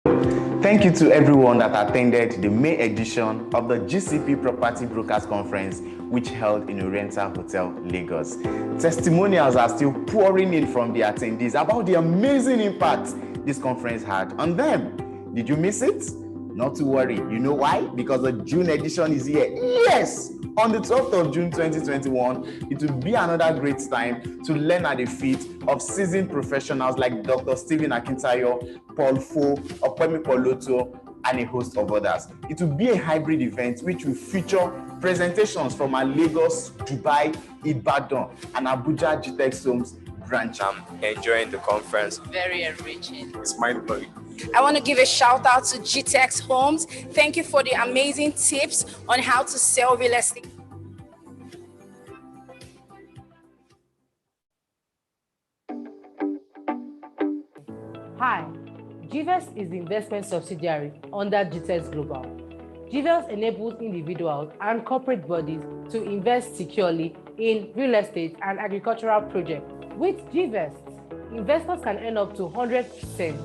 Thank you to everyone that attended the May edition of the GCP Property Brokers Conference, which held in Oriental Hotel, Lagos. Testimonials are still pouring in from the attendees about the amazing impact this conference had on them. Did you miss it? Not to worry. You know why? Because the June edition is here. Yes! On the 12th of June 2021, it will be another great time to learn at the feet of seasoned professionals like Dr. Stephen Akintayo, Paul Fo, Opemi Poloto, and a host of others. It will be a hybrid event which will feature presentations from our Lagos, Dubai, Ibadan, and Abuja GTEx Homes branch. I'm enjoying the conference. Very enriching. It's mind-blowing. I want to give a shout out to GTEx Homes. Thank you for the amazing tips on how to sell real estate. Hi, GVES is the investment subsidiary under GTEx Global. GVES enables individuals and corporate bodies to invest securely in real estate and agricultural projects. With GVES, investors can earn up to 100%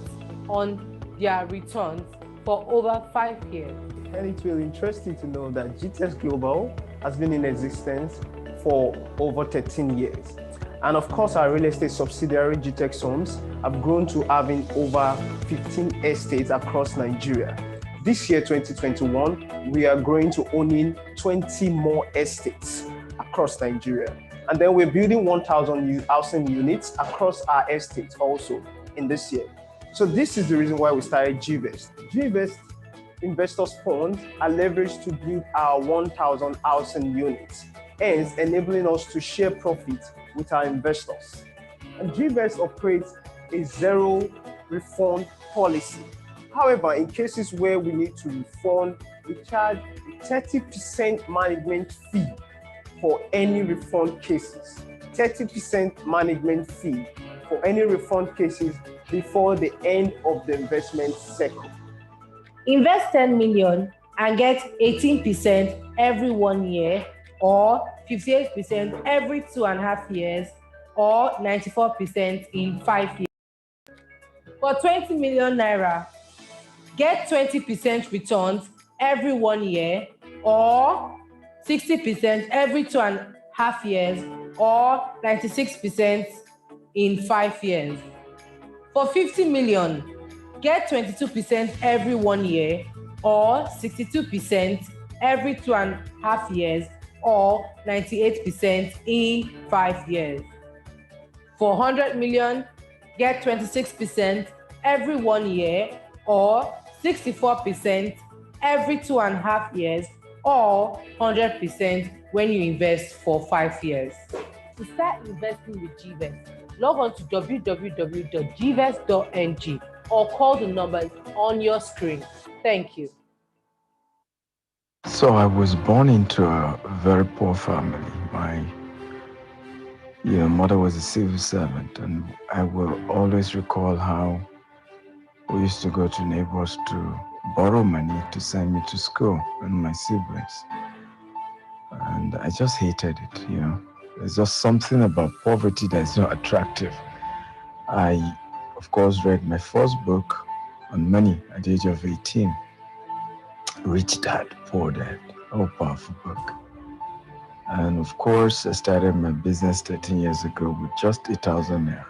on their returns for over 5 years. And it will interest you to know that GTEx Global has been in existence for over 13 years. And of course, our real estate subsidiary, GTEx Homes, have grown to having over 15 estates across Nigeria. This year, 2021, we are growing to owning 20 more estates across Nigeria. And then we're building 1,000 housing units across our estates also in this year. So this is the reason why we started GVES. GVES investors' funds are leveraged to build our 1,000 housing units, hence enabling us to share profit with our investors. And GVES operates a zero refund policy. However, in cases where we need to refund, we charge a 30% management fee for any refund cases. 30% management fee for any refund cases before the end of the investment cycle. Invest 10 million and get 18% every 1 year, or 58% every 2.5 years, or 94% in 5 years. For 20 million naira, get 20% returns every 1 year, or 60% every 2.5 years, or 96% in 5 years. For 50 million, get 22% every 1 year, or 62% every 2.5 years, or 98% in 5 years. For 100 million, get 26% every 1 year, or 64% every 2.5 years, or 100% when you invest for 5 years. To start investing with GVES, log on to www.gves.ng or call the numbers on your screen. Thank you. So I was born into a very poor family. My mother was a civil servant, and I will always recall how we used to go to neighbors to borrow money to send me to school and my siblings. And I just hated it, There's just something about poverty that's not attractive. I, of course, read my first book on money at the age of 18. Rich Dad, Poor Dad, a powerful book. And of course, I started my business 13 years ago with just 8,000 naira.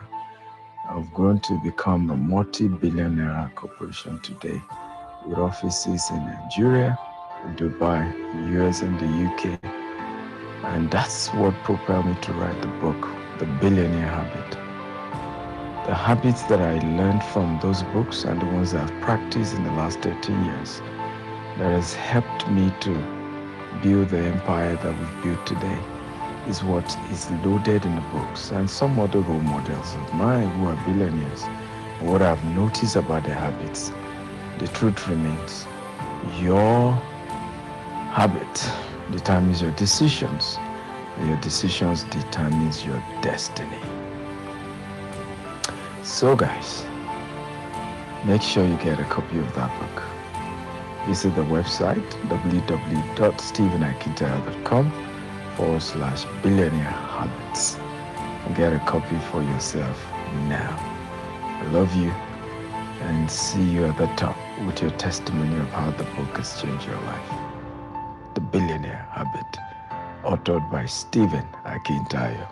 I've grown to become a multi-billion naira corporation today, with offices in Nigeria, Dubai, the US, and the UK. And that's what propelled me to write the book, The Billionaire Habit. The habits that I learned from those books and the ones that I've practiced in the last 13 years that has helped me to build the empire that we've built today is what is loaded in the books, and some other role models of mine who are billionaires. What I've noticed about their habits, the truth remains, your habit determines your decisions, and your decisions determines your destiny. So guys, make sure you get a copy of that book. Visit the website www.stephenakintayo.com/billionaire habits and get a copy for yourself now. I love you. and see you at the top with your testimony of how the book has changed your life. The Billionaire Habit, authored by Stephen Akintayo.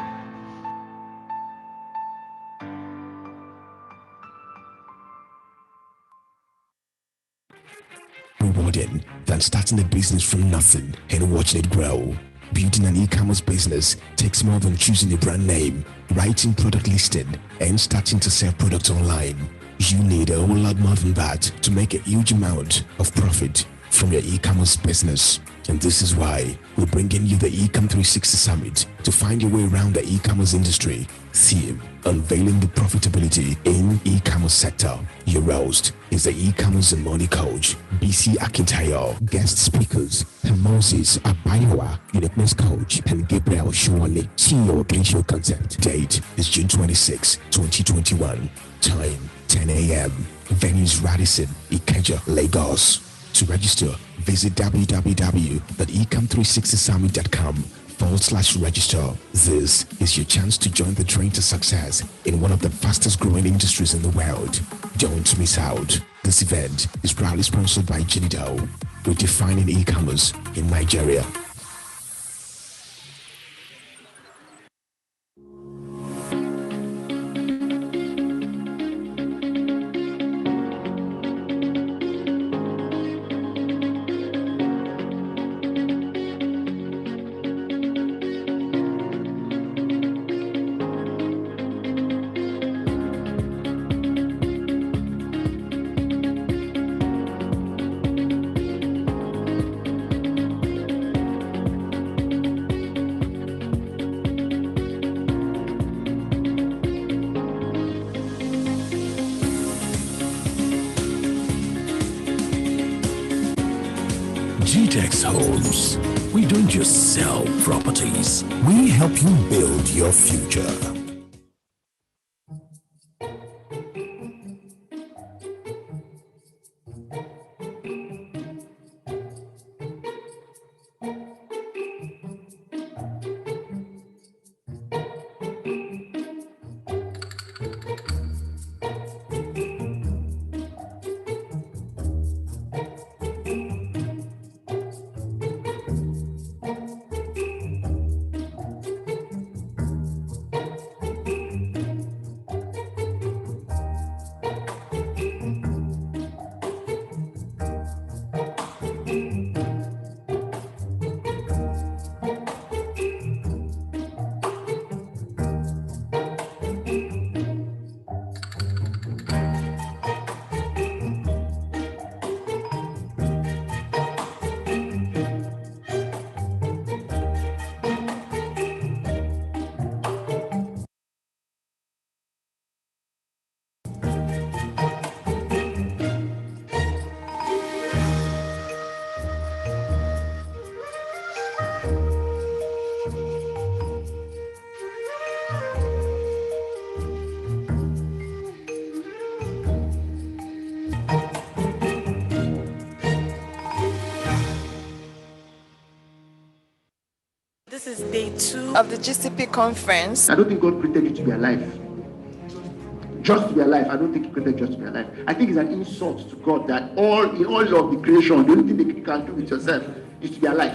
Rewarding than starting a business from nothing and watching it grow. Building an e-commerce business takes more than choosing a brand name, writing product listing, and starting to sell products online. You need a whole lot more than that to make a huge amount of profit from your e-commerce business. And this is why we're bringing you the Ecom 360 Summit to find your way around the e-commerce industry. Theme: Unveiling the Profitability in E-commerce Sector. Your host is the e-commerce and money coach, BC Akintayo. Guest speakers: Moses Abayawa, uniqueness coach, and Gabriel Shuwale, CEO of Gensho Concept. Date is June 26, 2021. Time 10 a.m. Venues: Radisson, Ikeja, Lagos. To register, visit www.ecom360summit.com/register. This is your chance to join the train to success in one of the fastest growing industries in the world. Don't miss out. This event is proudly sponsored by Jinido, redefining e-commerce in Nigeria. GTEX Homes. We don't just sell properties, we help you build your future. This is day 2 of the GCP conference. I don't think God created you to be alive. Just to be alive. I don't think He created just to be alive. I think it's an insult to God that in all of the creation, the only thing that you can do with yourself is to be alive.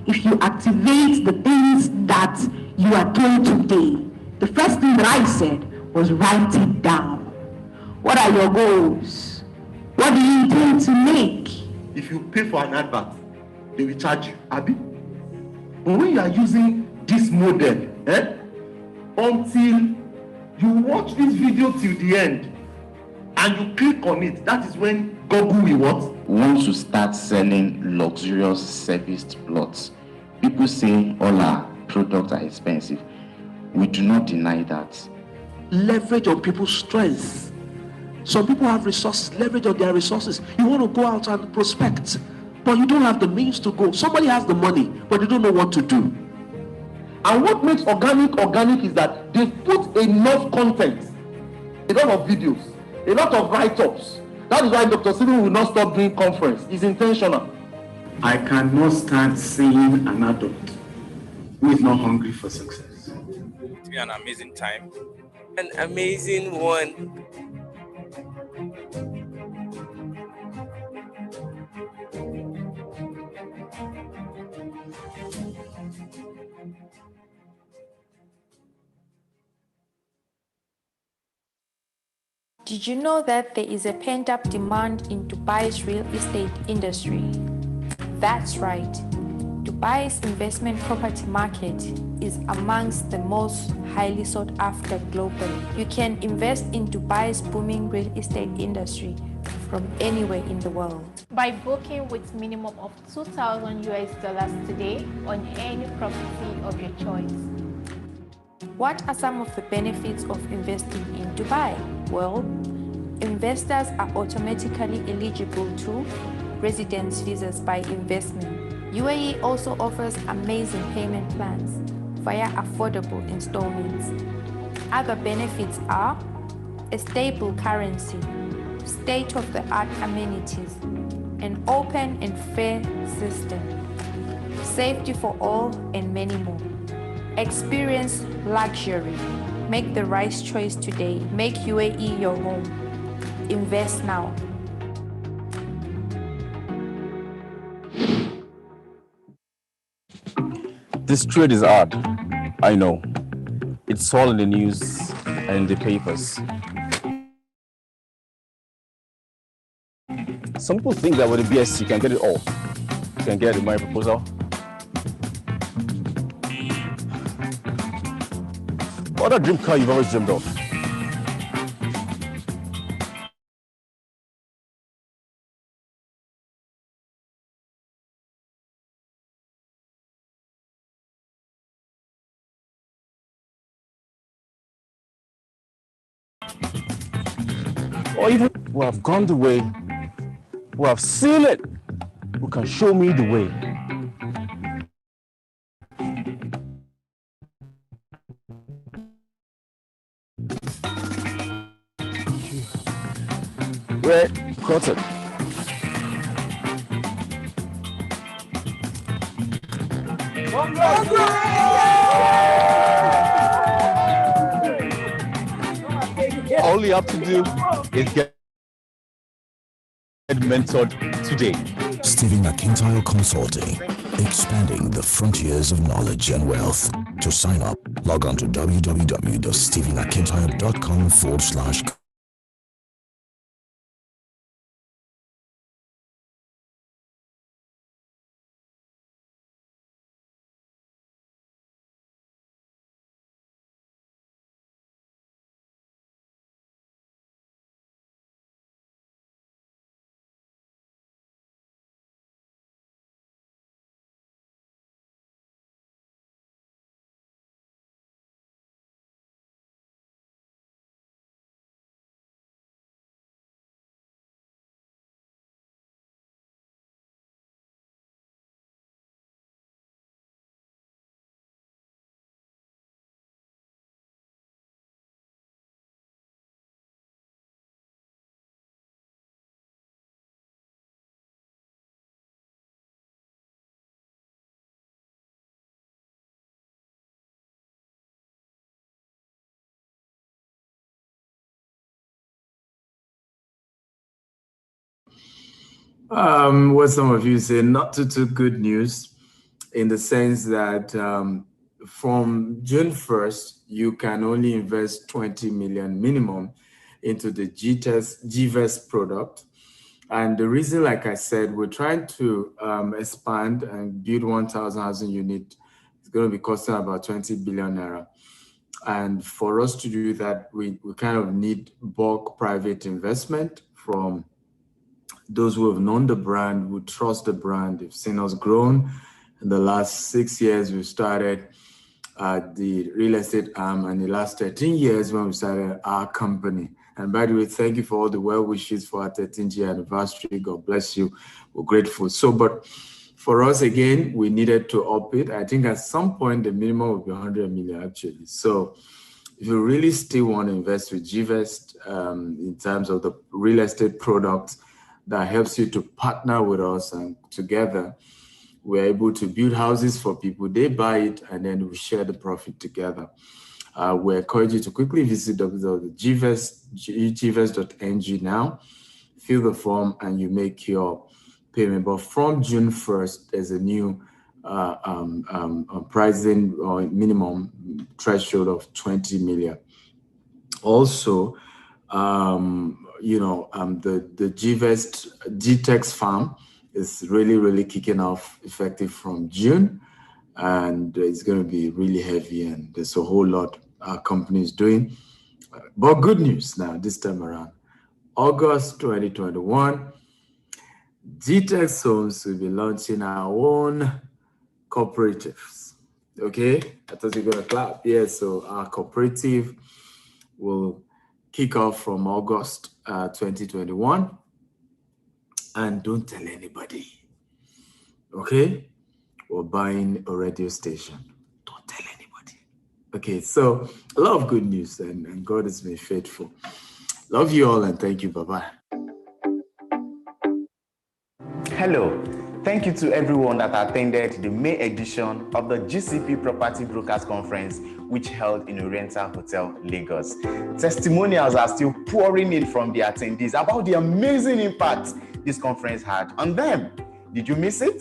If you activate the things that you are doing today, the first thing that I said was write it down. What are your goals? What do you intend to make? If you pay for an advert, they will charge you, Abi. But when you are using this model, until you watch this video till the end and you click on it, that is when Google will what? Want to start selling luxurious serviced plots. People say all our products are expensive. We do not deny that. Leverage on people's strengths. Some people have resources, leverage on their resources. You want to go out and prospect, but you don't have the means to go. Somebody has the money, but they don't know what to do. And what makes organic is that they put enough content, a lot of videos, a lot of write-ups. That is why Dr. Stephen will not stop doing conference. It's intentional. I cannot stand seeing an adult who is not hungry for success. It's been an amazing time. An amazing one. Did you know that there is a pent-up demand in Dubai's real estate industry? That's right. Dubai's investment property market is amongst the most highly sought after globally. You can invest in Dubai's booming real estate industry from anywhere in the world. By booking with minimum of $2,000 today on any property of your choice. What are some of the benefits of investing in Dubai? Well, investors are automatically eligible to residence visas by investment. UAE also offers amazing payment plans via affordable installments. Other benefits are a stable currency, state-of-the-art amenities, an open and fair system, safety for all, and many more. Experience luxury. Make the right choice today. Make UAE your home. Invest now. This trade is hard, I know. It's all in the news and in the papers. Some people think that with the BSc you can get it all. You can get a marriage proposal. What other dream car you've always dreamed of? Or even who have gone the way, who have seen it, who can show me the way. Red Cotton. All you have to do is get mentored today. Stephen Akintayo Consulting, expanding the frontiers of knowledge and wealth. To sign up, log on to www.stephenakintayo.com/. What some of you say, not too good news, in the sense that from June 1st, you can only invest 20 million minimum into the GVEST product. And the reason, like I said, we're trying to expand and build 1,000 housing unit. It's going to be costing about 20 billion naira. And for us to do that, we kind of need bulk private investment from those who have known the brand, who trust the brand. They've seen us grown. In the last 6 years, we've started the real estate arm, and the last 13 years when we started our company. And by the way, thank you for all the well wishes for our 13th year anniversary. God bless you. We're grateful. So, but for us, again, we needed to up it. I think at some point, the minimum would be 100 million actually. So if you really still want to invest with GVEST in terms of the real estate product that helps you to partner with us, and together we're able to build houses for people. They buy it and then we share the profit together. We encourage you to quickly visit www.gvest.ng now, fill the form, and you make your payment. But from June 1st, there's a new pricing or minimum threshold of 20 million. Also, The GTEx farm is really kicking off effective from June, and it's going to be really heavy, and there's a whole lot our company is doing. But good news now this time around. August 2021, GTEx Homes will be launching our own cooperatives. Okay, I thought you were going to clap. Yeah, so our cooperative will kick off from August 2021. And don't tell anybody. Okay, we're buying a radio station. Don't tell anybody. Okay, so a lot of good news, and God has been faithful. Love you all, and thank you. Bye-bye. Hello. Thank you to everyone that attended the May edition of the GCP Property Brokers Conference, which held in Oriental Hotel, Lagos. Testimonials are still pouring in from the attendees about the amazing impact this conference had on them. Did you miss it?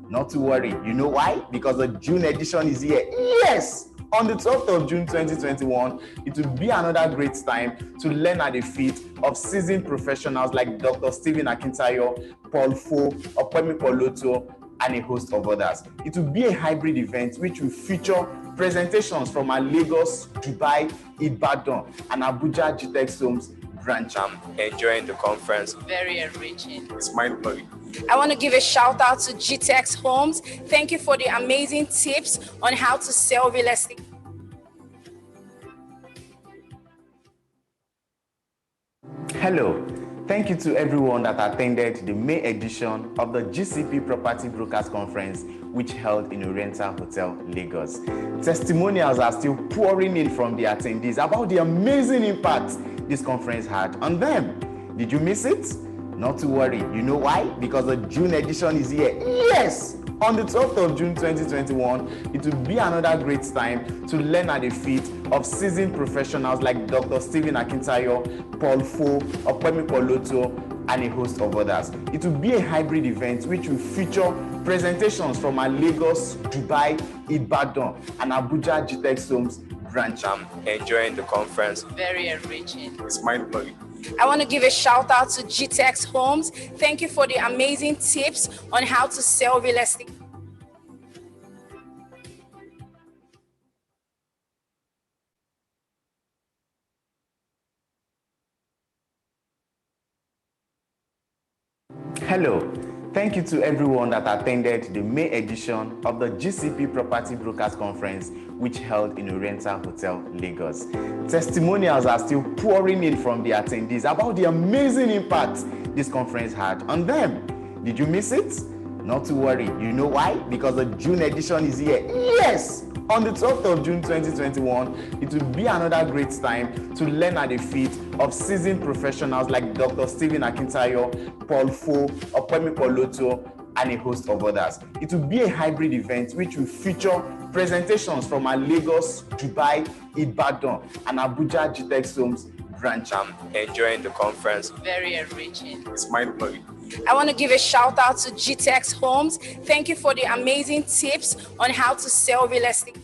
Not to worry. You know why? Because the June edition is here. Yes! On the 12th of June 2021, it will be another great time to learn at the feet of seasoned professionals like Dr. Stephen Akintayo, Paul Fo, Opemi Poloto, and a host of others. It will be a hybrid event which will feature presentations from our Lagos, Dubai, Ibadan, and Abuja GTEx Homes branch. I'm enjoying the conference. Very enriching. It's mind-blowing. I want to give a shout out to GTEx Homes. Thank you for the amazing tips on how to sell real estate. Hello. Thank you to everyone that attended the May edition of the GCP Property Brokers Conference, which held in Oriental Hotel, Lagos. Testimonials are still pouring in from the attendees about the amazing impact this conference had on them. Did you miss it? Not to worry. You know why? Because the June edition is here. Yes! On the 12th of June 2021, it will be another great time to learn at the feet of seasoned professionals like Dr. Stephen Akintayo, Paul Fo, Opemi Poloto, and a host of others. It will be a hybrid event which will feature presentations from our Lagos, Dubai, Ibadan, and Abuja GTEx Homes branch. I'm enjoying the conference. Very enriching. It's mind-blowing. I want to give a shout out to GTEx Homes. Thank you for the amazing tips on how to sell real estate. Hello. Thank you to everyone that attended the May edition of the GCP Property Brokers Conference, which held in Oriental Hotel, Lagos. Testimonials are still pouring in from the attendees about the amazing impact this conference had on them. Did you miss it? Not to worry. You know why? Because the June edition is here. Yes! On the 12th of June 2021, it will be another great time to learn at the feet of seasoned professionals like Dr. Stephen Akintayo, Paul Fo, Opemi Poloto, and a host of others. It will be a hybrid event which will feature presentations from our Lagos, Dubai, Ibadan, and Abuja GTEx Homes branch. I'm enjoying the conference. Very enriching. It's mind-blowing. I want to give a shout out to GTEx Homes. Thank you for the amazing tips on how to sell real estate.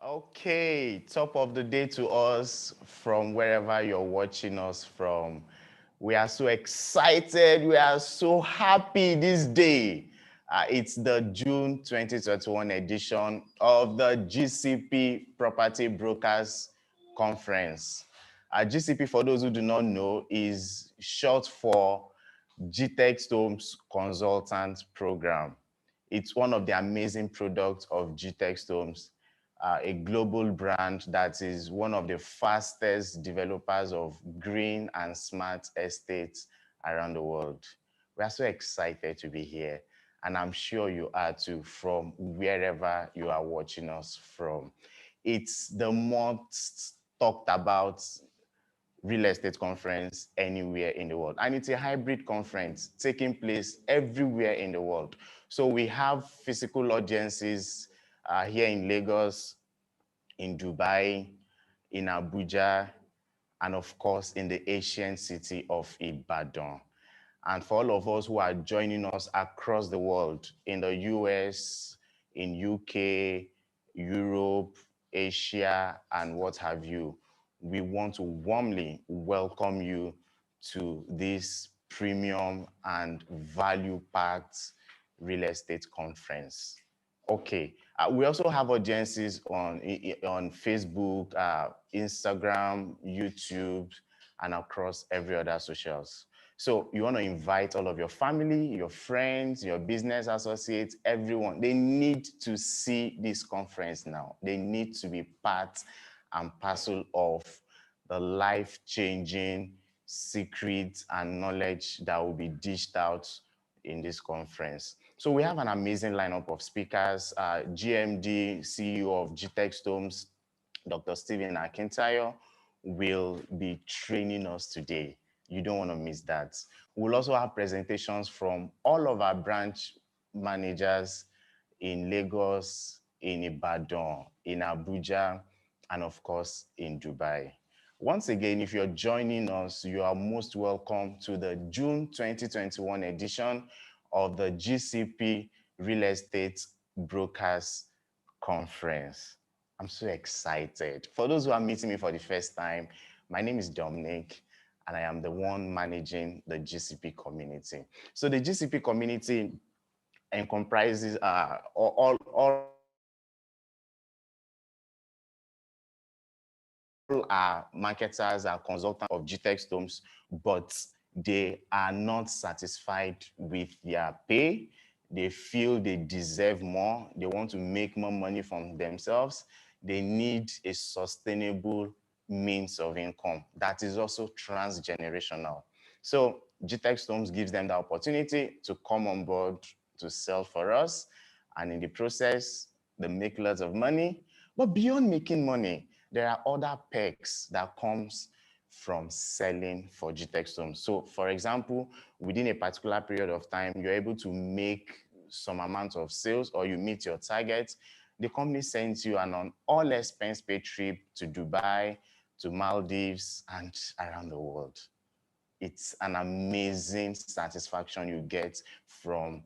Okay, top of the day to us from wherever you're watching us from. We are so excited. We are so happy this day. It's the June 2021 edition of the GCP Property Brokers Conference. GCP, for those who do not know, is short for GTEx Homes Consultant Program. It's one of the amazing products of GTEx Homes, a global brand that is one of the fastest developers of green and smart estates around the world. We are so excited to be here, and I'm sure you are too, from wherever you are watching us from. It's the most talked about real estate conference anywhere in the world. And it's a hybrid conference taking place everywhere in the world. So we have physical audiences here in Lagos, in Dubai, in Abuja, and of course in the ancient city of Ibadan. And for all of us who are joining us across the world, in the US, in UK, Europe, Asia, and what have you, we want to warmly welcome you to this premium and value-packed real estate conference. Okay, we also have audiences on Facebook, Instagram, YouTube, and across every other socials. So you want to invite all of your family, your friends, your business associates, everyone. They need to see this conference now. They need to be part and parcel of the life-changing secrets and knowledge that will be dished out in this conference. So we have an amazing lineup of speakers. GMD, CEO of GTEx Homes, Dr. Stephen Akintayo, will be training us today. You don't want to miss that. We'll also have presentations from all of our branch managers in Lagos, in Ibadan, in Abuja, and of course, in Dubai. Once again, if you're joining us, you are most welcome to the June 2021 edition of the GCP Real Estate Brokers Conference. I'm so excited. For those who are meeting me for the first time, my name is Dominic, and I am the one managing the GCP community. So the GCP community comprises all are marketers, are consultants of GTEx Homes, but they are not satisfied with their pay. They feel they deserve more. They want to make more money from themselves. They need a sustainable means of income that is also transgenerational. So GTEx Homes gives them the opportunity to come on board to sell for us. And in the process, they make lots of money. But beyond making money, there are other perks that comes from selling for GTEx Homes. So for example, within a particular period of time, you're able to make some amount of sales or you meet your targets. The company sends you an all expense paid trip to Dubai, to Maldives, and around the world. It's an amazing satisfaction you get from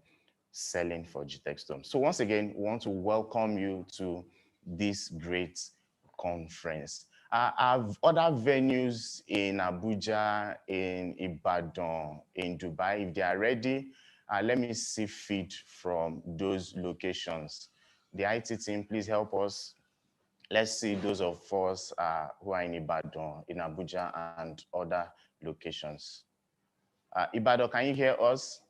selling for GTEx Homes. So once again, we want to welcome you to this great conference. I have other venues in Abuja, in Ibadan, in Dubai. If they are ready, let me see feed from those locations. The IT team, please help us. Let's see those of us who are in Ibadan, in Abuja, and other locations. Ibadan, can you hear us?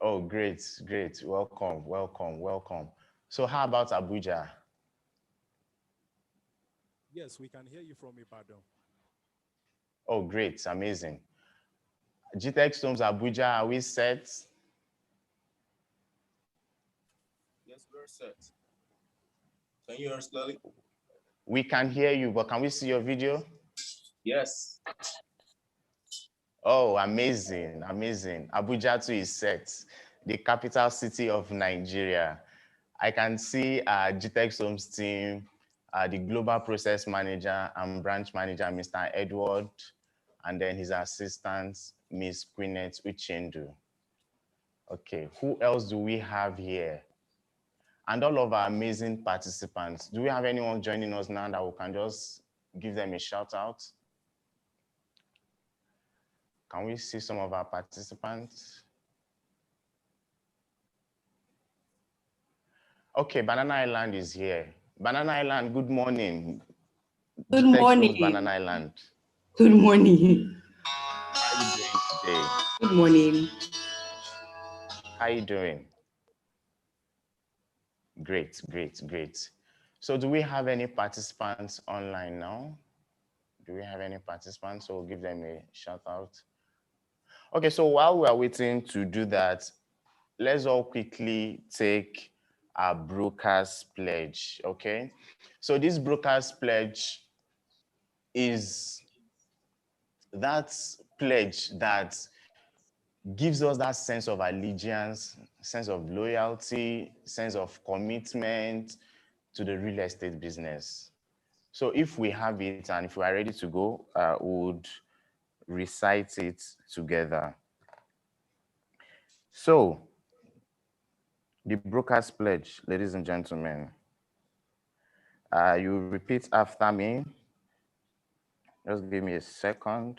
Oh, great, great. Welcome, welcome, welcome. So how about Abuja? Yes, we can hear you from Ibadan. Oh, great, amazing. GTEx Homes Abuja, are we set? Yes, we're set. Can you hear us clearly? We can hear you, but can we see your video? Yes. Oh, amazing, amazing. Abuja too is set, the capital city of Nigeria. I can see GTEx Homes team, the global process manager and branch manager, Mr. Edward, and then his assistant, Ms. Quinette Uchendu. Okay, who else do we have here? And all of our amazing participants. Do we have anyone joining us now that we can just give them a shout out? Can we see some of our participants? Okay, Banana Island is here. Banana Island, good morning. Good GTEx morning. Homes, Banana Island. Good morning. How are you doing today? Good morning. How are you doing? Great, great, great. So do we have any participants online now? Do we have any participants? So we'll give them a shout out. Okay, so while we are waiting to do that, let's all quickly take our broker's pledge, okay? So this broker's pledge is that pledge that gives us that sense of allegiance, sense of loyalty, sense of commitment to the real estate business. So if we have it and if we are ready to go, we would recite it together. So, the broker's pledge, ladies and gentlemen. You repeat after me. Just give me a second.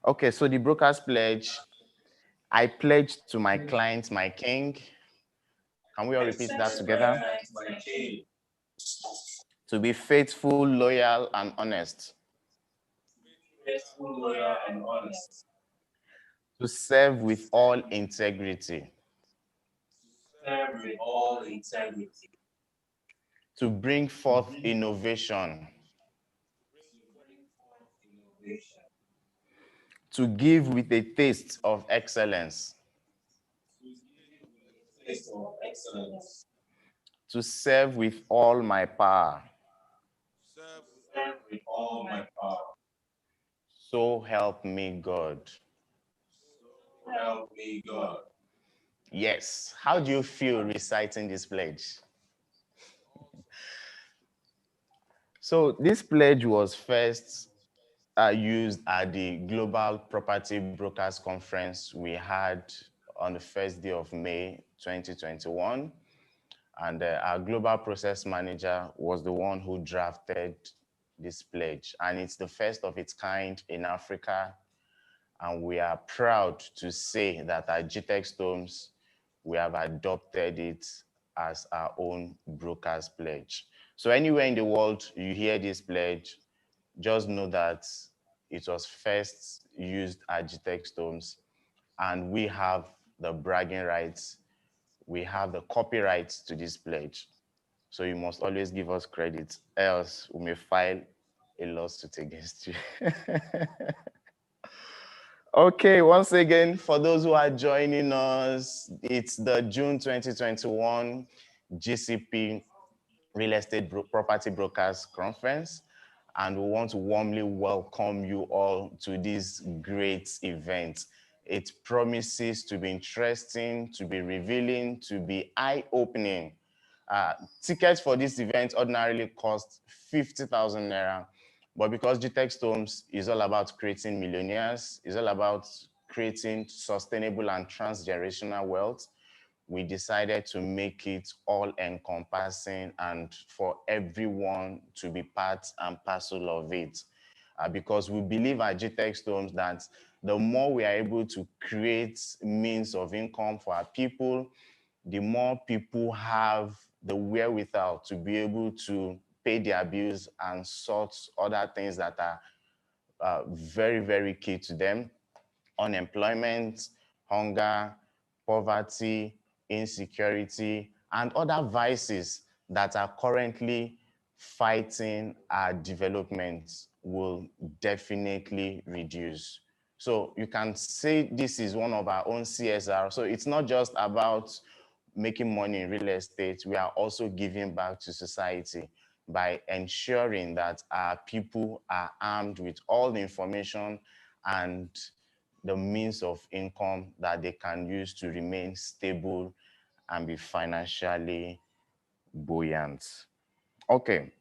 Okay, so the broker's pledge. I pledge to my client, my king. Can we all repeat that together? To be faithful, loyal, and honest. Faithful, loyal, and honest. To serve with all integrity. Serve with all integrity. To bring forth innovation. To give with a taste of excellence. Taste of excellence. To serve with all my power. Serve with all my power. So help me God. So help me God. Yes. How do you feel reciting this pledge? So this pledge was first used at the Global Property Brokers Conference we had on the first day of May 2021. And our global process manager was the one who drafted this pledge. And it's the first of its kind in Africa. And we are proud to say that at GTEx Homes, we have adopted it as our own broker's pledge. So anywhere in the world you hear this pledge, just know that it was first used at GTEx Homes, and we have the bragging rights, we have the copyrights to this pledge. So you must always give us credit, else we may file a lawsuit against you. Okay, once again, for those who are joining us, it's the June 2021 GCP Real Estate Property Brokers Conference, and we want to warmly welcome you all to this great event. It promises to be interesting, to be revealing, to be eye-opening. Tickets for this event ordinarily cost 50,000 Naira, but because GTEx Homes is all about creating millionaires, is all about creating sustainable and transgenerational wealth, we decided to make it all-encompassing and for everyone to be part and parcel of it. Because we believe at GTEx Homes that the more we are able to create means of income for our people, the more people have the wherewithal to be able to pay their bills and sort other things that are very, very key to them. Unemployment, hunger, poverty, insecurity, and other vices that are currently fighting our development will definitely reduce. So you can say this is one of our own CSR. So it's not just about making money in real estate, we are also giving back to society by ensuring that our people are armed with all the information and the means of income that they can use to remain stable and be financially buoyant. Okay,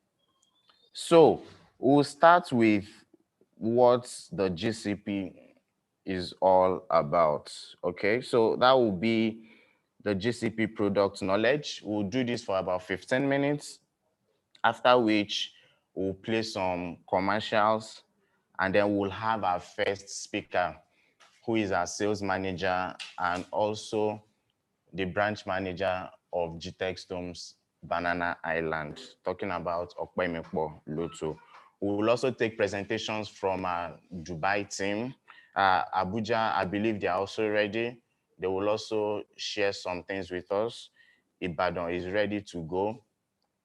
so we'll start with what the GCP is all about. Okay, so that will be the GCP product knowledge. We'll do this for about 15 minutes, after which we'll play some commercials, and then we'll have our first speaker, who is our sales manager and also the branch manager of GTEx Homes Banana Island, talking about Okpemekpo Lotto. We will also take presentations from our Dubai team. Abuja, I believe they are also ready. They will also share some things with us. Ibadan is ready to go.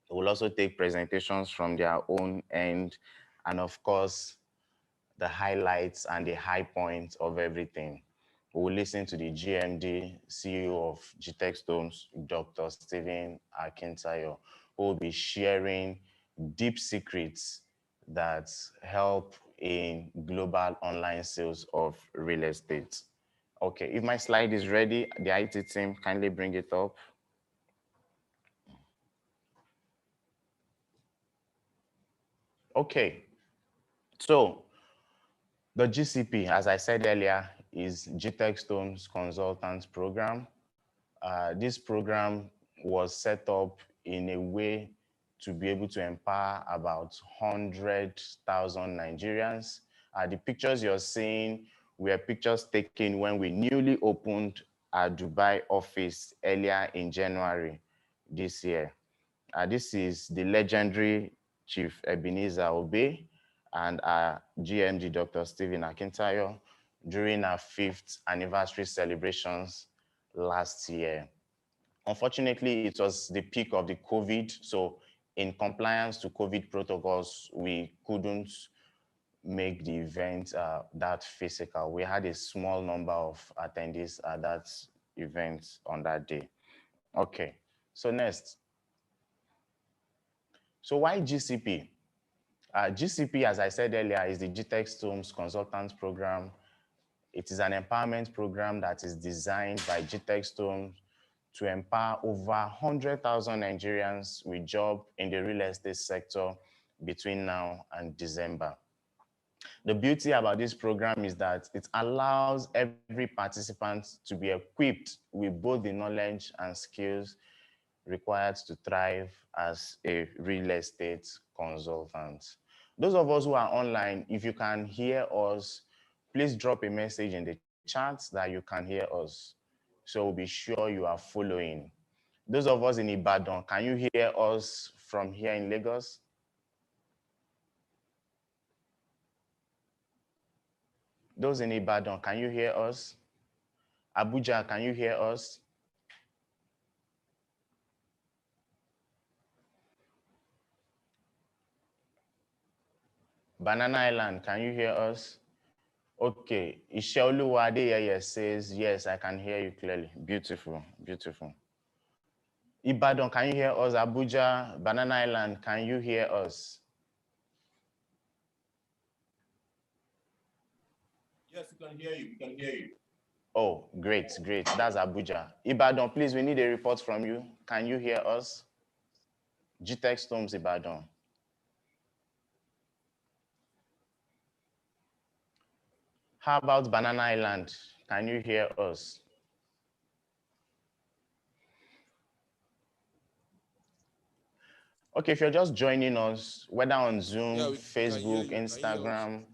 They will also take presentations from their own end. And of course, the highlights and the high points of everything. We will listen to the GMD, CEO of GTEx Homes, Dr. Stephen Akintayo, who will be sharing deep secrets that help in global online sales of real estate. Okay, if my slide is ready, the IT team, kindly bring it up. Okay, so the GCP, as I said earlier, is GTEx Homes Consultants Program. This program was set up in a way to be able to empower about 100,000 Nigerians. The pictures you're seeing were pictures taken when we newly opened our Dubai office earlier in January this year. This is the legendary Chief Ebenezer Obey and our GMD, Dr. Stephen Akintayo, during our 5th anniversary celebrations last year. Unfortunately, it was the peak of the COVID, so in compliance to COVID protocols, we couldn't make the event that physical. We had a small number of attendees at that event on that day. Okay, so next. So why GCP? GCP, as I said earlier, is the GTEx Homes Consultants Program. It is an empowerment program that is designed by GTEx Homes to empower over 100,000 Nigerians with jobs in the real estate sector between now and December. The beauty about this program is that it allows every participant to be equipped with both the knowledge and skills required to thrive as a real estate consultant. Those of us who are online, if you can hear us, please drop a message in the chat that you can hear us, so we'll be sure you are following. Those of us in Ibadan, can you hear us from here in Lagos? Those in Ibadan, can you hear us? Abuja, can you hear us? Banana Island, can you hear us? Okay, Isheoluwa Adeyeye says, yes, I can hear you clearly. Beautiful, beautiful. Ibadan, can you hear us? Abuja, Banana Island, can you hear us? Yes, we can hear you, we can hear you. Oh, great, great, that's Abuja. Ibadan, please, we need a report from you. Can you hear us? GTEx Homes Ibadan. How about Banana Island? Can you hear us? Okay, if you're just joining us, whether on Zoom, Facebook, Instagram,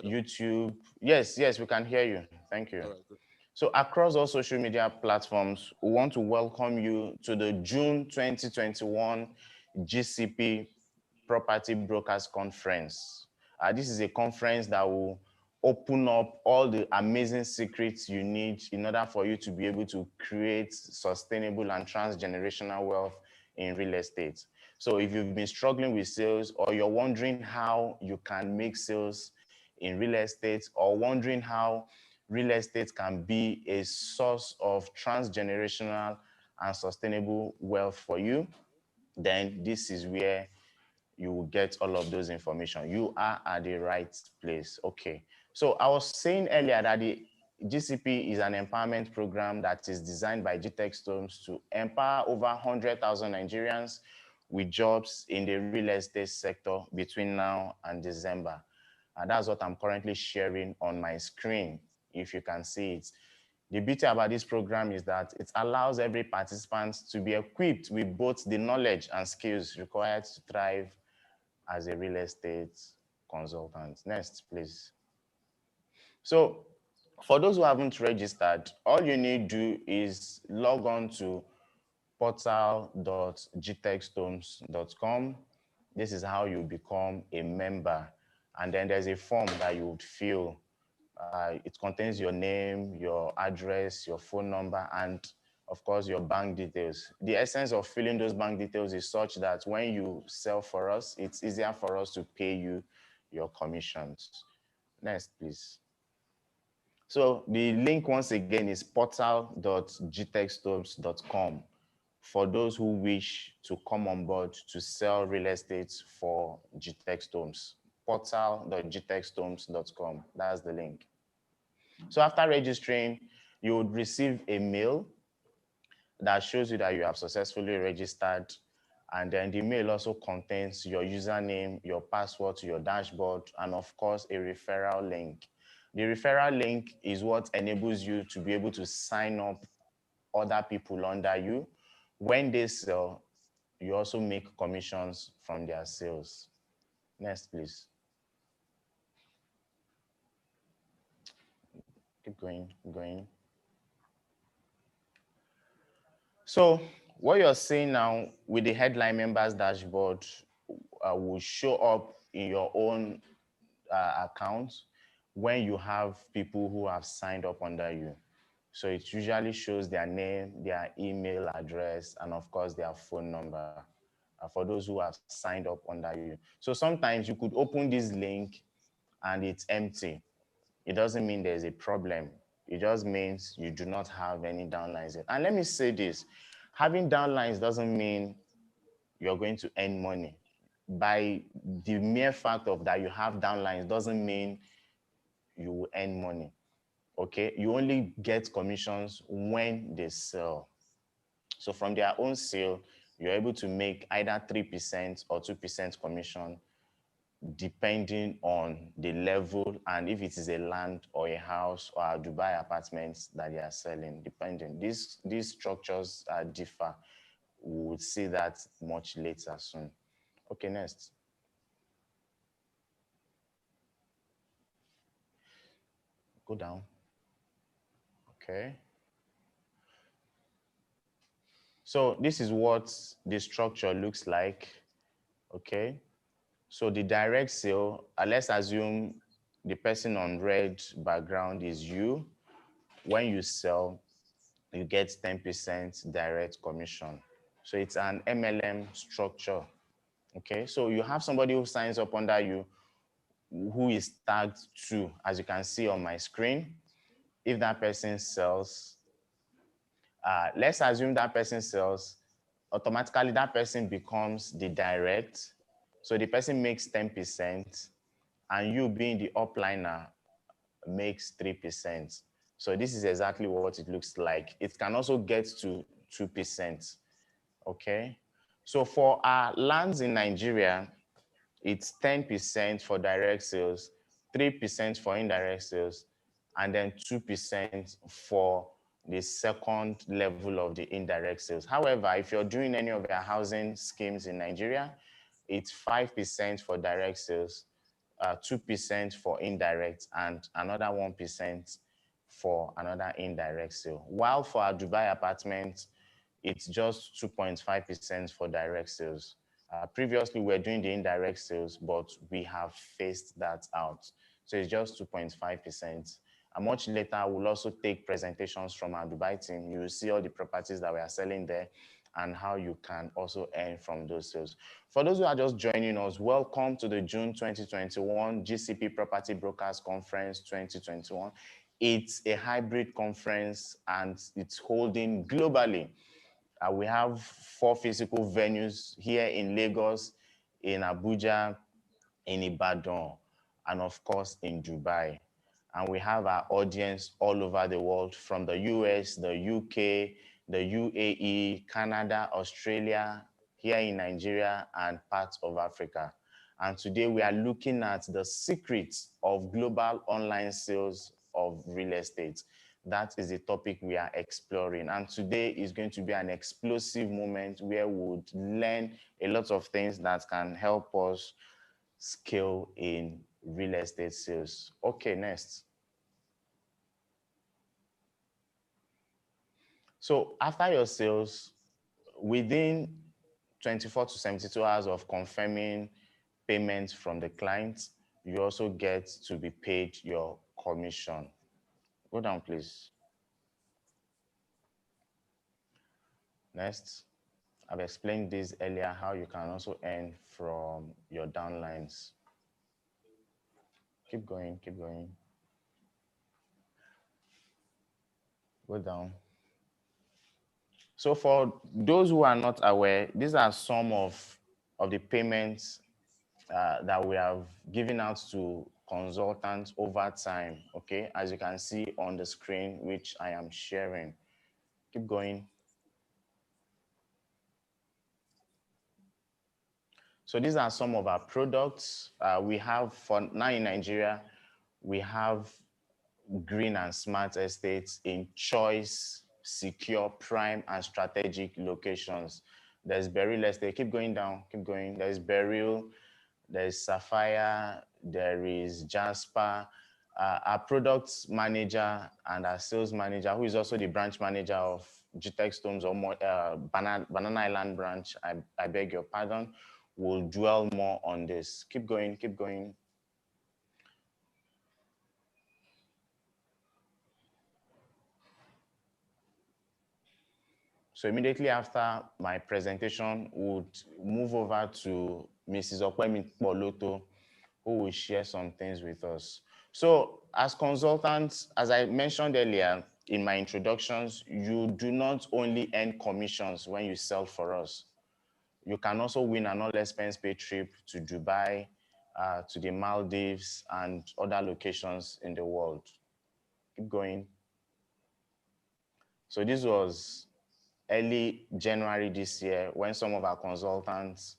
YouTube. Yes, yes, we can hear you. Thank you. So across all social media platforms, we want to welcome you to the June 2021 GCP Property Brokers Conference. This is a conference that will open up all the amazing secrets you need in order for you to be able to create sustainable and transgenerational wealth in real estate. So if you've been struggling with sales, or you're wondering how you can make sales in real estate, or wondering how real estate can be a source of transgenerational and sustainable wealth for you, then this is where you will get all of those information. You are at the right place. Okay. So I was saying earlier that the GCP is an empowerment program that is designed by GTEx Homes to empower over 100,000 Nigerians with jobs in the real estate sector between now and December. And that's what I'm currently sharing on my screen, if you can see it. The beauty about this program is that it allows every participant to be equipped with both the knowledge and skills required to thrive as a real estate consultant. Next, please. So for those who haven't registered, all you need to do is log on to portal.gtechstones.com. This is how you become a member. And then there's a form that you would fill. It contains your name, your address, your phone number, and of course, your bank details. The essence of filling those bank details is such that when you sell for us, it's easier for us to pay you your commissions. Next, please. So the link once again is portal.gtechstones.com for those who wish to come on board to sell real estate for GTechStones. Portal.gtechstones.com. That's the link. So after registering, you would receive a mail that shows you that you have successfully registered. And then the mail also contains your username, your password to your dashboard, and of course, a referral link. The referral link is what enables you to be able to sign up other people under you. When they sell, you also make commissions from their sales. Next, please. Keep going. So what you're seeing now with the headline members dashboard will show up in your own account when you have people who have signed up under you. So it usually shows their name, their email address, and of course their phone number for those who have signed up under you. So sometimes you could open this link and it's empty. It doesn't mean there's a problem. It just means you do not have any downlines yet. And let me say this, having downlines doesn't mean you're going to earn money. By the mere fact of that you have downlines doesn't mean you will earn money, okay? You only get commissions when they sell. So from their own sale, you're able to make either 3% or 2% commission depending on the level and if it is a land or a house or a Dubai apartments that they are selling, depending. These structures differ. We will see that much later soon. Okay, next. Go down. Okay. So this is what the structure looks like. Okay. So the direct sale, let's assume the person on red background is you. When you sell, you get 10% direct commission. So it's an MLM structure. Okay, so you have somebody who signs up under you who is tagged 2, as you can see on my screen. If that person sells, let's assume that person sells, automatically that person becomes the direct. So the person makes 10%, and you being the upliner makes 3%. So this is exactly what it looks like. It can also get to 2%, okay? So for our lands in Nigeria, it's 10% for direct sales, 3% for indirect sales, and then 2% for the second level of the indirect sales. However, if you're doing any of your housing schemes in Nigeria, it's 5% for direct sales, 2% for indirect, and another 1% for another indirect sale. While for our Dubai apartments, it's just 2.5% for direct sales. Previously, we were doing the indirect sales, but we have phased that out. So it's just 2.5%. And much later, we'll also take presentations from our Dubai team. You will see all the properties that we are selling there and how you can also earn from those sales. For those who are just joining us, welcome to the June 2021 GCP Property Brokers Conference 2021. It's a hybrid conference and it's holding globally. We have 4 physical venues here in Lagos, in Abuja, in Ibadan, and of course in Dubai. And we have our audience all over the world, from the US, the UK, the UAE, Canada, Australia, here in Nigeria, and parts of Africa. And today we are looking at the secrets of global online sales of real estate. That is the topic we are exploring. And today is going to be an explosive moment where we would learn a lot of things that can help us scale in real estate sales. Okay, next. So after your sales, within 24 to 72 hours of confirming payment from the client, you also get to be paid your commission. Go down, please. Next, I've explained this earlier, how you can also earn from your downlines. Keep going, keep going. Go down. So for those who are not aware, these are some of the payments that we have given out to consultants over time, okay? As you can see on the screen, which I am sharing. Keep going. So these are some of our products. We have, for now in Nigeria, we have green and smart estates in choice, secure, prime, and strategic locations. There's Beryl Estate. Keep going down, keep going. There's Beryl, there's Sapphire, there is Jasper. Our product manager and our sales manager, who is also the branch manager of GTEx Homes or Banana Island branch, I beg your pardon, will dwell more on this. Keep going, keep going. So immediately after my presentation, we'll move over to Mrs. Okwemi Poloto, who will share some things with us. So as consultants, as I mentioned earlier in my introductions, you do not only earn commissions when you sell for us. You can also win an all-expense paid trip to Dubai, to the Maldives, and other locations in the world. Keep going. So this was early January this year when some of our consultants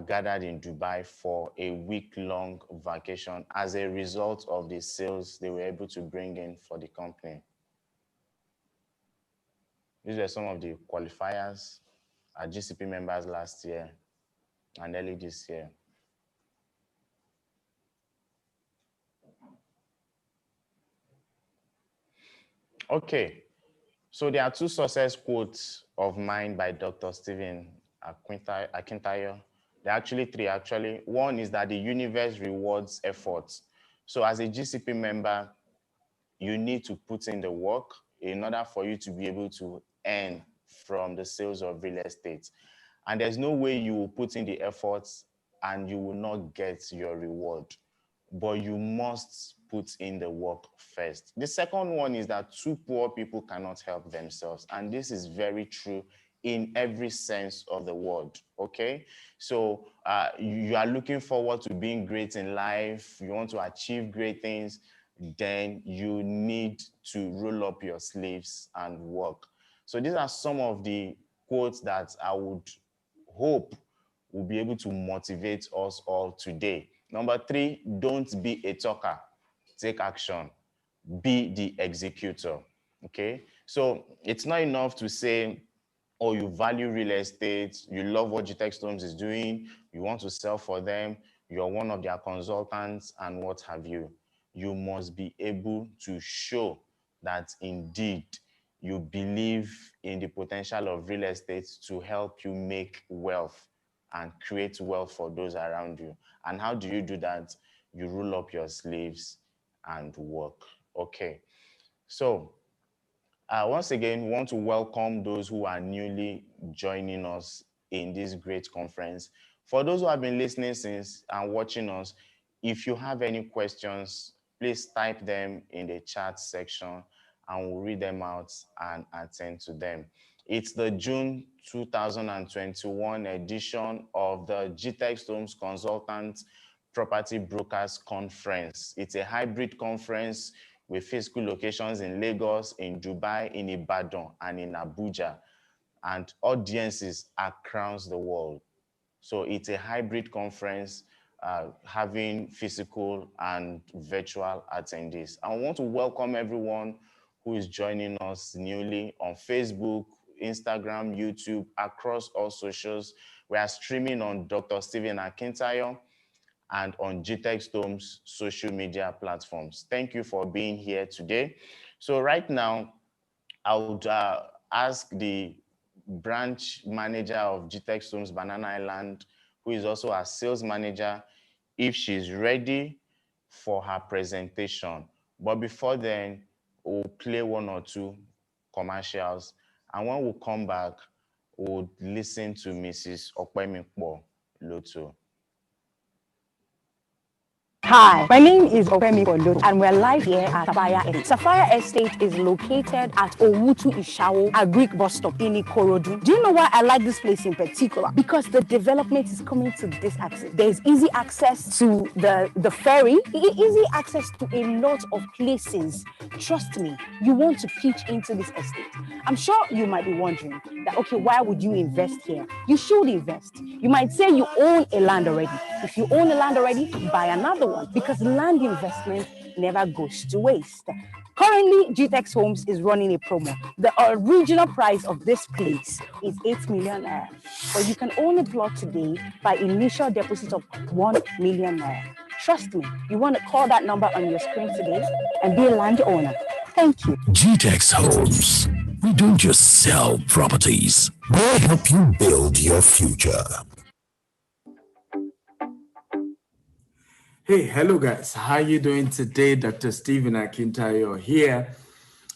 gathered in Dubai for a week-long vacation as a result of the sales they were able to bring in for the company. These were some of the qualifiers, our GCP members last year and early this year. Okay, so there are two success quotes of mine by Dr. Stephen Akintayo. There are actually three, actually. One is that the universe rewards efforts. So as a GCP member, you need to put in the work in order for you to be able to earn from the sales of real estate. And there's no way you will put in the efforts and you will not get your reward. But you must put in the work first. The second one is that two poor people cannot help themselves. And this is very true in every sense of the word, okay? So you are looking forward to being great in life, you want to achieve great things, then you need to roll up your sleeves and work. So these are some of the quotes that I would hope will be able to motivate us all today. Number three, don't be a talker, take action, be the executor, okay? So it's not enough to say, oh, you value real estate, you love what GTEx Homes is doing, you want to sell for them, you're one of their consultants and what have you. You must be able to show that indeed you believe in the potential of real estate to help you make wealth and create wealth for those around you. And how do you do that? You roll up your sleeves and work. Okay. So once again, we want to welcome those who are newly joining us in this great conference. For those who have been listening since and watching us, if you have any questions, please type them in the chat section and we'll read them out and attend to them. It's the June 2021 edition of the GTEx Homes Consultants Property Brokers Conference. It's a hybrid conference with physical locations in Lagos, in Dubai, in Ibadan, and in Abuja, and audiences across the world. So it's a hybrid conference having physical and virtual attendees. I want to welcome everyone who is joining us newly on Facebook, Instagram, YouTube, across all socials. We are streaming on Dr. Stephen Akintayo and on GTEx Homes social media platforms. Thank you for being here today. So right now, I would ask the branch manager of GTEx Homes Banana Island, who is also our sales manager, if she's ready for her presentation. But before then, we'll play one or two commercials. And when we come back, we'll listen to Mrs. Opemikpo Loto. Hi, my name is Opemi Kondo and we're live here at Sapphire Estate. Sapphire Estate is located at Owutu Ishawo Agric bus stop in Ikorodu. Do you know why I like this place in particular? Because the development is coming to this access. There's easy access to the ferry, easy access to a lot of places. Trust me, you want to pitch into this estate. I'm sure you might be wondering that, okay, why would you invest here? You should invest. You might say you own a land already. If you own a land already, buy another one, because land investment never goes to waste. Currently, GTEx Homes is running a promo. The original price of this place is 8 million naira, but you can own a plot today by initial deposit of 1 million naira. Trust me, you want to call that number on your screen today and be a landowner. Thank you. GTEx Homes. We don't just sell properties. We help you build your future. Hey, hello guys. How you doing today? Dr. Stephen Akintayo here.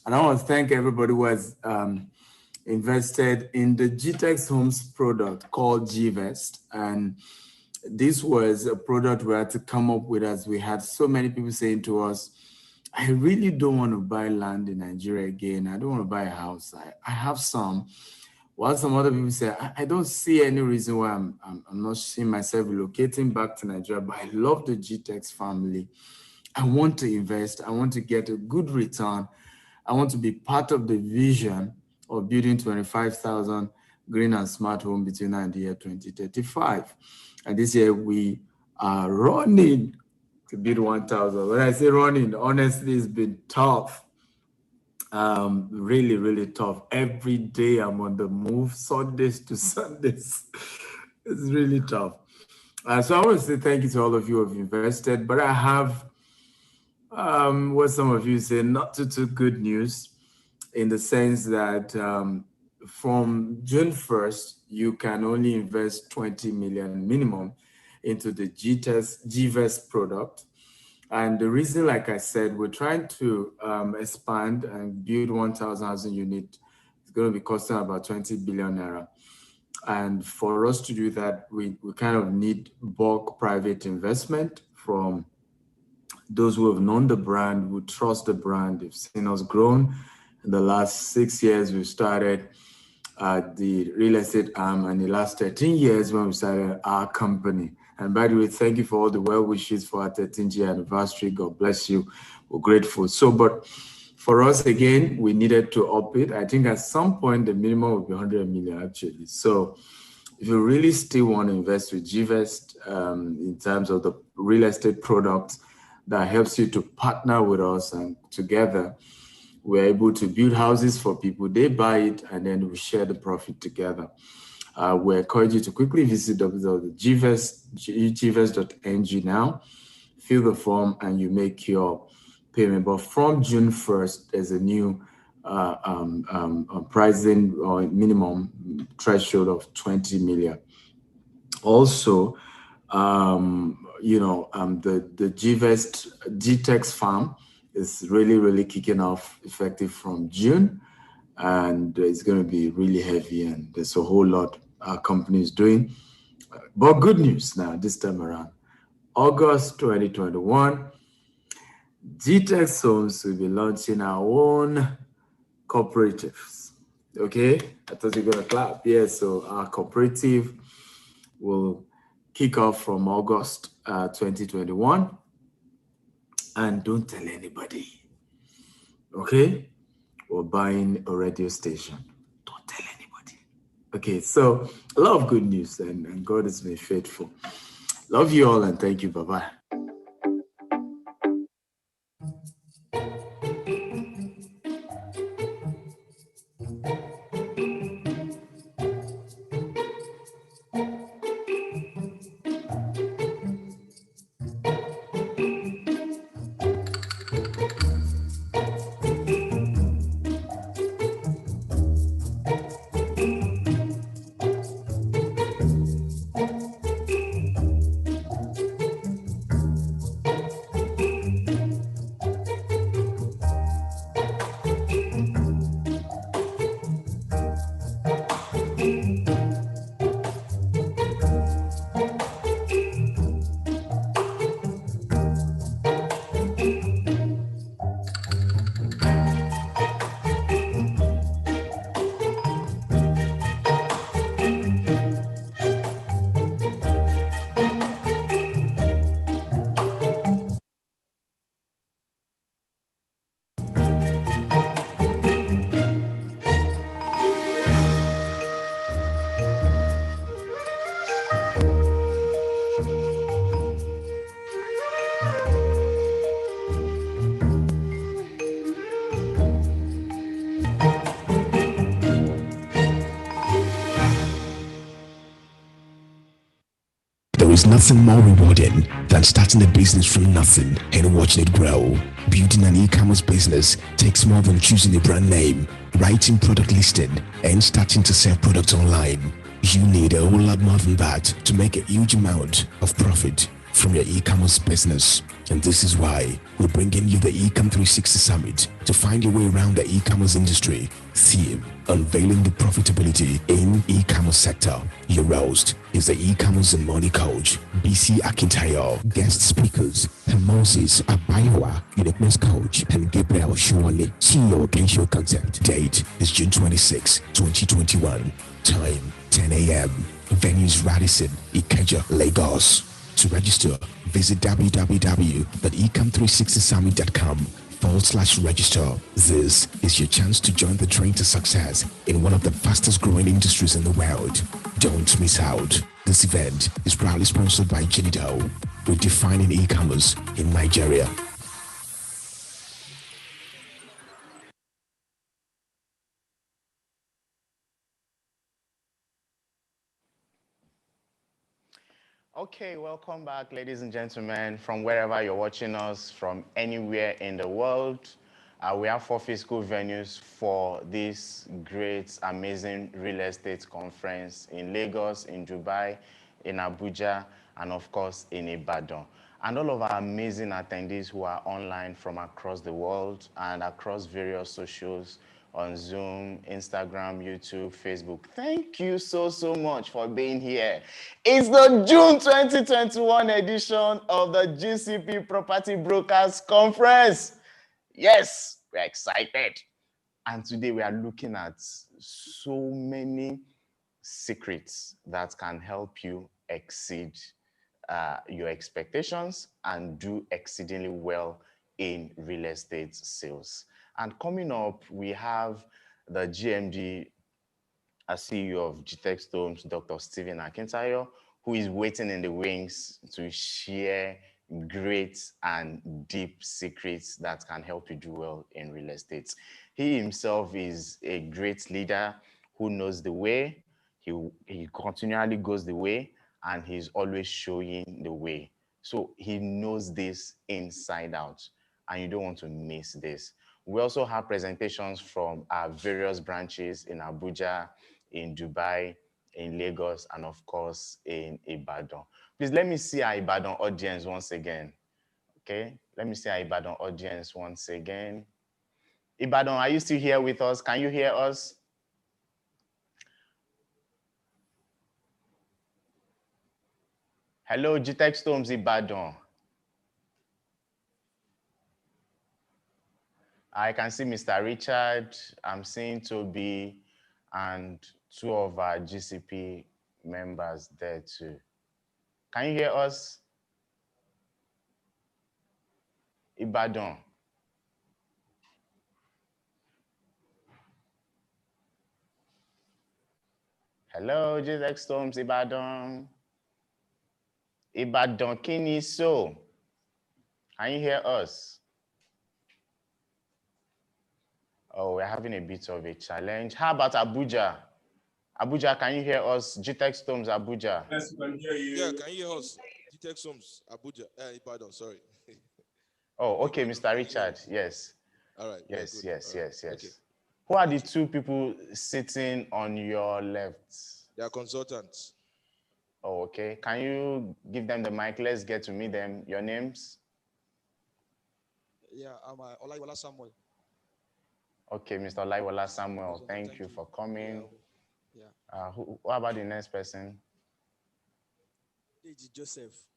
And I want to thank everybody who has invested in the GTEx Homes product called GVest. And this was a product we had to come up with, as we had so many people saying to us, I really don't want to buy land in Nigeria again. I don't want to buy a house. I have some. While some other people say, I don't see any reason why I'm not seeing myself relocating back to Nigeria, but I love the GTEx family. I want to invest. I want to get a good return. I want to be part of the vision of building 25,000 green and smart homes between now and the year 2035. And this year we are running to build 1,000. When I say running, honestly, it's been tough. Really, really tough. Every day I'm on the move, Sundays to Sundays. It's really tough. So I want to say thank you to all of you who have invested, but I have what some of you say, not too good news, in the sense that from June 1st, you can only invest 20 million minimum into the GVest product. And the reason, like I said, we're trying to expand and build 1,000 housing units. It's going to be costing about 20 billion naira. And for us to do that, we kind of need bulk private investment from those who have known the brand, who trust the brand. They've seen us grown. In the last 6 years, we've started the real estate arm, and the last 13 years when we started our company. And by the way, thank you for all the well wishes for our 13th year anniversary. God bless you. We're grateful. So, but for us, again, we needed to up it. I think at some point, the minimum would be 100 million, actually. So if you really still want to invest with GVest in terms of the real estate product that helps you to partner with us, and together, we're able to build houses for people. They buy it, and then we share the profit together. We encourage you to quickly visit GVest.ng now, fill the form, and you make your payment. But from June 1st, there's a new pricing or minimum threshold of 20 million. Also, the GTEx farm is really kicking off effective from June. And it's going to be really heavy, and there's a whole lot our company is doing. But good news now, this time around. August 2021, GTEx Homes will be launching our own cooperatives. Okay? I thought you were going to clap. Yeah, so our cooperative will kick off from August 2021. And don't tell anybody. Okay? Or buying a radio station. Don't tell anybody. Okay, so a lot of good news, and God has been faithful. Love you all, and thank you. Bye-bye. is nothing more rewarding than starting a business from nothing and watching it grow. Building an e-commerce business takes more than choosing a brand name, writing product listing, and starting to sell products online. You need a whole lot more than that to make a huge amount of profit from your e-commerce business. And this is why we're bringing you the Ecom 360 Summit to find your way around the e-commerce industry. Theme: Unveiling the Profitability in E-commerce Sector. Your host is the e-commerce and money coach, BC Akintayo. Guest speakers: Moses Abayawa, uniqueness coach, and Gabriel Shuwale, CEO of Gensho Concept. Date is June 26, 2021. Time 10 a.m. Venues: Radisson, Ikeja, Lagos. To register, visit www.ecom360summit.com/register. This is your chance to join the train to success in one of the fastest growing industries in the world. Don't miss out. This event is proudly sponsored by Genido, redefining e-commerce in Nigeria. Okay, welcome back, ladies and gentlemen, from wherever you're watching us, from anywhere in the world. We have 4 physical venues for this great, amazing real estate conference in Lagos, in Dubai, in Abuja, and of course in Ibadan. And all of our amazing attendees who are online from across the world and across various socials on Zoom, Instagram, YouTube, Facebook. Thank you so much for being here. It's the June 2021 edition of the GCP Property Brokers Conference. Yes, we're excited. And today we are looking at so many secrets that can help you exceed your expectations and do exceedingly well in real estate sales. And coming up, we have the GMD, CEO of GTEX Homes, Dr. Stephen Akintayo, who is waiting in the wings to share great and deep secrets that can help you do well in real estate. He himself is a great leader who knows the way. He continually goes the way, and he's always showing the way. So he knows this inside out, and you don't want to miss this. We also have presentations from our various branches in Abuja, in Dubai, in Lagos, and of course in Ibadan. Please let me see our Ibadan audience once again. Okay, let me see our Ibadan audience once again. Ibadan, are you still here with us? Can you hear us? Hello, GTEX Homes Ibadan. I can see Mr. Richard, I'm seeing Toby, and 2 of our GCP members there too. Can you hear us? Ibadan. Hello, GTEX Homes Ibadan. Ibadan Kini so. Can you hear us? Oh, we're having a bit of a challenge. How about Abuja? Abuja, can you hear us? GTEX Homes Abuja. Yes, we can hear you. Yeah, can you hear us? GTEX Homes Abuja. Ibadan, sorry. Oh, okay, Mr. Richard. Yes. All right. Yes, yeah, yes, right. yes, yes. Okay. Who are the 2 people sitting on your left? They are consultants. Oh, okay. Can you give them the mic? Let's get to meet them. Your names? Yeah, I'm Olaiwola Samuel. Okay, Mr. Olaiwola Samuel, thank you for coming. Yeah. Who about the next person? Deji Joseph.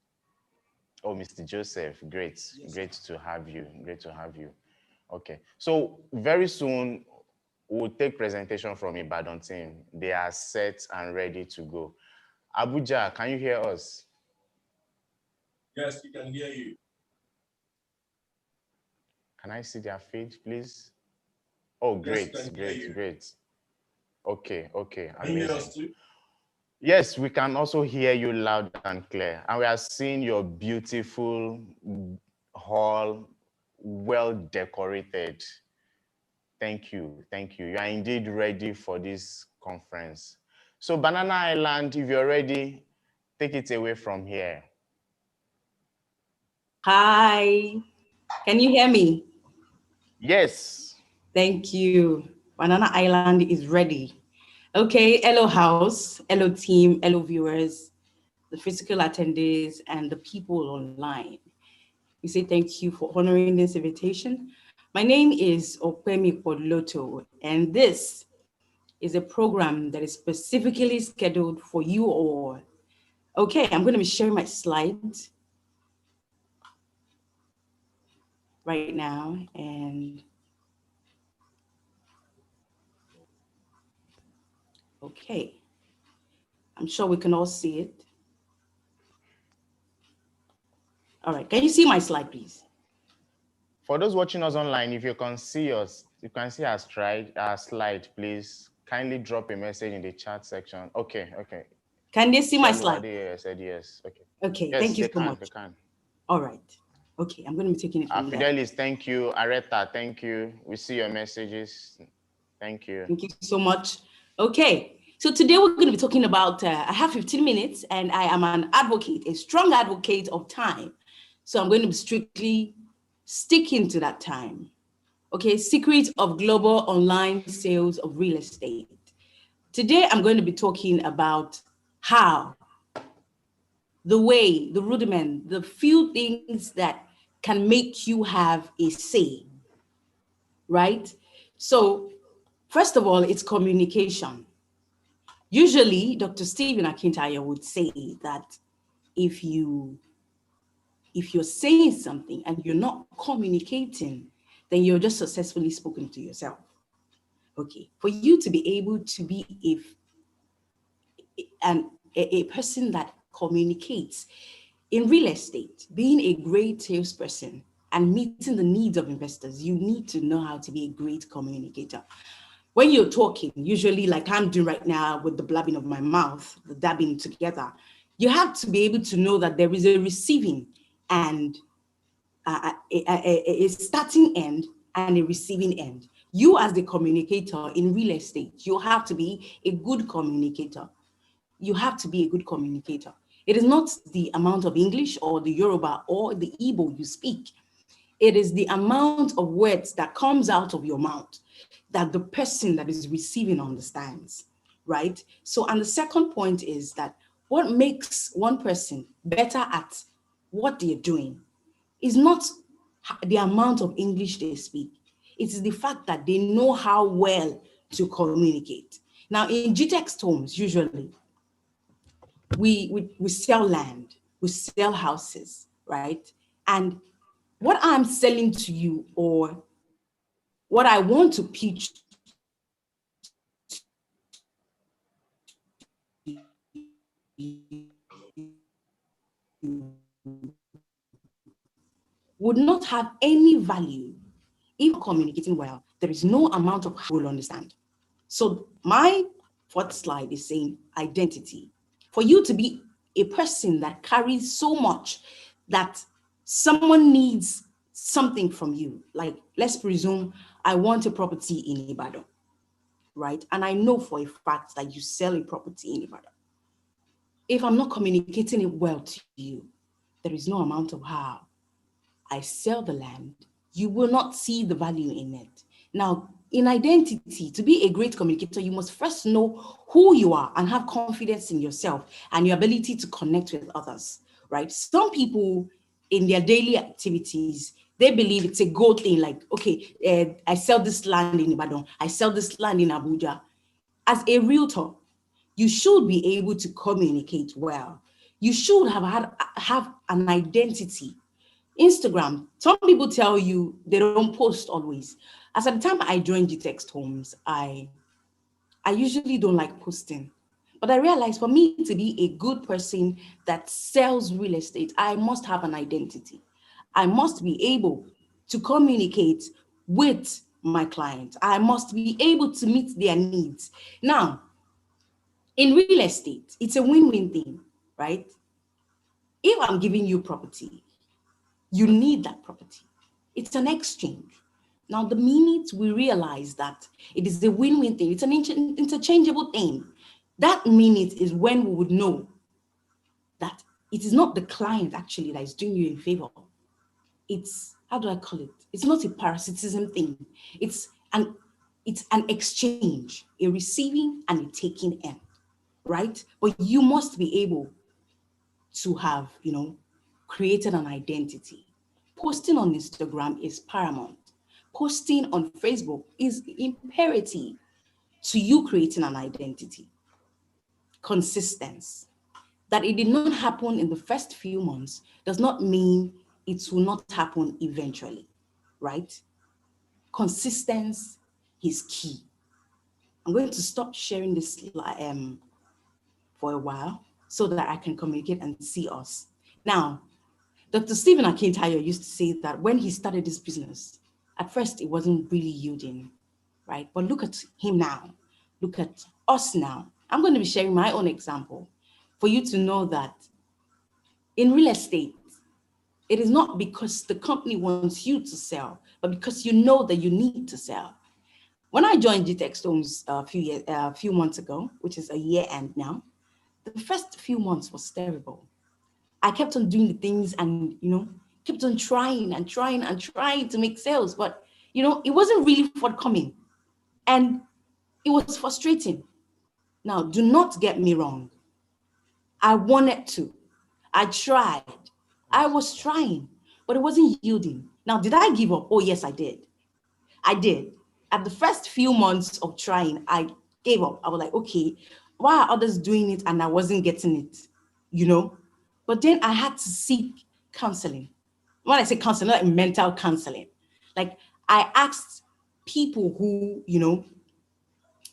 Oh, Mr. Joseph, great. Yes, great to have you. Great to have you. Okay, so very soon we'll take presentation from Ibadan team. They are set and ready to go. Abuja, can you hear us? Yes, we can hear you. Can I see their feed, please? Oh, great, Yes, we can hear great, you. great. Okay, okay, Can you hear us amazing. too? Yes, we can also hear you loud and clear. And we are seeing your beautiful hall, well decorated. Thank you, thank you. You are indeed ready for this conference. So Banana Island, if you're ready, take it away from here. Hi, can you hear me? Yes. Thank you. Banana Island is ready. Okay, hello house, hello team, hello viewers, the physical attendees, and the people online. We say thank you for honoring this invitation. My name is Opemi Podloto, and this is a program that is specifically scheduled for you all. Okay, I'm going to be sharing my slides right now, and okay, I'm sure we can all see it. All right, can you see my slide, please? For those watching us online, if you can see us, you can see our slide, please kindly drop a message in the chat section. Okay. Can they see my slide? I said yes. Okay. Okay, Yes, thank you so much. They can. All right. Okay, I'm going to be taking it from there. Fidelis, thank you. Areta, thank you. We see your messages. Thank you. Thank you so much. Okay, so today we're going to be talking about, I have 15 minutes and I am an advocate, a strong advocate of time. So I'm going to be strictly sticking to that time. Okay, secrets of global online sales of real estate. Today I'm going to be talking about how, the way, the rudiment, the few things that can make you have a say, right? So first of all, it's communication. Usually, Dr. Stephen Akintayo would say that if you're saying something and you're not communicating, then you're just successfully spoken to yourself. Okay, for you to be able to be a person that communicates in real estate, being a great salesperson and meeting the needs of investors, you need to know how to be a great communicator. When you're talking, usually like I'm doing right now with the blabbing of my mouth, the dabbing together, you have to be able to know that there is a receiving and a starting end and a receiving end. You as the communicator in real estate, you have to be a good communicator. You have to be a good communicator. It is not the amount of English or the Yoruba or the Igbo you speak. It is the amount of words that comes out of your mouth that the person that is receiving understands, right? So, and the second point is that what makes one person better at what they're doing is not the amount of English they speak. It is the fact that they know how well to communicate. Now, in GTEx homes, usually, we sell land, we sell houses, right? And what I'm selling to you, or what I want to pitch would not have any value if communicating well. There is no amount of will understand. So my fourth slide is saying identity. For you to be a person that carries so much that someone needs something from you, like let's presume I want a property in Ibadan, right? And I know for a fact that you sell a property in Ibadan. If I'm not communicating it well to you, there is no amount of how I sell the land, you will not see the value in it. Now, in identity, to be a great communicator, you must first know who you are and have confidence in yourself and your ability to connect with others, right? Some people in their daily activities, they believe it's a good thing, like, okay, I sell this land in Ibadan, I sell this land in Abuja. As a realtor, you should be able to communicate well. You should have an identity. Instagram, some people tell you they don't post always. As at the time I joined GTEx Homes, I usually don't like posting. But I realized for me to be a good person that sells real estate, I must have an identity. I must be able to communicate with my clients. I must be able to meet their needs. Now, in real estate, it's a win-win thing, right? If I'm giving you property, you need that property. It's an exchange. Now, the minute we realize that it is a win-win thing, it's an interchangeable thing, that minute is when we would know it is not the client actually that is doing you a favor. It's, how do I call it? It's not a parasitism thing. It's an exchange, a receiving and a taking end, right? But you must be able to have, created an identity. Posting on Instagram is paramount. Posting on Facebook is imperative to you creating an identity. Consistency. That it did not happen in the first few months does not mean it will not happen eventually, right? Consistency is key. I'm going to stop sharing this for a while so that I can communicate and see us. Now, Dr. Stephen Akintayo used to say that when he started this business, at first it wasn't really yielding, right? But look at him now. Look at us now. I'm going to be sharing my own example for you to know that in real estate, it is not because the company wants you to sell, but because you know that you need to sell. When I joined GTEX Homes a few months ago, which is a year end now, the first few months was terrible. I kept on doing the things and, kept on trying and trying and trying to make sales, but, it wasn't really forthcoming and it was frustrating. Now, do not get me wrong. I wanted to. I tried. I was trying, but it wasn't yielding. Now, did I give up? Oh, yes, I did. I did. At the first few months of trying, I gave up. I was like, okay, why are others doing it and I wasn't getting it, But then I had to seek counseling. When I say counseling, not like mental counseling. Like I asked people who,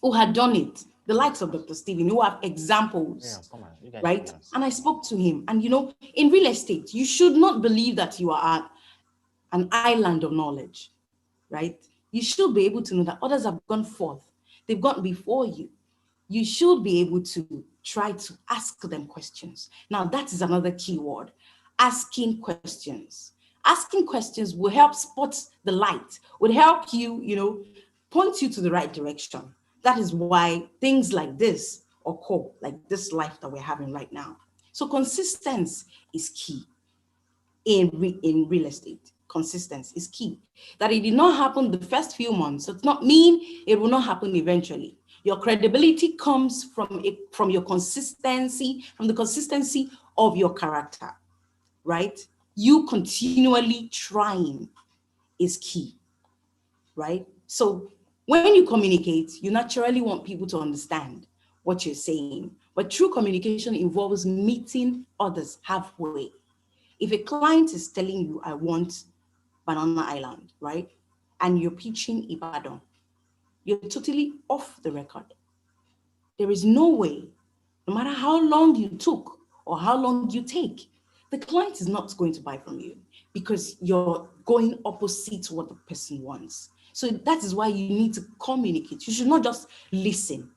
who had done it, the likes of Dr. Stephen, who have examples, right? And I spoke to him. And, in real estate, you should not believe that you are an island of knowledge, right? You should be able to know that others have gone forth. They've gone before you. You should be able to try to ask them questions. Now, that is another key word, asking questions. Asking questions will help spot the light, will help you, point you to the right direction. That is why things like this occur, like this life that we're having right now. So consistency is key in real estate. Consistency is key. That it did not happen the first few months does not mean it will not happen eventually. Your credibility comes from your consistency, from the consistency of your character, right? You continually trying is key, right? So when you communicate, you naturally want people to understand what you're saying, but true communication involves meeting others halfway. If a client is telling you, I want Banana Island, right? And you're pitching Ibadan, you're totally off the record. There is no way, no matter how long you took or how long you take, the client is not going to buy from you because you're going opposite to what the person wants. So that is why you need to communicate. You should not just listen.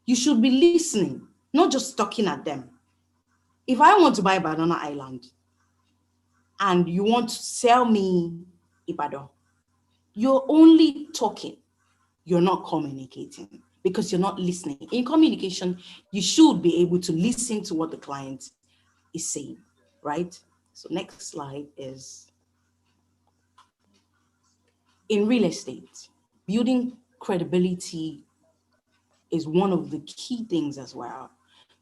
You should be listening, not just talking at them. If I want to buy Banana Island and you want to sell me Ibadan, you're only talking. You're not communicating because you're not listening. In communication, you should be able to listen to what the client is saying, right? So next slide is, in real estate, building credibility is one of the key things as well.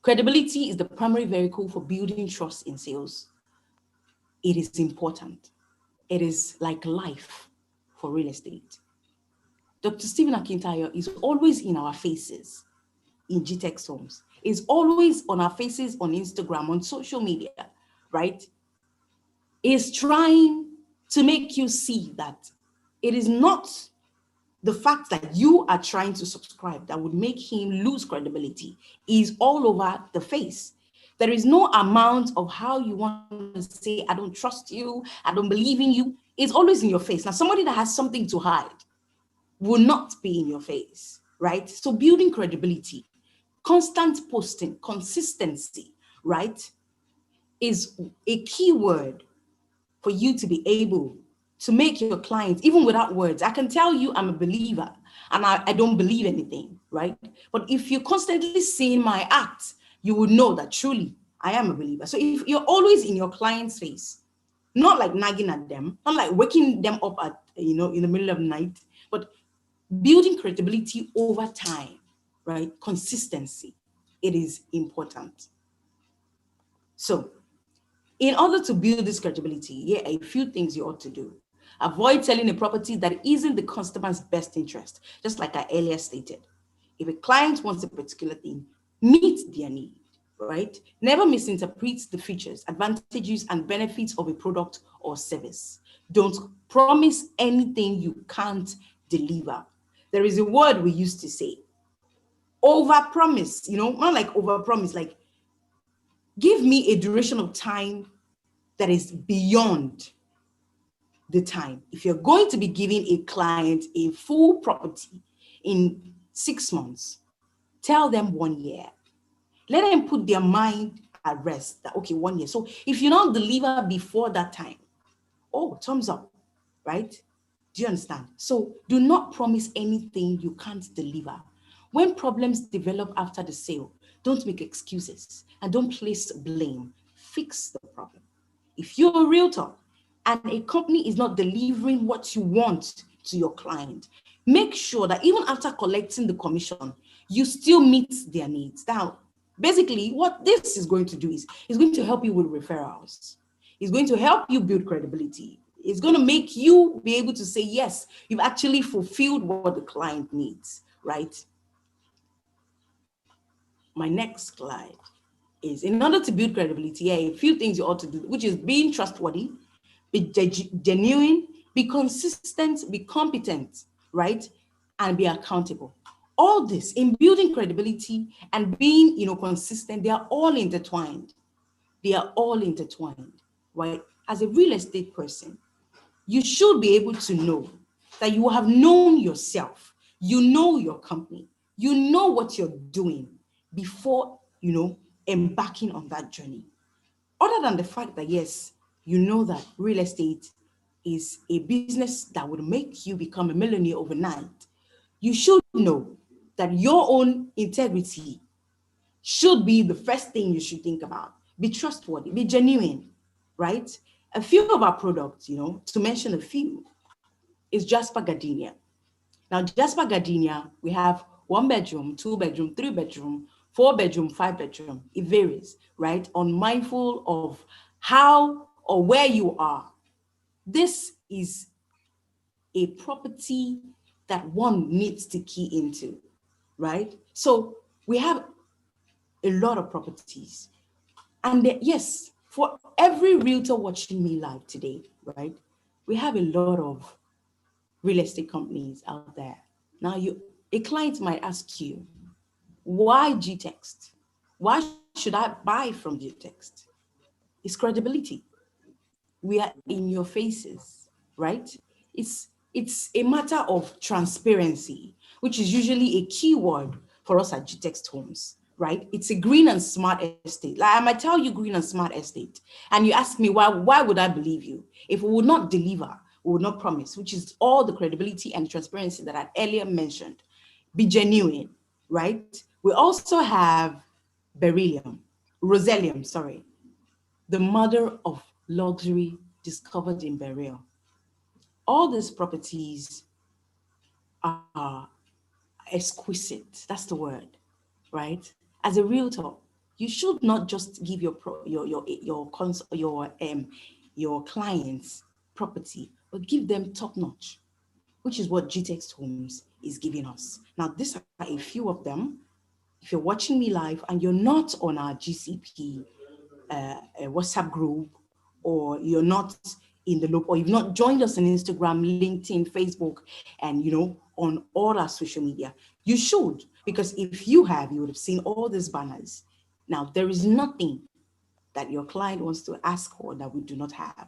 Credibility is the primary vehicle for building trust in sales. It is important. It is like life for real estate. Dr. Stephen Akintayo is always in our faces in GTEX Homes. Is always on our faces on Instagram, on social media, right? Is trying to make you see that it is not the fact that you are trying to subscribe that would make him lose credibility. Is all over the face. There is no amount of how you want to say, I don't trust you, I don't believe in you. It's always in your face. Now, somebody that has something to hide will not be in your face, right? So building credibility, constant posting, consistency, right, is a key word for you to be able to make your clients, even without words. I can tell you I'm a believer and I don't believe anything, right? But if you're constantly seeing my acts, you will know that truly I am a believer. So if you're always in your client's face, not like nagging at them, not like waking them up at, in the middle of the night, but building credibility over time, right? Consistency, it is important. So in order to build this credibility, a few things you ought to do. Avoid selling a property that isn't the customer's best interest, just like I earlier stated. If a client wants a particular thing, meet their need, right? Never misinterpret the features, advantages, and benefits of a product or service. Don't promise anything you can't deliver. There is a word we used to say, overpromise, not like overpromise, like give me a duration of time that is beyond the time. If you're going to be giving a client a full property in 6 months, tell them 1 year. Let them put their mind at rest that, okay, 1 year. So if you don't deliver before that time, thumbs up, right? Do you understand? So do not promise anything you can't deliver. When problems develop after the sale, don't make excuses and don't place blame. Fix the problem. If you're a realtor and a company is not delivering what you want to your client, make sure that even after collecting the commission, you still meet their needs. Now, basically, what this is going to do is it's going to help you with referrals. It's going to help you build credibility. It's going to make you be able to say, yes, you've actually fulfilled what the client needs, right? My next slide is, in order to build credibility, a few things you ought to do, which is being trustworthy, be genuine, be consistent, be competent, right? And be accountable. All this in building credibility and being, consistent, they are all intertwined. They are all intertwined, right? As a real estate person, you should be able to know that you have known yourself, you know your company, you know what you're doing before, embarking on that journey. Other than the fact that, yes, you know that real estate is a business that would make you become a millionaire overnight, you should know that your own integrity should be the first thing you should think about. Be trustworthy, be genuine, right? A few of our products, to mention a few, is Jasper Gardenia. Now, Jasper Gardenia, we have 1 bedroom, 2 bedroom, 3 bedroom, 4 bedroom, 5 bedroom. It varies, right? Unmindful of how or where you are. This is a property that one needs to key into, right? So we have a lot of properties. And yes, for every realtor watching me live today, right, we have a lot of real estate companies out there. Now, a client might ask you, why GText? Why should I buy from GText? It's credibility. We are in your faces, right? It's a matter of transparency, which is usually a key word for us at GText Homes, right? It's a green and smart estate. Like I might tell you green and smart estate, and you ask me, why would I believe you? If we would not deliver, we would not promise, which is all the credibility and transparency that I earlier mentioned. Be genuine, right? We also have Roselium, the mother of luxury discovered in Berea. All these properties are exquisite. That's the word, right? As a realtor, you should not just give your clients property, but give them top notch, which is what GText Homes is giving us. Now, these are a few of them. If you're watching me live and you're not on our GCP WhatsApp group, or you're not in the loop, or you've not joined us on Instagram, LinkedIn, Facebook, and on all our social media, you should, because if you have, you would have seen all these banners. Now, there is nothing that your client wants to ask for that we do not have.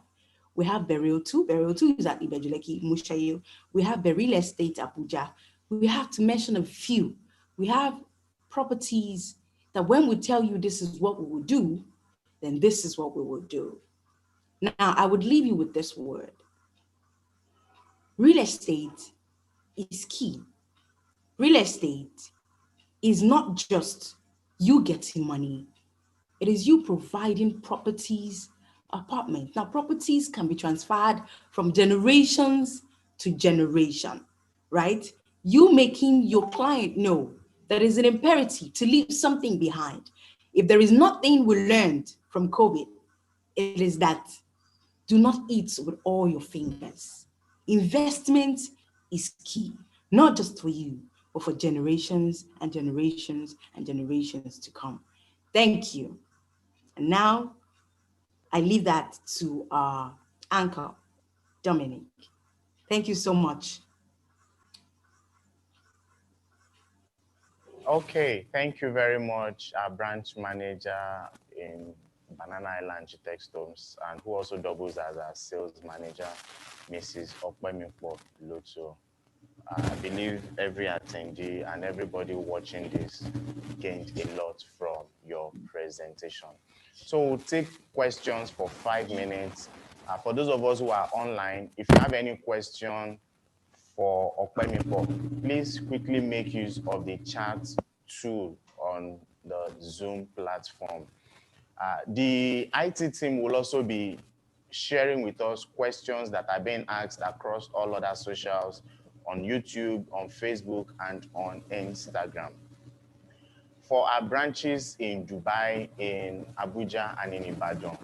We have Burial 2. Burial 2 is at Ibejuleki, Mushayo. We have Real Estate Abuja. We have to mention a few. We have properties that when we tell you this is what we will do, then this is what we will do. Now, I would leave you with this word. Real estate is key. Real estate is not just you getting money. It is you providing properties, apartments. Now, properties can be transferred from generations to generation, right? You making your client know that it's an imperative to leave something behind. If there is nothing we learned from COVID, it is that do not eat with all your fingers. Investment is key, not just for you, but for generations and generations and generations to come. Thank you. And now I leave that to our anchor, Dominic. Thank you so much. Okay, thank you very much, our branch manager in Banana Island GTEx Homes, and who also doubles as our sales manager, Mrs. Okpemikpo Loto. I believe every attendee and everybody watching this gained a lot from your presentation. So we'll take questions for 5 minutes. For those of us who are online, if you have any question for Okpemikpo, please quickly make use of the chat tool on the Zoom platform. The IT team will also be sharing with us questions that are being asked across all other socials, on YouTube, on Facebook, and on Instagram. For our branches in Dubai, in Abuja, and in Ibadan,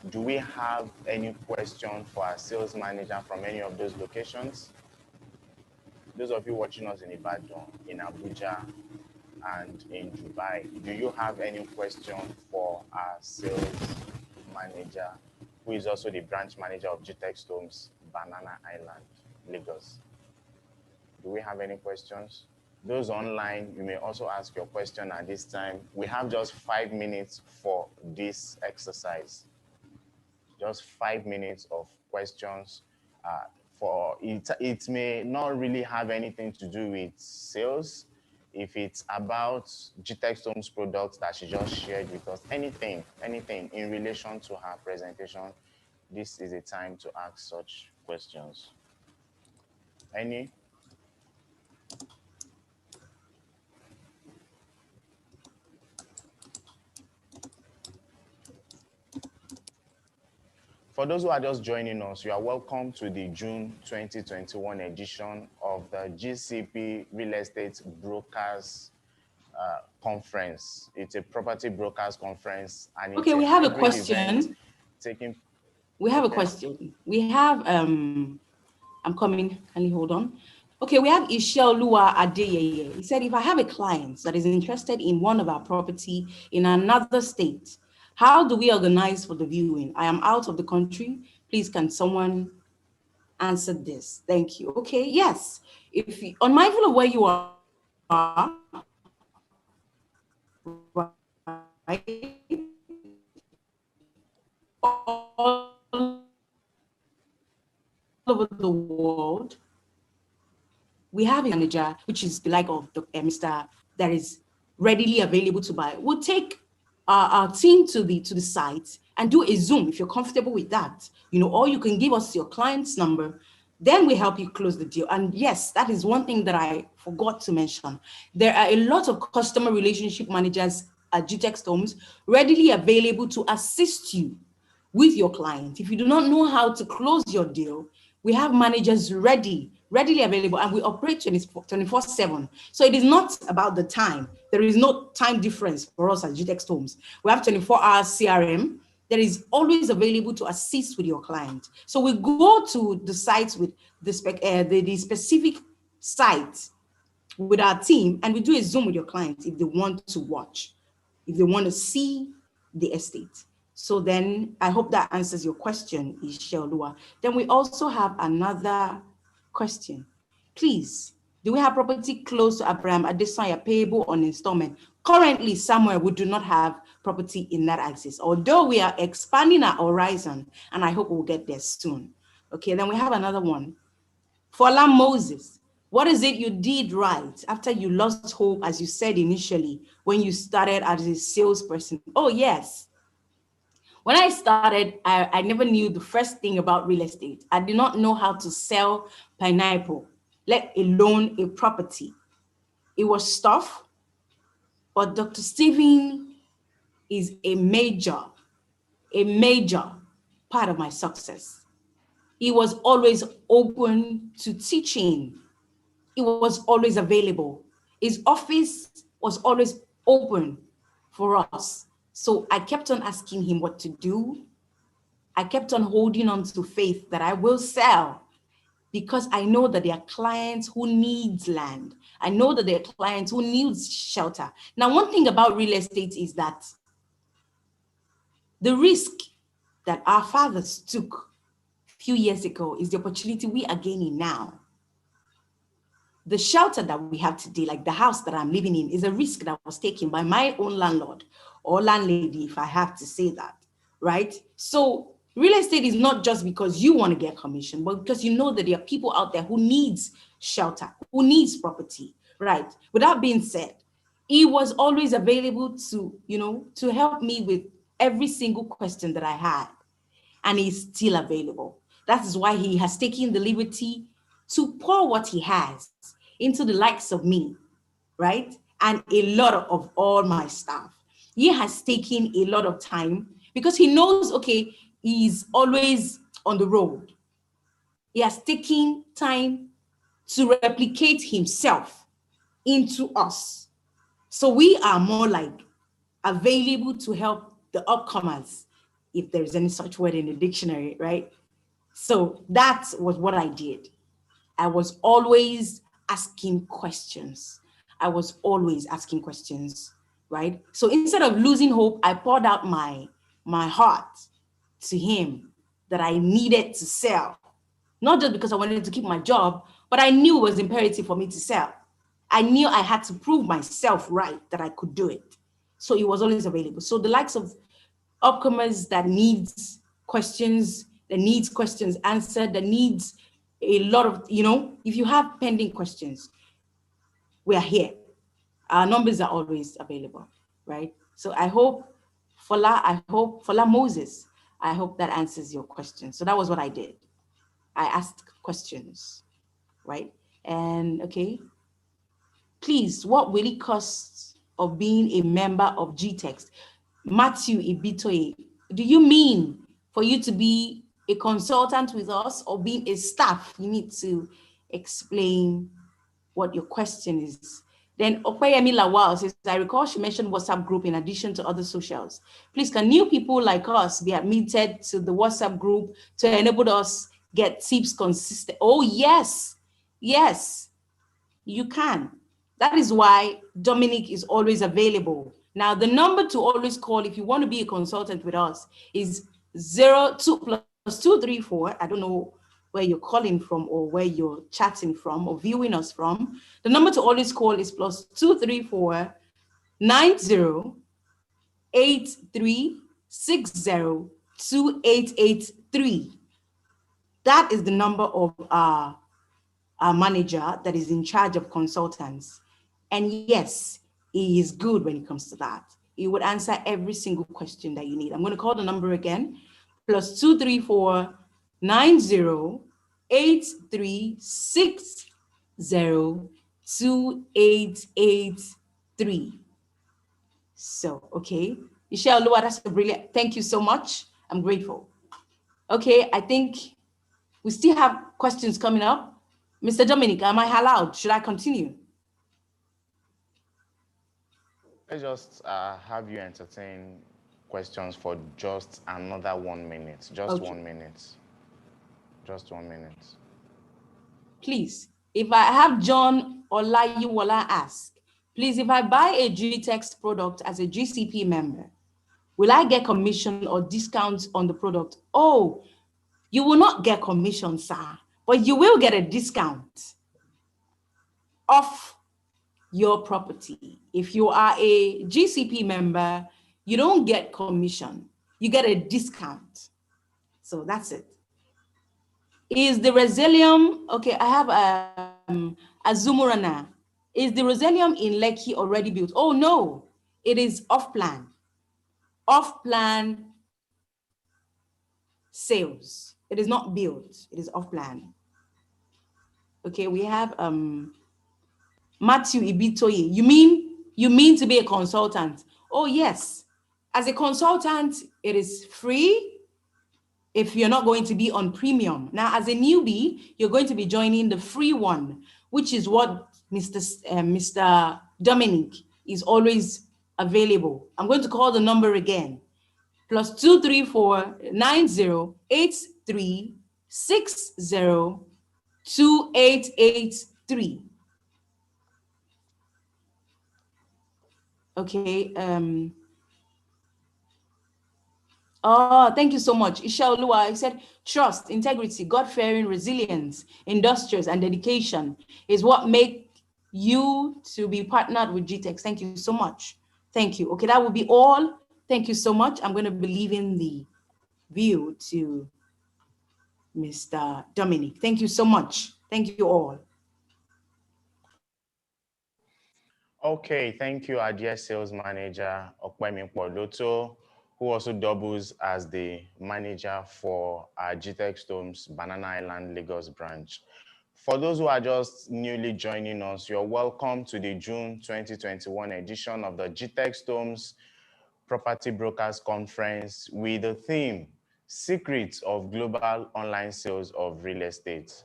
do we have any question for our sales manager from any of those locations? Those of you watching us in Ibadan, in Abuja, and in Dubai, do you have any question for our sales manager, who is also the branch manager of GTEx Homes, Banana Island, Lagos? Do we have any questions? Those online, you may also ask your question at this time. We have just 5 minutes for this exercise. Just 5 minutes of questions. For it may not really have anything to do with sales. If it's about GTEx Homes products that she just shared with us, anything in relation to her presentation, this is a time to ask such questions. Any? For those who are just joining us, you are welcome to the June 2021 edition of the GCP Real Estate Brokers Conference. It's a property brokers conference. And okay, we have a question. We have a question. We have, I'm coming, can you hold on? Okay, we have Ishel Lua Adeyeye. He said, if I have a client that is interested in one of our property in another state, how do we organize for the viewing? I am out of the country. Please, can someone answer this? Thank you. Okay, yes. If you, unmindful of where you are, right? All over the world, we have a manager, which is the like of Mr. that is readily available to buy. We'll take our team to the site and do a Zoom if you're comfortable with that, you know, or you can give us your client's number, then we help you close the deal. And yes, that is one thing that I forgot to mention. There are a lot of customer relationship managers at GTEx Homes readily available to assist you with your client. If you do not know how to close your deal, we have managers readily available, and we operate 24/7. So it is not about the time. There is no time difference for us at GTEx Homes. We have 24-hour CRM that is always available to assist with your client. So we go to the sites with the specific sites with our team, and we do a Zoom with your client if they want to watch, if they want to see the estate. So then I hope that answers your question, Ishel Lua. Then we also have another question. Please, do we have property close to Abraham Adesanya payable on installment? Currently, somewhere we do not have property in that axis, although we are expanding our horizon, and I hope we'll get there soon. Okay, then we have another one. Fola Moses, what is it you did right after you lost hope, as you said initially, when you started as a salesperson? Oh, yes. When I started, I never knew the first thing about real estate. I did not know how to sell pineapple, let alone a property. It was tough, but Dr. Stephen is a major part of my success. He was always open to teaching. He was always available. His office was always open for us. So I kept on asking him what to do. I kept on holding on to faith that I will sell, because I know that there are clients who need land. I know that there are clients who need shelter. Now, one thing about real estate is that the risk that our fathers took a few years ago is the opportunity we are gaining now. The shelter that we have today, like the house that I'm living in, is a risk that was taken by my own landlord or landlady, if I have to say that, right? So real estate is not just because you want to get commission, but because you know that there are people out there who needs shelter, who needs property, right? With that being said, he was always available to, to help me with every single question that I had, and he's still available. That is why he has taken the liberty to pour what he has into the likes of me, right? And a lot of all my staff. He has taken a lot of time because he knows, okay, he's always on the road. He has taken time to replicate himself into us. So we are more like available to help the upcomers, if there's any such word in the dictionary, right? So that was what I did. I was always asking questions. Right? So instead of losing hope, I poured out my heart to him that I needed to sell. Not just because I wanted to keep my job, but I knew it was imperative for me to sell. I knew I had to prove myself right, that I could do it. So it was always available. So the likes of upcomers that needs questions answered, that needs a lot of, if you have pending questions, we are here. Our numbers are always available, right? So I hope, Fola Moses, I hope that answers your question. So that was what I did. I asked questions, right? And okay, please, what will it cost of being a member of GTEx? Matthew Ibitoye, do you mean for you to be a consultant with us or being a staff? You need to explain what your question is. Then Opeyemi Lawal says, I recall she mentioned WhatsApp group in addition to other socials. Please, can new people like us be admitted to the WhatsApp group to enable us get tips consistent? Oh, yes, you can. That is why Dominic is always available. Now, the number to always call if you want to be a consultant with us is 02+234. I don't know where you're calling from or where you're chatting from or viewing us from. The number to always call is +234 90 8360 2883. That is the number of our manager that is in charge of consultants. And yes, he is good when it comes to that. He would answer every single question that you need. I'm going to call the number again, +234 90 8360 2883. So, okay. Michelle Lua, that's brilliant. Thank you so much. I'm grateful. Okay, I think we still have questions coming up. Mr. Dominic, am I allowed? Should I continue? Let's just have you entertain questions for just another 1 minute. Just okay. 1 minute. Just 1 minute. Please, if I have John Olayiwola ask, please, if I buy a GTEx product as a GCP member, will I get commission or discounts on the product? Oh, you will not get commission, sir, but you will get a discount off your property. If you are a GCP member, you don't get commission, you get a discount. So that's it. Is the Resilium, okay, I have Azumurana. Is the Resilium in Lekki already built? Oh no, it is off-plan. Off-plan sales. It is not built, it is off-plan. Okay, we have Matthew Ibitoye. You mean to be a consultant? Oh yes, As a consultant, it is free if you're not going to be on premium. Now, as a newbie, you're going to be joining the free one, which is what Mr. Dominic is always available. I'm going to call the number again. +234 9083 60 2883. Okay. Oh, thank you so much. Isha Olua, I said, trust, integrity, God-fearing, resilience, industrious, and dedication is what make you to be partnered with GTEx. Thank you so much. Thank you. Okay, that will be all. Thank you so much. I'm going to be leaving the view to Mr. Dominic. Thank you so much. Thank you all. Okay, thank you, our dear sales manager, Okpemi Poloto, who also doubles as the manager for our GTEx Homes Banana Island Lagos branch. For those who are just newly joining us, you're welcome to the June 2021 edition of the GTEx Homes Property Brokers Conference with the theme, Secrets of Global Online Sales of Real Estate.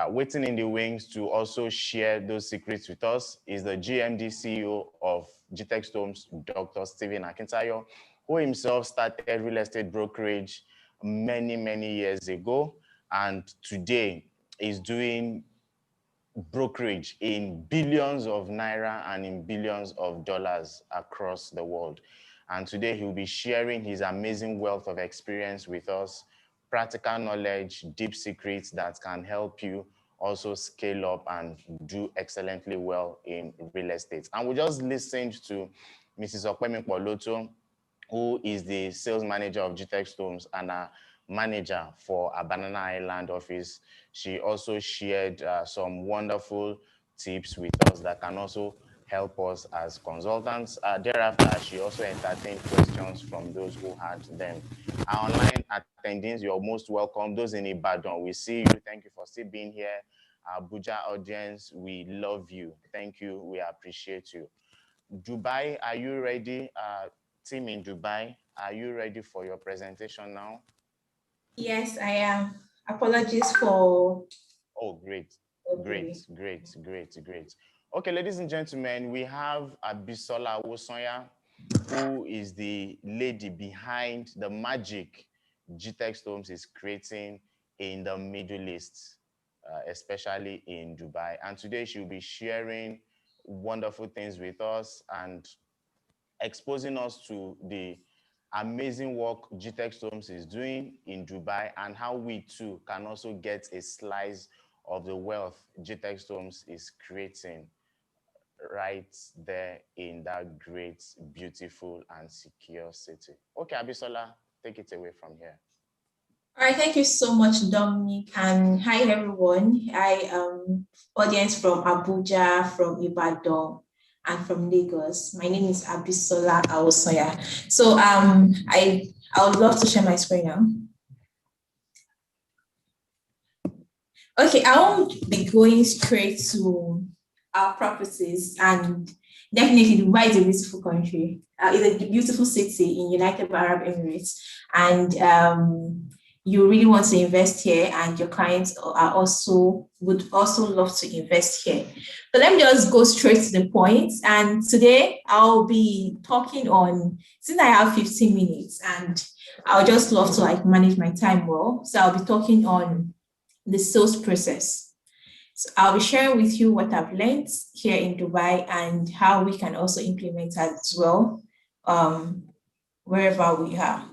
Waiting in the wings to also share those secrets with us is the GMD CEO of GTEx Homes, Dr. Stephen Akintayo, who himself started real estate brokerage many years ago, and today is doing brokerage in billions of naira and in billions of dollars across the world. And today he'll be sharing his amazing wealth of experience with us, practical knowledge, deep secrets that can help you also scale up and do excellently well in real estate. And we just listened to Mrs. Okpemi Poloto, who is the sales manager of GTEx Homes and a manager for a Banana Island office. She also shared some wonderful tips with us that can also help us as consultants. Thereafter, she also entertained questions from those who had them. Our online attendees, you're most welcome. Those in Ibadan, we see you. Thank you for still being here. Abuja audience, we love you. Thank you. We appreciate you. Dubai, are you ready? Team in Dubai, are you ready for your presentation now? Yes, I am. Apologies for... Oh, great. Great. Okay, ladies and gentlemen, we have Abisola Awosonya, who is the lady behind the magic GTEx Homes is creating in the Middle East, especially in Dubai. And today she'll be sharing wonderful things with us and exposing us to the amazing work GTEx Homes is doing in Dubai and how we too can also get a slice of the wealth GTEx Homes is creating right there in that great, beautiful, and secure city. Okay, Abisola, take it away from here. All right, thank you so much, Dominic, and hi everyone. Hi, audience from Abuja, from Ibadan, and from Lagos. My name is Abisola Awosonya. So I would love to share my screen now. Okay, I won't be going straight to our properties, and definitely Dubai is a beautiful country. It's a beautiful city in United Arab Emirates, and you really want to invest here, and your clients would also love to invest here. So let me just go straight to the point. And today I'll be talking on, since I have 15 minutes, and I'll just love to manage my time well. So I'll be talking on the sales process. So I'll be sharing with you what I've learned here in Dubai and how we can also implement that as well, wherever we are.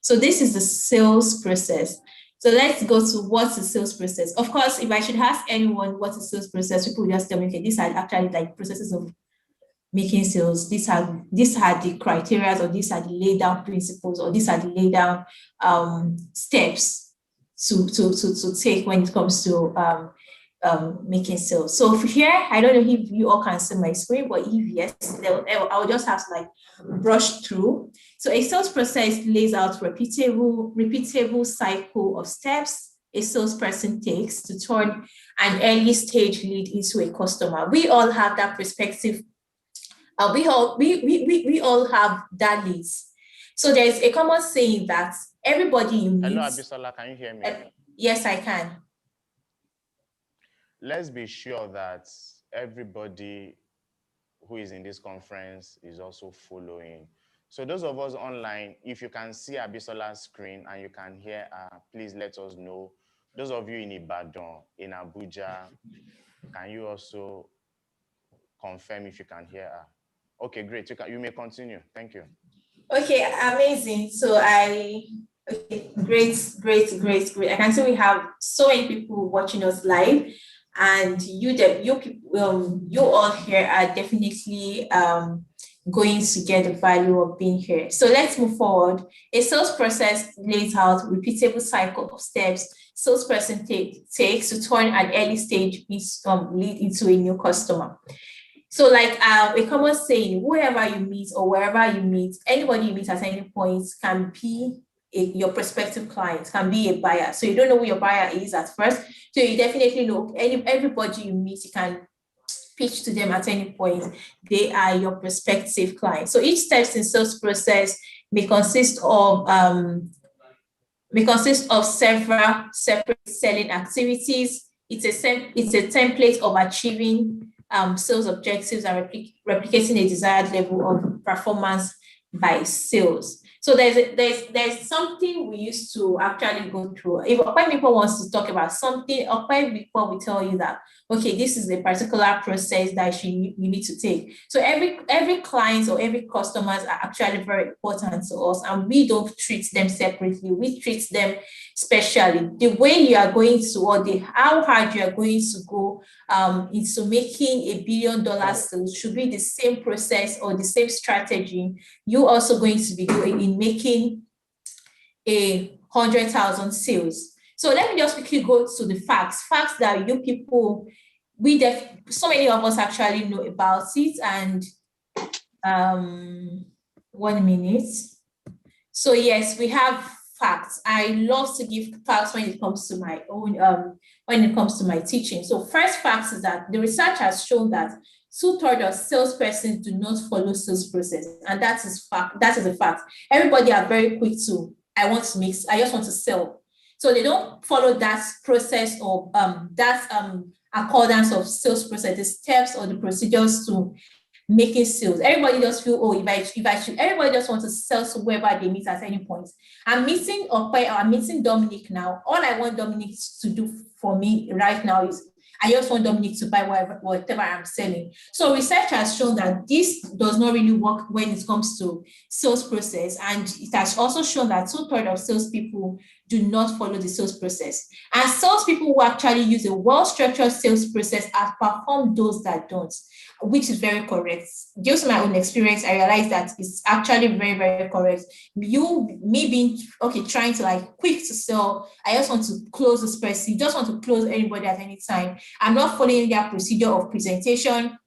So this is the sales process. So let's go to what's the sales process. Of course, if I should ask anyone what's the sales process, people will just tell me, okay, these are actually processes of making sales. These are the criteria, or these are the laid down principles, or these are the laid down steps to take when it comes to making sales. So here, I don't know if you all can see my screen, but if yes, I'll just have to brush through. So a sales process lays out repeatable cycle of steps a salesperson takes to turn an early stage lead into a customer. We all have that perspective. We all have that leads. So there's a common saying that everybody you meet. Hello, Abisola, can you hear me? Yes, I can. Let's be sure that everybody who is in this conference is also following. So those of us online, if you can see Abisola's screen and you can hear her, please let us know. Those of you in Ibadan, in Abuja, can you also confirm if you can hear her? Okay, great. You may continue. Thank you. Okay, amazing. So great. I can see we have so many people watching us live, and you all here are definitely going to get the value of being here. So let's move forward. A sales process lays out a repeatable cycle of steps salesperson takes to turn an early stage lead into a new customer. So like a common saying, whoever you meet or wherever you meet, anybody you meet at any point can be your prospective client, can be a buyer. So you don't know who your buyer is at first. So you definitely know everybody you meet, you can pitch to them at any point. They are your prospective client. So each step in sales process may consist of several separate selling activities. It's a template of achieving sales objectives and replicating a desired level of performance by sales. So there's something we used to actually go through. If when people wants to talk about something, or when people will tell you that, okay, this is a particular process that you need to take. So every client or every customers are actually very important to us, and we don't treat them separately. We treat them specially. The way you are going to, or how hard you are going to go into making $1 billion sales should be the same process or the same strategy you also going to be doing in making 100,000 sales. So let me just quickly go to the facts that you people, so many of us actually know about it. And 1 minute. So yes, we have facts. I love to give facts when it comes to my own, when it comes to my teaching. So first facts is that the research has shown that 2/3 of salespersons do not follow sales process, and that is fact. That is a fact. Everybody are very quick to, I just want to sell. So they don't follow that process or accordance of sales process, the steps or the procedures to making sales. Everybody just feel, oh, if I should, everybody just wants to sell to whoever they meet at any point. I'm meeting Dominic now. All I want Dominic to do for me right now is I just want Dominic to buy whatever I'm selling. So research has shown that this does not really work when it comes to sales process. And it has also shown that 2/3 of salespeople do not follow the sales process. And salespeople who actually use a well-structured sales process outperform those that don't, which is very correct. Due to my own experience, I realized that it's actually very, very correct. Me being, trying to like quick to sell, I just want to close this person, you just want to close anybody at any time. I'm not following their procedure of presentation,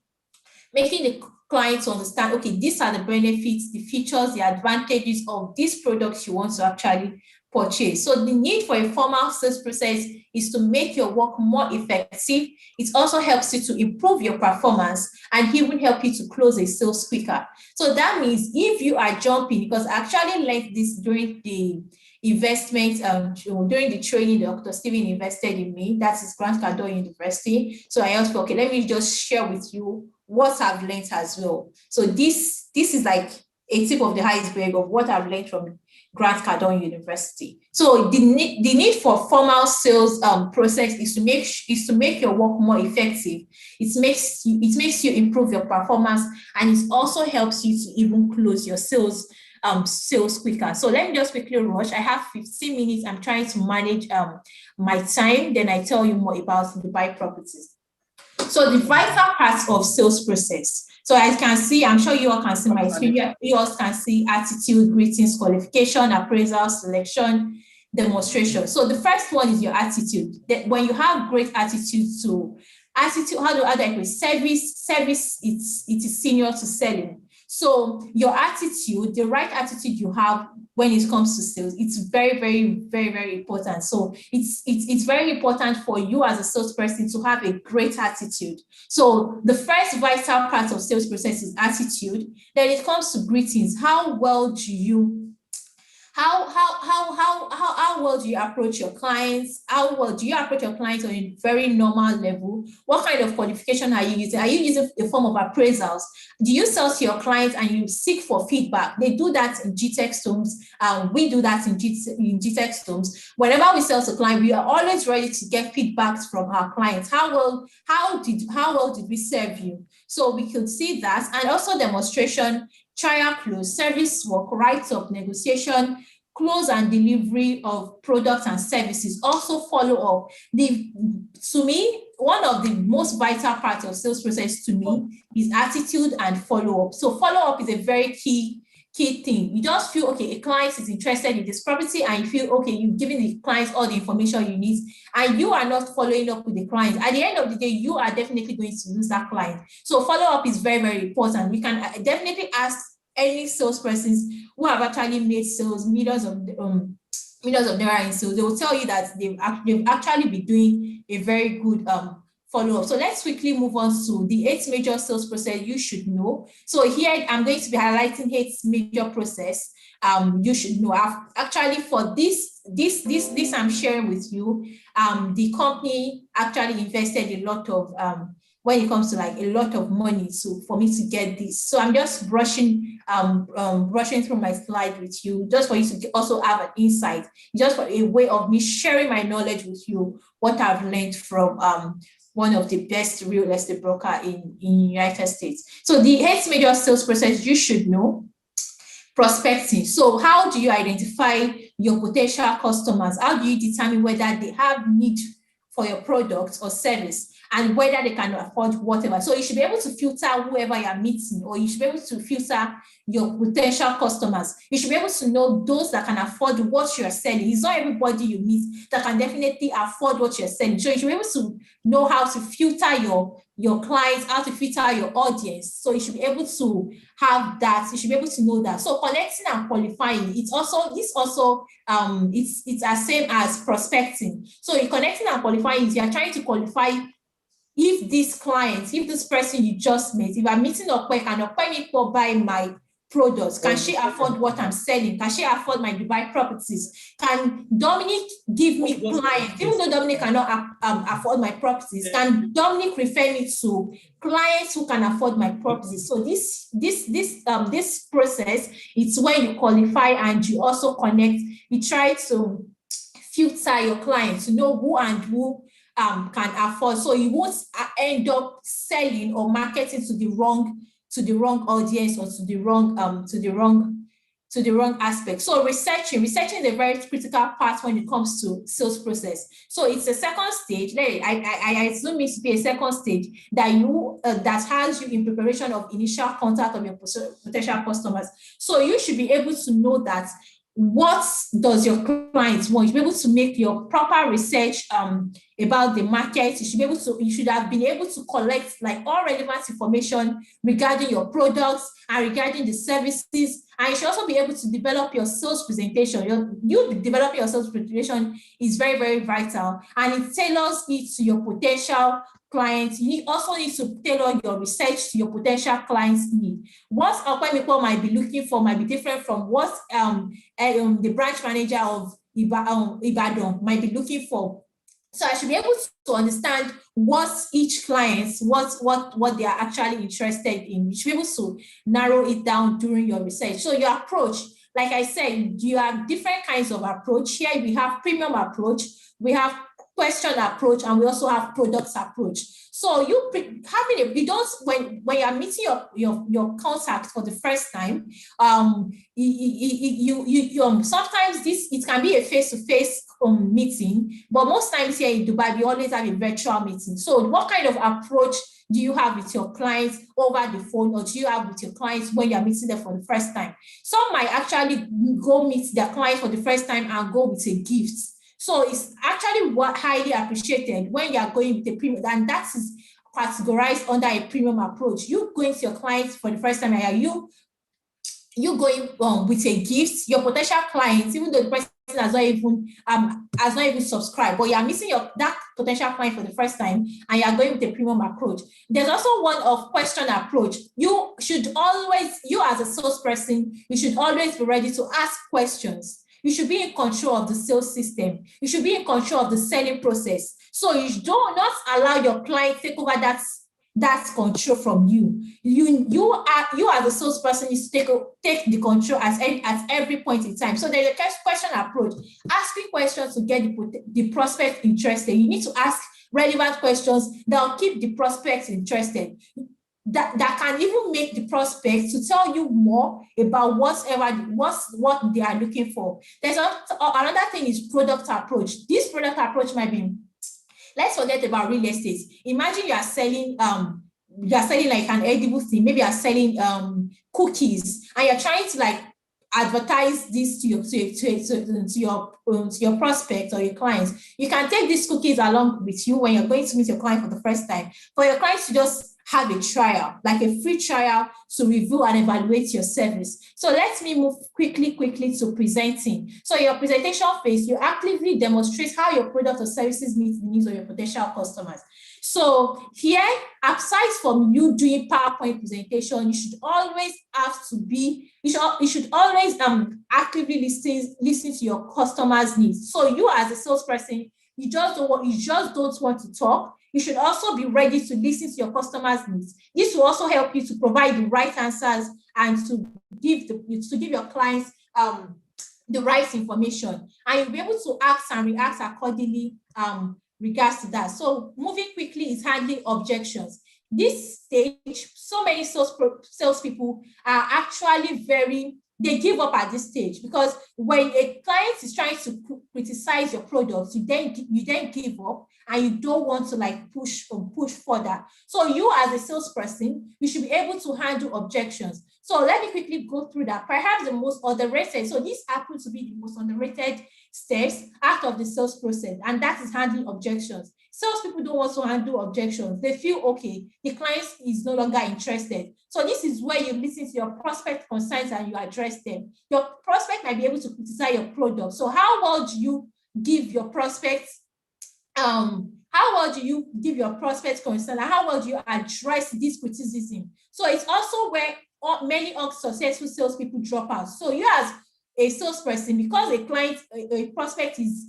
making the client to understand, okay, these are the benefits, the features, the advantages of these products you want to actually purchase. So the need for a formal sales process is to make your work more effective. It also helps you to improve your performance and even help you to close a sales quicker. So that means if you are jumping, because I actually learned this during the investment, during the training Dr. Steven invested in me, that is Grant Cardone University. So I asked, okay, let me just share with you what I've learned as well. So this is like a tip of the iceberg of what I've learned from Grant Cardone University. So the need for formal sales process is to make your work more effective. It makes you improve your performance, and it also helps you to even close your sales quicker. So let me just quickly rush. I have 15 minutes. I'm trying to manage my time. Then I tell you more about the Dubai properties. So the vital parts of sales process. So as you can see, I'm sure you all can see my screen. You all can see attitude, greetings, qualification, appraisal, selection, demonstration. So the first one is your attitude. That when you have great attitude, how do I put service? It is senior to selling. So your attitude, the right attitude you have when it comes to sales, it's very, very, very, very important. So it's very important for you as a salesperson to have a great attitude. So the first vital part of sales process is attitude. Then it comes to greetings. How well do you How well do you approach your clients? How well do you approach your clients on a very normal level? What kind of qualification are you using? Are you using a form of appraisals? Do you sell to your clients and you seek for feedback? They do that in GTEx Homes. We do that in GTEx Homes. Whenever we sell to clients, we are always ready to get feedbacks from our clients. How well did we serve you? So we could see that, and also demonstration, trial close, service work, write-up, negotiation, close and delivery of products and services, also follow up. To me, one of the most vital parts of sales process to me is attitude and follow up. So follow up is a very key thing. You just feel, okay, a client is interested in this property and you feel, okay, you've given the client all the information you need and you are not following up with the client. At the end of the day, you are definitely going to lose that client. So follow up is very, very important. You can definitely ask any salespersons who have actually made sales, millions of naira in sales. They will tell you that they've actually been doing a very good follow-up. So let's quickly move on to the 8 major sales process you should know. So here I'm going to be highlighting 8 major process you should know. Actually, for this I'm sharing with you, the company actually invested a lot of when it comes to like a lot of money for me to get this. So I'm just brushing through my slide with you, just for you to also have an insight, just for a way of me sharing my knowledge with you, what I've learned from one of the best real estate broker in United States. So the 8 major sales process you should know. Prospecting. So how do you identify your potential customers? How do you determine whether they have need for your product or service and whether they can afford whatever? So you should be able to filter whoever you're meeting, or you should be able to filter your potential customers. You should be able to know those that can afford what you're selling. It's not everybody you meet that can definitely afford what you're selling. So you should be able to know how to filter your clients, how to filter your audience. So you should be able to have that. You should be able to know that. So connecting and qualifying, it's as same as prospecting. So you're connecting and qualifying is you're trying to qualify if this person you just met, if I'm meeting Okwe, can Okwe buy my products? Can she afford what I'm selling? Can she afford my Dubai properties? Can Dominic give me clients? Even though Dominic cannot afford my properties, can Dominic refer me to clients who can afford my properties? So this process, it's when you qualify and you also connect. You try to filter your clients to know who and who can afford, so you won't end up selling or marketing to the wrong audience or to the wrong aspect. So researching is a very critical part when it comes to sales process. So it's a second stage. I assume it to be a second stage that that has you in preparation of initial contact of your potential customers. So you should be able to know that what does your clients want. You should be able to make your proper research about the market. You should have been able to collect like all relevant information regarding your products and regarding the services. And you should also be able to develop your sales presentation. You developing your sales presentation is very, very vital, and it tailors it to your potential clients. You also need to tailor your research to your potential clients' need. What Okwe might be looking for might be different from what the branch manager of Ibadan might be looking for. So I should be able to understand what each client, what they are actually interested in. You should be able to narrow it down during your research. So your approach, like I said, you have different kinds of approach. Here we have premium approach, we have question approach, and we also have products approach. So when you're meeting your contact for the first time, sometimes it can be a face-to-face meeting, but most times here in Dubai we always have a virtual meeting. So what kind of approach do you have with your clients over the phone, or do you have with your clients when you're meeting them for the first time? Some might actually go meet their clients for the first time and go with a gift. So it's actually highly appreciated when you are going with a premium, and that is categorized under a premium approach. You going to your clients for the first time, and you going with a gift. Your potential clients, even though the person has not even subscribed, but you are missing that potential client for the first time, and you are going with a premium approach. There's also one of question approach. You as a salesperson, you should always be ready to ask questions. You should be in control of the sales system. You should be in control of the selling process. So you do not allow your client to take over that control from you. You as a salesperson is to take the control at every point in time. So there's a question approach, asking questions to get the prospect interested. You need to ask relevant questions that will keep the prospects interested. That can even make the prospects to tell you more about what they are looking for. There's another thing is product approach. This product approach might be, let's forget about real estate. Imagine you are selling like an edible thing. Maybe you are selling cookies, and you're trying to like advertise this to your prospects or your clients. You can take these cookies along with you when you're going to meet your client for the first time. For your clients to just have a trial, like a free trial, to review and evaluate your service. So let me move quickly to presenting. So in your presentation phase, you actively demonstrate how your product or services meet the needs of your potential customers. So here, aside from you doing PowerPoint presentation, you should always actively listen to your customers' needs. So you as a salesperson, you just don't want to talk. You should also be ready to listen to your customers' needs. This will also help you to provide the right answers and to give your clients the right information. And you'll be able to act and react accordingly regards to that. So moving quickly is handling objections. This stage, so many salespeople are actually they give up at this stage, because when a client is trying to criticize your product, you then give up and you don't want to like push further. So you as a salesperson, you should be able to handle objections. So let me quickly go through that. Perhaps the most underrated, so this happens to be the most underrated steps out of the sales process, and that is handling objections. Salespeople don't want to handle objections. They feel, okay, the client is no longer interested. So this is where you listen to your prospect concerns and you address them. Your prospect might be able to criticize your product. So how well do you give your prospects, concern, and how well do you address this criticism? So it's also where many unsuccessful salespeople drop out. So you as a salesperson, because a prospect is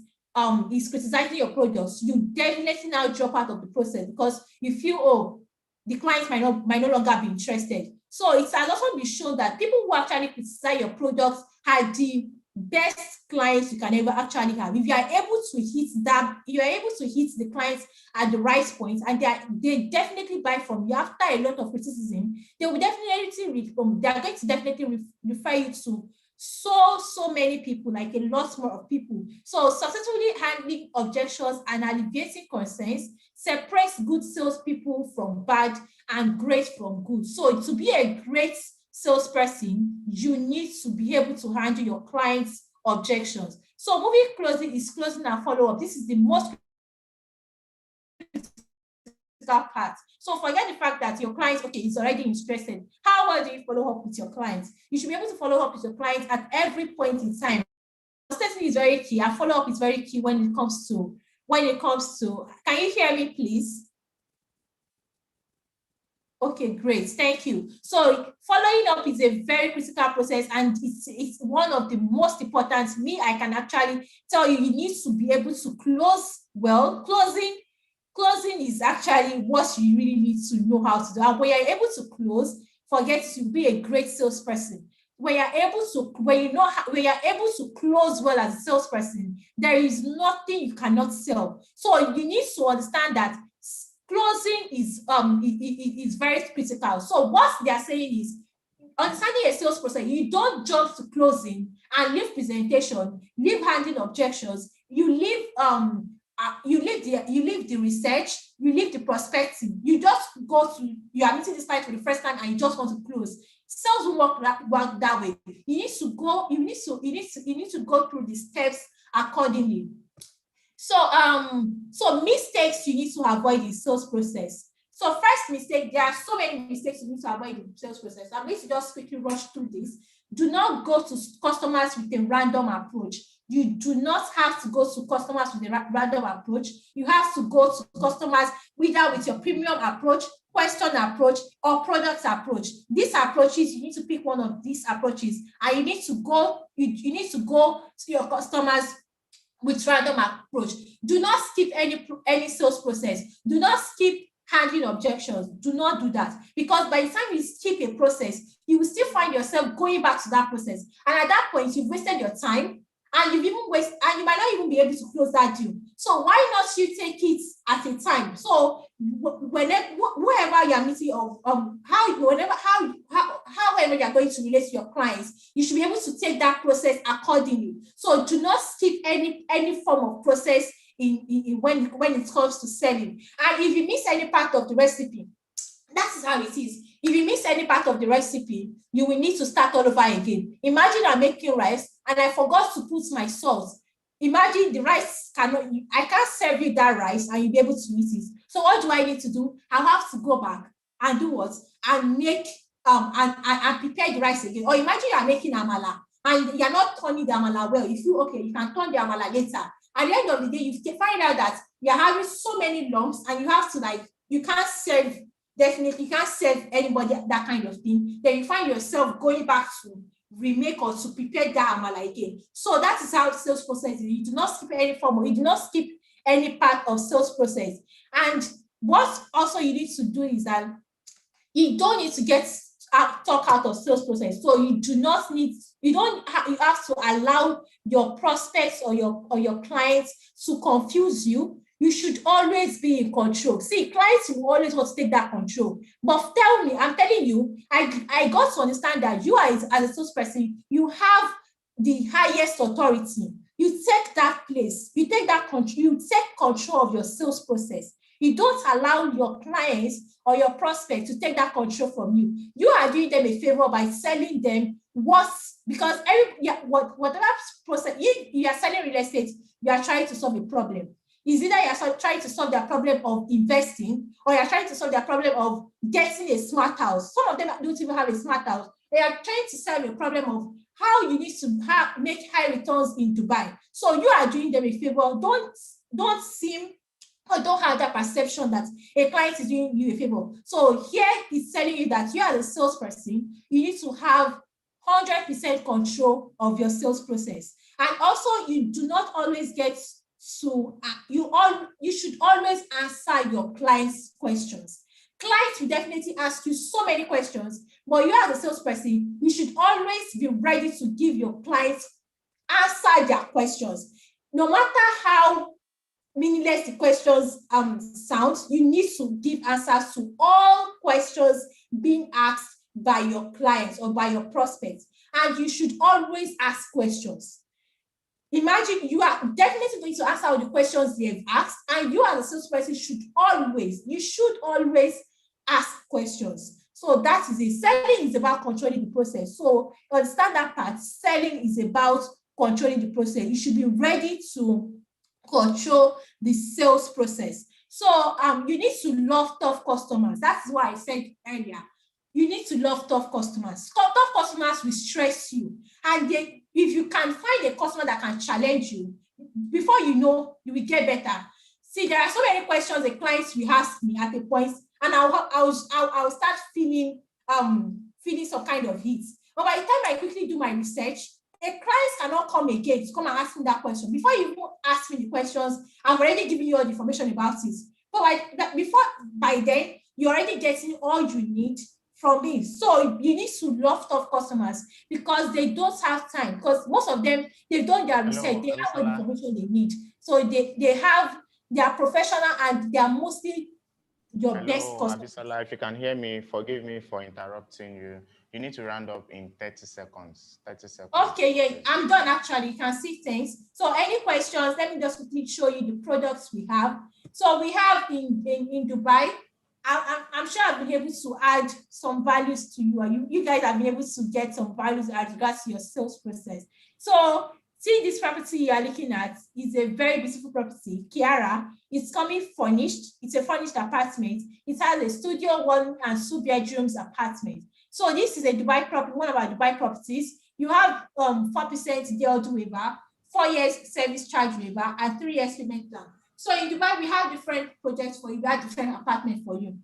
criticizing your products, you definitely now drop out of the process because you feel, oh, the clients might no longer be interested. So it has also been shown that people who actually criticize your products are the best clients you can ever actually have. If you are able to hit the clients at the right point, and they definitely buy from you after a lot of criticism, they're going to definitely refer you to so many people, like a lot more of people. So successfully handling objections and alleviating concerns separates good salespeople from bad and great from good. So to be a great salesperson, you need to be able to handle your clients' objections. So moving closing is closing and follow-up. This is the most critical part. So forget the fact that your client, okay, is already interested. How well do you follow up with your clients? You should be able to follow up with your clients at every point in time. Consistency is very key, and follow-up is very key when it comes to, can you hear me, please? Okay, great, thank you. So following up is a very critical process, and it's one of the most important. I can actually tell you, you need to be able to close well. Closing is actually what you really need to know how to do. And when you're able to close, forget to be a great salesperson. When you're able to close well as a salesperson, there is nothing you cannot sell. So you need to understand that closing is very critical. So what they are saying is, understanding a sales process, you don't jump to closing and leave presentation, leave handling objections, you leave the research, you leave the prospecting. You just you are meeting this client for the first time and you just want to close. Sales will work that way. You need to go through the steps accordingly. So mistakes you need to avoid in sales process. So first mistake, there are so many mistakes you need to avoid in sales process. I'm going to just quickly rush through this. Do not go to customers with a random approach. You do not have to go to customers with a random approach. You have to go to customers either with your premium approach question approach, or product approach. These approaches, you need to pick one of these approaches, and you need to go, you need to go to your customers with random approach. Do not skip any sales process. Do not skip handling objections. Do not do that, because by the time you skip a process, you will still find yourself going back to that process, and at that point you've wasted your time, and you might not even be able to close that deal. So why not you take it at a time? So wherever you're meeting, however you're going to relate to your clients, you should be able to take that process accordingly. So do not skip any form of process when it comes to selling. And if you miss any part of the recipe, that is how it is. If you miss any part of the recipe, you will need to start all over again. Imagine I'm making rice and I forgot to put my salt. Imagine the rice I can't serve you that rice and you'll be able to eat it. So what do I need to do? I have to go back and do what? And make and prepare the rice again. Or imagine you're making amala and you're not turning the amala well. You can turn the amala later. At the end of the day, you find out that you're having so many lumps and you have to you can't serve. Definitely, you can't serve anybody that kind of thing. Then you find yourself going back to remake or to prepare that amala again. So that is how sales process is. You do not skip any form, you do not skip any part of sales process. And what also you need to do is that you don't need to talk out of sales process. So you have to allow your prospects or your clients to confuse you. You should always be in control. See, clients will always want to take that control. But I'm telling you, I got to understand that you as a salesperson, you have the highest authority. You take that place, you take control of your sales process. You don't allow your clients or your prospects to take that control from you. You are doing them a favor by selling them because whatever process you are selling real estate, you are trying to solve a problem. Is either you're trying to solve their problem of investing, or you're trying to solve their problem of getting a smart house. Some of them don't even have a smart house. They are trying to solve a problem of how you need to make high returns in Dubai. So you are doing them a favor. Don't seem or don't have that perception that a client is doing you a favor. So here he's telling you that you as a salesperson, you need to have 100% control of your sales process. And also you do not always get you should always answer your clients' questions. Clients will definitely ask you so many questions, but you as a salesperson, you should always be ready to give your clients answer their questions. No matter how meaningless the questions sound, you need to give answers to all questions being asked by your clients or by your prospects. And you should always ask questions. Imagine you are definitely going to answer all the questions they've asked, and you as a salesperson should always ask questions. So that is it. Selling is about controlling the process. So understand that part. Selling is about controlling the process. You should be ready to control the sales process. So you need to love tough customers. That's why I said earlier. You need to love tough customers. Tough customers will stress you. And if you can find a customer that can challenge you, before you know, you will get better. See, there are so many questions the clients will ask me at a point, and I'll start feeling some kind of heat. But by the time I quickly do my research, a client cannot come again to come and ask me that question. Before you even ask me the questions, I've already given you all the information about it. But by then, you're already getting all you need from me. So you need to love tough customers because they don't have time, because most of them, they've done their research, they have all the information they need. So they are professional and they are mostly your best customers. Abisola, if you can hear me, forgive me for interrupting you. You need to round up in 30 seconds. 30 seconds. Okay, yeah, I'm done actually. You can see things. So any questions, let me just quickly show you the products we have. So we have in Dubai, I'm sure I've been able to add some values to you, or you guys have been able to get some values as regards to your sales process. So see, this property you are looking at is a very beautiful property, Kiara. It's coming furnished. It's a furnished apartment. It has a studio, 1 and 2 bedrooms apartment. So this is a Dubai property, one of our Dubai properties. You have 4% DLD waiver, 4 years service charge waiver, and 3 years payment plan. So in Dubai, we have different projects for you, we have different apartments for you.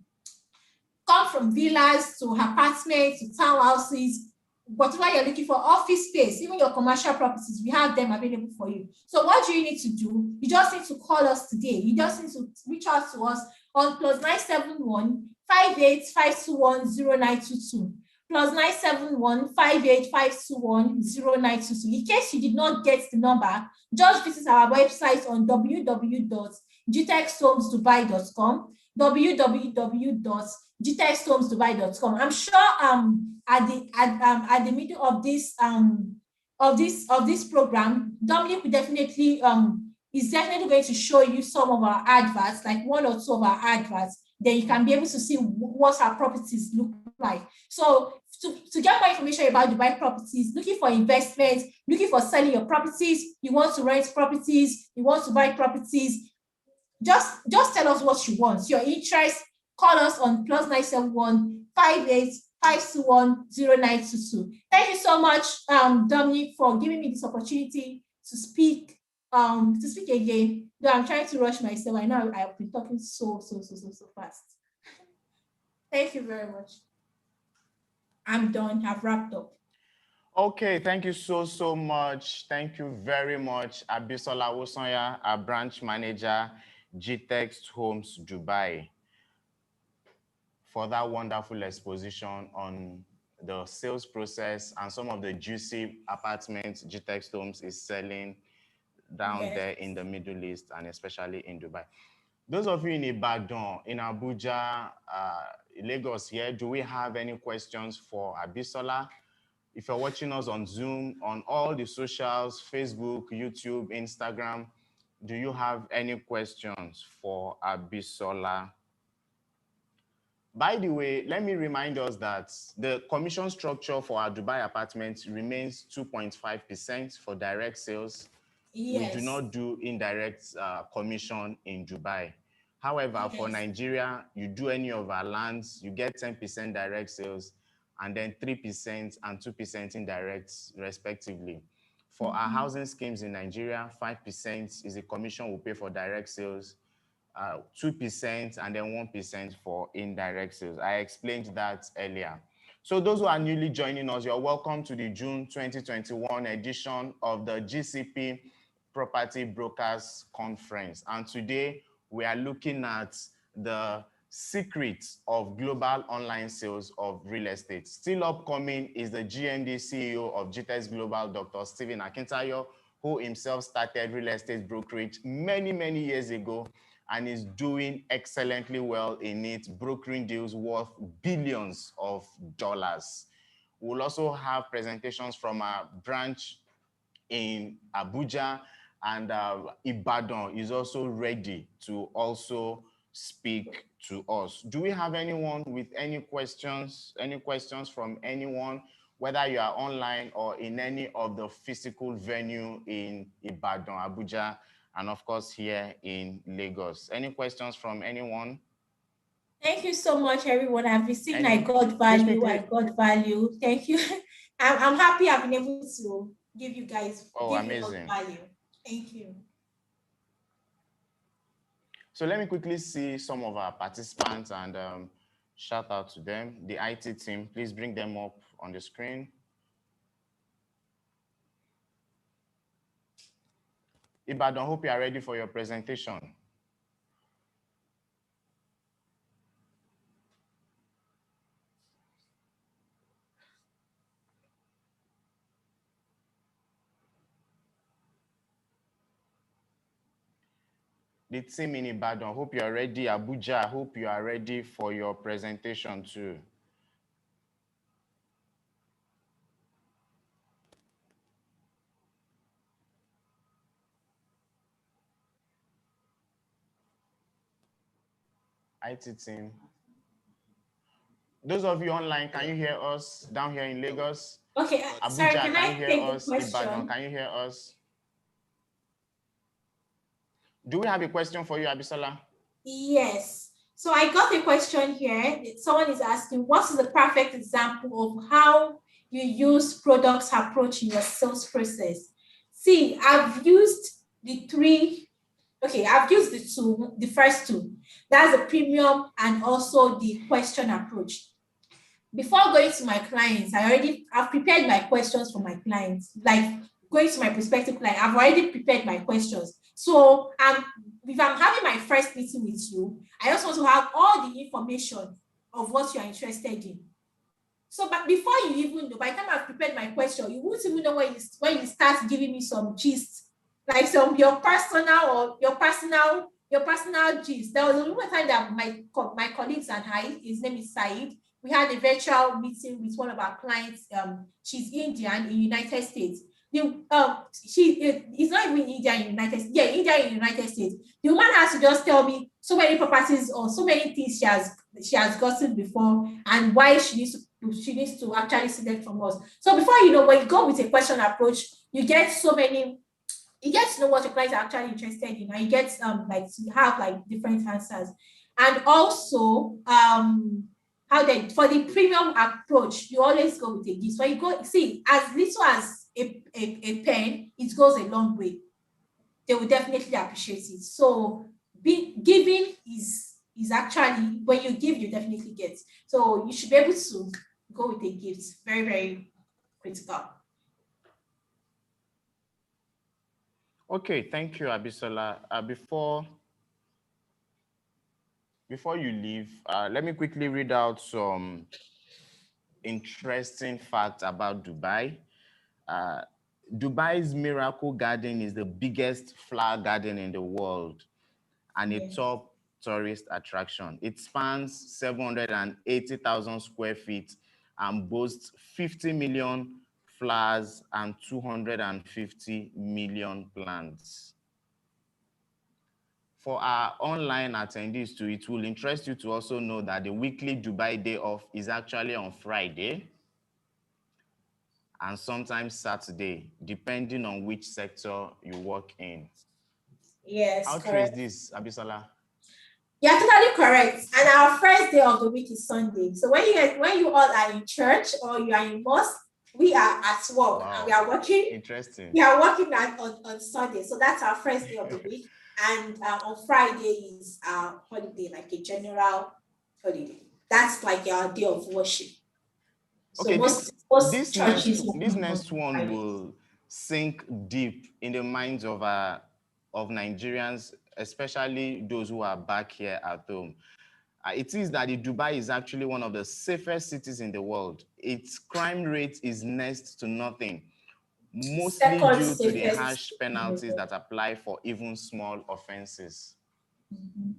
come from villas to apartments to townhouses, whatever you're looking for, office space, even your commercial properties, we have them available for you. So what do you need to do? You just need to call us today. You just need to reach out to us on +971 58 521 0922. +971 58 521 0922. In case you did not get the number, just visit our website on www.gtexhomesdubai.com, www.gtexhomesdubai.com. I'm sure at the middle of this program, Dominic will definitely is definitely going to show you some of our adverts, like one or two of our adverts. Then you can be able to see what our properties look like. So to get more information about Dubai properties, looking for investments, looking for selling your properties, you want to rent properties, you want to buy properties, just tell us what you want, your interest. Call us on +971 58 521 0922. Thank you so much, Dominic, for giving me this opportunity to speak again. Though I'm trying to rush myself. I know I've been talking so fast. Thank you very much. I'm done. I've wrapped up. Okay, thank you so much. Thank you very much, Abisola Wosanya, our branch manager, GTEX Homes Dubai, for that wonderful exposition on the sales process and some of the juicy apartments GTEX Homes is selling down there in the Middle East and especially in Dubai. Those of you in Ibadan, in Abuja, Lagos here, do we have any questions for Abisola? If you're watching us on Zoom, on all the socials, Facebook, YouTube, Instagram, do you have any questions for Abisola? By the way, let me remind us that the commission structure for our Dubai apartments remains 2.5% for direct sales. Yes. We do not do indirect commission in Dubai. However, for Nigeria, you do any of our lands, you get 10% direct sales, and then 3% and 2% indirect, respectively. For our housing schemes in Nigeria, 5% is the commission we pay for direct sales, 2% and then 1% for indirect sales. I explained that earlier. So those who are newly joining us, you're welcome to the June 2021 edition of the GCP Property Brokers Conference. And today we are looking at the secrets of global online sales of real estate. Still upcoming is the GMD CEO of GTEX Global, Dr. Stephen Akintayo, who himself started real estate brokerage many years ago and is doing excellently well in it, brokering deals worth billions of dollars. We'll also have presentations from our branch in Abuja, and Ibadan is also ready to also speak to us. Do we have anyone with any questions? Any questions from anyone, whether you are online or in any of the physical venue in Ibadan, Abuja, and of course here in Lagos? Any questions from anyone? Thank you so much, everyone. I've received I got value. Thank you. I'm happy I've been able to give you guys amazing value. Thank you. So let me quickly see some of our participants and shout out to them. The IT team, please bring them up on the screen. Ibadan, hope you are ready for your presentation. The team in Ibadan, hope you are ready. Abuja, hope you are ready for your presentation too. IT team. Those of you online, can you hear us down here in Lagos? Okay, Abuja, sorry, can you hear us? Ibadan, can you hear us? Do we have a question for you, Abisola? Yes. So I got a question here. Someone is asking, what is the perfect example of how you use products approach in your sales process? See, I've used the three Okay, I've used the first two. That's the premium and also the question approach. Before going to my clients, I've prepared my questions for my clients. Like going to my prospective client, I've already prepared my questions. So if I'm having my first meeting with you, I just want to have all the information of what you are interested in. So, but before you even know, by the time I've prepared my question, you won't even know when you start giving me some gist, like your personal gist. There was a one time that my colleagues and I, his name is Said, we had a virtual meeting with one of our clients. She's Indian in United States. It's not even India in United States. Yeah, India in United States. The woman has to just tell me so many properties or so many things she has gotten before and why she needs to actually select from us. So before you know, when you go with a question approach, you get you get to know what your clients are actually interested in, and you get you have like different answers. And also for the premium approach, you always go with a gift. When you go, see, as little as a pen, it goes a long way. They will definitely appreciate it. So giving is actually, when you give, you definitely get. So you should be able to go with a gift. Very, very critical. Okay, thank you, Abisola. Before you leave, let me quickly read out some interesting facts about Dubai. Dubai's Miracle Garden is the biggest flower garden in the world and a top tourist attraction. It spans 780,000 square feet and boasts 50 million flowers and 250 million plants. For our online attendees too, it will interest you to also know that the weekly Dubai Day Off is actually on Friday and sometimes Saturday, depending on which sector you work in. Yes, how true is this, Abisola? You're totally correct. And our first day of the week is Sunday. So when you all are in church or you are in mosque, we are at work. Wow. And we are working. Interesting. We are working on Sunday. So that's our first day of the week. And on Friday is our holiday, like a general holiday. That's like our day of worship. So okay, this next one will sink deep in the minds of Nigerians, especially those who are back here at home. It is that Dubai is actually one of the safest cities in the world. Its crime rate is next to nothing, mostly due to the harsh penalties that apply for even small offenses. Mm-hmm.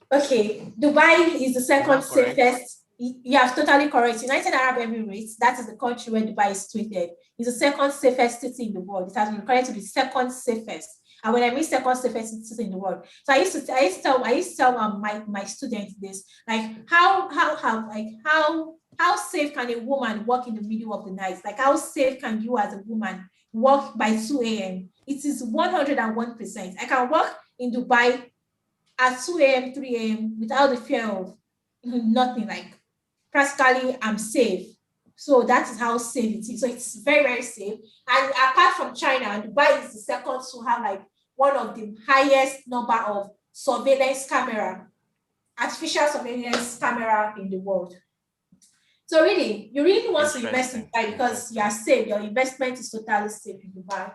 Okay, Dubai is the second safest. You are totally correct. United Arab Emirates, that is the country where Dubai is situated, is the second safest city in the world. It has been declared to be second safest. And when I mean second safest city in the world, so I used to tell my students this, like how safe can a woman walk in the middle of the night? Like how safe can you as a woman walk by 2 a.m.? It is 101%. I can walk in Dubai at 2 a.m., 3 a.m. without the fear of nothing. Like practically I'm safe. So that is how safe it is. So it's very, very safe. And apart from China, Dubai is the second to have like one of the highest number of surveillance camera, artificial surveillance camera in the world. So really, you really want to invest in Dubai because you are safe. Your investment is totally safe in Dubai.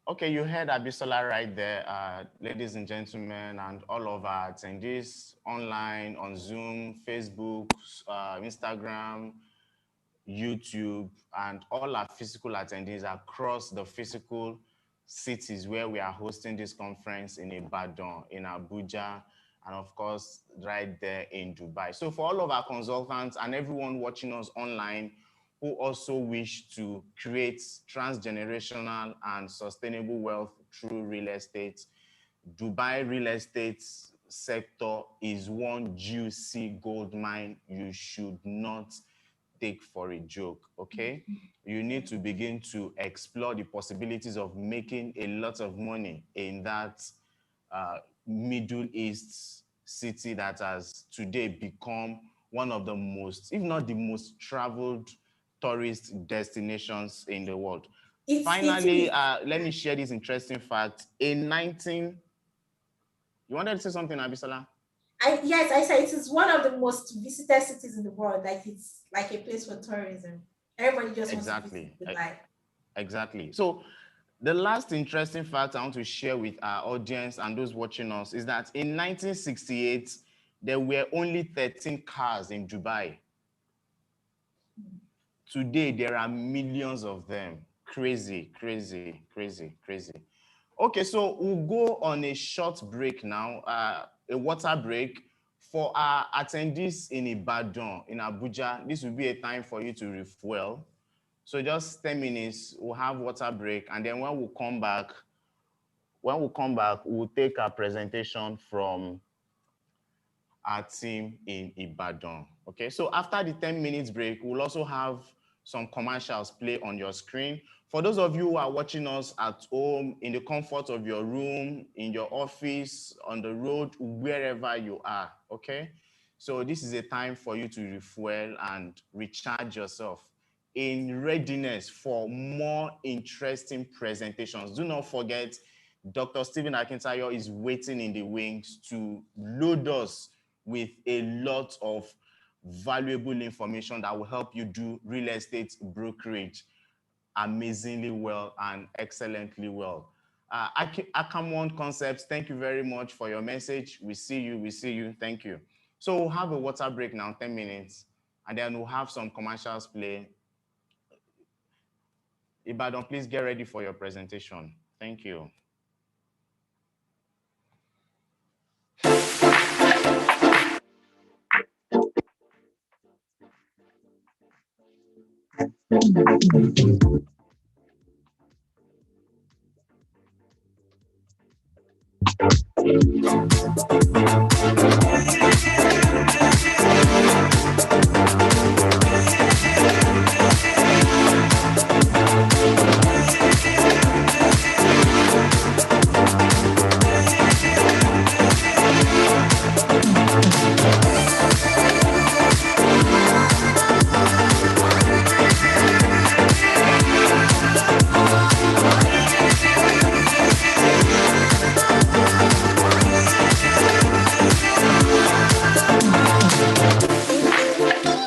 Okay, you heard Abisola right there, ladies and gentlemen, and all of our attendees online, on Zoom, Facebook, Instagram, YouTube, and all our physical attendees across the physical cities where we are hosting this conference in Ibadan, in Abuja, and of course, right there in Dubai. So for all of our consultants and everyone watching us online who also wish to create transgenerational and sustainable wealth through real estate, Dubai real estate sector is one juicy gold mine you should not take for a joke, okay? You need to begin to explore the possibilities of making a lot of money in that Middle East city that has today become one of the most, if not the most traveled tourist destinations in the world. It Finally, is. let me share this interesting fact. In 19, you wanted to say something, Abisola? Yes, I said it is one of the most visited cities in the world. Like it's like a place for tourism. Everybody just wants to visit Dubai. Exactly. So the last interesting fact I want to share with our audience and those watching us is that in 1968, there were only 13 cars in Dubai. Today, there are millions of them. Crazy, crazy, crazy, crazy. Okay, so we'll go on a short break now, a water break. For our attendees in Ibadan, in Abuja, this will be a time for you to refuel. So just 10 minutes, we'll have water break. And then when we come back, we'll take our presentation from our team in Ibadan. Okay, so after the 10 minutes break, we'll also have some commercials play on your screen. For those of you who are watching us at home, in the comfort of your room, in your office, on the road, wherever you are, okay? So this is a time for you to refuel and recharge yourself in readiness for more interesting presentations. Do not forget, Dr. Stephen Akintayo is waiting in the wings to load us with a lot of valuable information that will help you do real estate brokerage amazingly well and excellently well. Akam One Concepts, thank you very much for your message. We see you, thank you. So we'll have a water break now, 10 minutes, and then we'll have some commercials play. Ibadan, please get ready for your presentation. Thank you.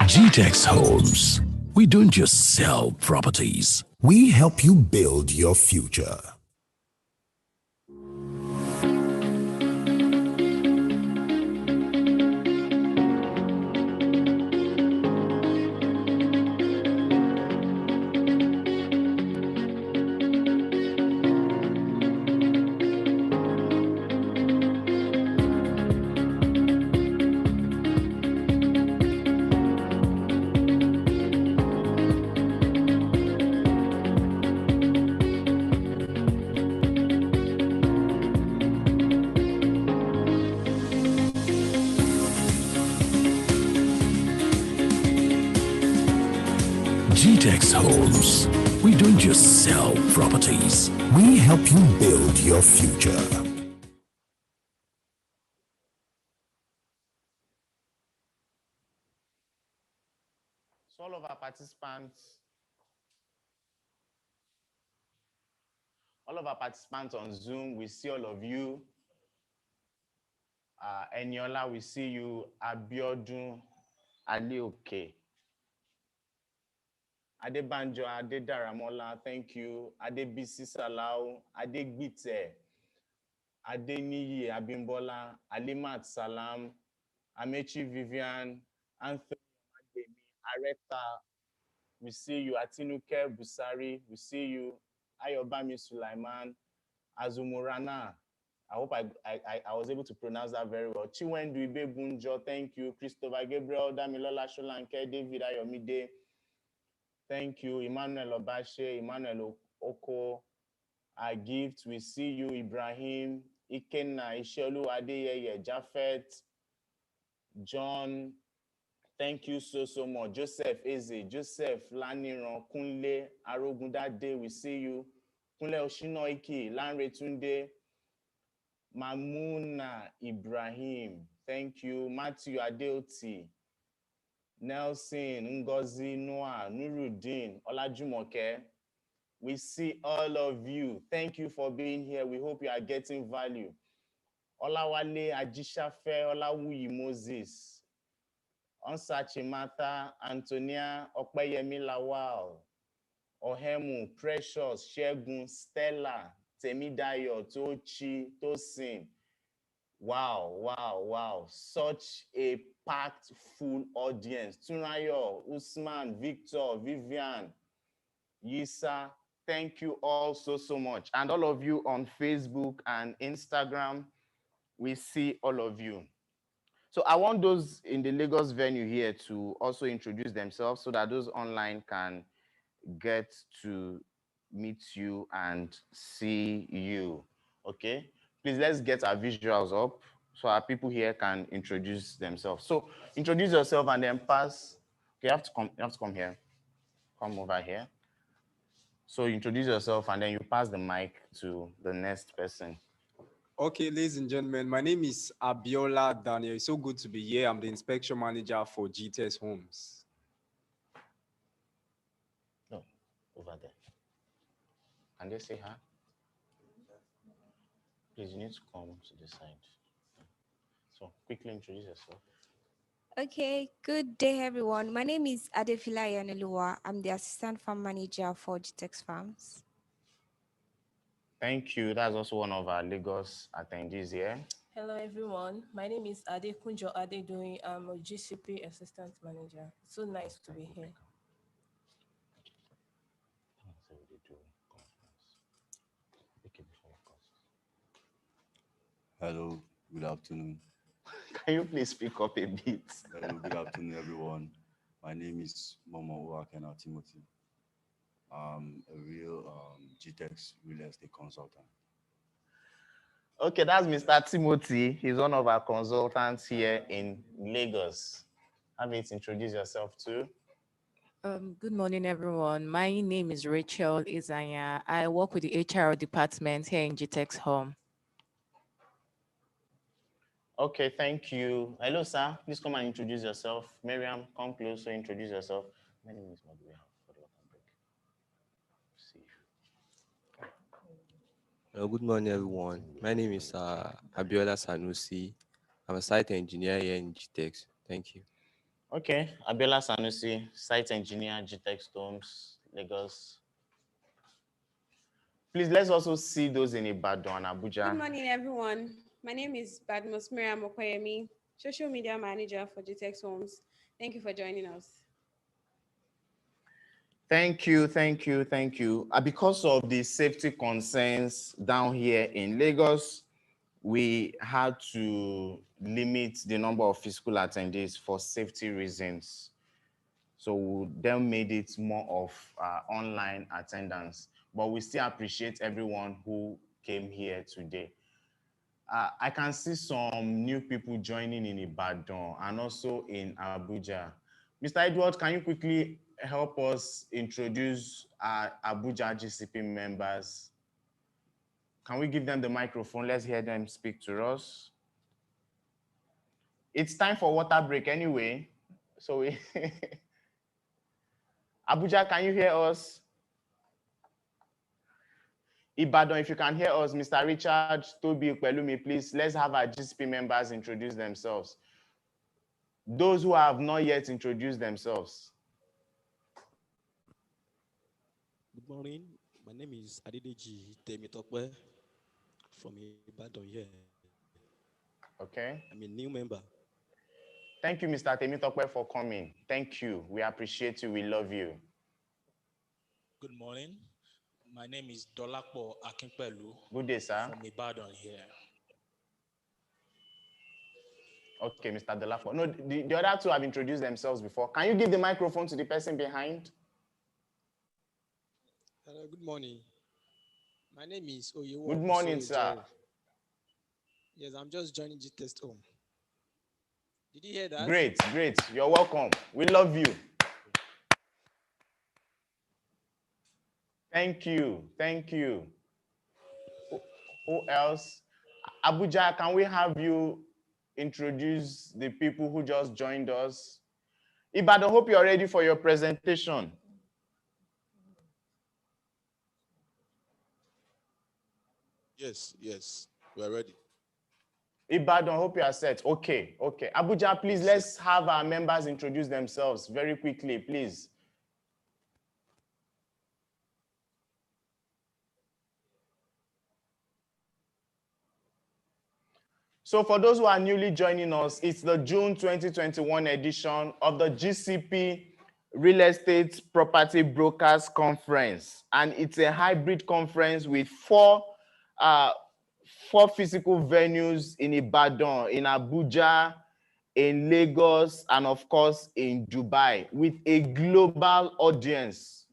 GTEx Homes. We don't just sell properties. We help you build your future. GTEx Homes. We don't just sell properties. We help you build your future. So all of our participants on Zoom, we see all of you. Eniola, we see you. Abiodun, Alioke. Adebanjo, Adedaramola, thank you. Adebisi Salau, Adegbite, Adeniyi Abimbola, Alimat Salam, Amechi Vivian, Anthony Areta, we see you. Atinuke Busari, we see you. Ayobami Sulaiman, Azumurana. I hope I was able to pronounce that very well. Chiwendu Ibe Bunjo, thank you. Christopher Gabriel, Damilola Sholanke, David Ayomide, thank you. Emmanuel Obashe, Emmanuel Oko, our gift. We see you. Ibrahim, Ikenna, Ishelu Adeyeye, Jafet, John, thank you so much. Joseph Eze, Joseph Laniran, Kunle, Arogundade, we see you. Kunle Oshinoiki, Lanre Tunde, Mamuna Ibrahim, thank you. Matthew Adeoti, Nelson, Ngozi, Noah, Nuruddin, Olajumoke. We see all of you. Thank you for being here. We hope you are getting value. Olawale Ajishafe, Olawuyi Moses, Onsachi Mata, Antonia, Opeyemi Lawal, Ohemu, Precious, Shegun, Stella, Temidayo, Tochi, Tosin. Wow, wow, wow. Such a packed full audience. Tunayo, Usman, Victor, Vivian, Yisa, thank you all so much. And all of you on Facebook and Instagram, we see all of you. So I want those in the Lagos venue here to also introduce themselves so that those online can get to meet you and see you. Okay? Please, let's get our visuals up so our people here can introduce themselves. So introduce yourself and then pass. Okay, you have to come here. Come over here. So introduce yourself and then you pass the mic to the next person. Okay, ladies and gentlemen, my name is Abiola Daniel. It's so good to be here. I'm the inspection manager for GTS Homes. No, over there. Can they say hi? Please, you need to come to the side. So quickly introduce yourself. Okay, good day, everyone. My name is Adefila Yanelua. I'm the assistant farm manager for GTEX Farms. Thank you. That's also one of our Lagos attendees here. Hello, everyone. My name is Adekunjo Adedoyin. I'm a GCP assistant manager. It's so nice to be here. Hello, good afternoon. Can you please speak up a bit? Hello, good afternoon, everyone. My name is Momo Uwakena Timothy. I'm a real GTEX real estate consultant. Okay, that's Mr. Timothy. He's one of our consultants here in Lagos. Have you introduce yourself too? Good morning, everyone. My name is Rachel Izanya. I work with the HR department here in GTEX Home. Okay, thank you. Hello, sir. Please come and introduce yourself. Miriam, come closer, introduce yourself. My name is Maduya. Good morning, everyone. My name is Abiola Sanusi. I'm a site engineer here in GTEX. Thank you. Okay, Abiola Sanusi, site engineer, GTEX Homes, Lagos. Please, let's also see those in Ibadan and Abuja. Good morning, everyone. My name is Badmus Miriam Okoyemi, social media manager for GTEX Homes. Thank you for joining us. Thank you, thank you, thank you. Because of the safety concerns down here in Lagos, we had to limit the number of physical attendees for safety reasons. So we then made it more of online attendance, but we still appreciate everyone who came here today. I can see some new people joining in Ibadan and also in Abuja. Mr. Edward, can you quickly help us introduce our Abuja GCP members? Can we give them the microphone? Let's hear them speak to us. It's time for water break anyway. So Abuja, can you hear us? Ibadan, if you can hear us, Mr. Richard, Toby, Pelumi, please, let's have our GCP members introduce themselves. Those who have not yet introduced themselves. Good morning. My name is Adedeji Temitokwe from Ibadan here. Okay. I'm a new member. Thank you, Mr. Temitokwe, for coming. Thank you. We appreciate you. We love you. Good morning. My name is Dolapo Akinpelu. Good day, sir. From Ibadan here. Okay, Mr. Dolapo. No, the other two have introduced themselves before. Can you give the microphone to the person behind? Hello, good morning. My name is Oyewo. Good morning, sir. Yes, I'm just joining GTEX Home. Did you hear that? Great, great. You're welcome. We love you. Thank you. Thank you. Who else? Abuja, can we have you introduce the people who just joined us? Ibadan, hope you're ready for your presentation. Yes, yes, we're ready. Ibadan, hope you are set. Okay. Abuja, please, let's have our members introduce themselves very quickly, please. So for those who are newly joining us, it's the June 2021 edition of the GCP Real Estate Property Brokers Conference. And it's a hybrid conference with four physical venues in Ibadan, in Abuja, in Lagos, and of course in Dubai, with a global audience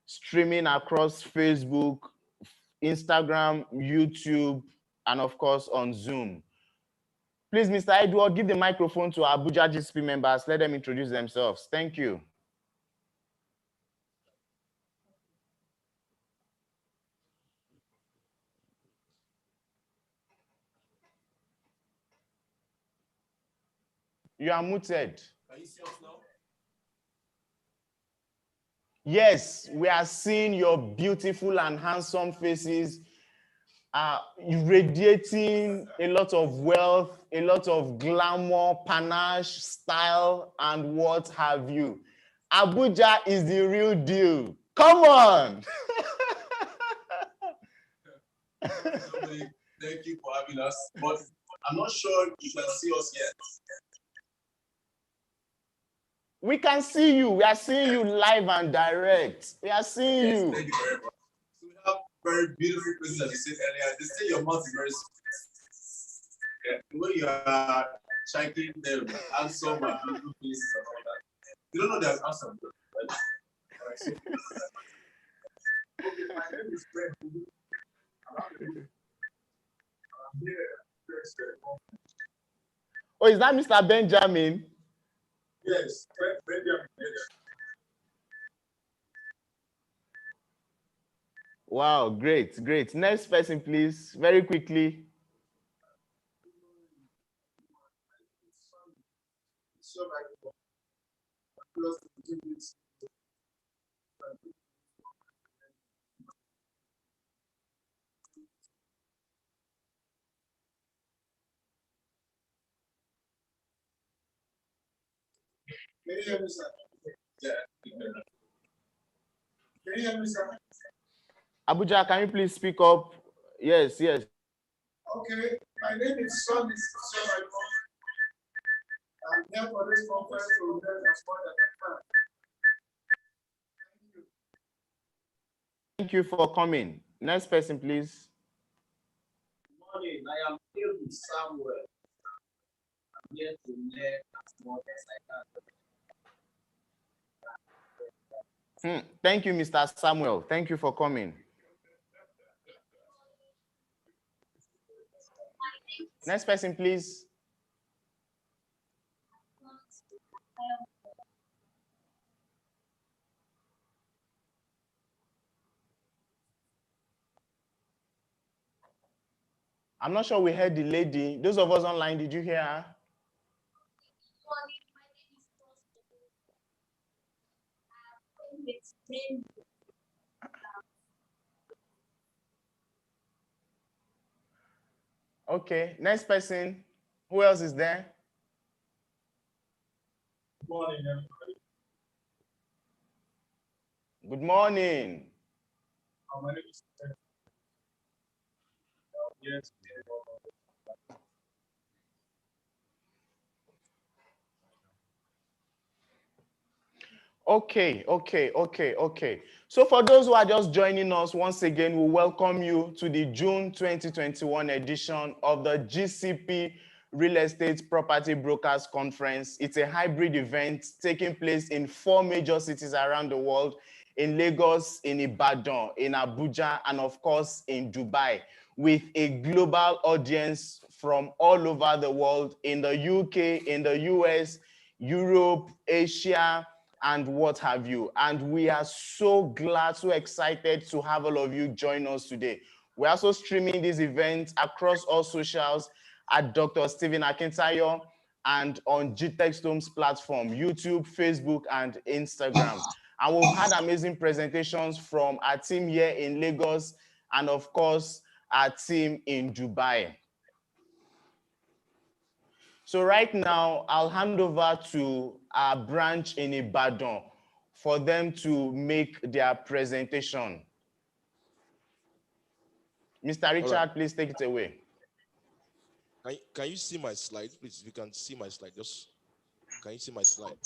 streaming across Facebook, Instagram, YouTube, and of course on Zoom. Please, Mr. Edward, give the microphone to our Abuja GCP members. Let them introduce themselves. Thank you. You are muted. Can you see us now? Yes, we are seeing your beautiful and handsome faces, radiating a lot of wealth, a lot of glamour, panache, style, and what have you. Abuja is the real deal. Come on. Thank you for having us, but I'm not sure you can see us yet. We can see you. We are seeing you live and direct. We are seeing you. Thank you very much. So we have very beautiful places, as you said earlier. They say your mouth is very sweet. Yeah, the way you are checking them, handsome and beautiful places and all that. You don't know they're handsome, right? All right, so, okay, my name is Fred. I'm here. Oh, is that Mr. Benjamin? Yes, Benjamin. Wow, great. Next person, please, very quickly. Can you hear me, sir? Yeah. Can you hear me, sir? Abuja, can you please speak up? Yes. Okay, my name is Son. I'm here for this conference to learn as much as I can. Thank you. Thank you for coming. Next person, please. Good morning. I am David Samuel. I'm here to learn as much as I can. Thank you, Mr. Samuel. Thank you for coming. Next person, please. I'm not sure we heard the lady. Those of us online, did you hear her? Okay, next person. Who else is there? Good morning, everybody. Good morning. My name is yes. Okay. So for those who are just joining us, once again, we welcome you to the June 2021 edition of the GCP Real Estate Property Brokers Conference. It's a hybrid event taking place in 4 major cities around the world, in Lagos, in Ibadan, in Abuja, and of course in Dubai, with a global audience from all over the world, in the UK, in the US, Europe, Asia, and what have you. And we are so glad, so excited to have all of you join us today. We're also streaming this event across all socials at Dr. Stephen Akintayo, and on GTEX Homes platform, YouTube, Facebook, and Instagram. And we've had amazing presentations from our team here in Lagos and of course, our team in Dubai. So right now, I'll hand over to our branch in Ibadan for them to make their presentation. Mr. Richard, right. please take it away. Can you see my slide? Please, if you can see my slide, just can you see my slide?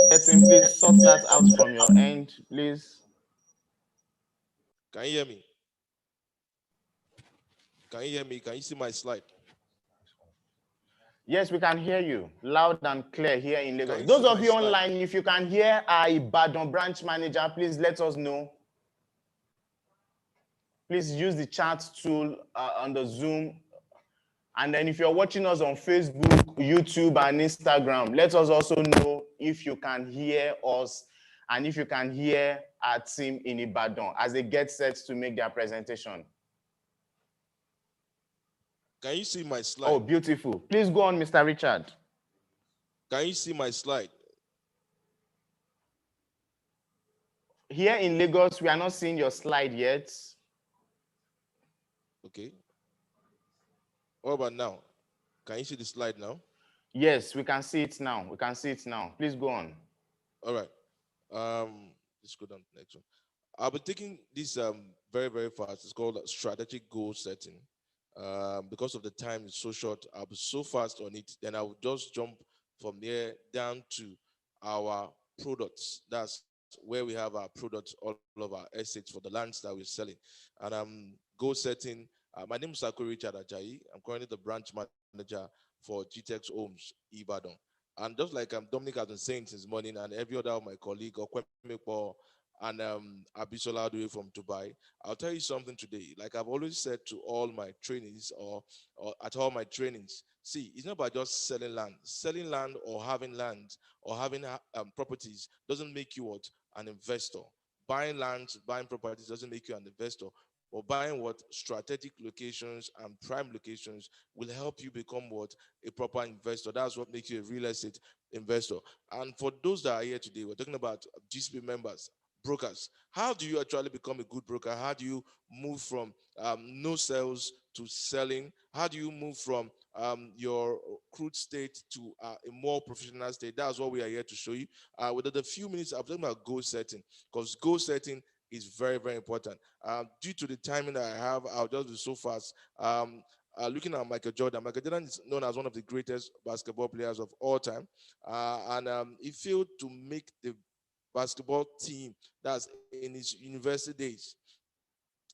Letting, please sort that out from your end, please. Can you hear me? Can you hear me? Can you see my slide? Yes, we can hear you loud and clear here in Lagos. Those of you online, if you can hear our Ibadan branch manager, please let us know. Please use the chat tool on the Zoom. And then if you're watching us on Facebook, YouTube, and Instagram, let us also know if you can hear us and if you can hear our team in Ibadan as they get set to make their presentation. Can you see my slide? Oh, beautiful. Please go on, Mr. Richard. Can you see my slide? Here in Lagos, we are not seeing your slide yet. Okay. What about now? Can you see the slide now? Yes, we can see it now. We can see it now. Please go on. All right. Let's go down to the next one. I'll be taking this very, very fast. It's called strategic goal setting. Because of the time is so short, I'll be so fast on it. Then I will just jump from there down to our products. That's where we have our products, all of our assets for the lands that we're selling. And goal setting. My name is Sako Richard Ajayi. I'm currently the branch manager for GTEX Homes, Ibadan. And just like Dominic has been saying since morning, and every other of my colleague, Okwemekpo and Abisola Adue from Dubai, I'll tell you something today. Like I've always said to all my trainees or at all my trainings, see, it's not about just selling land. Selling land or having land or having properties doesn't make you what? An investor. Buying land, buying properties doesn't make you an investor. Or buying what? Strategic locations and prime locations will help you become what? A proper investor. That's what makes you a real estate investor. And for those that are here today, we're talking about GCP members, brokers. How do you actually become a good broker? How do you move from no sales to selling? How do you move from your crude state to a more professional state? That's what we are here to show you. Within a few minutes, I'm talking about goal setting, because goal setting is very, very important. Due to the timing that I have, I'll just be so fast. Looking at Michael Jordan. Michael Jordan is known as one of the greatest basketball players of all time. He failed to make the basketball team that's in his university days,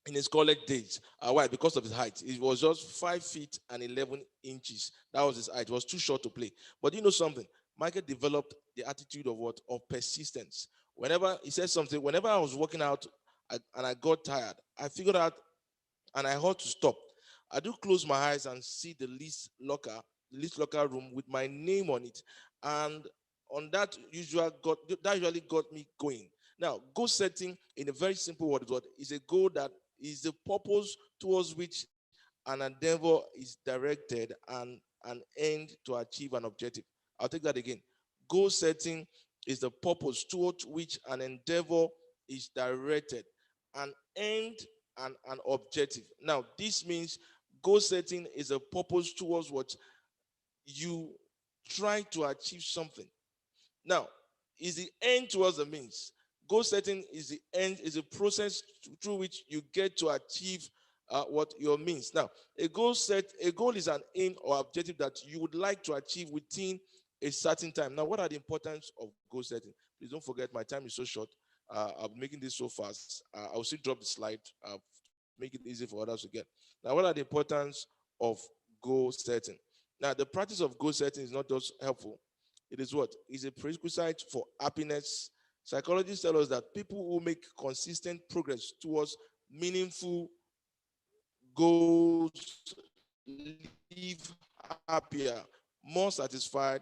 in his college days. Why? Because of his height. It was just 5 feet and 11 inches. That was his height. It was too short to play. But you know something? Michael developed the attitude of what? Of persistence. Whenever he said something, whenever I was working out and I got tired, I figured out and I had to stop. I do close my eyes and see the least locker room with my name on it. And on that usually got me going. Now, goal setting in a very simple word is a goal that is the purpose towards which an endeavor is directed and an end to achieve an objective. I'll take that again. Goal setting is the purpose towards which an endeavor is directed, an end and an objective. Now, this means goal setting is a purpose towards what you try to achieve something. Now, is the end towards the means. Goal setting is the end, is a process through which you get to achieve what your means. Now, a goal is an aim or objective that you would like to achieve within a certain time. Now, what are the importance of goal setting? Please don't forget, my time is so short. I'm making this so fast. I'll still drop the slide, make it easy for others to get. Now, what are the importance of goal setting? Now, the practice of goal setting is not just helpful. It is what? It's a prerequisite for happiness. Psychologists tell us that people who make consistent progress towards meaningful goals live happier, more satisfied,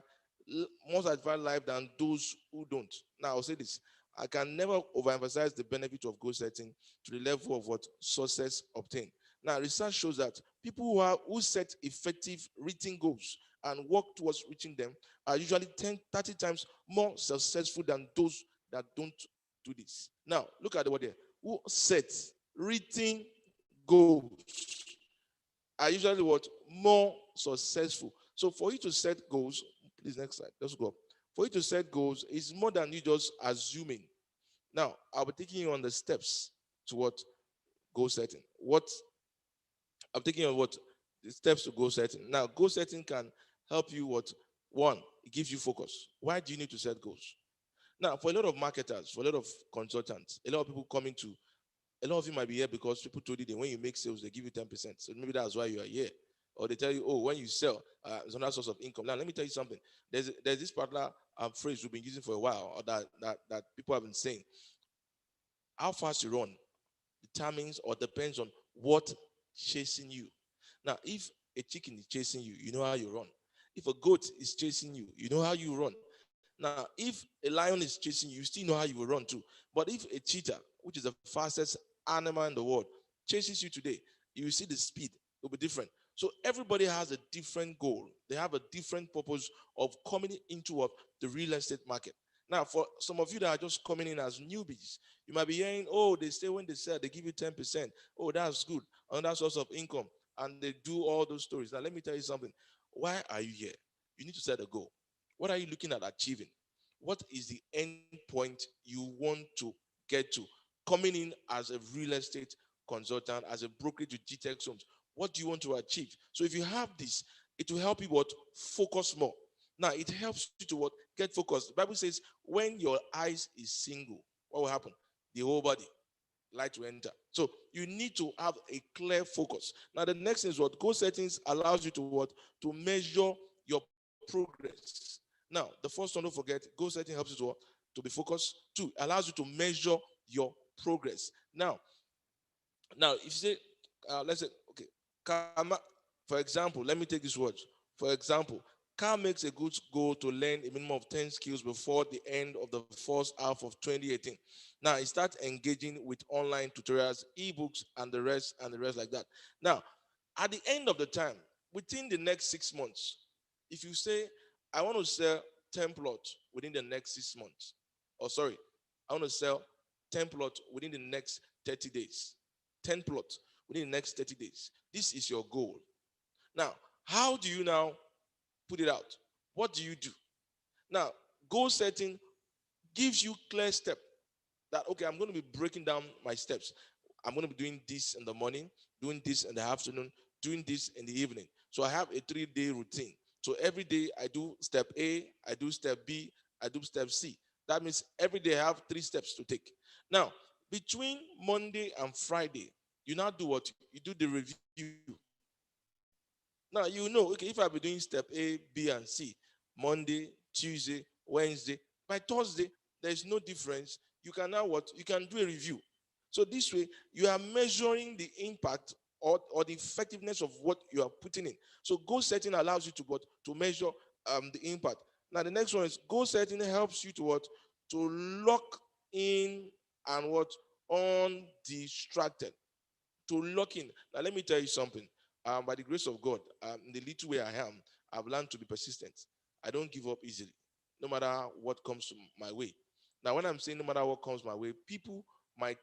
more satisfied life than those who don't. Now, I'll say this. I can never overemphasize the benefit of goal setting to the level of what success obtained. Now, research shows that people who set effective written goals and work towards reaching them are usually 30 times more successful than those that don't do this. Now, look at the word here. Who sets written goals are usually what? More successful. So for you to set goals, please next slide, let's go up. For you to set goals is more than you just assuming. Now, I'll be taking you on the steps to what? Goal setting. I'm taking on what? The steps to goal setting. Now, goal setting can help you what? One, it gives you focus. Why do you need to set goals? Now, for a lot of marketers, for a lot of consultants, a lot of people coming to, a lot of you might be here because people told you that when you make sales, they give you 10%. So maybe that's why you are here. Or they tell you, oh, when you sell, it's another source of income. Now, let me tell you something. There's this particular phrase we've been using for a while, or that people have been saying. How fast you run determines or depends on what chasing you. Now, if a chicken is chasing you, you know how you run. If a goat is chasing you, you know how you run. Now, if a lion is chasing you, you still know how you will run too. But if a cheetah, which is the fastest animal in the world, chases you today, you will see the speed will be different. So everybody has a different goal. They have a different purpose of coming into the real estate market. Now, for some of you that are just coming in as newbies, you might be hearing, oh, they say when they sell, they give you 10%. Oh, that's good. Another source of income. And they do all those stories. Now, let me tell you something. Why are you here? You need to set a goal. What are you looking at achieving? What is the end point you want to get to? Coming in as a real estate consultant, as a brokerage with GTEx Homes, what do you want to achieve? So if you have this, it will help you focus more. Now, it helps you to get focused. The Bible says, when your eyes is single, what will happen? The whole body, light will enter. So you need to have a clear focus. Now, the next thing is goal settings allows you to measure your progress. Now, the first one, don't forget, goal setting helps you to be focused. Two, allows you to measure your progress. Now, if you say, let's say, okay, for example, let me take this word. For example, Carl makes a good goal to learn a minimum of 10 skills before the end of the first half of 2018. Now, he starts engaging with online tutorials, ebooks, and the rest like that. Now, at the end of the time, within the next 6 months, if you say, I want to sell 10 plots within the next 6 months, I want to sell 10 plots within the next 30 days, 10 plots within the next 30 days. This is your goal. Now, how do you now put it out? What do you do? Now, goal setting gives you clear step that, okay, I'm going to be breaking down my steps. I'm going to be doing this in the morning, doing this in the afternoon, doing this in the evening. So I have a 3-day routine. So every day I do step A, I do step B, I do step C. That means every day I have 3 steps to take. Now, between Monday and Friday, you now do what? You do the review. Now, you know, okay, if I'll be doing step A, B, and C, Monday, Tuesday, Wednesday, by Thursday, there's no difference. You can now You can do a review. So this way, you are measuring the impact or the effectiveness of what you are putting in. So goal setting allows you to measure the impact. Now, the next one is goal setting helps you to lock in and undistracted. To lock in. Now, let me tell you something. By the grace of God, in the little way I am, I've learned to be persistent. I don't give up easily, no matter what comes to my way. Now, when I'm saying no matter what comes my way, people might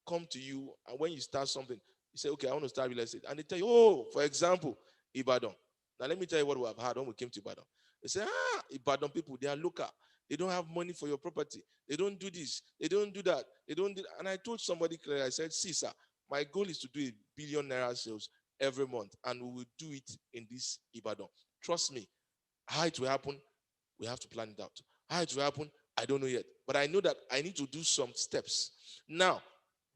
come to you, and when you start something, you say, okay, I want to start real estate. And they tell you, oh, for example, Ibadan. Now, let me tell you what we have had when we came to Ibadan. They say, Ibadan people, they are local. They don't have money for your property. They don't do this. They don't do that. They don't do that. And I told somebody clearly, I said, see, sir, my goal is to do $1 billion naira sales every month, and we will do it in this Ibadan. Trust me, how it will happen, we have to plan it out. How it will happen, I don't know yet. But I know that I need to do some steps. Now,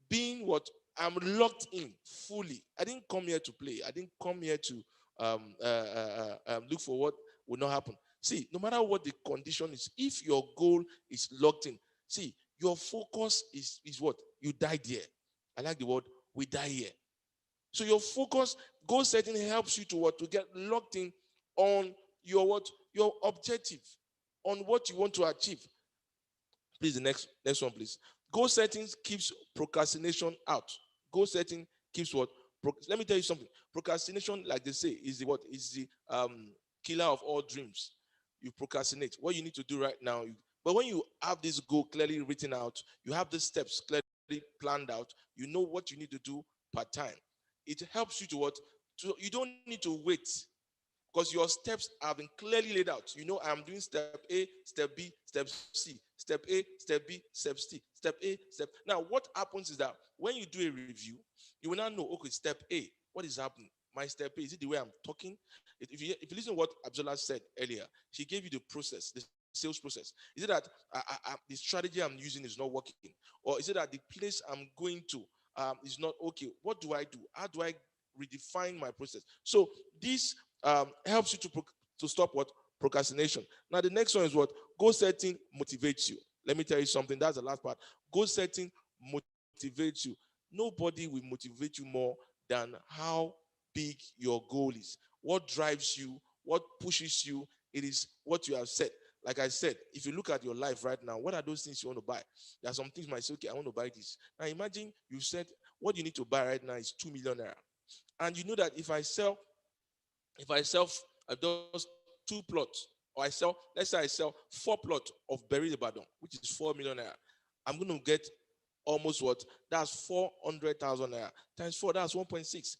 being what I'm locked in fully. I didn't come here to play. I didn't come here to look for what will not happen. See, no matter what the condition is, if your goal is locked in, see, your focus is what? You died here. I like the word, we die here. So your focus, goal setting helps you to get locked in on your your objective on what you want to achieve. Please, the next one, please. Goal settings keeps procrastination out. Goal setting keeps what? Let me tell you something. Procrastination, like they say, is the what? Is the killer of all dreams. You procrastinate. What you need to do right now. But when you have this goal clearly written out, you have the steps clearly planned out, you know what you need to do per time. It helps you to what? You don't need to wait because your steps have been clearly laid out. You know, I'm doing step A, step B, step C, step A, step B, step C, step A, step. Now, what happens is that when you do a review, you will now know, okay, step A, what is happening? My step A, is it the way I'm talking? If you listen to what Abzola said earlier, she gave you the process, the sales process. Is it that the strategy I'm using is not working? Or is it that the place I'm going to is not okay? What do I do? How do I redefine my process? So this helps you to stop what? Procrastination. Now, the next one is what? Goal setting motivates you. Let me tell you something. That's the last part. Goal setting motivates you. Nobody will motivate you more than how big your goal is. What drives you, what pushes you, it is what you have said. Like I said, if you look at your life right now, what are those things you want to buy? There are some things you might say, okay, I want to buy this. Now imagine you said what you need to buy right now is 2 million naira. And you know that if I sell those 2 plots, or let's say I sell 4 plots of Berry Ibadan, which is 4 million naira, I'm going to get almost what? That's 400,000 naira. Times 4, that's 1.6.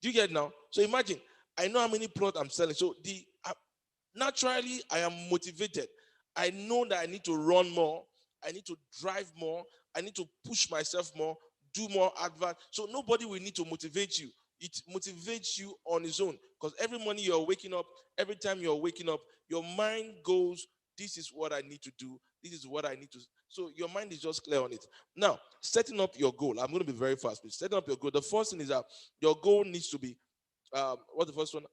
Do you get it now? So imagine, I know how many plots I'm selling. So naturally, I am motivated. I know that I need to run more. I need to drive more. I need to push myself more, do more advert. So nobody will need to motivate you. It motivates you on its own. Because every morning you're waking up, every time you're waking up, your mind goes, this is what I need to do. This is what I need to. So your mind is just clear on it. Now, setting up your goal. I'm going to be very fast, please. Setting up your goal. The first thing is that your goal needs to be, what's the first one?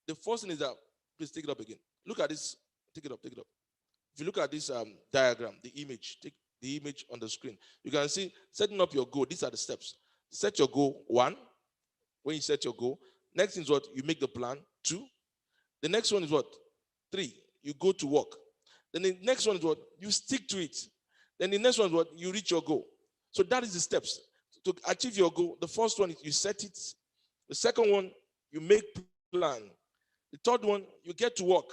The first thing is that, please take it up again. Look at this. Take it up. If you look at this diagram, the image, take the image on the screen. You can see setting up your goal. These are the steps. Set your goal, 1. When you set your goal. Next thing is what? You make the plan, 2. The next one is what? 3. You go to work. Then the next one is what? You stick to it. Then the next one is what? You reach your goal. So that is the steps. To achieve your goal, the first one is you set it. The second one, you make plan. The third one, you get to work.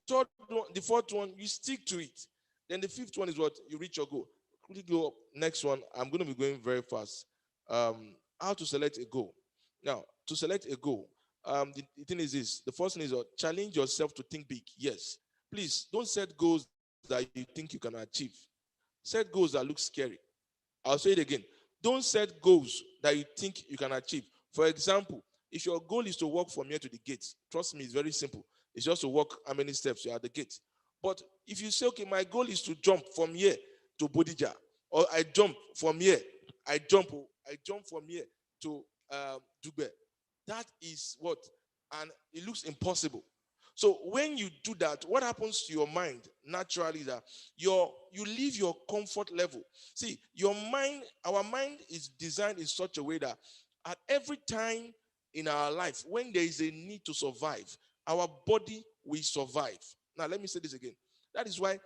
The fourth one, you stick to it. Then the fifth one is what? You reach your goal. Quickly go up. Next one, I'm going to be going very fast. How to select a goal. Now, to select a goal, the thing is this. The first thing is challenge yourself to think big. Yes. Please, don't set goals that you think you can achieve. Set goals that look scary. I'll say it again. Don't set goals that you think you can achieve. For example, if your goal is to walk from here to the gate, trust me, it's very simple. It's just to walk how many steps you are at the gate. But if you say, okay, my goal is to jump from here to Bodija, or I jump from here, I jump from here to Dugbe, that is what? And it looks impossible. So when you do that, what happens to your mind naturally is that you leave your comfort level. See, our mind is designed in such a way that at every time in our life, when there is a need to survive, our body will survive. Now, let me say this again. That is why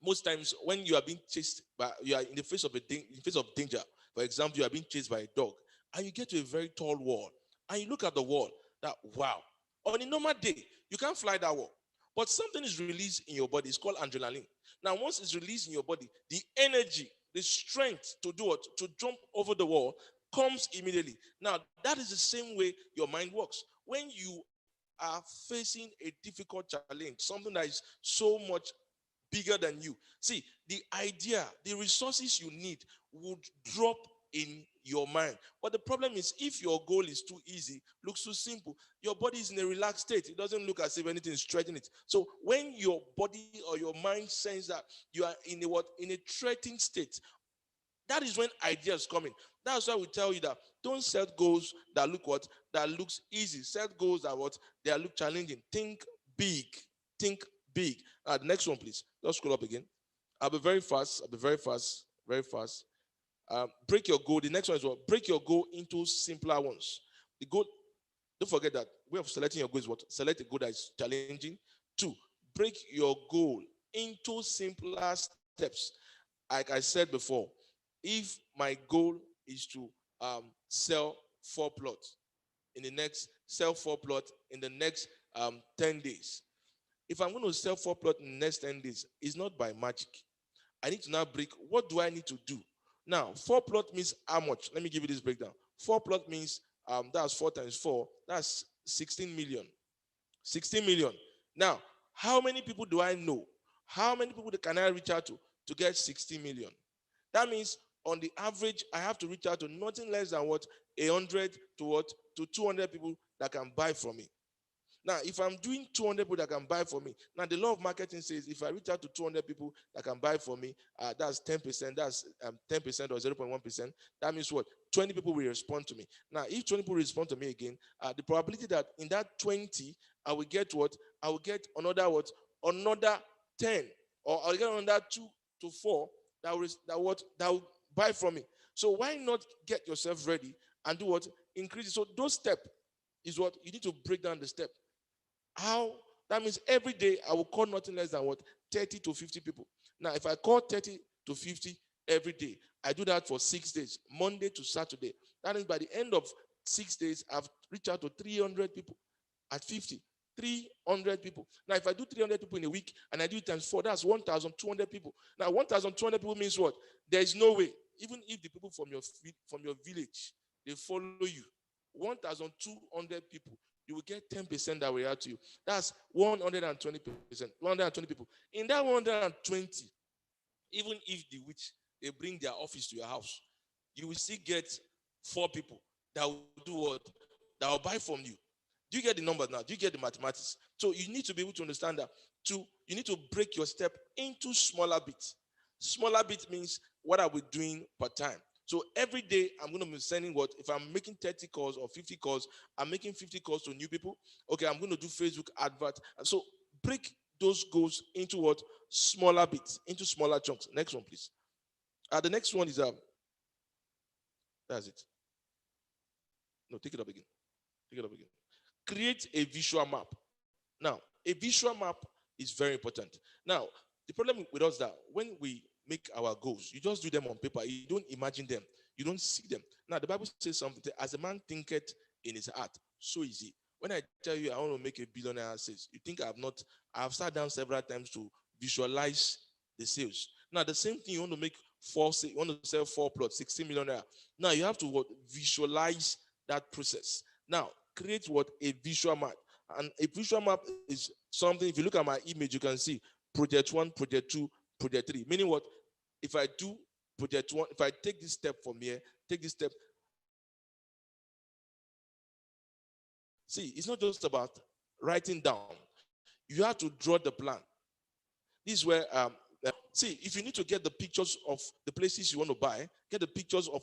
most times when you are being chased you are in the face of danger. For example, you are being chased by a dog, and you get to a very tall wall, and you look at the wall. That wow! On a normal day, you can't fly that wall, but something is released in your body. It's called adrenaline. Now, once it's released in your body, the energy, the strength to do it, to jump over the wall, comes immediately. Now, that is the same way your mind works. When you are facing a difficult challenge, something that is so much bigger than you, see, the idea, the resources you need would drop in your mind. But the problem is, if your goal is too easy, looks too simple, your body is in a relaxed state. It doesn't look as if anything is threatening it. So when your body or your mind senses that you are in a threatening state, that is when ideas come in. That's why we tell you that don't set goals that look what? That looks easy. Set goals that what? They look challenging. Think big. Think big. The next one, please. Let's scroll up again. I'll be very fast. Very fast. Break your goal. The next one is what? Break your goal into simpler ones. The goal, don't forget that way of selecting your goal is what? Select a goal that is challenging. 2, break your goal into simpler steps. Like I said before, if my goal is to sell 4 plots in the next, 10 days. If I'm going to sell 4 plots in the next 10 days, it's not by magic. I need to now break, what do I need to do? Now, 4 plot means how much? Let me give you this breakdown. 4 plot means, that's 4 times 4, that's 16 million. 16 million. Now, how many people do I know? How many people can I reach out to get 60 million? That means on the average, I have to reach out to nothing less than what? 100 to 200 people that can buy from me. Now, if I'm doing 200 people that can buy for me, now the law of marketing says if I reach out to 200 people that can buy for me, that's 10%, that's 10% or 0.1%. That means what? 20 people will respond to me. Now, if 20 people respond to me again, the probability that in that 20, I will get what? I will get another what? Another 10, or I'll get another 2 to 4 that will buy from me. So why not get yourself ready and do what? Increase it. So those steps is what you need to break down the step. How? That means every day I will call nothing less than what? 30 to 50 people. Now, if I call 30 to 50 every day, I do that for 6 days, Monday to Saturday. That means by the end of 6 days, I've reached out to 300 people at 50. 300 people. Now, if I do 300 people in a week and I do it times 4, that's 1,200 people. Now, 1,200 people means what? There is no way, even if the people from your village, they follow you, 1,200 people, you will get 10% that will add to you. That's 120%. 120 people. In that 120, even if the witch, they bring their office to your house, you will still get 4 people that will do what? That will buy from you. Do you get the numbers now? Do you get the mathematics? So you need to be able to understand that. You need to break your step into smaller bits. Smaller bits means what are we doing per time? So every day I'm going to be sending what? If I'm making 30 calls or 50 calls, I'm making 50 calls to new people. Okay, I'm going to do Facebook advert. And so break those goals into what? Smaller bits, into smaller chunks. Next one, please. The next one is that's it. No, take it up again. Take it up again. Create a visual map. Now, a visual map is very important. Now, the problem with us is that when we make our goals, you just do them on paper. You don't imagine them. You don't see them. Now, the Bible says something, as a man thinketh in his heart, so is he. When I tell you I want to make a billionaire sales, you think I've sat down several times to visualize the sales. Now, the same thing, you want to make you want to sell 4 plots, 16 million naira. Now, you have to visualize that process. Now, create a visual map. And a visual map is something, if you look at my image, you can see project 1, project 2, project 3. Meaning what? If I do project 1, if I take this step from here, take this step. See, it's not just about writing down. You have to draw the plan. This is where, see, if you need to get the pictures of the places you want to buy, get the pictures of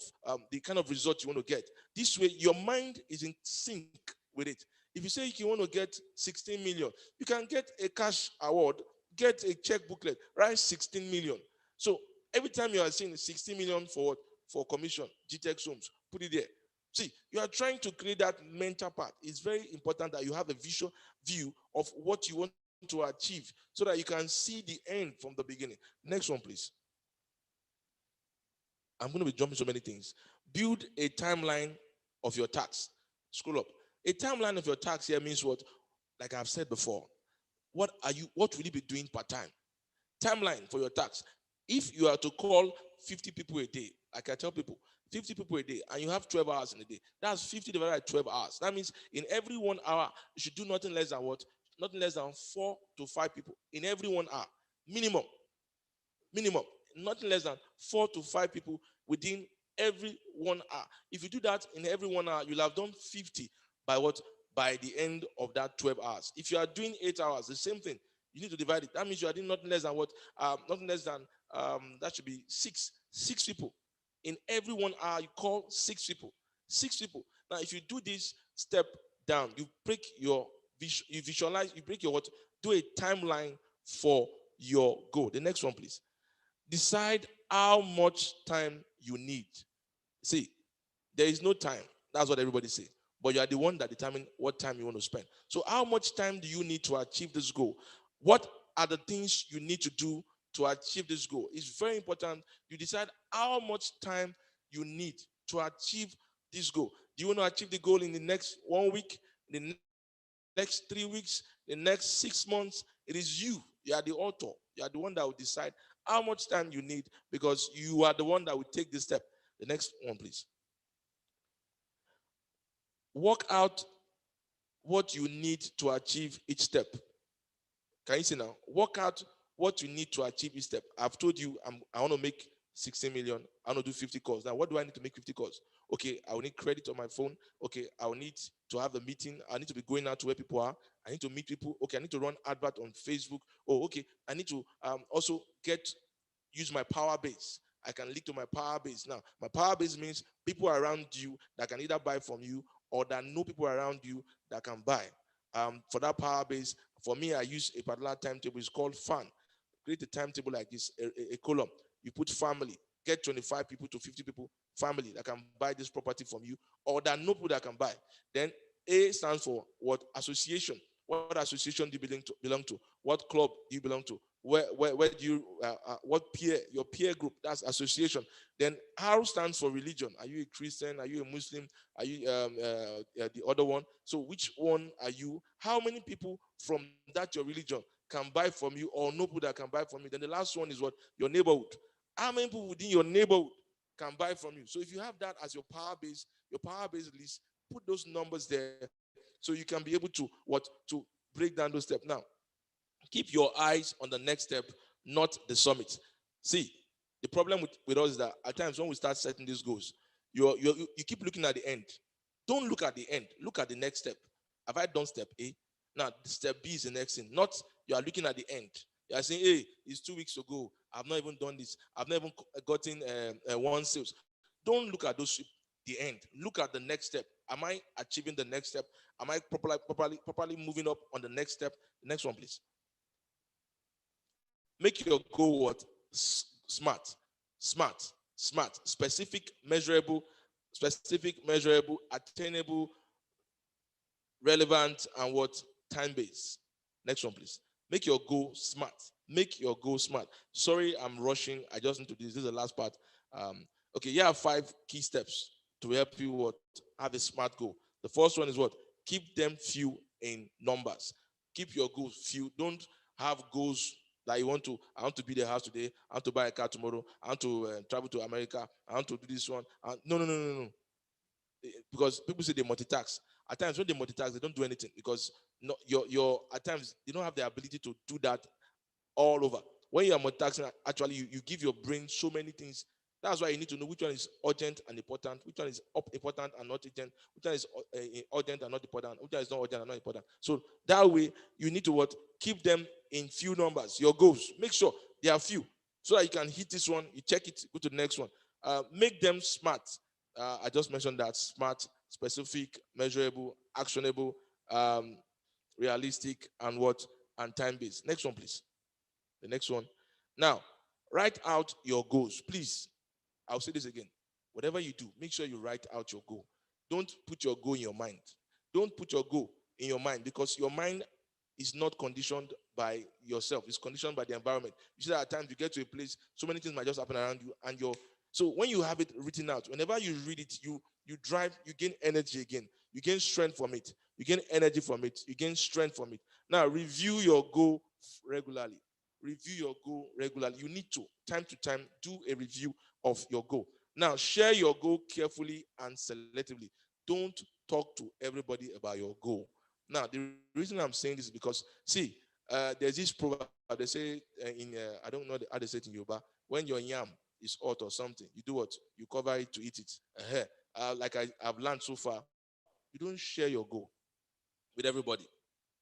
the kind of result you want to get. This way, your mind is in sync with it. If you say you want to get 16 million, you can get a cash award, get a check booklet, write 16 million. So every time you are seeing 16 million for what? For commission, GTEx Homes, put it there. See, you are trying to create that mental part. It's very important that you have a visual view of what you want to achieve so that you can see the end from the beginning. Next one, please. I'm going to be jumping so many things. Build a timeline of your tasks. Scroll up. A timeline of your tasks here means what? Like I've said before, what will you be doing per time? Timeline for your tasks. If you are to call 50 people a day, like I tell people, 50 people a day, and you have 12 hours in a day, that's 50 divided by 12 hours. That means in every 1 hour, you should do nothing less than what? Nothing less than 4 to 5 people in every 1 hour. Minimum. Nothing less than 4 to 5 people within every 1 hour. If you do that in every 1 hour, you'll have done 50 by what? By the end of that 12 hours. If you are doing 8 hours, the same thing. You need to divide it. That means you are doing nothing less than what? Nothing less than, that should be 6 people. In every 1 hour, you call 6 people. 6 people. Now, if you do this step down, you break your, you visualize, you break your what? Do a timeline for your goal. The next one, please. Decide how much time you need. See, there is no time. That's what everybody says. But you are the one that determines what time you want to spend. So how much time do you need to achieve this goal? What are the things you need to do to achieve this goal? It's very important you decide how much time you need to achieve this goal. Do you want to achieve the goal in the next 1 week, the next 3 weeks, the next 6 months? It is you. You are the author. You are the one that will decide how much time you need, because you are the one that will take this step. The next one, please. Work out what you need to achieve each step. Can you see now? Work out what you need to achieve each step. I've told you I want to make 16 million. I want to do 50 calls. Now, what do I need to make 50 calls? Okay, I will need credit on my phone. Okay, I will need to have a meeting. I need to be going out to where people are. I need to meet people. Okay, I need to run advert on Facebook. Oh, okay, I need to also use my power base. I can link to my power base. Now, my power base means people around you that can either buy from you or that know people around you that can buy. For that power base, for me, I use a particular timetable. It's called FAN. Create a timetable like this, a column. You put family, get 25 people to 50 people, family that can buy this property from you, or that know people that can buy. Then A stands for what? Association. What association do you belong to? What club do you belong to? Where do you, what peer, your peer group, that's association. Then R stands for religion. Are you a Christian? Are you a Muslim? Are you the other one? So which one are you? How many people from that your religion can buy from you, or know people that can buy from you? Then the last one is what? Your neighborhood. How many people within your neighborhood can buy from you? So if you have that as your power base list, put those numbers there so you can be able to to break down those steps. Now, keep your eyes on the next step, not the summit. See, the problem with us is that at times when we start setting these goals, you keep looking at the end. Don't look at the end. Look at the next step. Have I done step A? Now, step B is the next thing. Not you are looking at the end. You are saying, hey, it's 2 weeks ago. I've not even done this. I've not even gotten one sales. Don't look at the end. Look at the next step. Am I achieving the next step? Am I properly moving up on the next step? The next one, please. Make your goal what? Smart, specific, measurable, attainable, relevant, and what? Time-based. Next one, please. Make your goal smart. Make your goal smart. Sorry, I'm rushing. I just need to do this. This is the last part. Okay, here are 5 key steps to help you have a smart goal. The first one is what? Keep them few in numbers. Keep your goals few. Don't have goals that I want to build a house today. I want to buy a car tomorrow. I want to travel to America. I want to do this one. No. Because people say they multitask. At times when they multitask, they don't do anything because at times they don't have the ability to do that all over. When you are multitasking, actually you give your brain so many things. That's why you need to know which one is urgent and important, which one is important and not urgent, which one is urgent and not important, which one is not urgent and not important. So that way, you need to keep them in few numbers. Your goals, make sure they are few, so that you can hit this one, you check it, go to the next one. Make them smart. I just mentioned that: smart, specific, measurable, actionable, realistic, and time-based. Next one, please. The next one. Now, write out your goals, please. I'll say this again. Whatever you do, make sure you write out your goal. Don't put your goal in your mind. Don't put your goal in your mind, because your mind is not conditioned by yourself. It's conditioned by the environment. You see that at times you get to a place, so many things might just happen around you, and so when you have it written out, whenever you read it, you drive, you gain energy again. You gain strength from it. You gain energy from it. You gain strength from it. Now, review your goal regularly. Review your goal regularly. You need to time, do a review of your goal. Now, share your goal carefully and selectively. Don't talk to everybody about your goal. Now, the reason I'm saying this is because, see, there's this proverb. They say I don't know how they say it in Yoruba. When your yam is hot or something, you do what? You cover it to eat it. Like I've learned so far, you don't share your goal with everybody.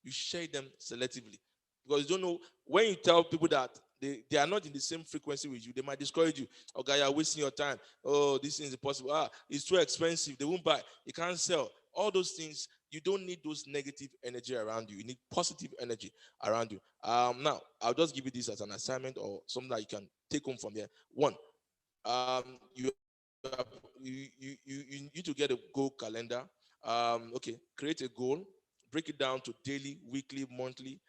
You share them selectively. Because you don't know, when you tell people that they are not in the same frequency with you, they might discourage you. Okay, you're wasting your time. Oh, this is impossible. It's too expensive. They won't buy. You can't sell. All those things, you don't need those negative energy around you. You need positive energy around you. Now, I'll just give you this as an assignment or something that you can take home from there. One, you need to get a goal calendar. Okay, create a goal, break it down to daily, weekly, monthly,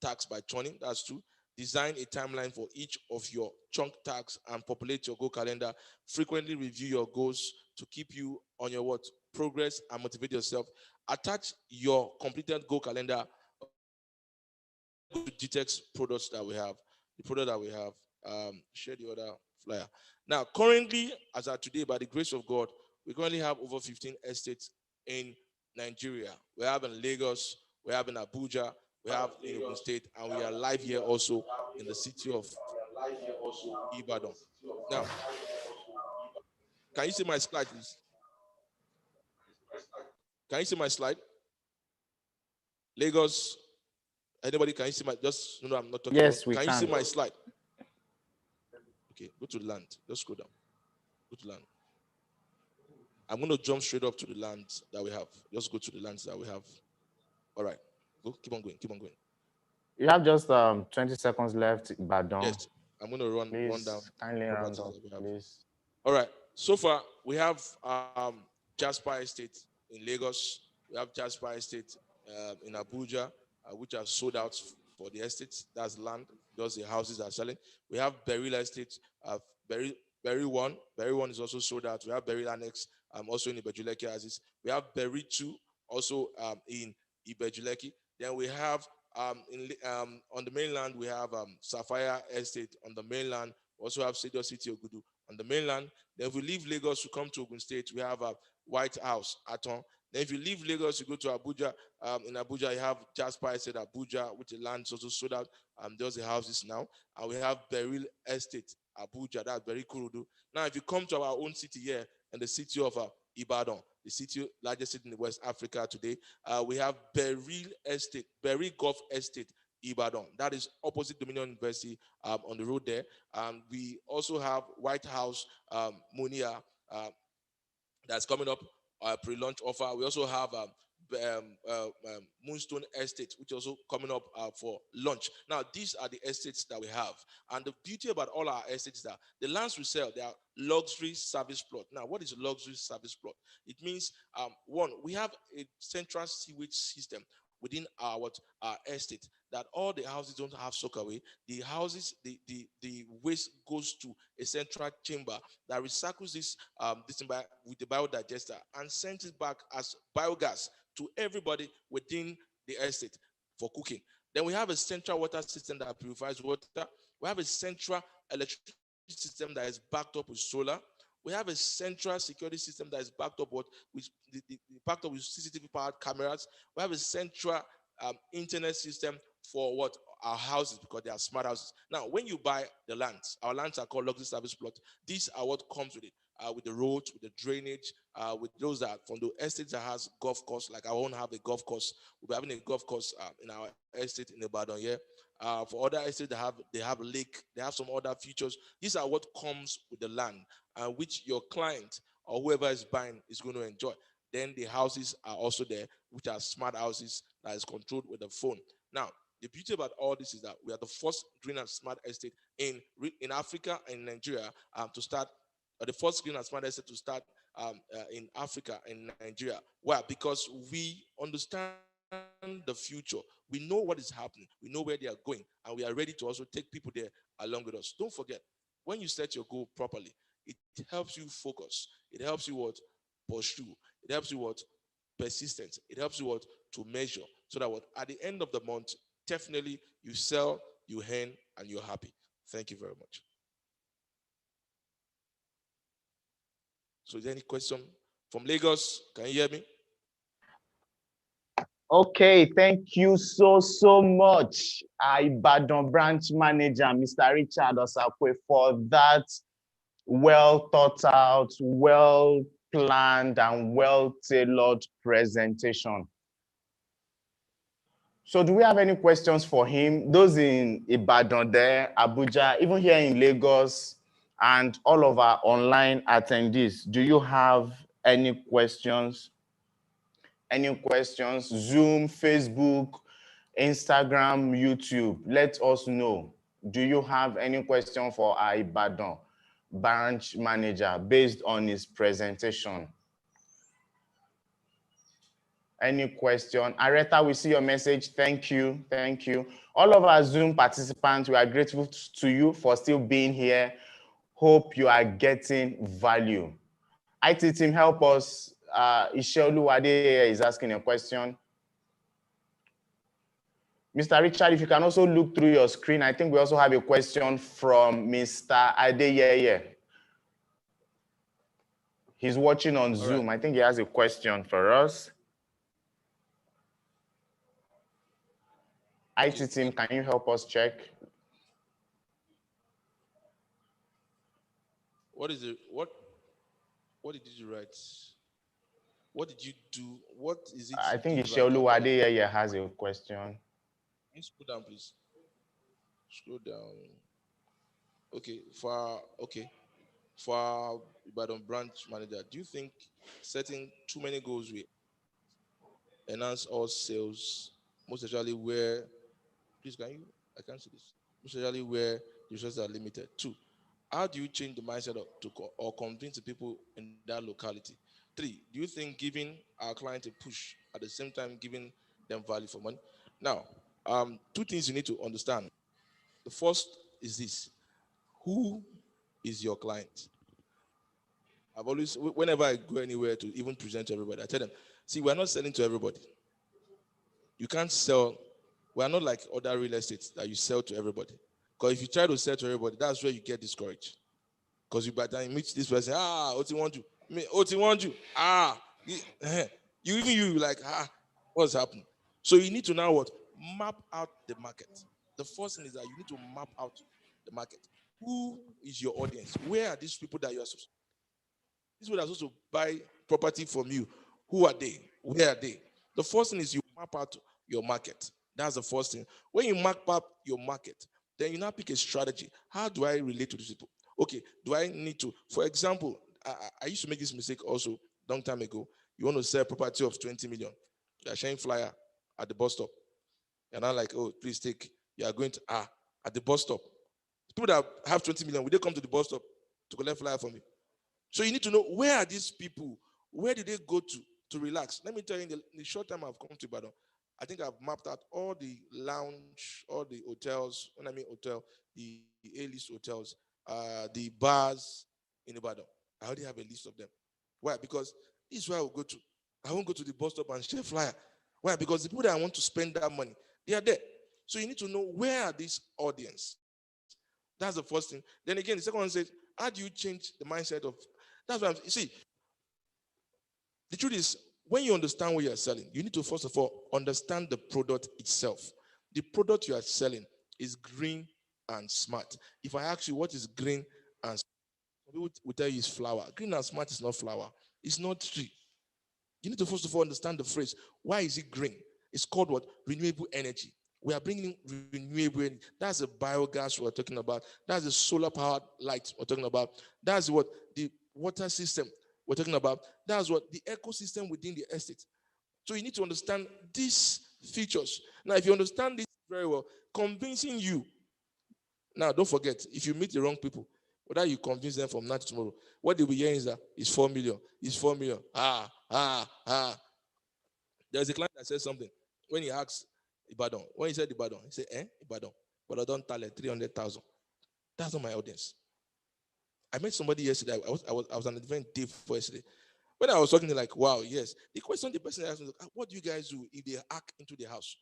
tags by turning. That's 2. Design a timeline for each of your chunk tags and populate your goal calendar. Frequently review your goals to keep you on your what? Progress and motivate yourself. Attach your completed goal calendar to GTEx products that we have. The product that we have. Share the other flyer. Now, currently, as of today, by the grace of God, we currently have over 15 estates in Nigeria. We have in Lagos, we have in Abuja, we have in Ogun State, and we are live here also in the city of Ibadan. Now, can you see my slide, please? Can you see my slide? Lagos, anybody, can you see my, just, no, I'm not talking Yes, about, we can can. you see my slide? Okay, go to land, just scroll down, go to land. I'm going to jump straight up to the lands that we have. Just go to the lands that we have. All right, go, keep on going, keep on going. You have just 20 seconds left, Badon. Yes, I'm going to run down. Kindly round up, please. All right, so far we have Jasper Estate in Lagos. We have Jasper Estate in Abuja, which are sold out for the estates. That's land, those the houses are selling. We have Beryl Estate, Berry 1. Berry 1 is also sold out. We have Berry Annex, also in Ibejuleki houses. We have Berry 2, also in Ibejuleki. Then we have on the mainland, we have Sapphire Estate on the mainland. We also have Stadium City Ogudu on the mainland. Then if we leave Lagos to come to Ogun State, we have White House, Aton. Then if you leave Lagos, you go to Abuja. In Abuja, you have Jasper Estate, Abuja, which the land is also sold out. There's the houses now. And we have Beryl Estate, Abuja, that's very Kurudu. Now, if you come to our own city here, in the city of Ibadan, the city, largest city in West Africa today, we have Beryl Estate, Beryl Golf Estate, Ibadan. That is opposite Dominion University on the road there. We also have White House, Munia, that's coming up, pre-launch offer. We also have Moonstone Estate, which is also coming up for launch. Now, these are the estates that we have. And the beauty about all our estates is that the lands we sell, they are luxury service plot. Now, what is a luxury service plot? It means, one, we have a central sewage system within our estate that all the houses don't have soakaway. The houses, the waste goes to a central chamber that recycles this with the biodigester and sends it back as biogas to everybody within the estate for cooking. Then we have a central water system that purifies water. We have a central electricity system that is backed up with solar. We have a central security system that is backed up with backed up with CCTV powered cameras. We have a central internet system for what our houses, because they are smart houses. Now, when you buy the lands, our lands are called luxury service plot. These are what comes with it, with the roads, with the drainage, with those that from the estates that has golf course. Like I won't have a golf course. We'll be having a golf course in our estate in Ibadan here. For other estates, they have a lake. They have some other features. These are what comes with the land, which your client or whoever is buying is going to enjoy. Then the houses are also there, which are smart houses that is controlled with the phone. Now, the beauty about all this is that we are the first green and smart estate in Africa and Nigeria to start, the first green and smart estate to start in Africa and Nigeria. Why? Because we understand the future. We know what is happening. We know where they are going, and we are ready to also take people there along with us. Don't forget, when you set your goal properly, it helps you focus. It helps you what? Pursue. It helps you what? Persistence. It helps you what? To measure. So that what? At the end of the month, definitely you sell, you earn, and you're happy. Thank you very much. So is there any question from Lagos? Can you hear me? Okay, thank you so much, Ibadan branch manager, Mr. Richard Osakwe, for that well thought out, well planned, and well tailored presentation. So do we have any questions for him? Those in Ibadan there, Abuja, even here in Lagos, and all of our online attendees, do you have any questions? Any questions? Zoom, Facebook, Instagram, YouTube, let us know. Do you have any question for our Ibadan branch manager based on his presentation? Any question? Areta, we see your message. Thank you. Thank you. All of our Zoom participants, we are grateful to you for still being here. Hope you are getting value. IT team, help us. Isheolu Wade is asking a question. Mr. Richard, if you can also look through your screen, I think we also have a question from Mr. Adeyeye. He's watching on Zoom. I think he has a question for us. IT team, can you help us check? What is it? What did you write? What did you do? What is it? I think Isheolu Wade has a question. Can you scroll down, please? Scroll down. Okay, for Ibadan branch manager, do you think setting too many goals will enhance all sales, most especially where, please can you, I can't see this, most especially where the resources are limited? 2, how do you change the mindset or convince the people in that locality? 3, do you think giving our client a push at the same time giving them value for money? Now, 2 things you need to understand. The first is this: who is your client? I've always, whenever I go anywhere to even present to everybody, I tell them, see, we're not selling to everybody. You can't sell. We're not like other real estates that you sell to everybody. Because if you try to sell to everybody, that's where you get discouraged. Because by the time you meet this person, Oti want you. Oti want you. You like, what's happening? So you need to now what? Map out the market. The first thing is that you need to map out the market. Who is your audience? Where are these people that you are supposed to? These people that are supposed to buy property from you. Who are they? Where are they? The first thing is you map out your market. That's the first thing. When you map out your market, then you now pick a strategy. How do I relate to these people? Okay, do I need to, for example, I used to make this mistake also long time ago. You want to sell property of 20 million. You're sharing flyer at the bus stop. You're not like, oh, please take, you are going to, at the bus stop. People that have 20 million, will they come to the bus stop to collect flyer from you? So you need to know, where are these people? Where do they go to relax? Let me tell you, in the short time I've come to Ibadan, I think I've mapped out all the lounge, all the hotels. When I mean hotel, the A-list hotels, the bars in Ibadan. I already have a list of them. Why? Because this is where I will go to. I won't go to the bus stop and share flyer. Why? Because the people that I want to spend that money, they are there. So you need to know, where are this audience? That's the first thing. Then again, the second one says, how do you change the mindset of, that's what you see. The truth is, when you understand what you are selling, you need to first of all understand the product itself. The product you are selling is green and smart. If I ask you what is green and smart, people will tell you it's flower. Green and smart is not flower. It's not tree. You need to first of all understand the phrase. Why is it green? It's called what? Renewable energy. We are bringing in renewable energy. That's the biogas we're talking about. That's the solar powered light we're talking about. That's what the water system we're talking about. That's what the ecosystem within the estate. So you need to understand these features. Now, if you understand this very well, convincing you. Now, don't forget, if you meet the wrong people, whether you convince them from now to tomorrow, what they'll be hearing is that it's 4 million. It's 4 million. There's a client that said something. When he asked Ibadan, when he said Ibadan, he said, Ibadan. But I don't tell it 300,000. That's not my audience. I met somebody yesterday. I was on an event day before yesterday. When I was talking, they're like, wow, yes. The question the person asked me, what do you guys do if they hack into the house?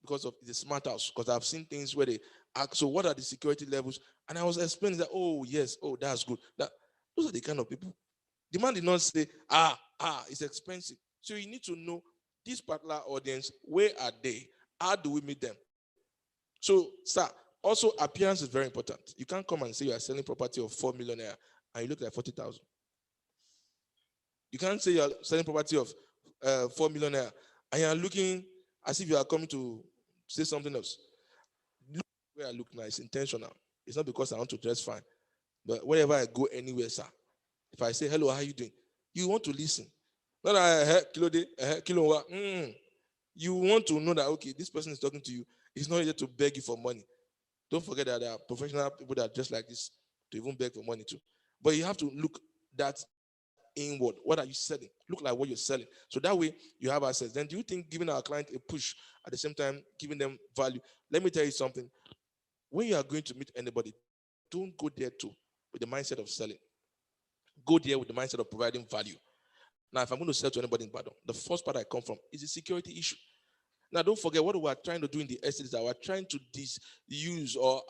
Because of the smart house. Because I've seen things where they hack. So what are the security levels? And I was explaining that, oh, yes, oh, that's good. Those are the kind of people. The man did not say, it's expensive. So you need to know this particular audience, where are they? How do we meet them? So, sir, also appearance is very important. You can't come and say you are selling property of 4 million naira and you look like 40,000. You can't say you are selling property of 4 million naira and you are looking as if you are coming to say something else. Look where I look nice, intentional. It's not because I want to dress fine. But whenever I go anywhere, sir, if I say, hello, how are you doing? You want to listen. Not you want to know that, okay, this person is talking to you. He's not here to beg you for money. Don't forget that there are professional people that are just like this to even beg for money too. But you have to look that inward. What are you selling? Look like what you're selling. So that way you have access. Then do you think giving our client a push at the same time, giving them value? Let me tell you something. When you are going to meet anybody, don't go there with the mindset of selling. Go there with the mindset of providing value. Now, if I'm going to sell to anybody in Badon, the first part I come from is a security issue. Now, don't forget what we are trying to do in the estate is that we're trying to disuse or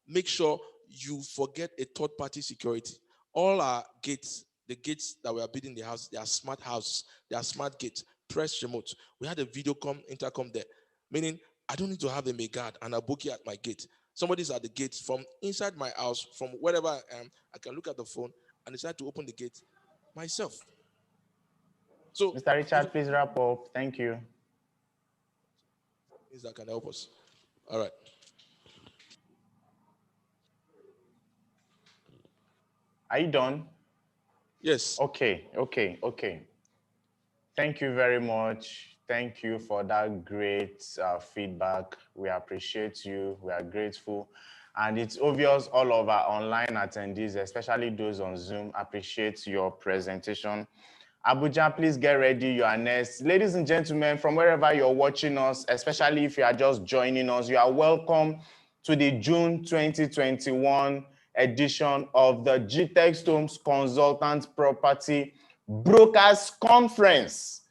make sure you forget a third-party security. All our gates, the gates that we are building the house, they are smart houses. They are smart gates. Press remote. We had a video intercom there, meaning I don't need to have a megad and a bookie at my gate. Somebody's at the gate from inside my house, from wherever I am. I can look at the phone and decide to open the gate myself. So, Mr. Richard, please wrap up. Thank you. That can help us. All right. Are you done? Yes. Okay. Thank you very much. Thank you for that great feedback. We appreciate you. We are grateful. And it's obvious all of our online attendees, especially those on Zoom, appreciate your presentation. Abuja, please get ready. You are next. Ladies and gentlemen, from wherever you're watching us, especially if you are just joining us, you are welcome to the June 2021 edition of the GTEX Homes Consultant Property Brokers Conference.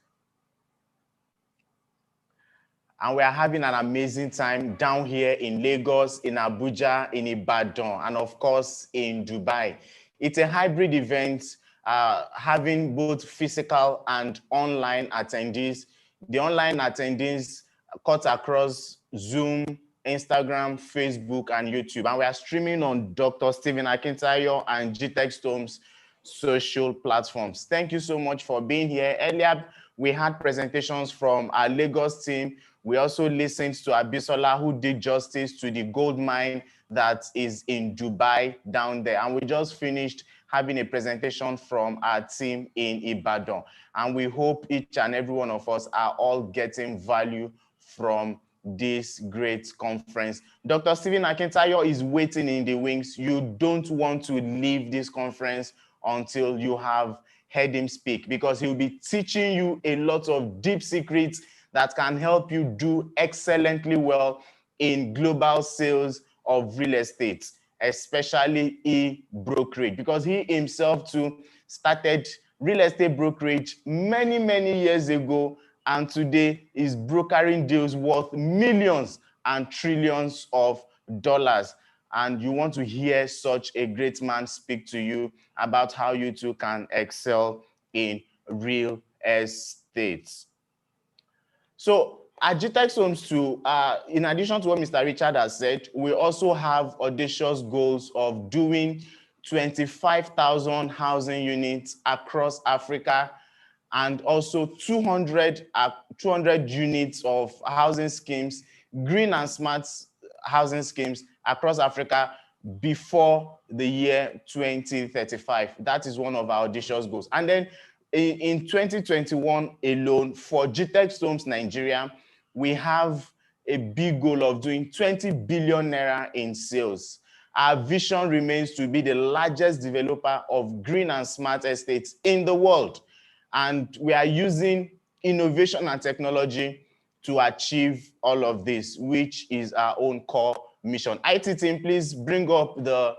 And we are having an amazing time down here in Lagos, in Abuja, in Ibadan, and of course in Dubai. It's a hybrid event, having both physical and online attendees. The online attendees cut across Zoom, Instagram, Facebook, and YouTube. And we are streaming on Dr. Stephen Akintayo and GTEX Homes social platforms. Thank you so much for being here. Earlier, we had presentations from our Lagos team. We also listened to Abisola, who did justice to the gold mine that is in Dubai down there. And we just finished having a presentation from our team in Ibadan. And we hope each and every one of us are all getting value from this great conference. Dr. Stephen Akintayo is waiting in the wings. You don't want to leave this conference until you have heard him speak, because he'll be teaching you a lot of deep secrets that can help you do excellently well in global sales of real estate, especially e-brokerage, because he himself too started real estate brokerage many, many years ago, and today is brokering deals worth millions and trillions of dollars. And you want to hear such a great man speak to you about how you too can excel in real estate. So at GTEX Homes too, in addition to what Mr. Richard has said, we also have audacious goals of doing 25,000 housing units across Africa, and also 200 units of housing schemes, green and smart housing schemes across Africa before the year 2035. That is one of our audacious goals. And then in 2021 alone, for GTEX Homes Nigeria, we have a big goal of doing 20 billion naira in sales. Our vision remains to be the largest developer of green and smart estates in the world. And we are using innovation and technology to achieve all of this, which is our own core mission. IT team, please bring up the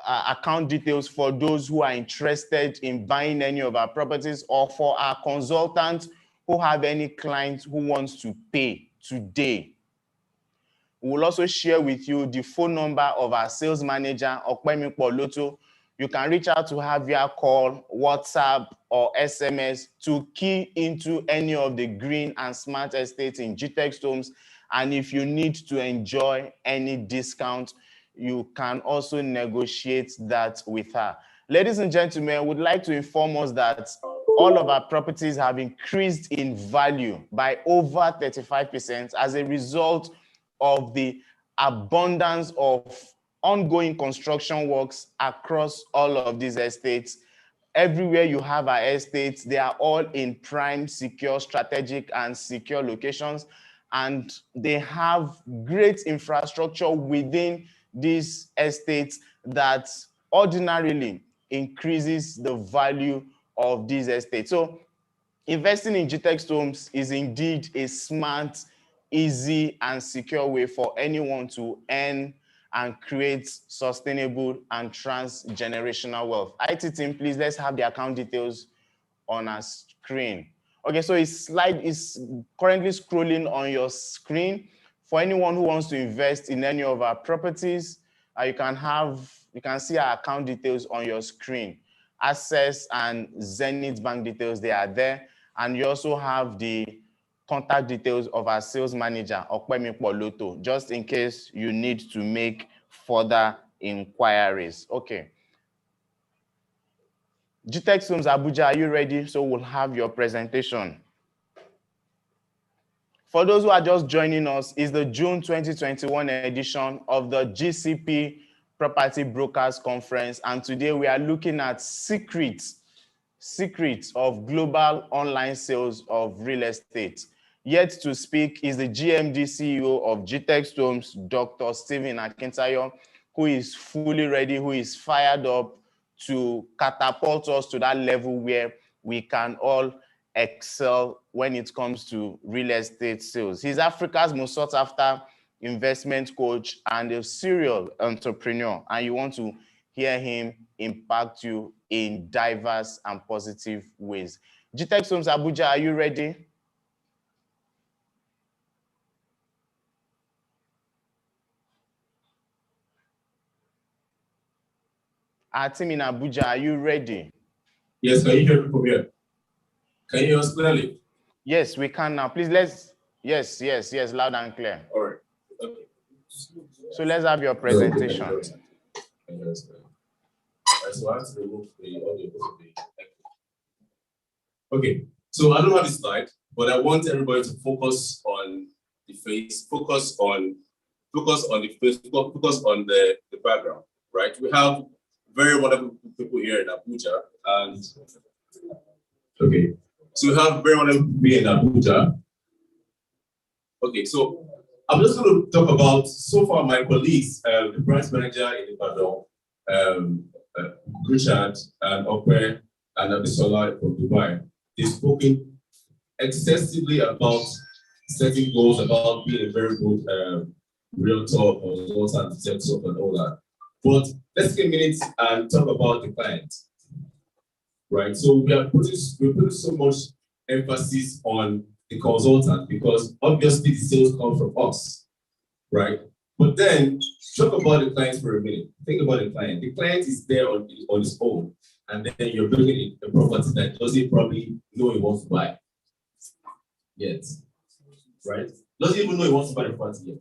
account details for those who are interested in buying any of our properties, or for our consultants who have any clients who wants to pay today. We will also share with you the phone number of our sales manager, Okpemi Poloto. You can reach out to her via call, WhatsApp, or SMS to key into any of the green and smart estates in GTEX Homes. And if you need to enjoy any discount, you can also negotiate that with her. Ladies and gentlemen, I would like to inform us that all of our properties have increased in value by over 35% as a result of the abundance of ongoing construction works across all of these estates. Everywhere you have our estates, they are all in prime, secure, strategic, and secure locations. And they have great infrastructure within these estates that ordinarily increases the value of these estates. So investing in GTEx Homes is indeed a smart, easy, and secure way for anyone to earn and create sustainable and transgenerational wealth. IT team, please, let's have the account details on our screen. Okay, so its slide is currently scrolling on your screen. For anyone who wants to invest in any of our properties, you can see our account details on your screen. Access and Zenith Bank details, they are there. And you also have the contact details of our sales manager, Okpemi Poloto, just in case you need to make further inquiries. Okay. GTEx Homes Abuja, are you ready? So we'll have your presentation. For those who are just joining us, it's the June 2021 edition of the GCP Property Brokers Conference. And today we are looking at secrets of global online sales of real estate. Yet to speak is the GMD CEO of GTEx Homes, Dr. Stephen Akintayo, who is fully ready, who is fired up to catapult us to that level where we can all excel when it comes to real estate sales. He's Africa's most sought after investment coach and a serial entrepreneur, and you want to hear him impact you in diverse and positive ways. GTEx Homes Abuja, are you ready? Our team in Abuja, are you ready? Yes, can you hear me from here? Can you hear us clearly? Yes, we can now. Please, let's, yes, loud and clear. All right. Okay. So let's have your presentation. So I have to remove the audio. Okay, so I don't have a slide, but I want everybody to focus on the face, focus on the face, focus on the background, right? We have very wonderful people here in Abuja, and okay, so we have very wonderful people here in Abuja. Okay, so I'm just going to talk about so far my colleagues, the branch manager in Ibadan, Richard and Okwe and Abisola from Dubai. They've spoken excessively about setting goals, about being a very good realtor, consultant, etc., and all that. But let's take a minute and talk about the client, right? So we're putting so much emphasis on the consultant because obviously the sales come from us, right? But then talk about the client for a minute. Think about the client. The client is there on his own, and then you're building a property that doesn't probably know he wants to buy yet, right? Doesn't even know he wants to buy the property yet.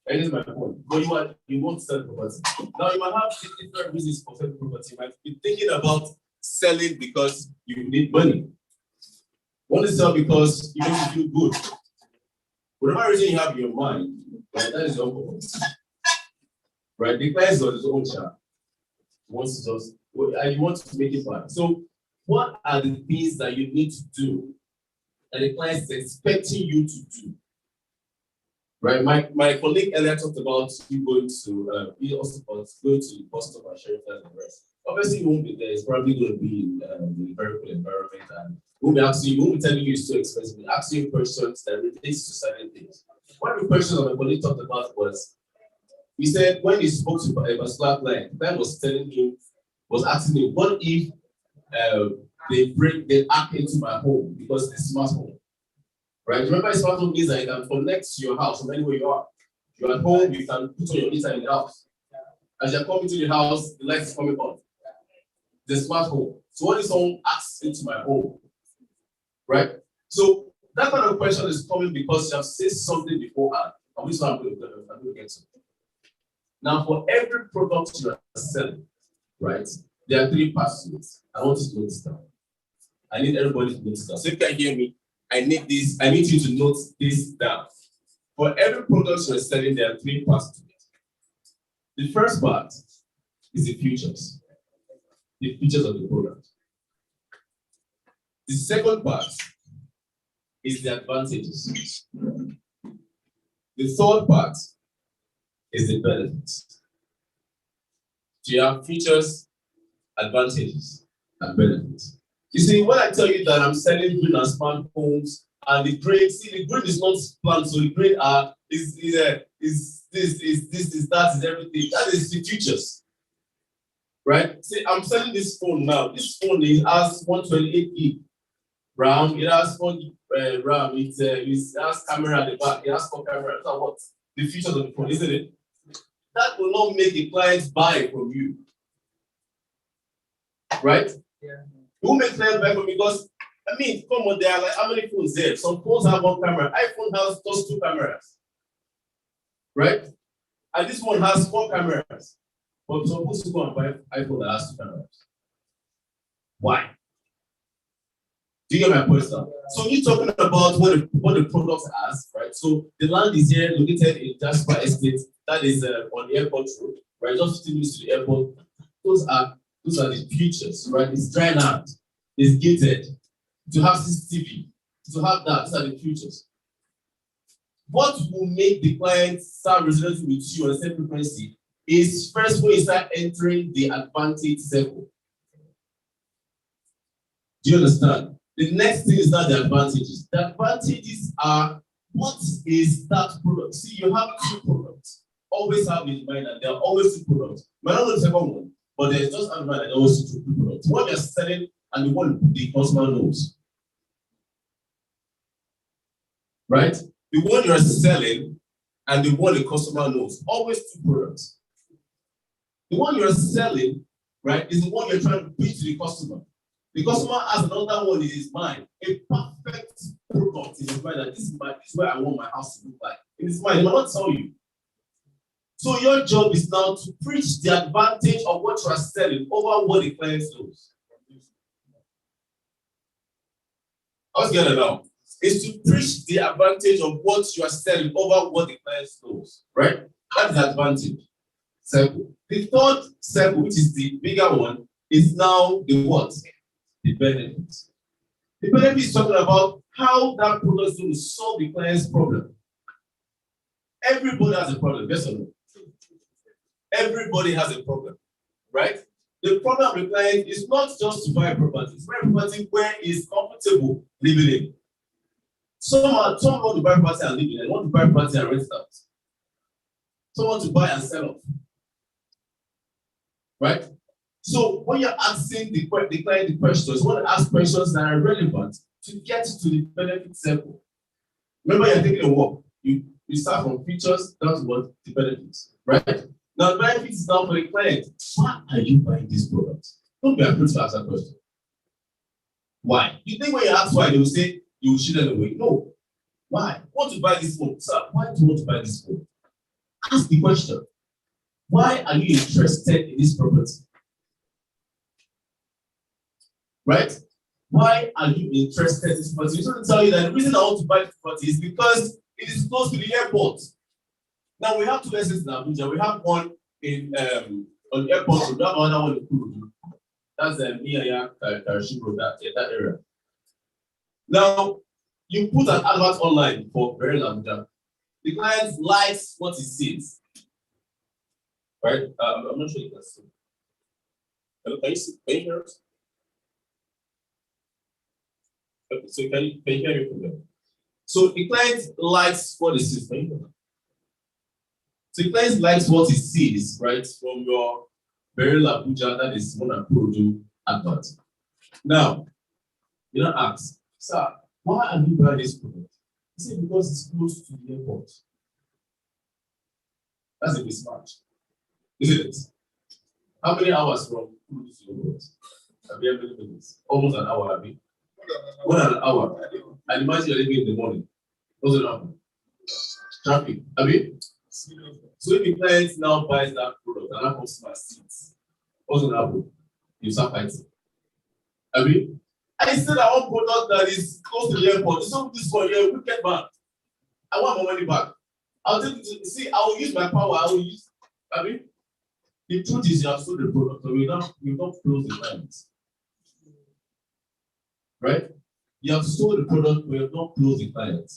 That is my point. But you want to sell the property. Now you might have different reasons for selling property. You might be thinking about selling because you need money. You want to sell because you want to feel good. Whatever reason you have in your mind, right, that is your purpose. Right? The client is on his own chart. He wants to just, and you want to make it back. So, what are the things that you need to do that the client is expecting you to do? Right? My colleague earlier talked about you going to, he also about going to the bus stop and sharing and the rest. Obviously, you won't be there. It's probably going to be in a very good environment, and won't be telling you it's too expensive. We'll ask you questions that relates to certain things. One of the questions that my colleague talked about was, he said when he spoke to a particular client, the client was asking me, what if they hack into my home because it's a smart home? Right? Remember, a smart home means that you can connect to your house from anywhere you are. You're at home, you can put on your meter in the house. As you're coming to the house, the light is coming on. The smart home. So what if someone hacks into my home? Right? So that kind of question is coming because you have said something beforehand. And this one I'm going to get to. Now, for every product you are selling, right, there are three parts to it. I want you to note this down. I need everybody to note this down. So if you can hear me, I need you to note this down. For every product you are selling, there are three parts to it. The first part is the features of the product. The second part is the advantages. The third part is the benefits. So you have features, advantages, and benefits. You see, when I tell you that I'm selling green and smart homes, and the green, see, the green is not planned, so the green is that, is everything. That is the futures. Right? See, I'm selling this phone now. This phone has 128 gig RAM. It has 4 RAM. It has camera at the back. It has 4 cameras. That's what the features of the phone, isn't it? That will not make a client buy from you. Right? Yeah. Who makes clients buy from you? Because I mean, come on, there are like how many phones there? Some phones have 1 camera. iPhone has just 2 cameras. Right? And this one has 4 cameras. But some people still go and buy iPhone that has 2 cameras. Why? Do you get my point now? So you're talking about what the product has, right? So the land is here located in Jasper Estate, that is on the airport road, right? Just 15 minutes to the airport. Those are the features, right? It's dry land, it's gated, to have CCTV, to have that, these are the features. What will make the client start resonating with you on the same frequency is first when you start entering the advantage circle. Do you understand? The next thing is not the advantages. The advantages are what is that product? See, you have 2 products. Always have in mind that there are always 2 products. Might not know the second one, but there's just have in mind that there are always 2 products. What you're selling and the one the customer knows. Right? The one you're selling and the one the customer knows. Always 2 products. The one you're selling, right, is the one you're trying to pitch to the customer. The customer has another one in his mind, a perfect product in his mind that this is where I want my house to look like. In his mind, he will not tell you. So your job is now to preach the advantage of what you are selling over what the client knows. How's the other now? Is to preach the advantage of what you are selling over what the client knows, right? That's the advantage circle. The third circle, which is the bigger one, is now the what? The benefits. The benefit is talking about how that product is going to solve the client's problem. Everybody has a problem, yes or no? Everybody has a problem, right? The problem of the client is not just to buy property, it's buy property where he's comfortable living in. Some want to buy property and live in, and want to buy property and rent it out. Some want to buy and sell off. Right? So when you're asking the client the questions, you want to ask questions that are relevant to get to the benefit circle. Remember, you're taking a walk. You start from features down to what the benefits, right? Now, the benefits is now for the client. Why are you buying this product? Don't be afraid to ask that question. Why? You think when you ask why, they will say you will shoot them away. No. Why? Want to buy this phone? Sir, why do you want to buy this phone? Ask the question. Why are you interested in this property? Right? Why are you interested in this property? I'm going to tell you that the reason I want to buy this property is because it is close to the airport. Now we have 2 estates in Abuja. We have one in on the airport road. We have another one in Kurudu. That's Miyaya, Karashim Road, that area. Now you put an advert online for Berlin Abuja. The client likes what he sees. Right? I'm not sure you can see. Can you hear us? Okay, so can you hear me from there? So the client likes what he sees. So the client likes what he sees, right, from your Berlin Abuja, that is one and Kurudu advert. Now, you don't ask, sir, why are you buying this product? He said, because it's close to the airport. That's a mismatch. Isn't it? How many hours from Kurudu to the airport? Have you ever been this? Almost an hour, have you? More than an hour. And imagine you're living in the morning. What's it happen? Traffic. Have you? So if the client now buys that product and that customer sees, what's going to happen? You start fighting. Have you? I said I want product that is close to the airport. So this one, you're a wicked man. I want my money back. I'll take it to see, I will use my power. I will use. Have you? The truth is you have sold the product, so you don't close the client. Right? You have sold the product, but you have not closed the client.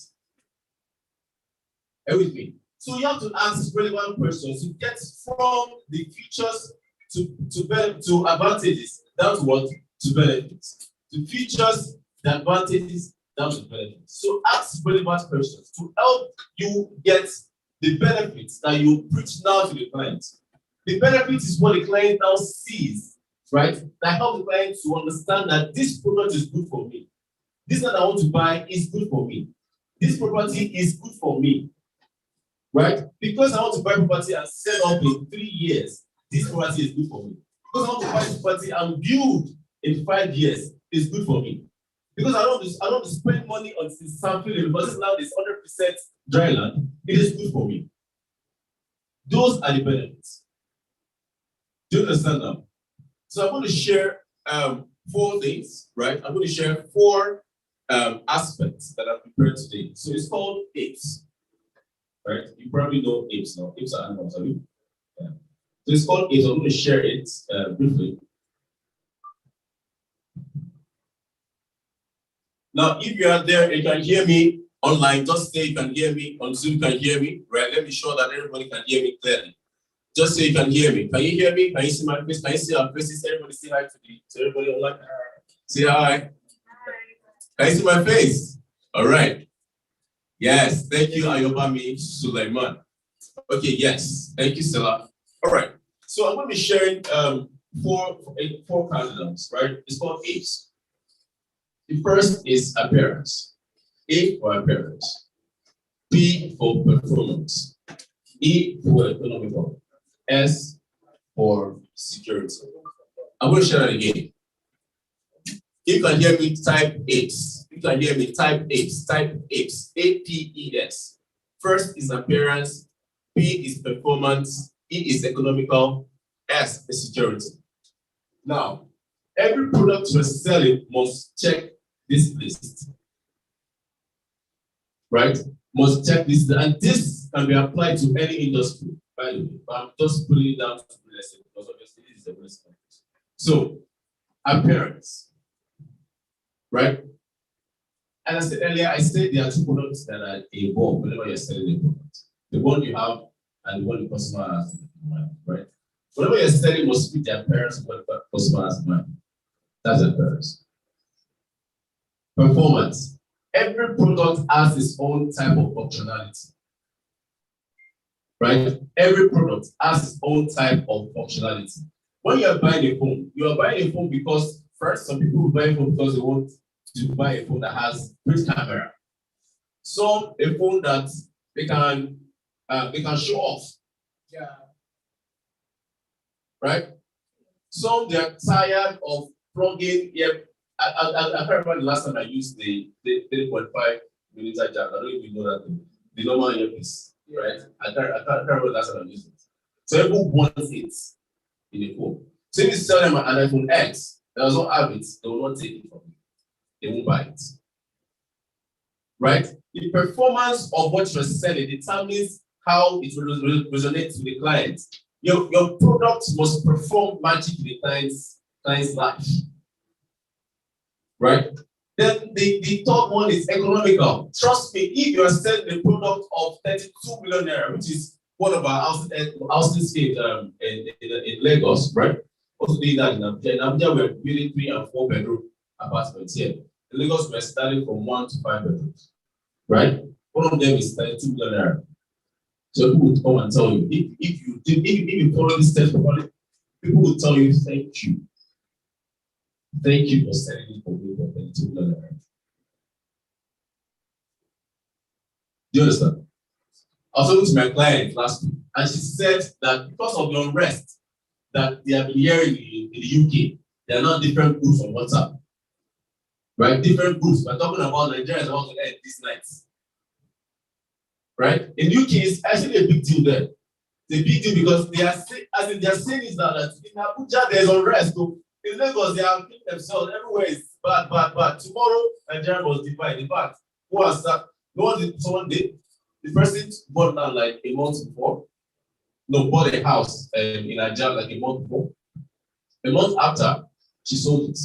Everything. So you have to ask relevant questions to get from the features to advantages down to what? to benefits, the features, the advantages, down to benefits. So ask relevant questions to help you get the benefits that you preach now to the client. The benefit is what the client now sees, right? That helps the client to understand that this product is good for me. This that I want to buy is good for me. This property is good for me, right? Because I want to buy property and sell up in 3 years, this property is good for me. Because I want to buy this property and build in 5 years, is good for me. Because I don't want to spend money on sampling because now it's 100% dry land, it is good for me. Those are the benefits. Do you understand now? So I'm going to share 4 things, right? I'm going to share 4 aspects that I've prepared today. So it's called apes, right? You probably know apes now. Apes are animals, have you? Yeah. So it's called apes. I'm going to share it briefly. Now, if you are there and you can hear me online, just say you can hear me. On Zoom, you can hear me, right? Let me show that everybody can hear me clearly. Just say you can hear me. Can you hear me? Can you see my face? Can you see our faces? Everybody say hi to everybody online. Say hi. Can you see my face? All right. Yes. Thank you, Ayobami Sulaiman. Okay. Yes. Thank you, Stella. All right. So I'm going to be sharing 4 candidates, right? It's called apes. The first is appearance. A for appearance. P for performance. E for economical. S for security. I'm going to share that again. If you can hear me, type apes. If you can hear me, type apes. Type apes. A-P-E-S. First is appearance. P is performance. E is economical. S is security. Now, every product you're selling must check this list. Right? Must check this. And this can be applied to any industry, by the way. But I'm just putting it down to real estate because obviously this is a real estate. So, appearance. Right? And I said earlier, I said there are 2 products that are involved whenever you're selling a product. The one you have and the one the customer has in mind, right? Whenever you're selling, must fit the appearance of what the customer has in mind. That's appearance. Performance. Every product has its own type of functionality. Right? Every product has its own type of functionality. When you're buying a phone, you are buying a phone because first, some people buy a phone because they want to buy a phone that has great camera. Some a phone that they can show off. Yeah. Right? Some they're tired of plugging. Yeah, I can't remember the last time I used the 3.5 millimeter jack. I don't even know that the normal earpiece, right? I can't remember the last time I used it. So everyone wants it in a phone. So if you sell them an iPhone X that does not have it, they will not take it from you. They won't buy it. Right? The performance of what you're selling determines how it resonates with the client. Your product must perform magic in the client's life. Right? Then the third one is economical. Trust me, if you are selling a product of 32 million naira, which is one of our houses in Lagos, right? Also doing that in Abuja. In Abuja, we're building 3 and 4 bedroom apartments here. In Lagos, we're starting from 1 to 5 bedrooms, right? One of them is 32 million naira. So people will come and tell you, if you follow this test properly, people will tell you, thank you. Thank you for selling it for me for 32 million naira. Do you understand? I was talking to my client last week, and she said that because of the unrest that they have been hearing in the UK, there are now different groups on WhatsApp. Right? Different groups. We're talking about Nigeria is about to end this night. Right? In UK, it's actually a big deal there. It's a big deal because they are saying is that in Abuja there's unrest. So in Lagos, they are killing themselves. Everywhere is bad. Tomorrow, Nigeria was divided. In fact, who has that? Someone did. The person bought land like a month before. No, bought a house in Nigeria like a month before. A month after, she sold it.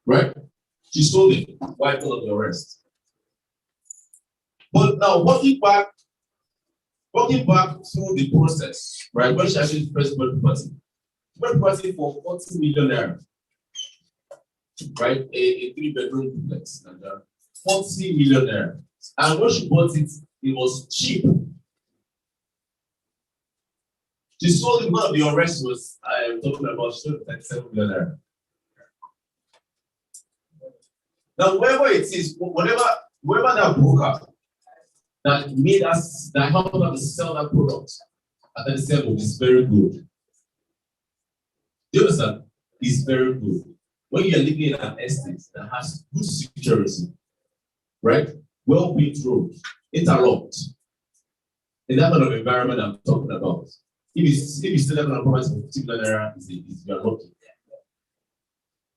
Right? She sold it. Why? Because of the arrest. But now, walking back through the process, right? When she actually first bought the property, Bought property for 40 million naira. Right? A 3-bedroom duplex. And 40 million naira. And when she bought it, it was cheap. She sold it, one of the arrests was, I'm talking about, she sold it 37 million naira. Now, wherever it is, whoever that broker that made us, that helped us to sell that product at the level is very good. Do you understand? It's very good. When you're living in an estate that has good security, right? Well-built roads, interlocked, in that kind of environment I'm talking about. If you still have a property for 50 million naira, you're lucky.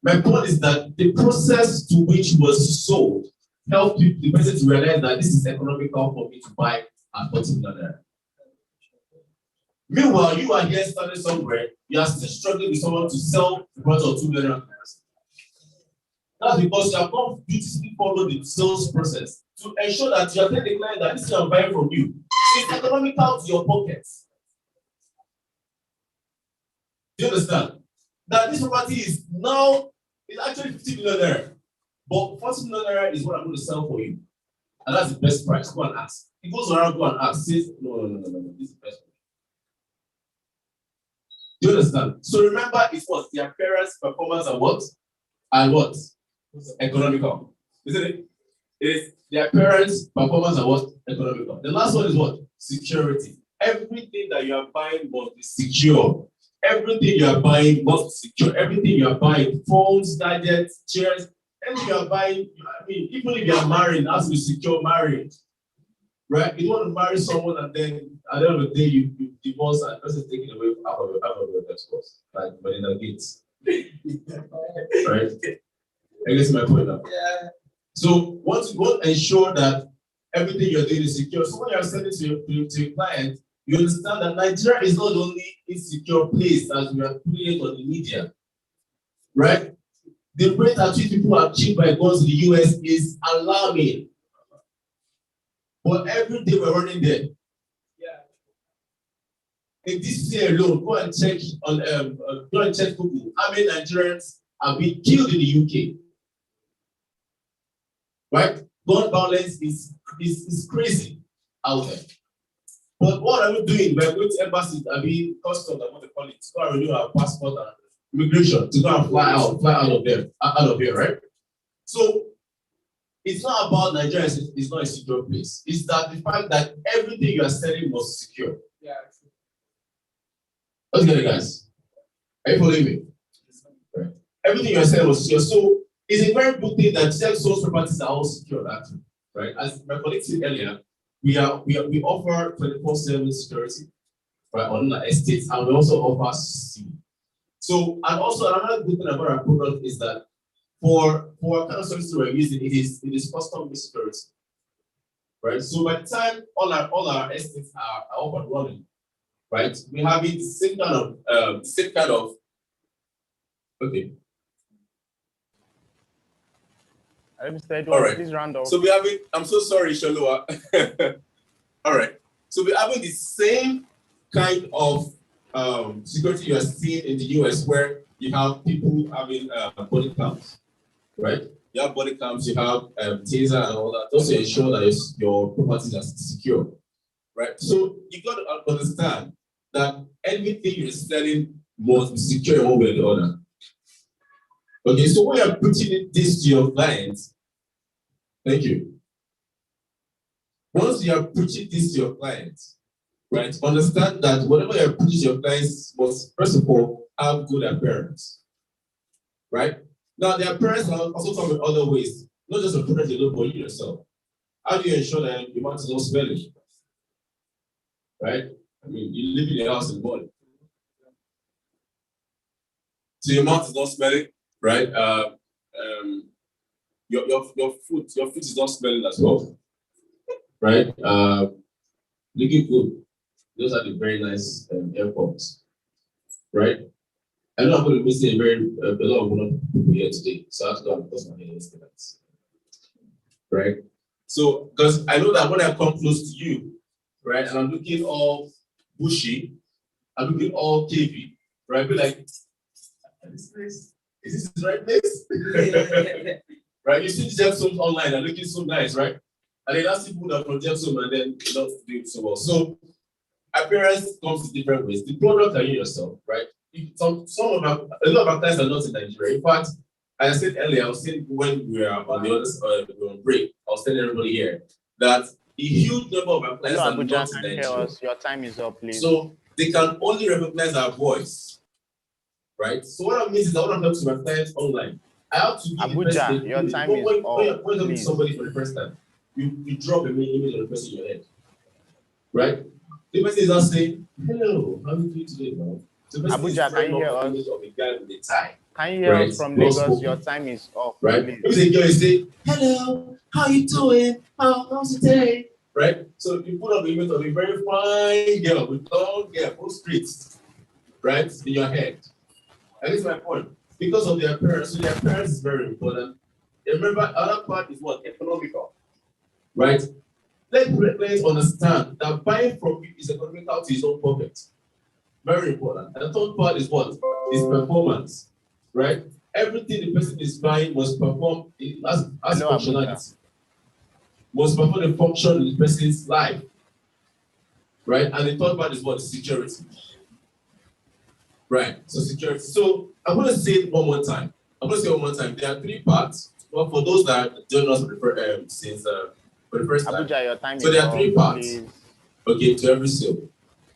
My point is that the process to which was sold helped the person to realize that this is economical for me to buy at 40 million naira. Meanwhile, you are here standing somewhere, you are still struggling with someone to sell the product of 2 million naira. That's because you have not beautifully followed the sales process to ensure that you are telling the client that this is what I'm buying from you. It's economical to your pockets. Do you understand? That this property is now, it's actually 50 million naira, but 40 million naira is what I'm going to sell for you. And that's the best price. Go and ask. He goes around, go and ask, says, no, this is the best price. Do you understand? So remember, it was their parents' performance and what? And what? Economical. Isn't it? It's their parents' performance and what? Economical. The last one is what? Security. Everything that you are buying must be secure. Everything you are buying must be secure. Everything you are buying, phones, gadgets, chairs, everything you are buying, I mean, even if you are married, it has to be secure marriage. Right? You don't want to marry someone and then at the end of the day you divorce and the person is taken away out of your course. Like Melinda Gates. Right? I guess my point now. Yeah. So once you want to ensure that everything you're doing is secure. So when you're selling to your client, you understand that Nigeria is not the only insecure place as we are putting it on the media. Right? The rate at which people are killed by guns in the US is alarming. But every day we're running there. Yeah. In this year alone, go and check Google how many Nigerians have been killed in the UK. Right? Gun violence is crazy out there. But what are we doing? We're going to embassies, customs, I want to call it, to go and renew our passport and immigration, to go and fly out of here, right? So it's not about Nigeria, it's not a secure place. It's that the fact that everything you are selling must be secure. Yeah. Let's get it, guys. Are you following me? Right. Everything you are selling must be secure. So it's a very good thing that sales properties are all secure, actually. Right? As my colleague said earlier, we offer 24/7 security, right, on our estates, and we also offer C. So, and also another good thing about our product is that for kind of services we're using, it is custom security, right? So by the time all our estates are up and running, right, we have it the same kind of okay. Mr. Edward, all right. Please round off. So we have it. I'm so sorry, Shalua. All right. So we're having the same kind of security you are seeing in the US, where you have people having body cams, right? You have body cams, you have taser and all that, just to ensure that your properties are secure, right? So you got to understand that everything you're selling must be secure in one way or the other. Okay, so when you're putting this to your clients, thank you. Once you are preaching this to your clients, right, understand that whatever you're preaching to your clients must, first of all, have good appearance, right? Now, the appearance also come in other ways, not just a product you look for you yourself. How do you ensure that your mouth is not smelling, right? I mean, you live in your house in the morning. So your mouth is not smelling, right? Your foot is not smelling as well, right? Looking good. Those are the very nice airports, right? I know I'm going to be missing a lot of people here today, so I have to go and post my instruments, right? So, because I know that when I come close to you, right, and I'm looking all bushy, I'm looking all KV, right? Be like, this place, is this the right place? Right? You see gemstones online and looking so nice, right? And then that's people that from gemstone and then you're not doing so well. So appearance comes in different ways. The product are you yourself, right? A lot of our clients are not in Nigeria. In fact, as I said earlier, I was saying when we were on the other we were on break, I was telling everybody here that a huge number of our clients Hello, are Abuja, not in can you hear Nigeria. us? Your time is up, please. So they can only recognize our voice, right? So what that means is I want to talk to my clients online. I have to give Abuja, the your person, time when is you're up, talking to please. somebody for the first time, you drop a image of the person in your head, right? The person is not saying, hello, how are you doing today, man? So Abuja, can you hear us? Image of a guy with a tie. Can you hear Right? us from Well Lagos? spoken. Your time is up, Right? please. If the girl is saying, hello, how you doing? How's the day? Right? So you put up the image of a very fine girl with long hair, full streets, right? In your head. And this is my point. Because of their appearance, so their appearance is very important. And remember, other part is what? Economical. Right? Let players understand that buying from you is economical to his own pocket. Very important. And the third part is what? Is performance. Right? Everything the person is buying must perform as functionality. Must perform the function in the person's life. Right? And the third part is what? Security. Right. So security. So I'm going to say it one more time. There are three parts. Well, for those that join us for the first time. Abuja, your time So is there are up, three parts. please. Okay, to every sale.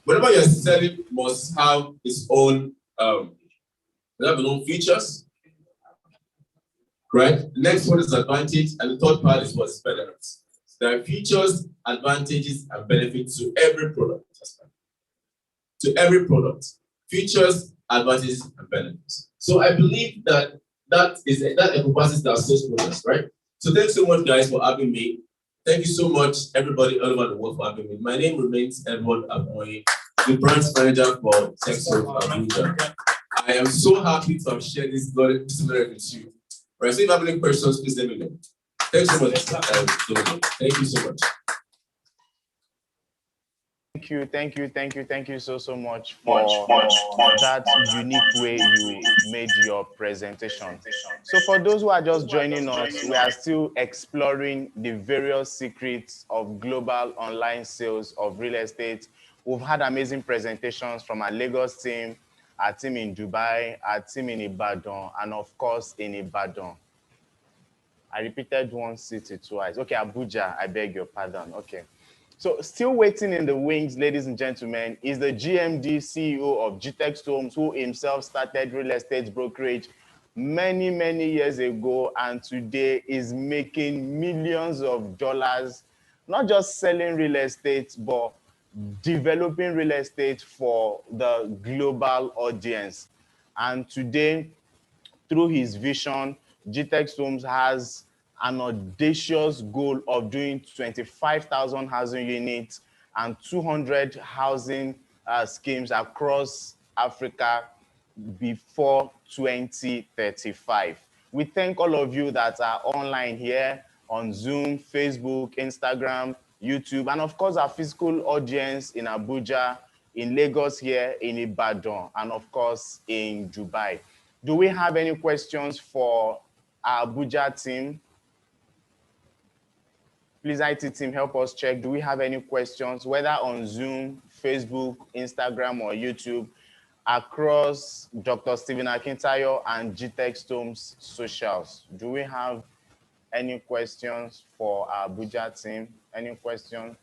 Whatever you're selling must have its own features. Right? Next one is advantage, and the third part is what's benefits. There are features, advantages, and benefits to every product. To every product. Features, advantages, and benefits. So I believe that encompasses our sales process, right? So thanks so much, guys, for having me. Thank you so much, everybody all over the world, for having me. My name remains Edward Aboye, the branch manager for Texas Abuja. I am so happy to have shared this knowledge with you. Right, so if you have any questions, please let me know. Thanks so much. Thank you so much. Thank you so much for that unique way you made your presentation. So for those who are just joining us, we are still exploring the various secrets of global online sales of real estate. We've had amazing presentations from our Lagos team, our team in Dubai, our team in Ibadan, and of course in Ibadan. I repeated one city twice. Okay, Abuja, I beg your pardon. Okay. So still waiting in the wings, ladies and gentlemen, is the GMD CEO of GTEX Homes, who himself started real estate brokerage many years ago, and today is making millions of dollars, not just selling real estate, but developing real estate for the global audience. And today, through his vision, GTEX Homes has an audacious goal of doing 25,000 housing units and 200 housing schemes across Africa before 2035. We thank all of you that are online here on Zoom, Facebook, Instagram, YouTube, and of course our physical audience in Abuja, in Lagos here, in Ibadan, and of course in Dubai. Do we have any questions for our Abuja team? Please, IT team, help us check. Do we have any questions, whether on Zoom, Facebook, Instagram, or YouTube, across Dr. Stephen Akintayo and GTEX Homes socials? Do we have any questions for our Abuja team? Any questions?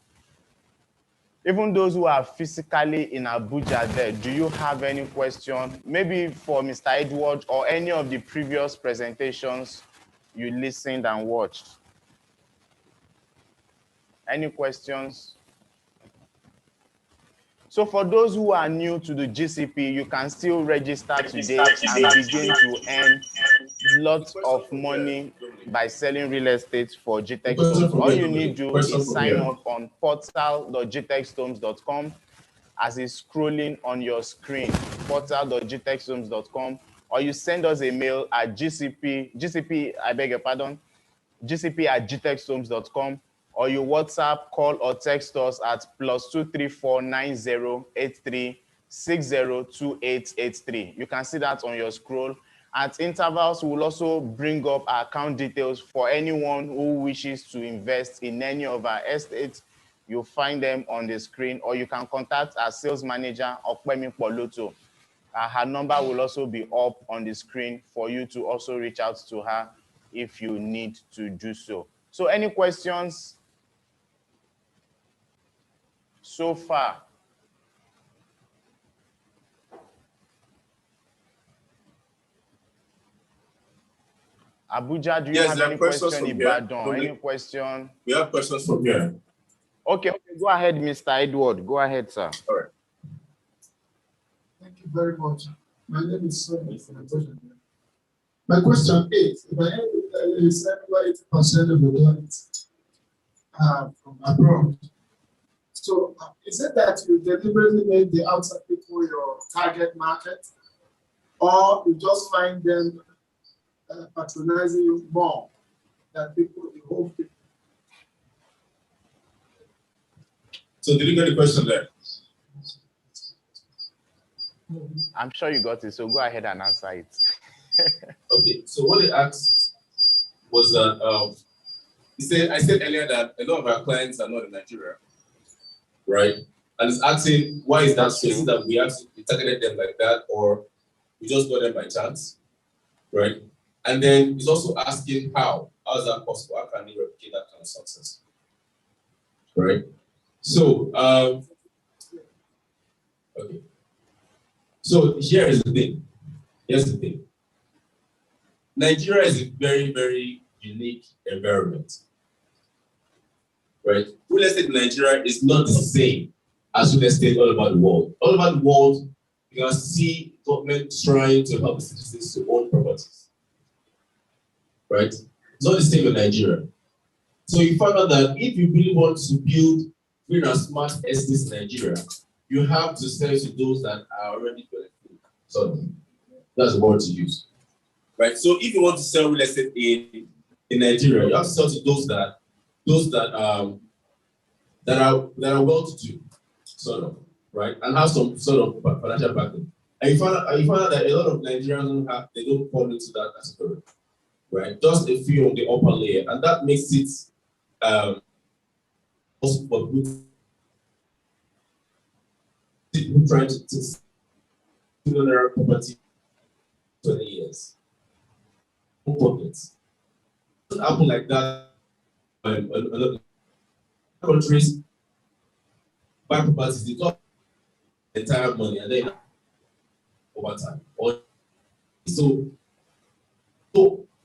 Even those who are physically in Abuja there, do you have any question? Maybe for Mr. Edward or any of the previous presentations you listened and watched. Any questions? So for those who are new to the GCP, you can still register today and begin to earn lots of money by selling real estate for GTEX Homes. All you need to do is sign up on portal.gtexhomes.com as it's scrolling on your screen, portal.gtexhomes.com, or you send us a mail at gcp@gtexhomes.com, or you WhatsApp, call, or text us at +234 9083 602883. You can see that on your scroll. At intervals, we will also bring up our account details for anyone who wishes to invest in any of our estates. You'll find them on the screen, or you can contact our sales manager, Okpemi Poloto. Her number will also be up on the screen for you to also reach out to her if you need to do so. So any questions so far? Abuja, do you have any question? Ibadan, any question? We have questions from here. Okay, go ahead, Mr. Edward. Go ahead, sir. All right. Thank you very much. My name is Sonny. My question is, if I send over 80% of the clients from abroad, so is it that you deliberately make the outside people your target market, or you just find them patronizing you more than people, the home people? So did you get the question there? I'm sure you got it, so go ahead and answer it. Okay, so what they asked was that I said earlier that a lot of our clients are not in Nigeria, right? And it's asking why is that so? Is it that we actually targeted them like that, or we just got them by chance, right? And then it's also asking how is that possible? How can you replicate that kind of success, right? So okay. So here's the thing. Nigeria is a very, very unique environment, right? Real estate in Nigeria is not the same as real estate all over the world. All over the world, you can see government trying to help the citizens to own properties, right? It's not the same in Nigeria. So you find out that if you really want to build green and smart estates in Nigeria, you have to sell to those that are already benefiting. So that's the word to use. Right. So if you want to sell real estate in Nigeria, you have to sell to those that are well-to-do, sort of, right, and have some sort of financial backing. And you find out that a lot of Nigerians don't fall into that category, right? Just a few on the upper layer, and that makes it also for people trying to sell their property 20 years. Pockets. It doesn't happen like that. Other countries buy properties, they got the entire money and then over time. So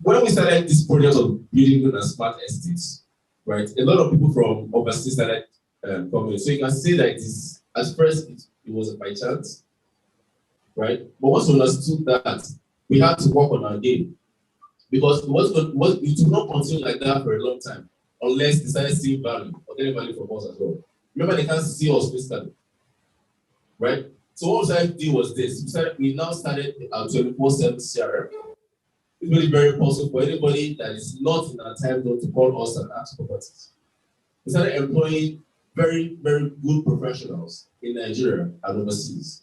when we started this project of building good and smart estates, right, a lot of people from overseas started coming. So you can say that at first it was by chance, right? But once we understood that, we had to work on our game. Because it will not continue like that for a long time unless they started seeing value or getting value from us as well. Remember, they can't see us physically, right? So what we started to do was this. We now started our 24/7 CRM. It's really very possible for anybody that is not in our time zone to call us and ask for properties. We started employing very, very good professionals in Nigeria and overseas,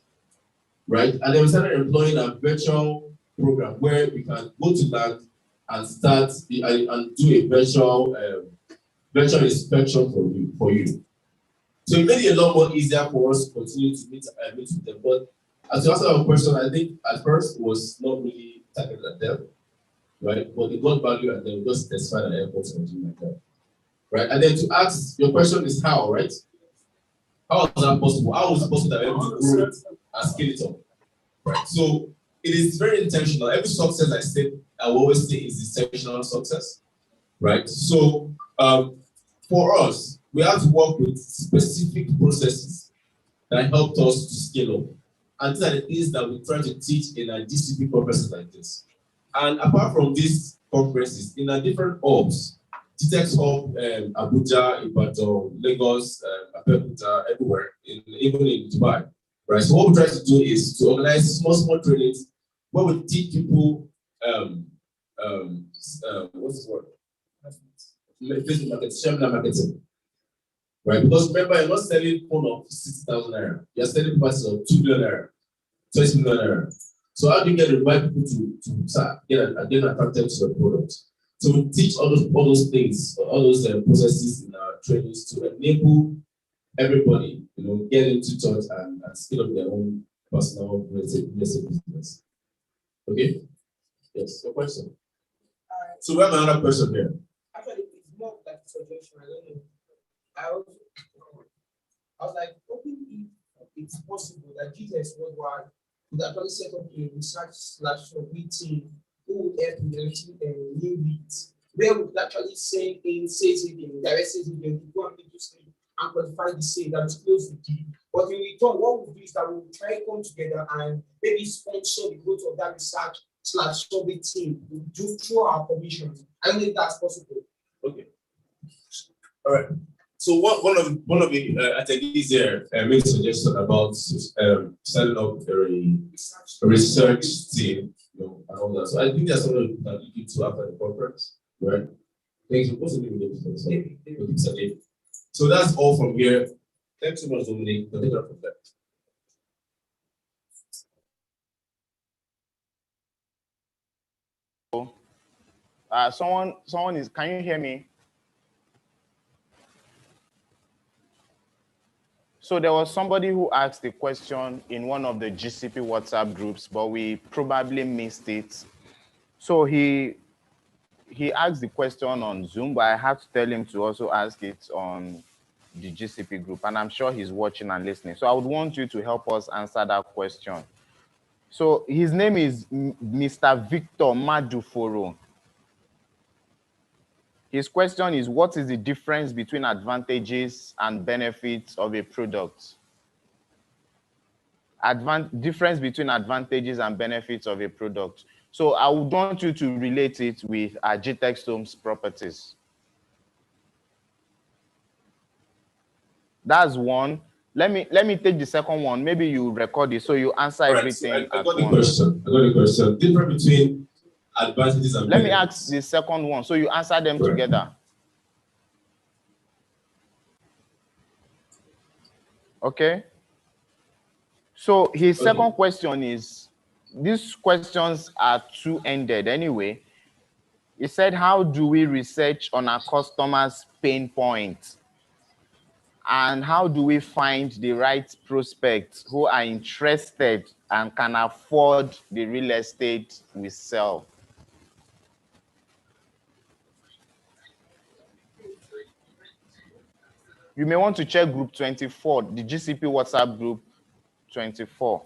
right? And then we started employing a virtual program where we can go to land and start and do a virtual inspection for you. So it made it a lot more easier for us to continue to meet with them. But as you answer our question, I think at first it was not really targeted at them, right? But they got value and then we just testified at airports and something like that, right? And then to ask your question is how, right? How is that possible? How is it possible that we're able to grow it and scale it up, right? So it is very intentional. Every success I will always say is intentional success, right? So for us, we have to work with specific processes that helped us to scale up. And these are the things that we try to teach in our DCP conferences like this. And apart from these conferences, in our different hubs, GTEx Hub, Abuja, Ibadan, Lagos, Abeokuta, everywhere, even in Dubai, right? So what we try to do is to organize small trainings where we teach people, what's the word? Facebook marketing, seminar marketing, right? Because remember, you're not selling phone of 60,000 naira. You're selling prices of 2 million naira, 20 million naira. So how do you get the right people to start get attracted to your product? So we teach all those things, all those processes in our trainings to enable everybody, get into touch and scale up their own personal business. Okay? Yes, your question. So we have another person here. Actually, it's more like a suggestion. I don't know. I was like, hoping if it's possible that GTS Worldwide would actually set up a research/submit team who would help in generating new leads, where we could actually send in sales agent, direct sales agent, go and make this and quantify the sale that is close the deal. But in return, what we'll do is that we'll try to come together and maybe sponsor the growth of that research/survey team through our commissions. I don't know if that's possible. Okay. All right. So one of the attendees there made a suggestion about setting up a research team, and all that. So I think that's something that you need to after the conference, right? Thank you. What's the name of the So that's all from here. Thanks so much, Dominic. From that. Someone is, can you hear me? So there was somebody who asked a question in one of the GCP WhatsApp groups, but we probably missed it. So he asked the question on Zoom, but I had to tell him to also ask it on the GCP group, and I'm sure he's watching and listening. So I would want you to help us answer that question. So his name is Mr. Victor Maduforo. His question is, what is the difference between advantages and benefits of a product? Difference between advantages and benefits of a product. So I would want you to relate it with GTEx Homes properties. That's one. Let me take the second one. Maybe you record it so you answer everything. So I got the question. Difference between advantages and benefits. Let me ask the second one so you answer them together. Okay. So his second question is, these questions are two-ended anyway. He said, how do we research on our customers' pain points? And how do we find the right prospects who are interested and can afford the real estate we sell? You may want to check group 24, the GCP WhatsApp group 24.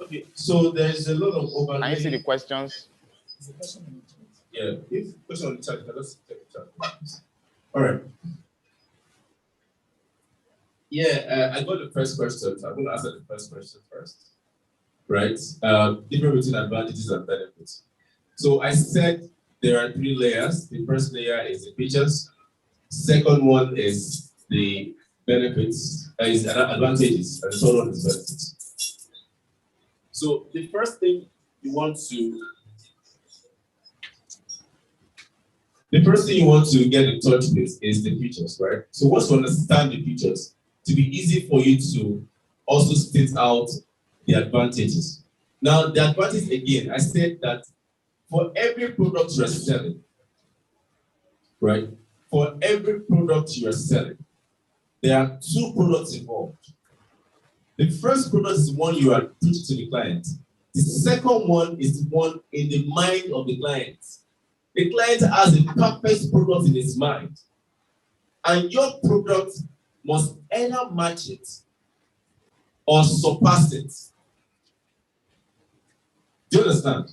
Okay, so there's a lot of overlay. Can you see the questions? Yeah, if question on the chat, let's check the chat. All right. Yeah, I got the first question. So I'm going to answer the first question first. Right? Difference between advantages and benefits. So I said there are three layers. The first layer is the features. Second one is the benefits, is advantages, and the third one is benefits. So the first thing you want to get in touch with is the features, right? So once you understand the features, to be easy for you to also state out the advantages. Now, the advantage, again, I said that for every product you're selling, right? For every product you're selling, there are two products involved. The first product is the one you are pitching to the client. The second one is the one in the mind of the client. The client has a perfect product in his mind, and your product must either match it or surpass it. Do you understand?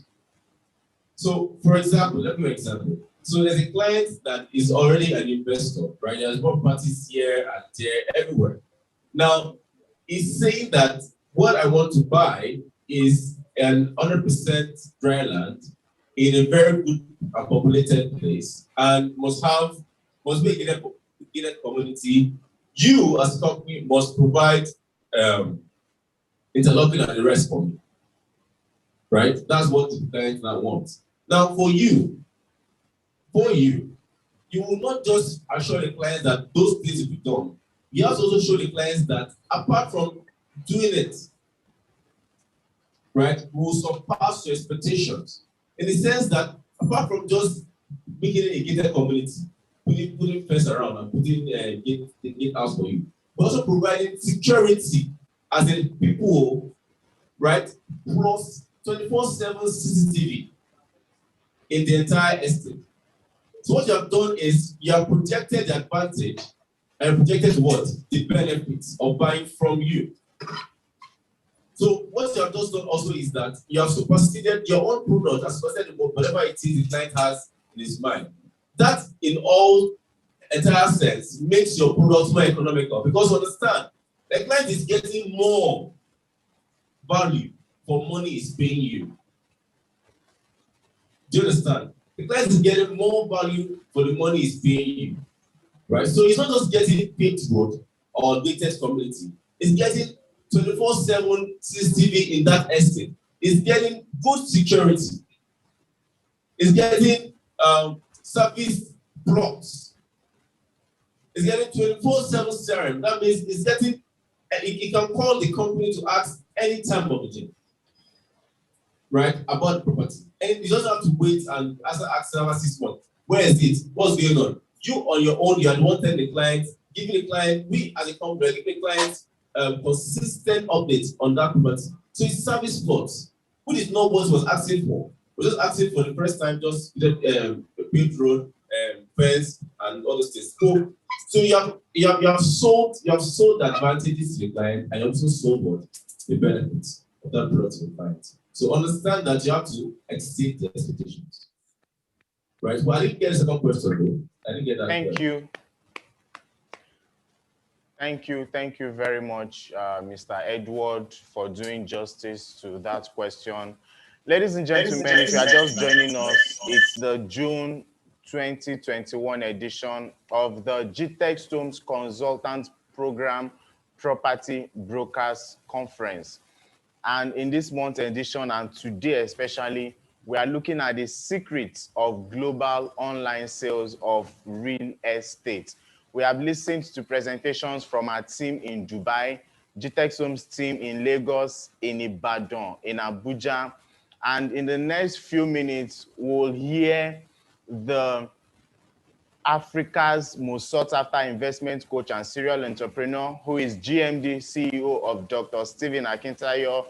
So, for example, let me give you an example. So there's a client that is already an investor, right? There's properties here and there, everywhere. Now, he's saying that what I want to buy is an 100% dry land in a very good and populated place, and must be a gated community. You, as a company, must provide interlocking and the rest for me, right? That's what the client now wants. Now, for you, you will not just assure the clients that those things will be done. You have to also show the clients that apart from doing it, right, we will surpass your expectations. In the sense that apart from just making it a gated community, putting fence around and putting the gate house for you, but also providing security as in people, right, plus 24/7 CCTV in the entire estate. So what you have done is you have projected the advantage and projected what? The benefits of buying from you. So what you have just done also is that you have superseded your own product, has superseded whatever it is the client has in his mind. That in all entire sense makes your product more economical, because understand, the client is getting more value for money he's paying you. Do you understand? The client is getting more value for the money he's paying you, right? So he's not just getting paved road or gated community. He's getting 24/7 CCTV in that estate. He's getting good security. He's getting service blocks. He's getting 24/7 CRM. That means he's getting, he can call the company to ask any time of the day, right, about the property. And you don't have to wait and ask another 6 months. Where is it? What's going on? You on your own, you are the one telling the client, giving the client, we as a company, giving the client consistent updates on that property. So it's service plots, which is not what was asking for. We're just asking for the first time, just build road, fence, and all those things. So you have sold the advantages to the client, and you also sold what? The benefits of that product to the client. So understand that you have to exceed the expectations. Right? Well, I didn't get a second question though. I didn't get that. Thank you. Thank you very much, Mr. Edward, for doing justice to that question. Ladies and gentlemen, if you are just joining us, it's the June 2021 edition of the GTEx Homes Consultant Program Property Brokers Conference. And in this month's edition, and today especially, we are looking at the secrets of global online sales of real estate. We have listened to presentations from our team in Dubai, GTEx Homes team in Lagos, in Ibadan, in Abuja, and in the next few minutes, we'll hear the Africa's most sought after investment coach and serial entrepreneur, who is GMD CEO of Dr. Stephen Akintayo,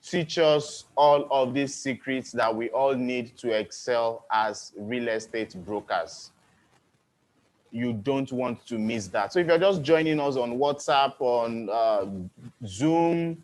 teach us all of these secrets that we all need to excel as real estate brokers. You don't want to miss that. So if you're just joining us on WhatsApp, on Zoom,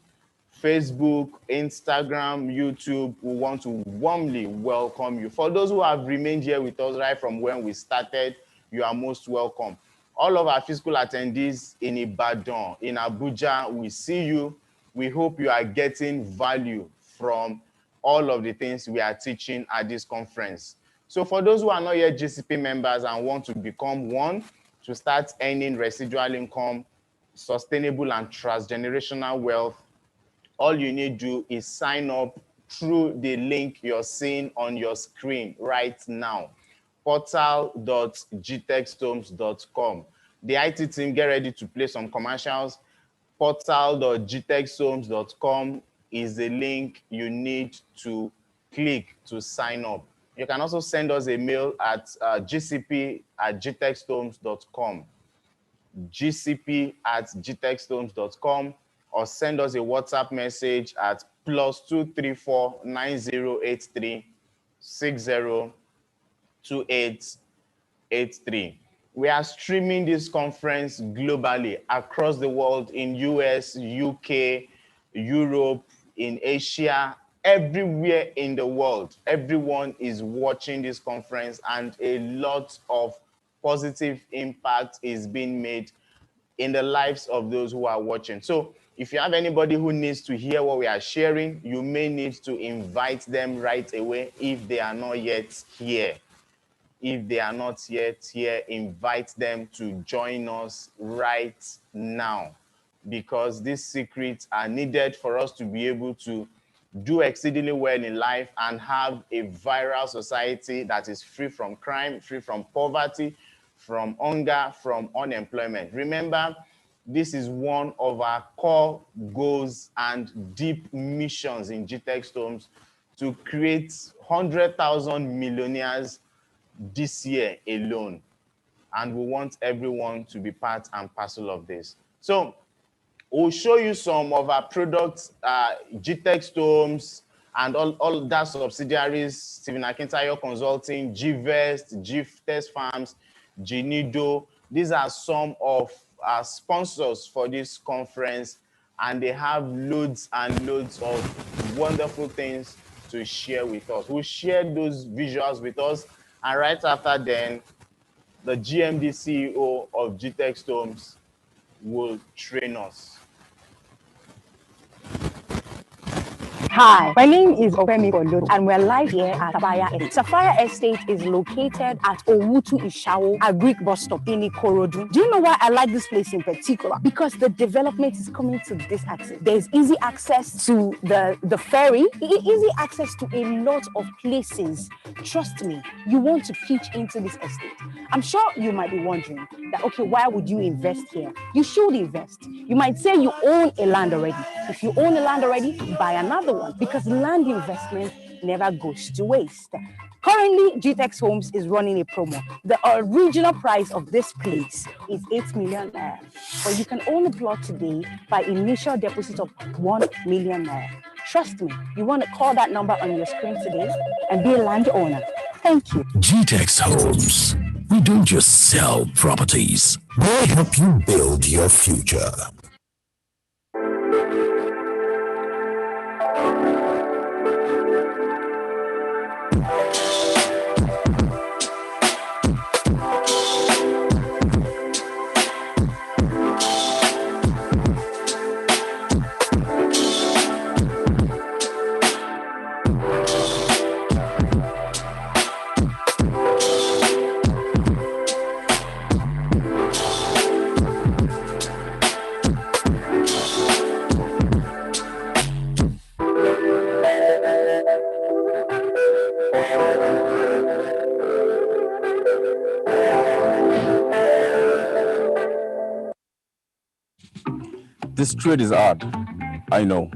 Facebook, Instagram, YouTube, we want to warmly welcome you. For those who have remained here with us right from when we started, you are most welcome. All of our physical attendees in Ibadan, in Abuja, we see you. We hope you are getting value from all of the things we are teaching at this conference. So for those who are not yet GCP members and want to become one, to start earning residual income, sustainable and transgenerational wealth, all you need to do is sign up through the link you're seeing on your screen right now, portal.gtexhomes.com. The IT team, get ready to play some commercials. Portal.gtexhomes.com is the link you need to click to sign up. You can also send us a mail at gcp@gtexhomes.com, gcp@gtexhomes.com, or send us a WhatsApp message at +234 9083 602883. We are streaming this conference globally across the world, in US, UK, Europe, in Asia, everywhere in the world. Everyone is watching this conference, and a lot of positive impact is being made in the lives of those who are watching. So if you have anybody who needs to hear what we are sharing, you may need to invite them right away if they are not yet here. If they are not yet here, invite them to join us right now, because these secrets are needed for us to be able to do exceedingly well in life and have a viral society that is free from crime, free from poverty, from hunger, from unemployment. Remember, this is one of our core goals and deep missions in GTEx Homes to create 100,000 millionaires this year alone. And we want everyone to be part and parcel of this. So we'll show you some of our products, GTEx Homes, and all that subsidiaries, Stephen Akintayo Consulting, GVest, GTEx Farms, Genido. These are some of our sponsors for this conference, and they have loads and loads of wonderful things to share with us. We'll share those visuals with us, and right after then, the GMD CEO of GTEx Homes will train us. Hi, my name is Opemi Kondoro, and we're live here at Sapphire Estate. Sapphire Estate is located at Owutu Ishawo Agric bus stop in Ikorodu. Do you know why I like this place in particular? Because the development is coming to this access. There's easy access to the ferry, easy access to a lot of places. Trust me, you want to pitch into this estate. I'm sure you might be wondering that, okay, why would you invest here? You should invest. You might say you own a land already. If you own a land already, buy another one, because land investment never goes to waste. Currently, GTEx Homes is running a promo. The original price of this place is 8 million naira, but you can own a plot today by initial deposit of 1 million naira. Trust me, you want to call that number on your screen today and be a landowner. Thank you. GTEx Homes. We don't just sell properties. We help you build your future. This trade is hard, I know.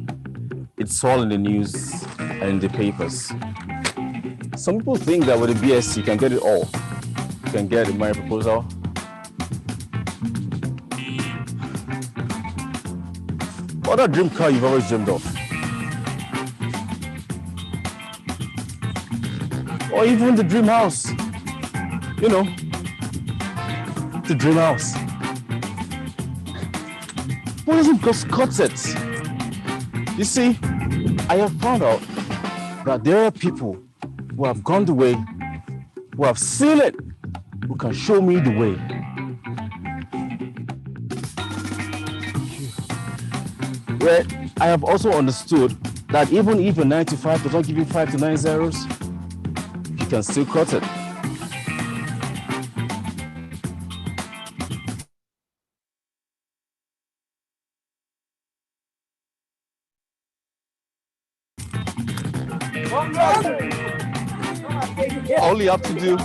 It's all in the news and in the papers. Some people think that with the BSc you can get it all. You can get a marriage proposal, or that dream car you've always dreamed of. Or even the dream house. You know, the dream house. What doesn't just cut it? You see, I have found out that there are people who have gone the way, who have seen it, who can show me the way. Well, I have also understood that even if a 9 to 5 does not give you 5 to 9 zeros, you can still cut it. All you have to do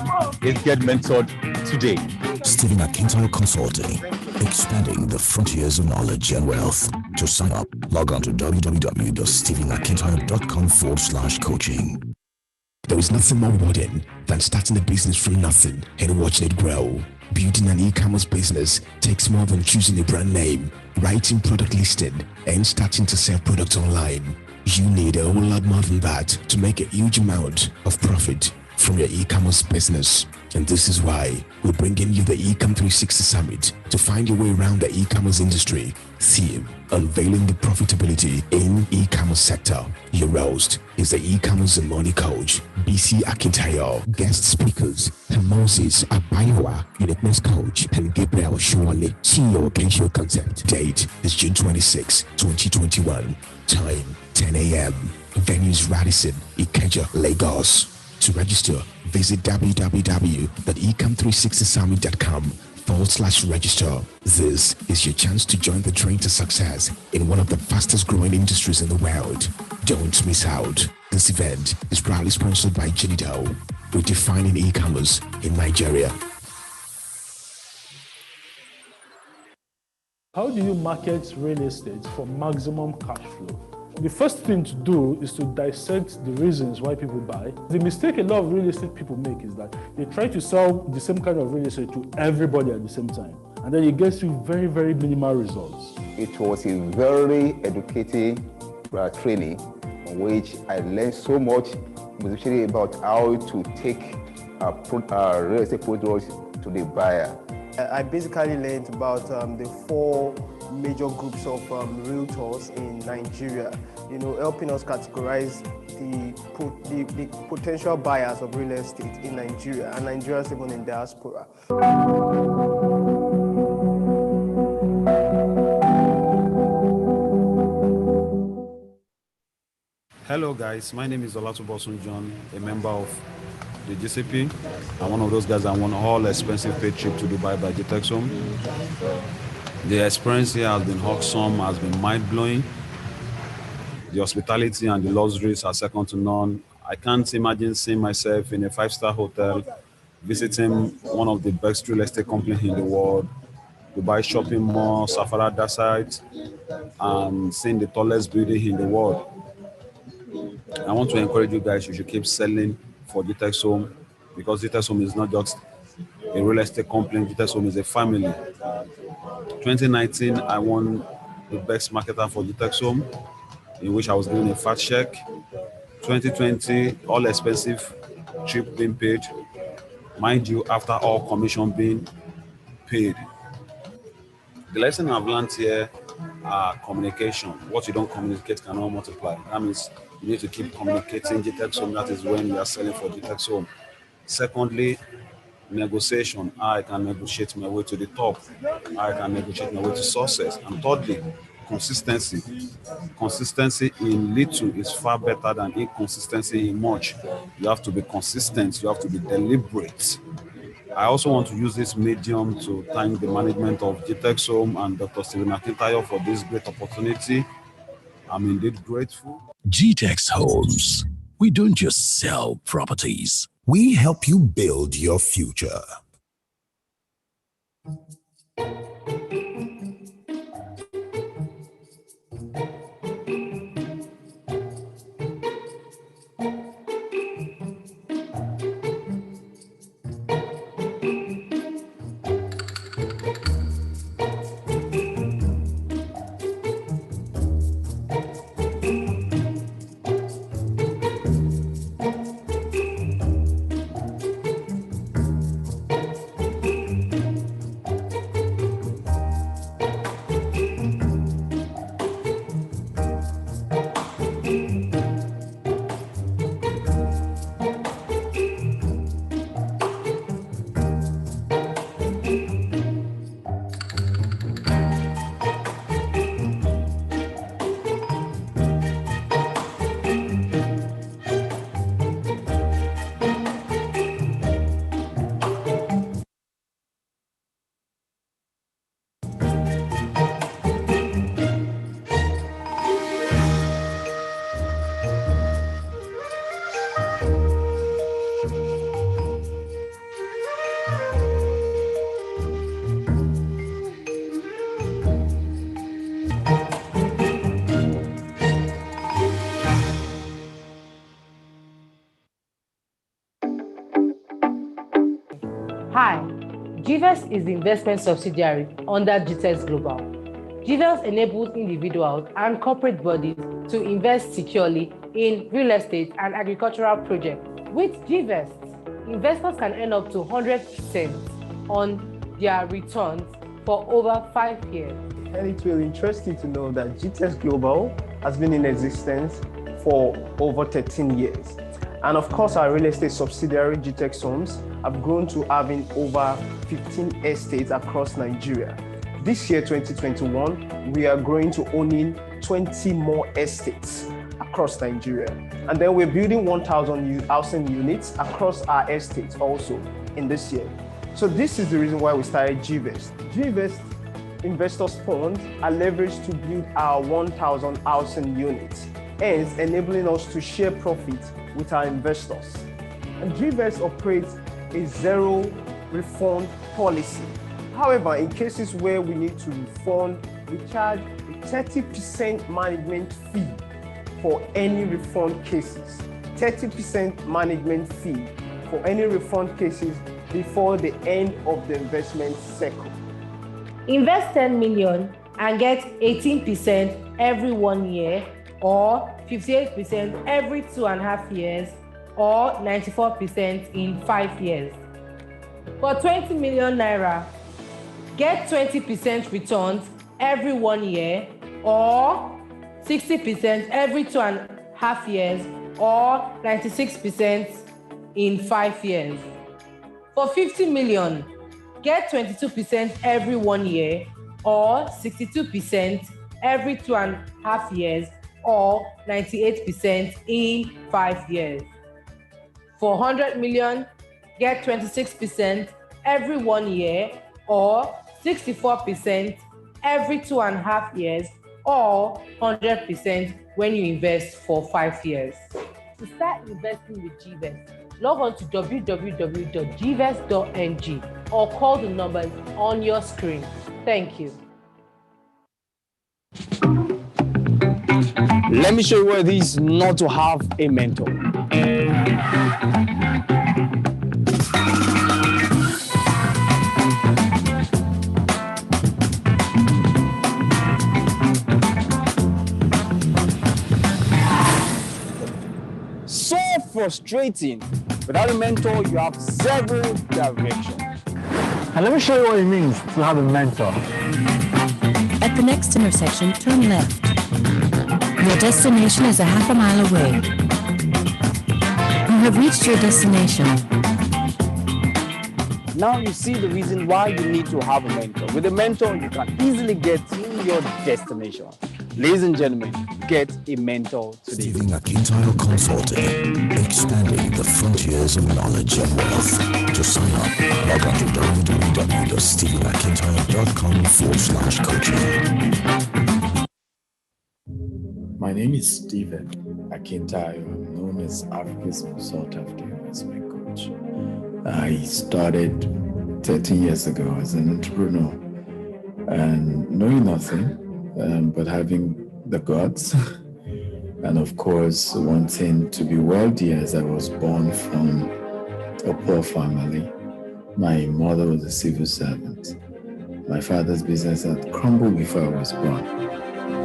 is get mentored today. Stephen Akintayo Consulting, expanding the frontiers of knowledge and wealth. To sign up, log on to www.stephenakintayo.com/coaching. There is nothing more rewarding than starting a business from nothing and watching it grow. Building an e-commerce business takes more than choosing a brand name, writing product listing, and starting to sell products online. You need a whole lot more than that to make a huge amount of profit from your e-commerce business. And this is why we're bringing you the Ecom 360 Summit to find your way around the e-commerce industry. Theme: unveiling the profitability in e-commerce sector. Your host is the e-commerce and money coach, BC Akintayo. Guest speakers: Moses Abayowa, uniqueness coach, and Gabriel Shuale, CEO Occasional Concept. Date is June 26, 2021. Time 10 a.m. Venues: Radisson, Ikeja, Lagos. To register, visit www.ecom360summit.com/register. This is your chance to join the train to success in one of the fastest growing industries in the world. Don't miss out. This event is proudly sponsored by Genido, redefining e-commerce in Nigeria. How do you market real estate for maximum cash flow? The first thing to do is to dissect the reasons why people buy. The mistake a lot of real estate people make is that they try to sell the same kind of real estate to everybody at the same time. And then it gets you very, very minimal results. It was a very educative training on which I learned so much, especially about how to take real estate products to the buyer. I basically learned about the 4 major groups of realtors in Nigeria, helping us categorize the potential buyers of real estate in Nigeria and Nigerians even in diaspora. Hello guys, my name is Olatubosun John, a member of the GCP. I'm one of those guys that won all expensive paid trip to Dubai by GTEX Home. The experience here has been awesome, has been mind-blowing. The hospitality and the luxuries are second to none. I can't imagine seeing myself in a 5-star hotel, visiting one of the best real estate companies in the world, Dubai Shopping Mall, Safara Desert, and seeing the tallest building in the world. I want to encourage you guys, you should keep selling for GTEX Home, because GTEX Home is not just a real estate company, GTEX Home is a family. 2019, I won the best marketer for GTEX Home, in which I was given a fat check. 2020, all expensive trip being paid, mind you, after all commission being paid. The lesson I've learned here are communication. What you don't communicate cannot multiply. That means you need to keep communicating GTEX Home. That is when you are selling for GTEX Home. Secondly, negotiation. I can negotiate my way to the top. I can negotiate my way to success. And thirdly, consistency. Consistency in little is far better than inconsistency in much. You have to be consistent. You have to be deliberate. I also want to use this medium to thank the management of GTEX Home and Dr. Stephen Akintayo for this great opportunity. I'm indeed grateful. GTEX Homes. We don't just sell properties. We help you build your future. Hi, GVES is the investment subsidiary under GTEX Global. GVES enables individuals and corporate bodies to invest securely in real estate and agricultural projects. With GVES, investors can earn up to 100% on their returns for over 5 years. And it will interest you to know that GTEX Global has been in existence for over 13 years. And of course, our real estate subsidiary, GTEX Homes, have grown to having over 15 estates across Nigeria. This year, 2021, we are growing to owning 20 more estates across Nigeria. And then we're building 1,000 housing units across our estates also in this year. So this is the reason why we started GVES. GVES Investors Fund are leveraged to build our 1,000 housing units, hence enabling us to share profit with our investors. And GVES operates a zero refund policy. However, in cases where we need to refund, we charge a 30% management fee for any refund cases. 30% management fee for any refund cases before the end of the investment cycle. Invest 10 million and get 18% every 1 year, or 58% every 2.5 years, or 94% in 5 years. For 20 million naira, get 20% returns every 1 year, or 60% every 2.5 years, or 96% in 5 years. For 50 million, get 22% every 1 year, or 62% every 2.5 years, or 98% in 5 years. For 100 million, get 26% every 1 year, or 64% every 2.5 years, or 100% when you invest for 5 years. To start investing with GVEST, log on to www.gvest.ng or call the numbers on your screen. Thank you. Let me show you what it is not to have a mentor. So frustrating. Without a mentor, you have zero direction. And let me show you what it means to have a mentor. At the next intersection, turn left. Your destination is a half a mile away. You have reached your destination. Now you see the reason why you need to have a mentor. With a mentor, you can easily get to your destination. Ladies and gentlemen, get a mentor today. Stephen Akintayo Consulting, expanding the frontiers of knowledge and wealth. To sign up, log on to www.stephenakintayo.com/coaching. My name is Stephen Akintayo. I'm known as Africa's sought-after investment coach. I started 13 years ago as an entrepreneur and knowing nothing, but having the guts and of course wanting to be wealthy, as I was born from a poor family. My mother was a civil servant. My father's business had crumbled before I was born,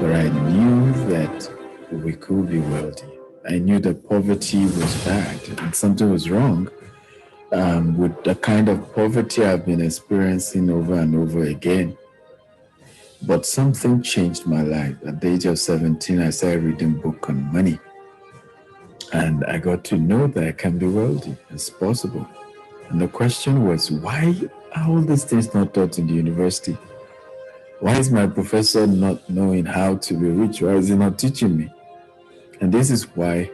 but I knew that we could be wealthy. I knew that poverty was bad and something was wrong with the kind of poverty I've been experiencing over and over again. But something changed my life. At the age of 17, I started reading a book on money. And I got to know that I can be wealthy. It's possible. And the question was, why are all these things not taught in the university? Why is my professor not knowing how to be rich? Why is he not teaching me? And this is why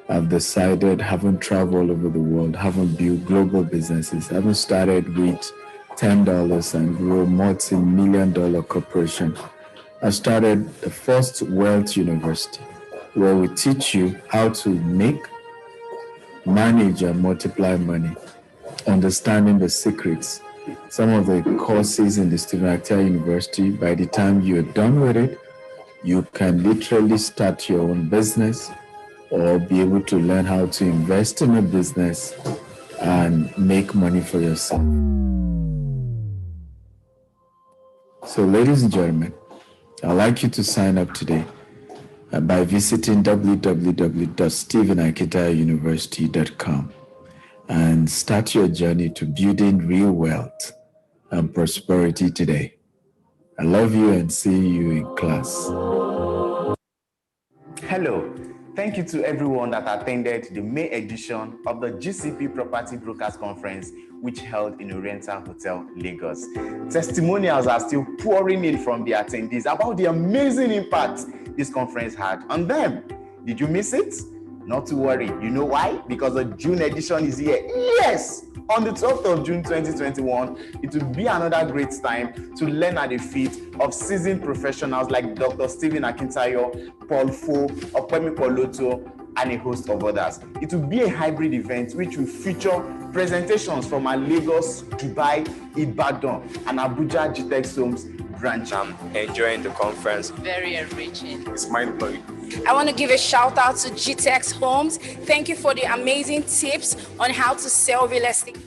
I've decided, haven't traveled all over the world, haven't built global businesses, haven't started with $10 and grew a multi-million-dollar corporation. I started the first wealth university where we teach you how to make, manage, and multiply money, understanding the secrets. Some of the courses in the Stephen Akintayo University, by the time you're done with it, you can literally start your own business or be able to learn how to invest in a business and make money for yourself. So ladies and gentlemen, I'd like you to sign up today by visiting www.stephenakintayouniversity.com and start your journey to building real wealth and prosperity today. I love you and see you in class. Hello. Thank you to everyone that attended the May edition of the GCP Property Brokers Conference, which held in Oriental Hotel, Lagos. Testimonials are still pouring in from the attendees about the amazing impact this conference had on them. Did you miss it? Not to worry. You know why? Because the June edition is here. Yes! On the 12th of June 2021, it will be another great time to learn at the feet of seasoned professionals like Dr. Stephen Akintayo, Paul Fo, Opemi Poloto, and a host of others. It will be a hybrid event which will feature presentations from our Lagos, Dubai, Ibadan, and Abuja GTEx Homes branch. I'm enjoying the conference. Very enriching. It's mind-blowing. I want to give a shout out to GTEx Homes. Thank you for the amazing tips on how to sell real estate.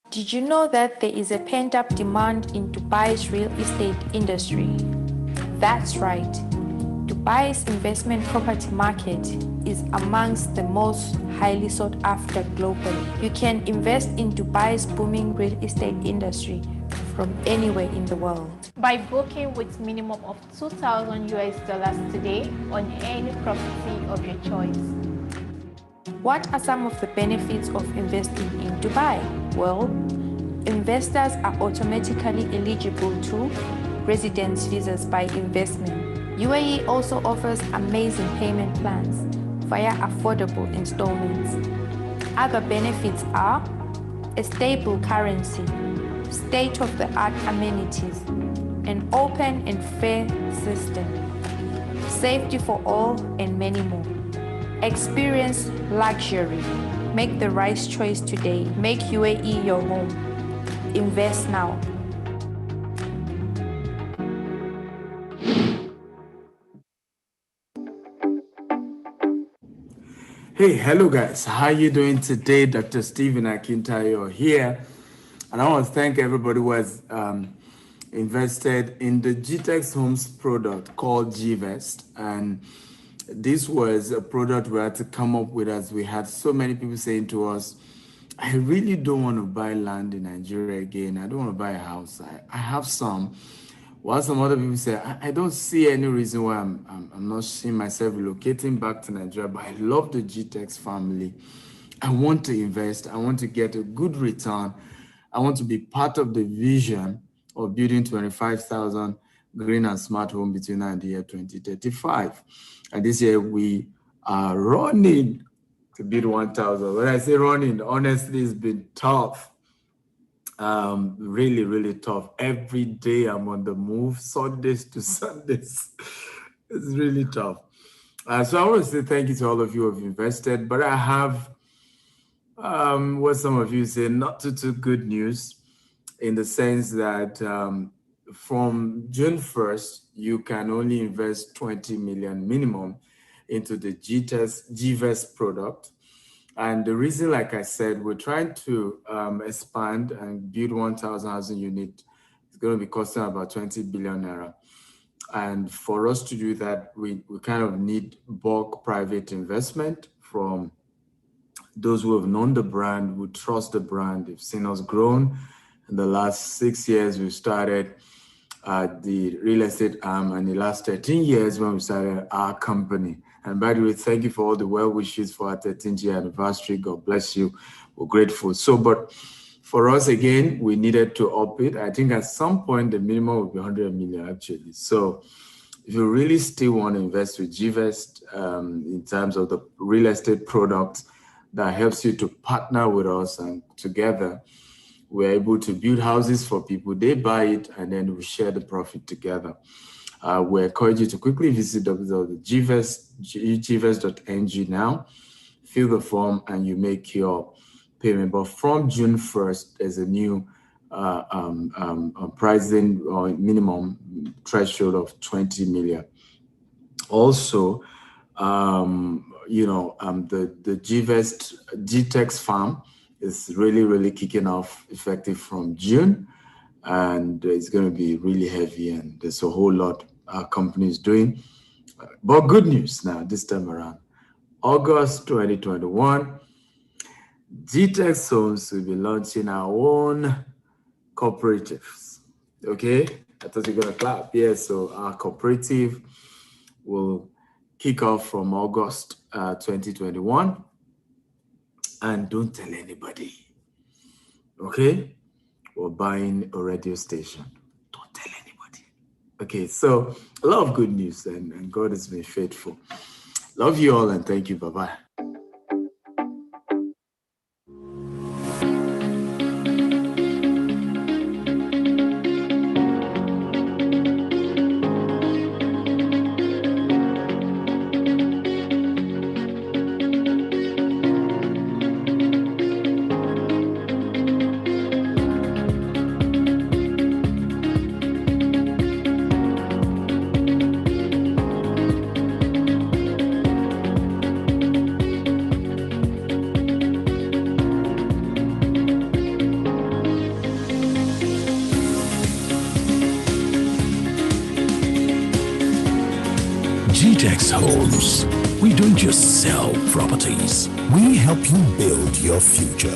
Did you know that there is a pent-up demand in Dubai's real estate industry? That's right. Dubai's investment property market is amongst the most highly sought after globally. You can invest in Dubai's booming real estate industry from anywhere in the world. By booking with minimum of $2,000 today on any property of your choice. What are some of the benefits of investing in Dubai? Well, investors are automatically eligible to residence visas by investment. UAE also offers amazing payment plans via affordable installments. Other benefits are a stable currency, state-of-the-art amenities, an open and fair system, safety for all, and many more. Experience luxury. Make the right choice today. Make UAE your home. Invest now. Hey, hello guys. How you doing today? Dr. Stephen Akintayo here. And I want to thank everybody who has invested in the GTEx Homes product called GVest. And this was a product we had to come up with as we had so many people saying to us, I really don't want to buy land in Nigeria again. I don't want to buy a house. I have some. While some other people say, I don't see any reason why I'm not seeing myself relocating back to Nigeria, but I love the GTEx family. I want to invest. I want to get a good return. I want to be part of the vision of building 25,000 green and smart homes between now and the year 2035. And this year we are running to build 1,000. When I say running, honestly, it's been tough. Really, really tough. Every day I'm on the move, Sundays to Sundays. It's really tough. So I want to say thank you to all of you who have invested, but I have what some of you say, not too good news, in the sense that from June 1st, you can only invest 20 million minimum into the GVest product. And the reason, like I said, we're trying to expand and build 1,000 housing units. It's going to be costing about 20 billion naira. And for us to do that, we kind of need bulk private investment from those who have known the brand, who trust the brand. They've seen us grown. In the last 6 years, we've started the real estate arm, and the last 13 years when we started our company. And by the way, thank you for all the well wishes for our 13th year anniversary. God bless you. We're grateful. So, but for us, again, we needed to up it. I think at some point, the minimum would be 100 million, actually. So if you really still want to invest with GVest in terms of the real estate product that helps you to partner with us, and together, we're able to build houses for people. They buy it, and then we share the profit together. We encourage you to quickly visit GVest.ng now, fill the form, and you make your payment. But from June 1st, there's a new pricing or minimum threshold of 20 million. Also, the GTEx farm is really kicking off effective from June, and it's going to be really heavy, and there's a whole lot our company is doing. But good news now, this time around, August 2021, GTEx Homes will be launching our own cooperatives. Okay, I thought you were going to clap. Yeah, so our cooperative will kick off from August 2021. And don't tell anybody, okay? We're buying a radio station. Don't tell anybody. Okay, so a lot of good news, and God has been faithful. Love you all, and thank you. Bye-bye. GTEX Homes. We don't just sell properties, we help you build your future.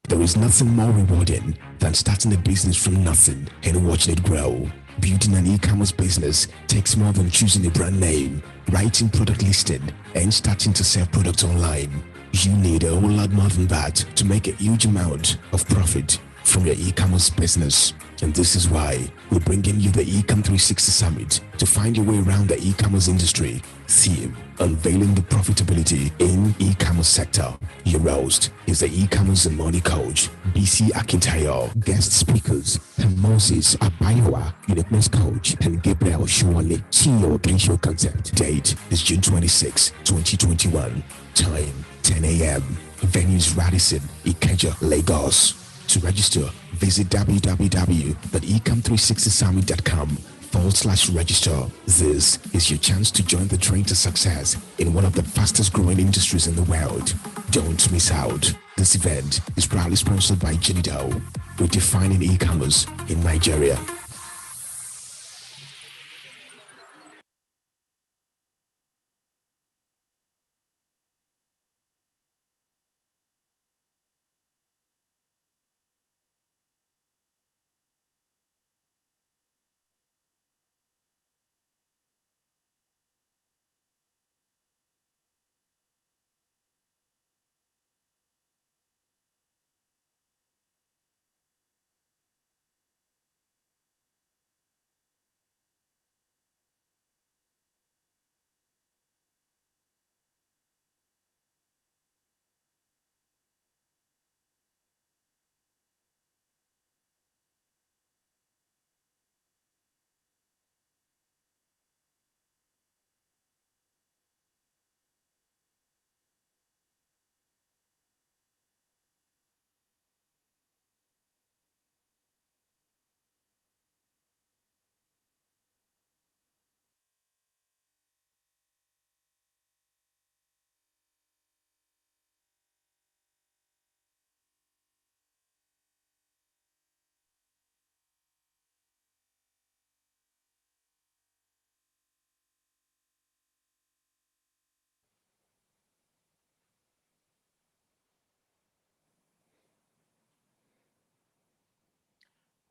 There is nothing more rewarding than starting a business from nothing and watching it grow. Building an e-commerce business takes more than choosing a brand name, writing product listing, and starting to sell products online. You need a whole lot more than that to make a huge amount of profit from your e-commerce business. And this is why we're bringing you the Ecom 360 Summit to find your way around the e-commerce industry. Theme: Unveiling the Profitability in E-commerce Sector. Your host is the e-commerce and money coach, BC Akintayo. Guest speakers: Moses Abayowa, uniqueness coach, and Gabriel Shuwale, CEO Kensho Concept. Date is June 26, 2021. Time 10 a.m. Venues: Radisson, Ikeja, Lagos. To register, visit www.ecom360summit.com/register. This is your chance to join the train to success in one of the fastest growing industries in the world. Don't miss out. This event is proudly sponsored by Genido, redefining e-commerce in Nigeria.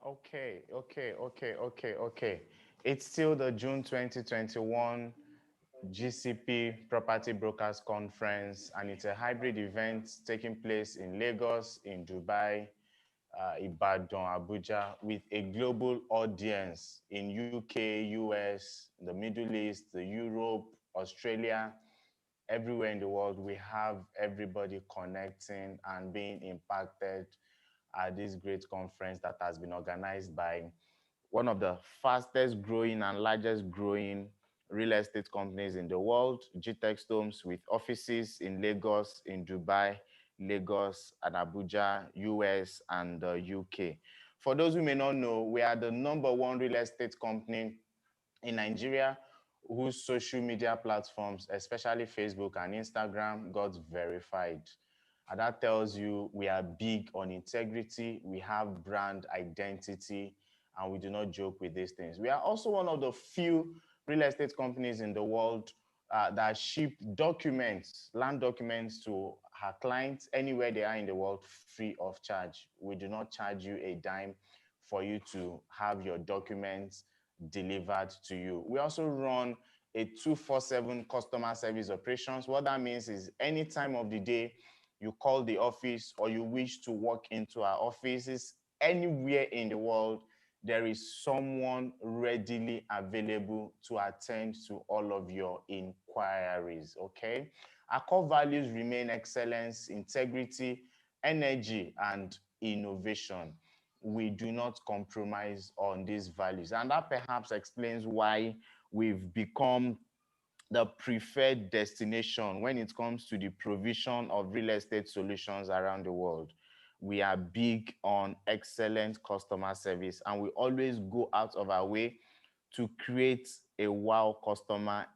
Okay. It's still the June 2021 GCP Property Brokers Conference, and it's a hybrid event taking place in Lagos, in Dubai, Ibadan, Abuja, with a global audience in UK, US, the Middle East, the Europe, Australia, everywhere in the world. We have everybody connecting and being impacted at this great conference that has been organized by one of the fastest growing and largest growing real estate companies in the world, GTEX Homes, with offices in Lagos, in Dubai, Lagos, and Abuja, US, and the UK. For those who may not know, we are the #1 real estate company in Nigeria whose social media platforms, especially Facebook and Instagram, got verified. And that tells you we are big on integrity, we have brand identity, and we do not joke with these things. We are also one of the few real estate companies in the world that ship documents, land documents, to our clients anywhere they are in the world free of charge. We do not charge you a dime for you to have your documents delivered to you. We also run a 24/7 customer service operations. What that means is any time of the day you call the office or you wish to walk into our offices anywhere in the world, there is someone readily available to attend to all of your inquiries, okay? Our core values remain excellence, integrity, energy, and innovation. We do not compromise on these values. And that perhaps explains why we've become the preferred destination when it comes to the provision of real estate solutions around the world. We are big on excellent customer service, and we always go out of our way to create a wow customer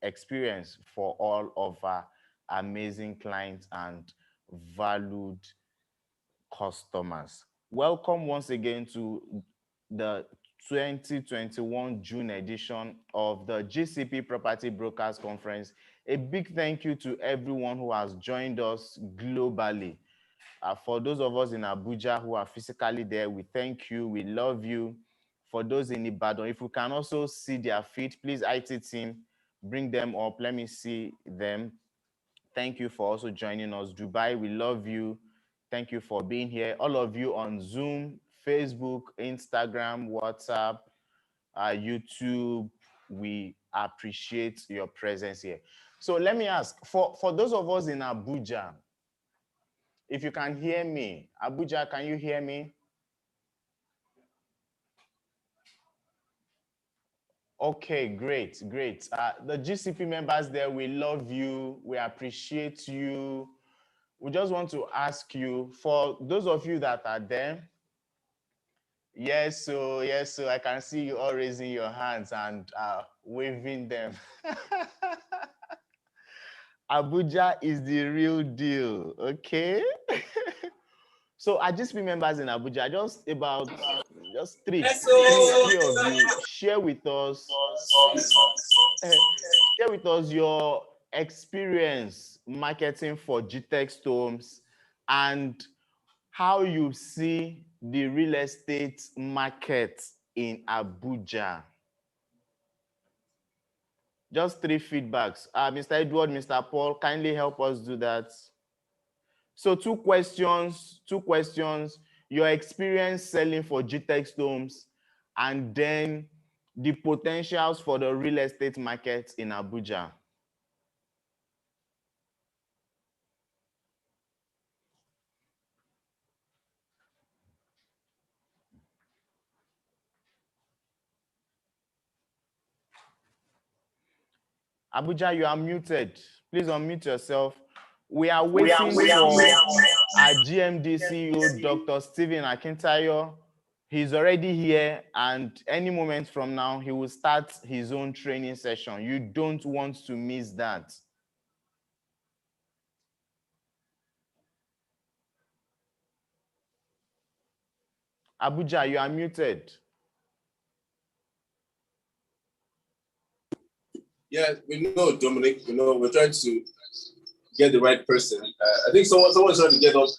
experience for all of our amazing clients and valued customers. Welcome once again to the 2021 June edition of the GCP Property Brokers Conference. A big thank you to everyone who has joined us globally. For those of us in Abuja who are physically there, we thank you, we love you. For those in Ibadan, if we can also see their feet, please IT team, bring them up, let me see them. Thank you for also joining us. Dubai, we love you. Thank you for being here. All of you on Zoom, Facebook, Instagram, WhatsApp, YouTube, we appreciate your presence here. So let me ask, for those of us in Abuja, if you can hear me, Abuja, can you hear me? Okay, great, great. The GCP members there, we love you, we appreciate you. We just want to ask you, for those of you that are there, yes, so I can see you all raising your hands and waving them. Abuja is the real deal, okay? So our GCP members in Abuja, just three of you, share with us your experience marketing for GTEX Homes and how you see the real estate market in Abuja. Just three feedbacks. Mr. Edward, Mr. Paul, kindly help us do that. So two questions, your experience selling for GTEX Homes, and then the potentials for the real estate market in Abuja. Abuja, you are muted. Please unmute yourself. We are waiting for our GMD CEO, Dr. Stephen Akintayo. He's already here, and any moment from now, he will start his own training session. You don't want to miss that. Abuja, you are muted. Yeah, we know, Dominic. We know we're trying to get the right person. I think someone's trying to get us.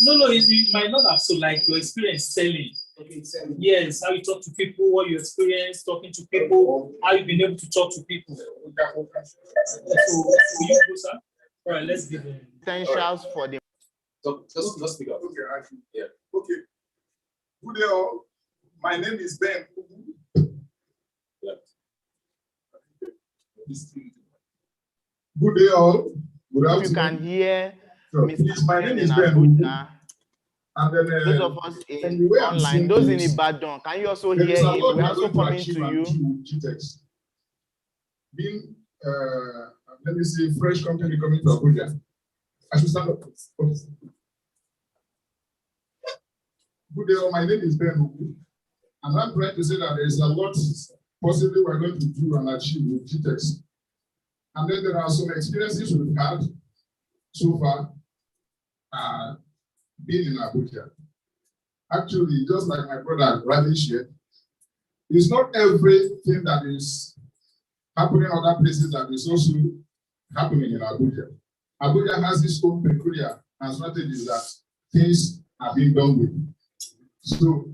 No, you might not have. So, like your experience selling. Okay, selling. Yes, how you talk to people, what you experience talking to people, how you've been able to talk to people. So, you go, sir. All right, let's give them potentials for the. So just speak up. Okay, actually. Yeah. Okay. Good day, all. My name is Ben. Yeah. Good day, all. Good afternoon. If you can hear, Mr. My name is Ben. And then, those of us in online, those in Ibadan, can you also hear him? We're also coming to you. GTEX. Being, let me see, fresh company coming to Abuja. I should stand up. Okay. Good day, all. My name is Ben. And I'm trying to say that there is a lot possibly we're going to do and achieve with GTEX. And then there are some experiences we've had so far being in Abuja. Actually, just like my brother Radley shared, it's not everything that is happening in other places that is also happening in Abuja. Abuja has its own peculiar and strategies that things are being done with. So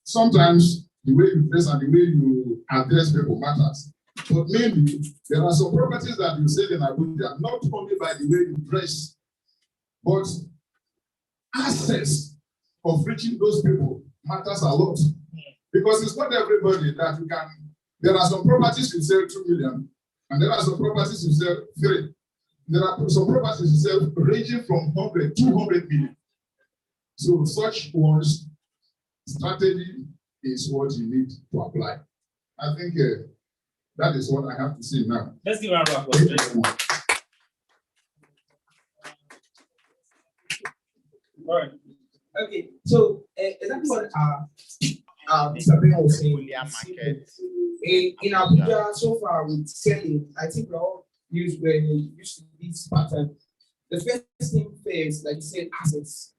sometimes the way you dress and the way you address people matters. But mainly, there are some properties that you sell in Abuja, not only by the way you dress, but access of reaching those people matters a lot. Because it's not everybody that you can. There are some properties you sell 2 million, and there are some properties you sell 3. There are some properties you sell ranging from 100, 200 million. So such ones, strategy is what you need to apply. I think that is what I have to say now. Let's give a round of applause. All right. Okay, so exactly what Mr. Ben was saying. In Abuja, so far with selling, I think we're all used to this pattern. The first thing first, like you said, assets.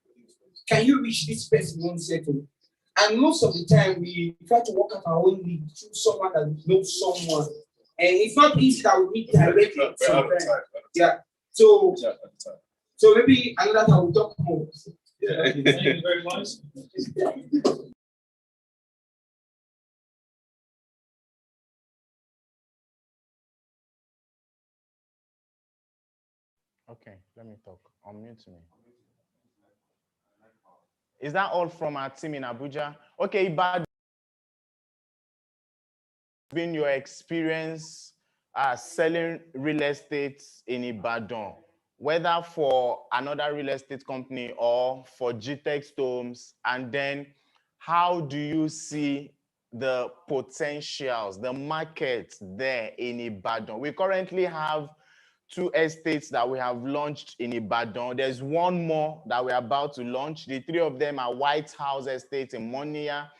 can you reach this person you want to settle? And most of the time, we try to work out our own lead through someone that knows someone. And it's not easy that we meet directly sometimes. Yeah. So maybe another time we'll talk more. Yeah. Thank you very much. Okay, let me talk. Unmute me. Is that all from our team in Abuja? Okay, but been your experience selling real estate in Ibadan, whether for another real estate company or for GTEX Homes, and then how do you see the potentials, the market there in Ibadan? We currently have 2 estates that we have launched in Ibadan. There's one more that we're about to launch. The 3 of them are White House Estate in Monia.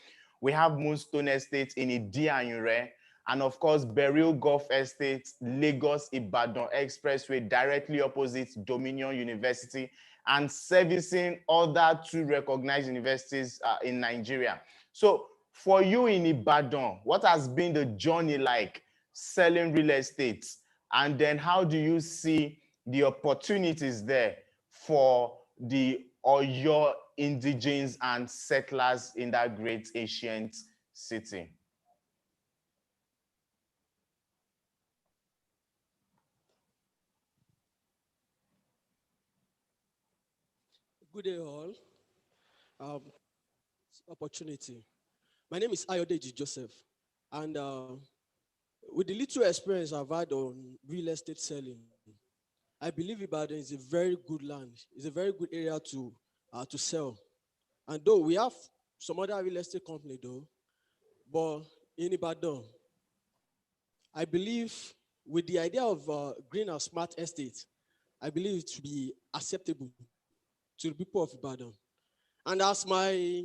We have Moonstone Estate in Idi-Anyure, and of course, Beryl Golf Estate, Lagos Ibadan Expressway, directly opposite Dominion University, and servicing other 2 recognized universities in Nigeria. So for you in Ibadan, what has been the journey like selling real estate? And then how do you see the opportunities there for the Oyo indigenes and settlers in that great ancient city? Good day, all. Opportunity. My name is Ayodeji Joseph, and with the little experience I've had on real estate selling, I believe Ibadan is a very good land. It's a very good area to sell. And though we have some other real estate company though, but in Ibadan, I believe with the idea of green and smart estate, I believe it to be acceptable to the people of Ibadan. And as my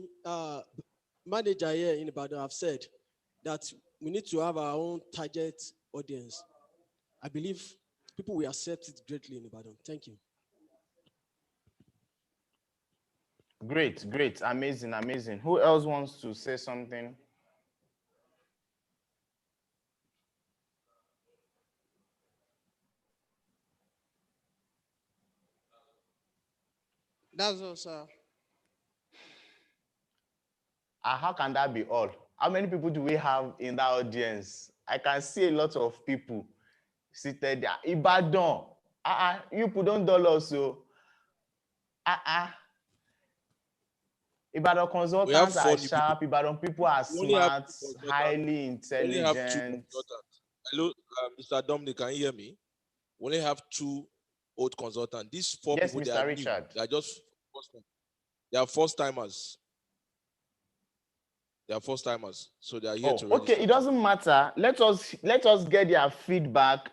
manager here in Ibadan have said, that we need to have our own target audience. I believe people will accept it greatly in Ibadan. Thank you. Great, great, amazing, amazing. Who else wants to say something? That's all, sir. How can that be all? How many people do we have in that audience? I can see a lot of people seated there. Ibadan, you put on dollars, so Ibadan consultants are sharp. Ibadan people are smart, highly intelligent. Hello, Mr. Dominic, can you hear me? We only have 2 old consultants. These 4 Yes, people, Mr. Richard. They are just they are first timers. They are first timers, so they are here to register. Okay, it doesn't matter. Let us get their feedback.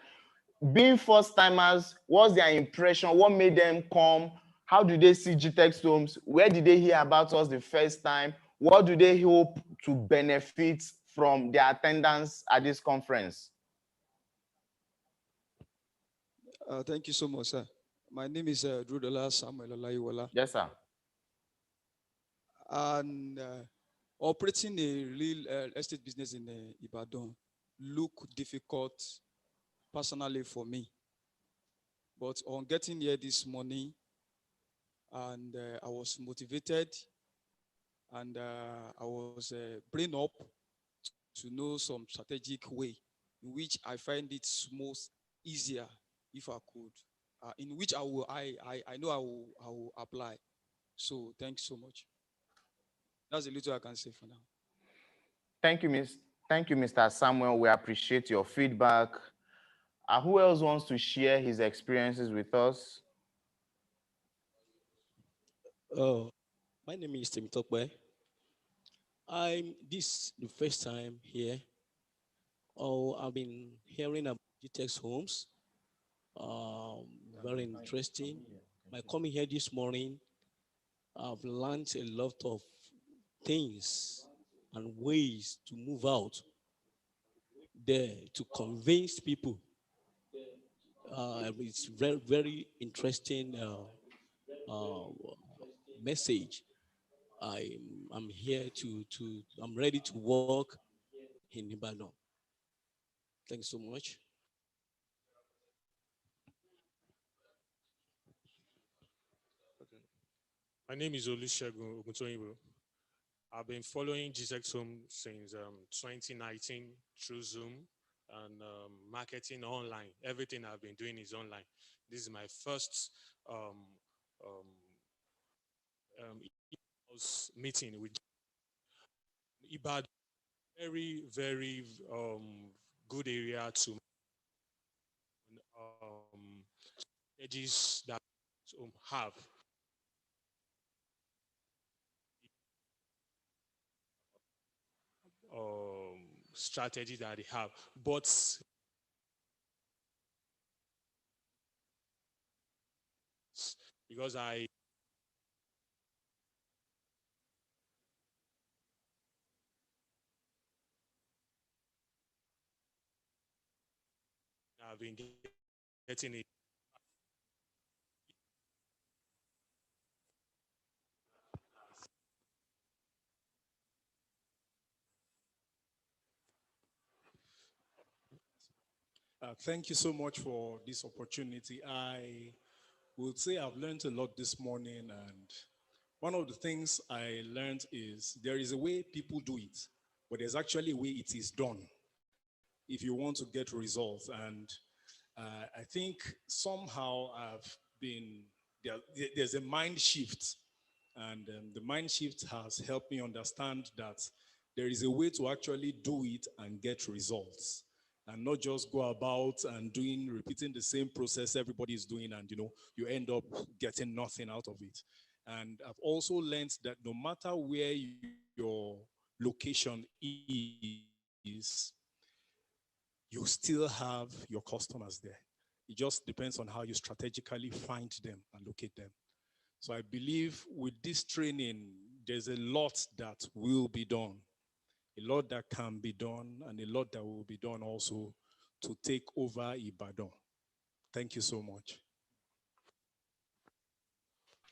Being first timers, what's their impression? What made them come? How do they see GTEX Homes? Where did they hear about us the first time? What do they hope to benefit from their attendance at this conference? Thank you so much, sir. My name is Drudola Samuel Olayiwola. Yes, sir. And operating a real estate business in Ibadan look difficult personally for me. But on getting here this morning, and I was motivated, and I was brain up to know some strategic way in which I find it most easier if I could, in which I know I will apply. So thanks so much. That's a little I can say for now. Thank you, Mr. Samuel. We appreciate your feedback. Who else wants to share his experiences with us? My name is Tim Tokwe. This the first time here. I've been hearing about GTEX Homes. Very interesting. By coming here this morning, I've learned a lot of things and ways to move out there to convince people. It's very, very interesting message I'm here I'm ready to work in Ibadan. Thanks so much. My name is Olusegun Oguntoyinbo. I've been following GTEx Home since 2019 through Zoom and marketing online. Everything I've been doing is online. This is my first meeting with Ibadan. Very, very good area to edges that have. Strategy that they have, but because I've been getting it. Thank you so much for this opportunity. I would say I've learned a lot this morning, and one of the things I learned is there is a way people do it, but there's actually a way it is done if you want to get results. And I think somehow there's a mind shift, and the mind shift has helped me understand that there is a way to actually do it and get results, and not just go about and repeating the same process everybody is doing, and you end up getting nothing out of it. And I've also learned that no matter where your location is, you still have your customers there. It just depends on how you strategically find them and locate them. So I believe with this training, there's a lot that will be done, a lot that can be done, and a lot that will be done also to take over Ibadan. Thank you so much.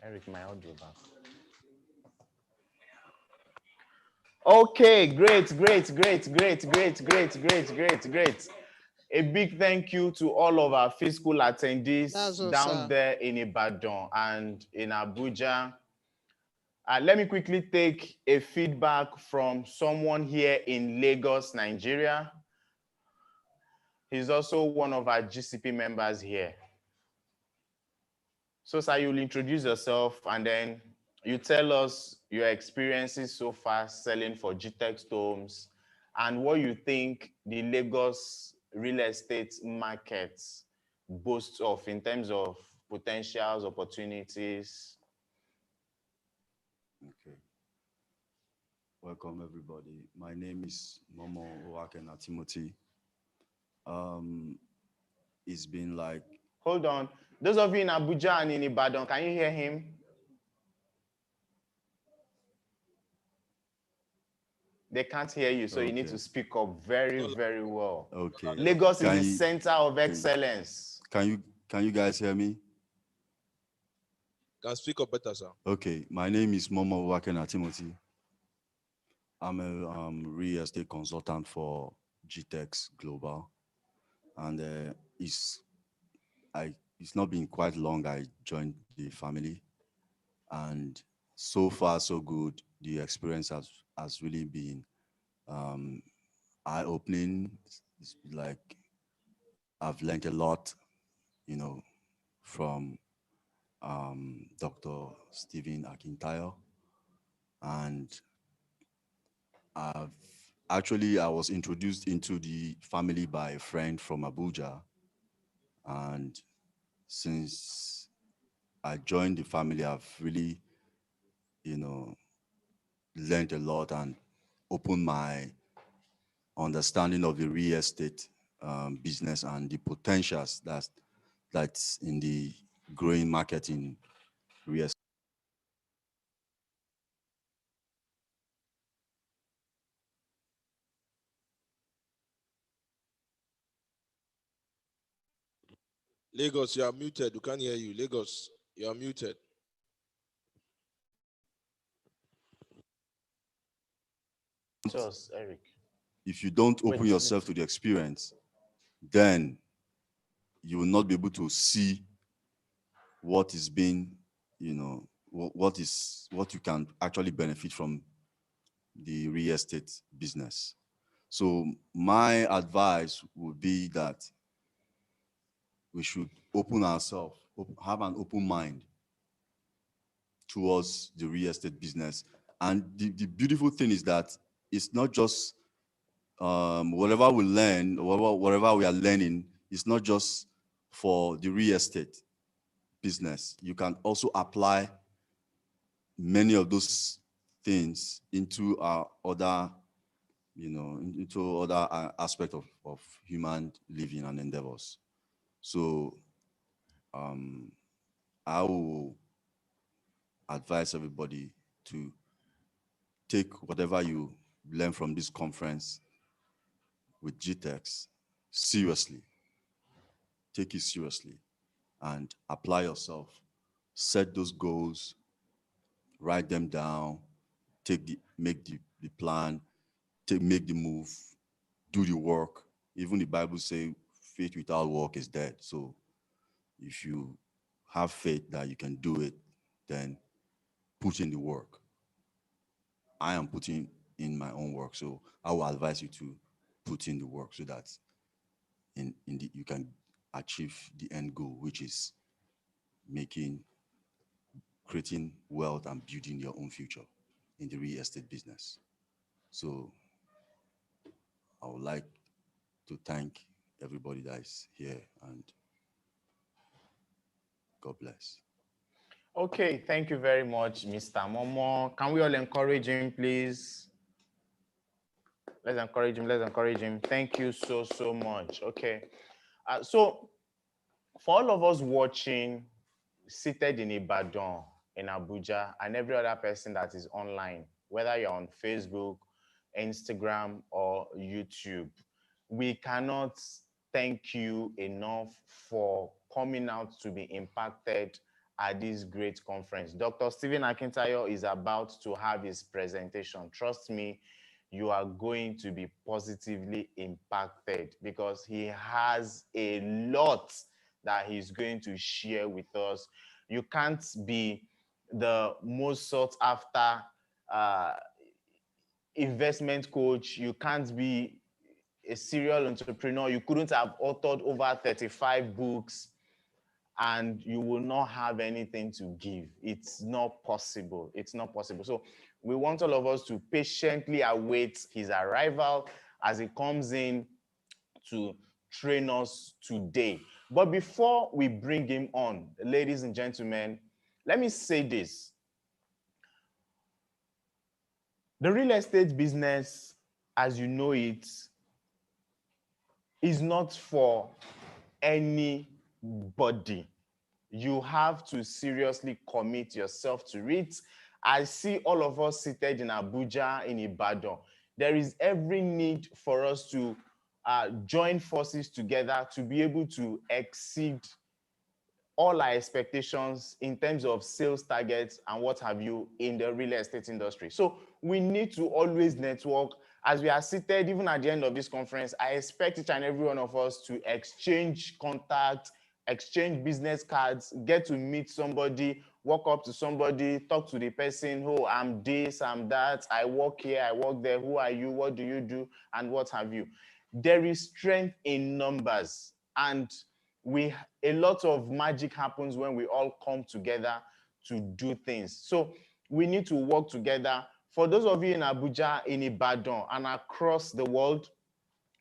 Eric, my audio back. Okay, great. A big thank you to all of our physical attendees down there in Ibadan and in Abuja. Let me quickly take a feedback from someone here in Lagos, Nigeria. He's also one of our GCP members here. So, sir, you'll introduce yourself and then you tell us your experiences so far selling for GTEx Homes and what you think the Lagos real estate market boasts of in terms of potentials, opportunities. Okay. Welcome, everybody. My name is Momo Owakena Timothy. It's been like... Hold on. Those of you in Abuja and in Ibadan, can you hear him? They can't hear you, so you need to speak up very, very well. Okay. Lagos is the center of excellence. Can you guys hear me? Can speak up better, sir. Okay. My name is Momo Owakena Timothy. I'm a real estate consultant for GTEx Global. And it's not been quite long I joined the family. And so far, so good. The experience has really been eye-opening. It's like I've learned a lot, from Dr. Stephen Akintayo. And I was introduced into the family by a friend from Abuja. And since I joined the family, I've really, learned a lot and opened my understanding of the real estate business and the potentials that's in the growing market in real estate. Lagos, you are muted. We can't hear you. Lagos, you are muted. Just Eric. If you don't open yourself to the experience, then you will not be able to see what is being, you know, what you can actually benefit from the real estate business. So my advice would be that we should open ourselves, have an open mind towards the real estate business. And the beautiful thing is that it's not just whatever we learn, whatever we are learning, it's not just for the real estate business. You can also apply many of those things into our other, into other aspects of human living and endeavors. So I will advise everybody to take whatever you learn from this conference with GTEx seriously. Take it seriously and apply yourself. Set those goals, write them down, make the plan, make the move, do the work. Even the Bible says faith without work is dead. So if you have faith that you can do it, then put in the work. I am putting in my own work, so I will advise you to put in the work so that you can achieve the end goal, which is creating wealth and building your own future in the real estate business. So I would like to thank everybody that is here, and God bless. Okay, thank you very much, Mr. Momo. Can we all encourage him, please? Let's encourage him, let's encourage him. Thank you so much. Okay. So for all of us watching, seated in Ibadan, in Abuja, and every other person that is online, whether you're on Facebook, Instagram, or YouTube, we cannot thank you enough for coming out to be impacted at this great conference. Dr. Stephen Akintayo is about to have his presentation. Trust me, you are going to be positively impacted because he has a lot that he's going to share with us. You can't be the most sought after investment coach. You can't be a serial entrepreneur. You couldn't have authored over 35 books and you will not have anything to give. It's not possible. It's not possible. So we want all of us to patiently await his arrival as he comes in to train us today. But before we bring him on, ladies and gentlemen, let me say this. The real estate business, as you know it, is not for anybody. You have to seriously commit yourself to it. I see all of us seated in Abuja, in Ibadan. There is every need for us to join forces together to be able to exceed all our expectations in terms of sales targets and what have you in the real estate industry. So we need to always network. As we are seated, even at the end of this conference, I expect each and every one of us to exchange contacts, exchange business cards, get to meet somebody, walk up to somebody, talk to the person, oh, I'm this, I'm that, I work here, I work there, who are you, what do you do, and what have you. There is strength in numbers, and a lot of magic happens when we all come together to do things. So we need to work together. For those of you in Abuja, in Ibadan, and across the world,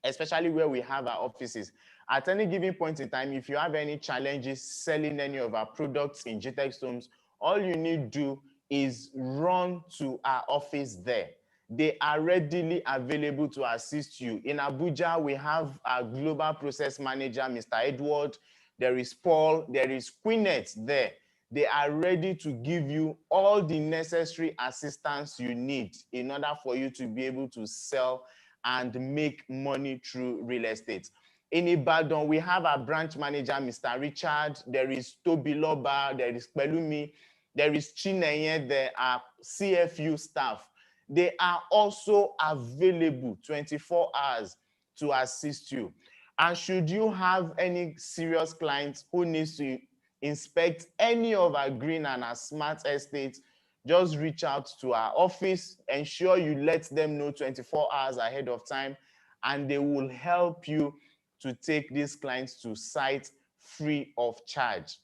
especially where we have our offices, at any given point in time, if you have any challenges selling any of our products in GTEx Homes, all you need to do is run to our office there. They are readily available to assist you. In Abuja, we have our global process manager, Mr. Edward. There is Paul. There is Queenette there. They are ready to give you all the necessary assistance you need in order for you to be able to sell and make money through real estate. In Ibadan, we have our branch manager, Mr. Richard. There is Toby Loba. There is Pelumi. There is Chinenye. There are CFU staff. they are also available 24 hours to assist you. And should you have any serious clients who needs to inspect any of our green and our smart estates, just reach out to our office. Ensure you let them know 24 hours ahead of time, and they will help you to take these clients to site free of charge.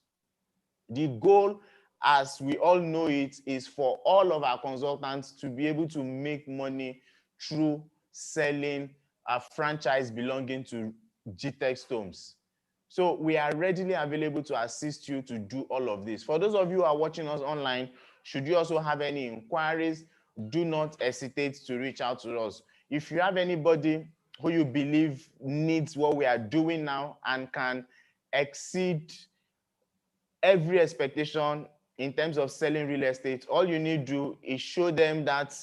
The goal, as we all know it, is for all of our consultants to be able to make money through selling a franchise belonging to GTEX Homes. So we are readily available to assist you to do all of this. For those of you who are watching us online, should you also have any inquiries, do not hesitate to reach out to us. If you have anybody who you believe needs what we are doing now and can exceed every expectation in terms of selling real estate, all you need to do is show them that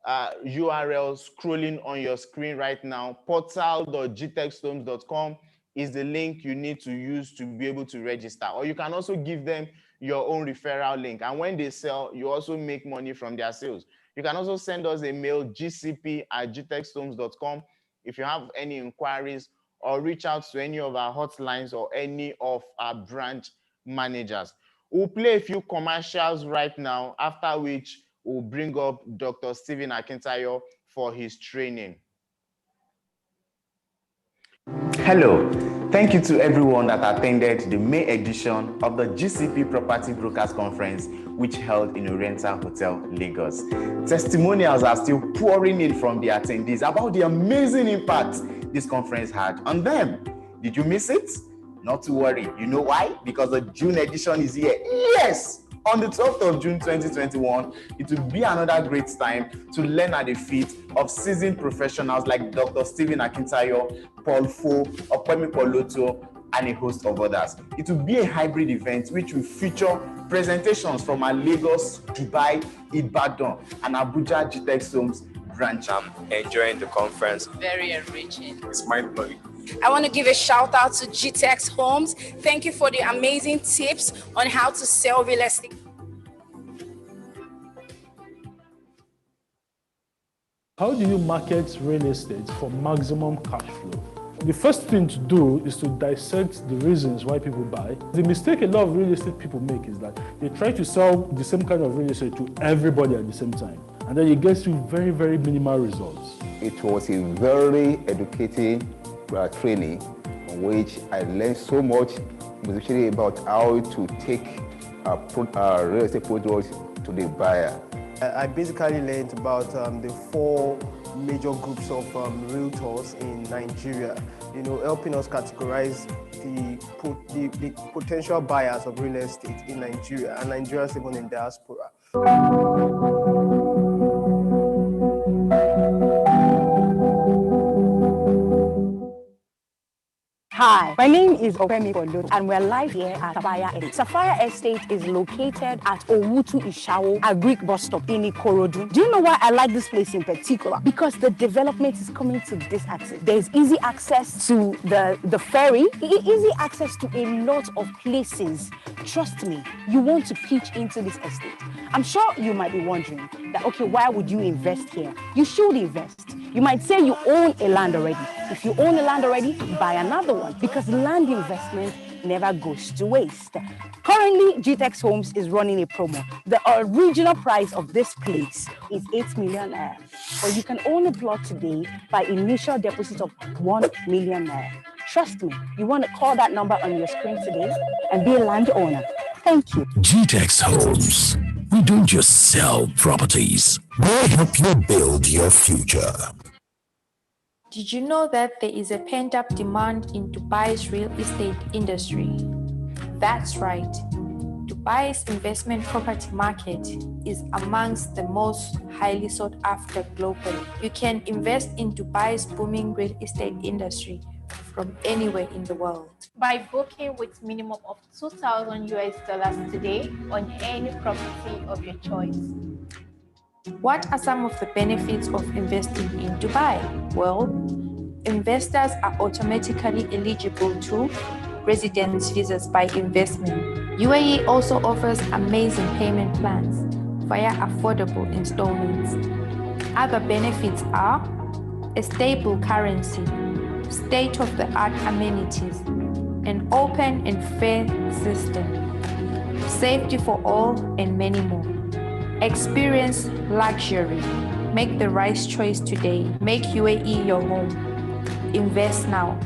URL scrolling on your screen right now. Portal.gtexhomes.com is the link you need to use to be able to register. Or you can also give them your own referral link. And when they sell, you also make money from their sales. You can also send us a mail, gcp@gtexhomes.com, if you have any inquiries, or reach out to any of our hotlines or any of our branch managers. We'll play a few commercials right now, after which we'll bring up Dr. Stephen Akintayo for his training. Hello, thank you to everyone that attended the May edition of the GCP Property Brokers Conference, which held in Oriental Hotel, Lagos. Testimonials are still pouring in from the attendees about the amazing impact this conference had on them. Did you miss it? Not to worry. You know why? Because the June edition is here. Yes! On the 12th of June 2021, it will be another great time to learn at the feet of seasoned professionals like Dr. Stephen Akintayo, Paul Fo, Opemi Poloto, and a host of others. It will be a hybrid event which will feature presentations from our Lagos, Dubai, Ibadan, and Abuja GTEX Homes branch. I'm enjoying the conference. Very enriching. It's mind-blowing. I want to give a shout out to GTEX Homes. Thank you for the amazing tips on how to sell real estate. How do you market real estate for maximum cash flow? The first thing to do is to dissect the reasons why people buy. The mistake a lot of real estate people make is that they try to sell the same kind of real estate to everybody at the same time. And then you get to very, very minimal results. It was a very educating training on which I learned so much, especially about how to take real estate products to the buyer. I basically learned about the 4 major groups of realtors in Nigeria, helping us categorize the potential buyers of real estate in Nigeria and Nigerians even in diaspora. Hi, my name is Opemi Poloto, and we're live here at Sapphire Estate. Sapphire Estate is located at Owutu Ishawo Agric bus stop in Ikorodu. Do you know why I like this place in particular? Because the development is coming to this access. There's easy access to the ferry, easy access to a lot of places. Trust me, you want to pitch into this estate. I'm sure you might be wondering that, okay, why would you invest here? You should invest. You might say you own a land already. If you own a land already, buy another one, because land investment never goes to waste. Currently, GTEX Homes is running a promo. The original price of this place is 8 million naira. But you can own a plot today by initial deposit of 1 million naira. Trust me, you want to call that number on your screen today and be a landowner. Thank you. GTEX Homes. We don't just sell properties. We help you build your future. Did you know that there is a pent-up demand in Dubai's real estate industry? That's right. Dubai's investment property market is amongst the most highly sought after globally. You can invest in Dubai's booming real estate industry from anywhere in the world. By booking with minimum of $2,000 today on any property of your choice. What are some of the benefits of investing in Dubai? Well, investors are automatically eligible to residence visas by investment. UAE also offers amazing payment plans via affordable installments. Other benefits are a stable currency, state-of-the-art amenities, an open and fair system, safety for all, and many more. Experience luxury. Make the right choice today. Make UAE your home. Invest now.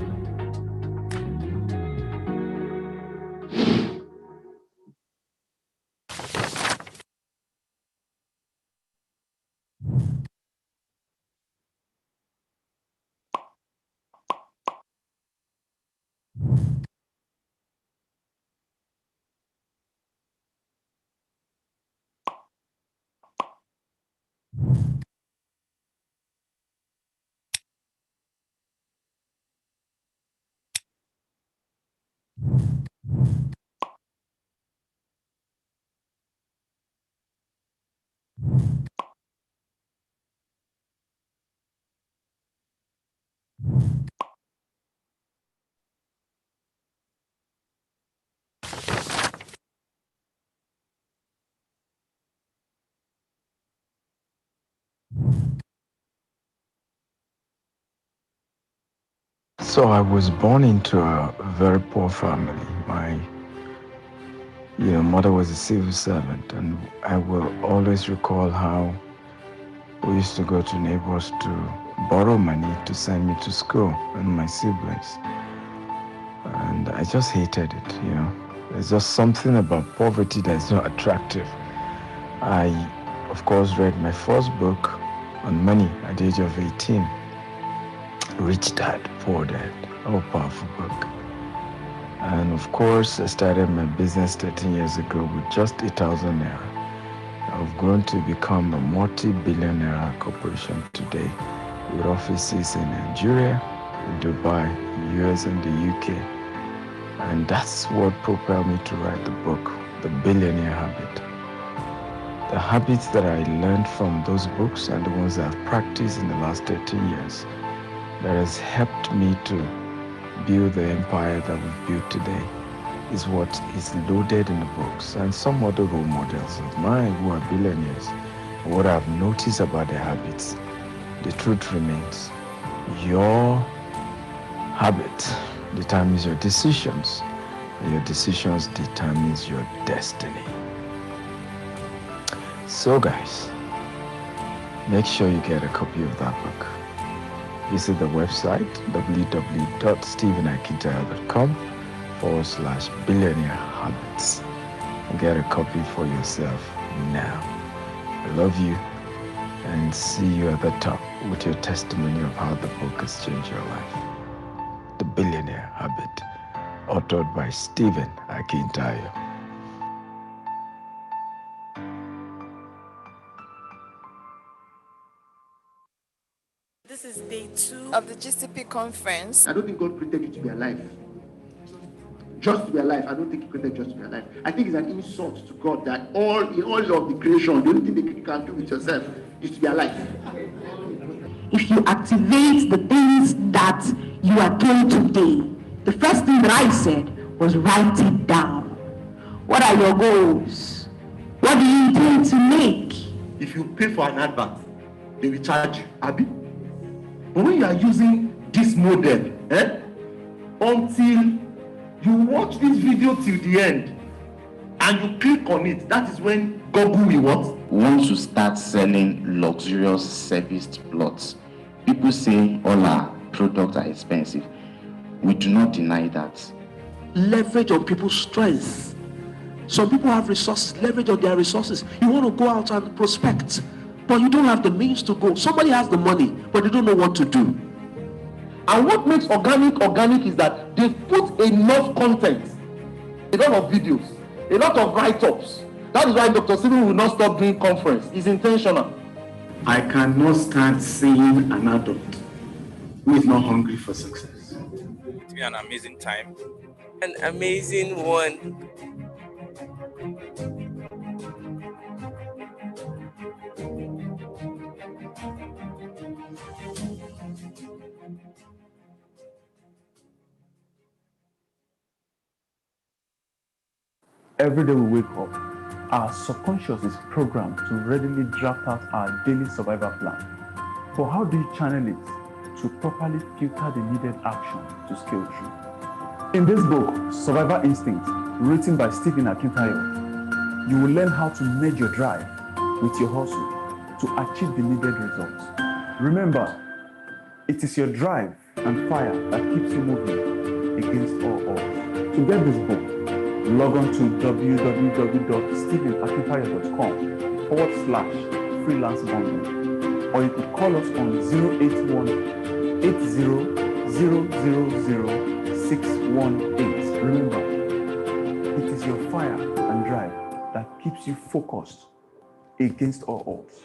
So I was born into a very poor family. My mother was a civil servant, and I will always recall how we used to go to neighbors to borrow money to send me to school and my siblings. And I just hated it, There's just something about poverty that's not attractive. I, of course, read my first book on money at the age of 18. Rich Dad, Poor Dad, a powerful book. And of course, I started my business 13 years ago with just 8,000 naira. I've grown to become a multi-billion-naira corporation today with offices in Nigeria, in Dubai, in the US, and the UK. And that's what propelled me to write the book, The Billionaire Habit. The habits that I learned from those books and the ones I've practiced in the last 13 years that has helped me to build the empire that we've built today is what is loaded in the books, and some other role models of mine who are billionaires. What I've noticed about their habits, the truth remains, your habit determines your decisions, and your decisions determines your destiny. So guys, make sure you get a copy of that book. Visit the website www.stephenakintaya.com/billionaire habits and get a copy for yourself now. I love you and see you at the top with your testimony of how the book has changed your life. The Billionaire Habit, authored by Stephen Akintaya. This is day 2 of the GCP conference. I don't think God created you to be alive. Just to be alive. I don't think He created just to be alive. I think it's an insult to God that in all of the creation, the only thing that you can do with yourself is to be alive. If you activate the things that you are doing today, the first thing that I said was write it down. What are your goals? What do you intend to make? If you pay for an advert, they will charge you, Abi. But when you are using this model, until you watch this video till the end and you click on it, that is when Google will what? Want to start selling luxurious serviced plots. People say all our products are expensive. We do not deny that. Leverage on people's strengths. Some people have resources, leverage on their resources. You want to go out and prospect, but you don't have the means to go. Somebody has the money, but they don't know what to do. And what makes organic is that they've put enough content, a lot of videos, a lot of write-ups. That is why Dr. Stephen will not stop doing conference. It's intentional. I cannot stand seeing an adult who is not hungry for success. It's been an amazing time. An amazing one. Every day we wake up, our subconscious is programmed to readily draft out our daily survival plan. But how do you channel it to properly filter the needed action to scale through? In this book, Survivor Instinct, written by Stephen Akintayo, you will learn how to merge your drive with your hustle to achieve the needed results. Remember, it is your drive and fire that keeps you moving against all odds. To get this book, log on to www.stephenakintayo.com/freelance bundle, or you could call us on 081-80-000-618. Remember, it is your fire and drive that keeps you focused against all odds.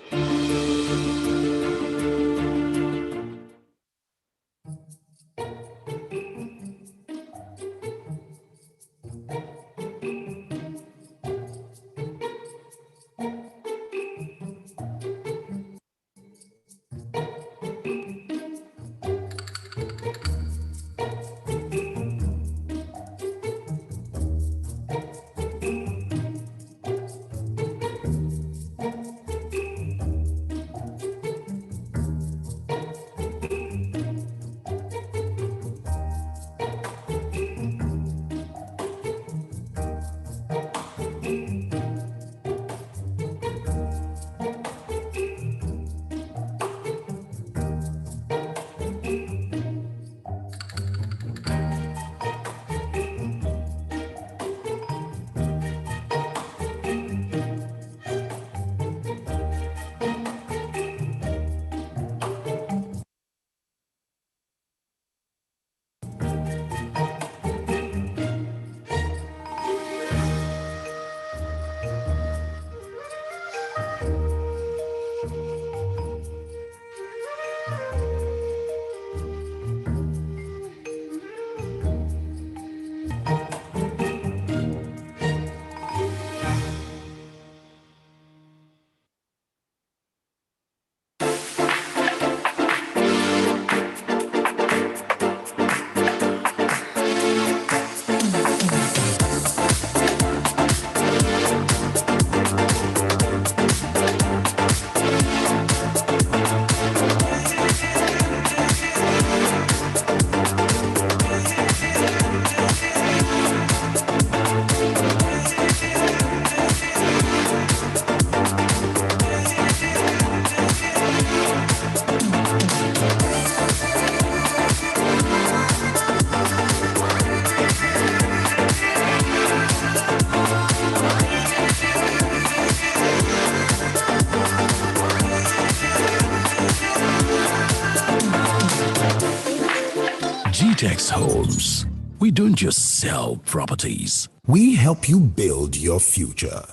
GTEx Homes. We don't just sell properties. We help you build your future.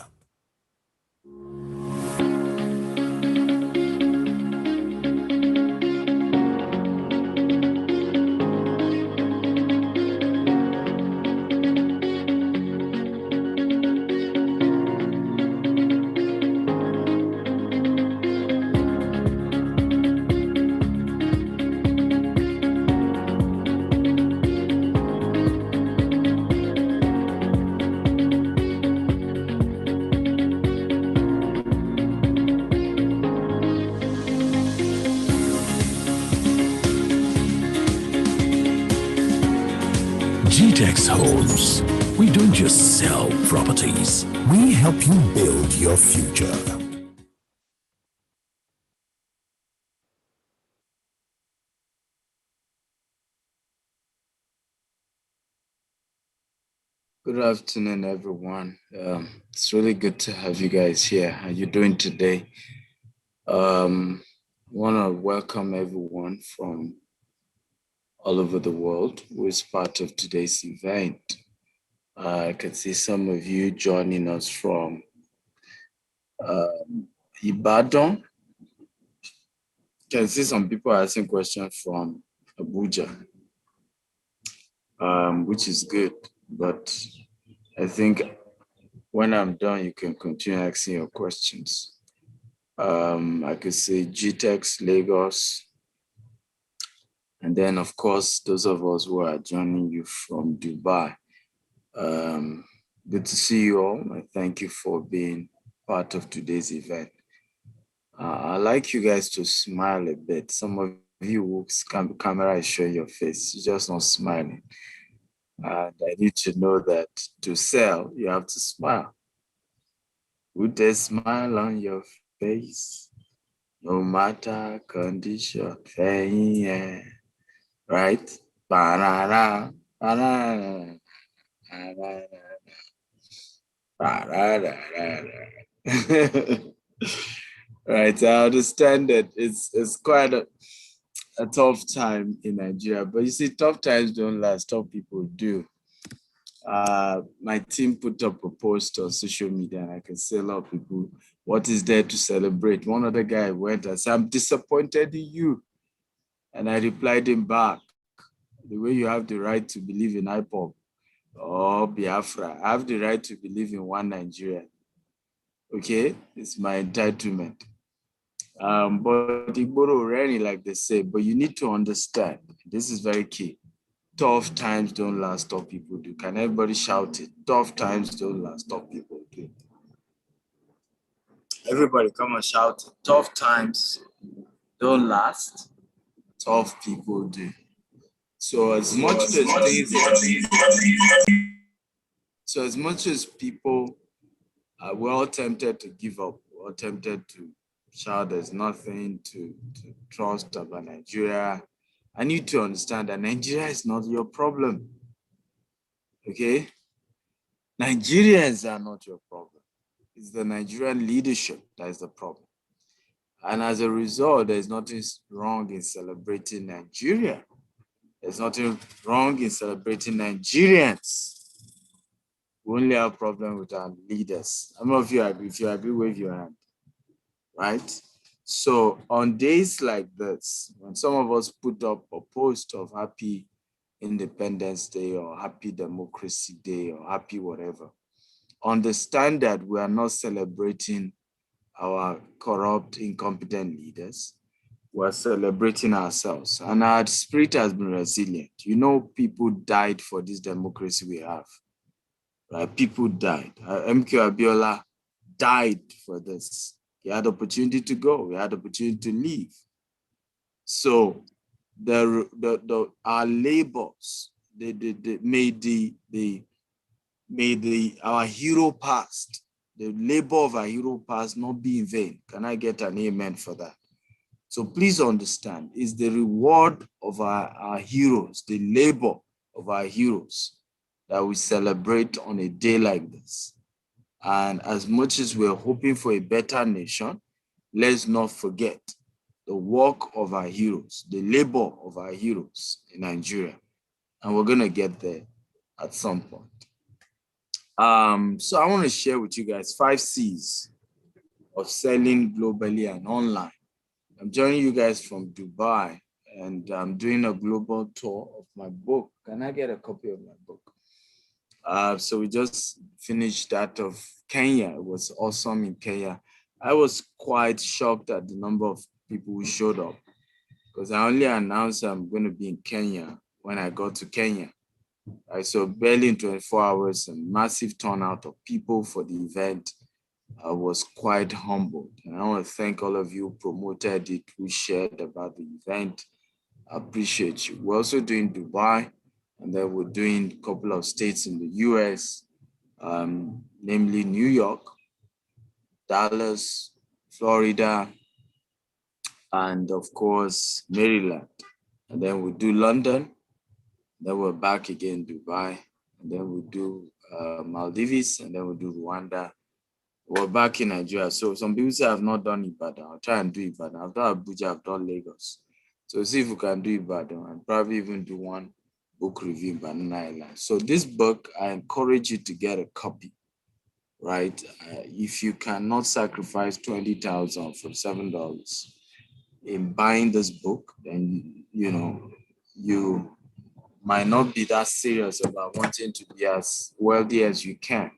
GTEx Homes. We don't just sell properties. We help you build your future. Good afternoon, everyone. It's really good to have you guys here. How are you doing today? Want to welcome everyone from all over the world who is part of today's event. I can see some of you joining us from Ibadan. Can see some people asking questions from Abuja, which is good. But I think when I'm done, you can continue asking your questions. I could say GTEx Lagos. And then, of course, those of us who are joining you from Dubai. Good to see you all. I thank you for being part of today's event. I like you guys to smile a bit. Some of you who camera is showing your face, you're just not smiling. And I need to know that to sell, you have to smile. With a smile on your face, no matter condition, right? Ba-da-da, ba-da-da, ba-da-da, ba-da-da. Right, I understand that it's quite a tough time in Nigeria, but you see, tough times don't last, tough people do. My team put up a post on social media, and I can see a lot of people, what is there to celebrate? One other guy went and said, I'm disappointed in you. And I replied him back, the way you have the right to believe in IPOB or Biafra, I have the right to believe in one Nigeria. Okay, it's my entitlement. But Igboro rarely, like they say, but you need to understand, this is very key. Tough times don't last, tough people do. Can everybody shout it? Tough times don't last, tough people do. Everybody come and shout it. Tough times don't last, tough people do. So as much as people are well tempted to give up, well tempted to shout there's nothing to trust about Nigeria, I need to understand that Nigeria is not your problem. Okay? Nigerians are not your problem. It's the Nigerian leadership that is the problem. And as a result, there's nothing wrong in celebrating Nigeria. There's nothing wrong in celebrating Nigerians. We only have a problem with our leaders. How many of you agree? If you agree, wave your hand. Right? So on days like this, when some of us put up a post of Happy Independence Day or Happy Democracy Day or Happy whatever, understand that we are not celebrating our corrupt, incompetent leaders. We're celebrating ourselves, and our spirit has been resilient. You know, people died for this democracy we have. Right? People died. MK Abiola died for this. He had opportunity to go. He had opportunity to leave. So our labors, our hero past, the labor of our hero past not be in vain. Can I get an amen for that? So please understand, it's the reward of our heroes, the labor of our heroes that we celebrate on a day like this. And as much as we're hoping for a better nation, let's not forget the work of our heroes, the labor of our heroes in Nigeria. And we're gonna get there at some point. So I wanna share with you guys 5 C's of selling globally and online. I'm joining you guys from Dubai, and I'm doing a global tour of my book. Can I get a copy of my book? So we just finished that of Kenya. It was awesome in Kenya. I was quite shocked at the number of people who showed up, because I only announced I'm going to be in Kenya when I got to Kenya. So barely in 24 hours, a massive turnout of people for the event. I was quite humbled. And I want to thank all of you who promoted it, who shared about the event. I appreciate you. We're also doing Dubai, and then we're doing a couple of states in the US, namely New York, Dallas, Florida, and of course, Maryland. And then we'll do London, then we're back again, Dubai, and then we'll do Maldives, and then we'll do Rwanda. We're back in Nigeria. So some people say I've not done Ibadan. I'll try and do Ibadan. I've done Abuja, I've done Lagos. So see if we can do Ibadan and probably even do one book review in Banana Island. So this book, I encourage you to get a copy, right? If you cannot sacrifice $20,000 for $7 in buying this book, then you might not be that serious about wanting to be as wealthy as you can.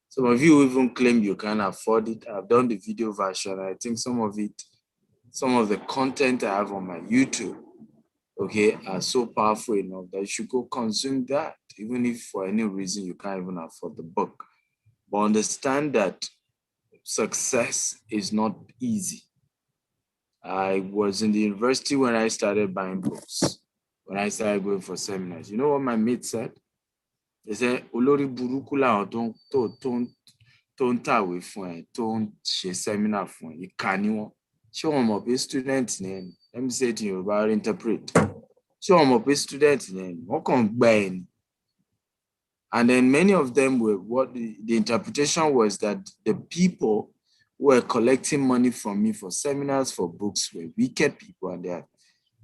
Some of you even claim you can afford it. I've done the video version. I think some of the content I have on my YouTube, okay, are so powerful enough that you should go consume that, even if for any reason you can't even afford the book. But understand that success is not easy. I was in the university when I started buying books, when I started going for seminars. You know what my mate said? They said, Olori buruku la tó ń tàwé fún ẹ, tó ń ṣe seminar fún ẹ, ìkà ni wọ́n. Ṣé wọ́n mọ̀ pé student ni ẹni? Let me say it in Yoruba, interpret. Ṣé wọ́n mọ̀ pé student ni ẹni? Wọ́n kàn gba ẹni. And then many of them were, what the interpretation was that the people who were collecting money from me for seminars, for books, were wicked people, and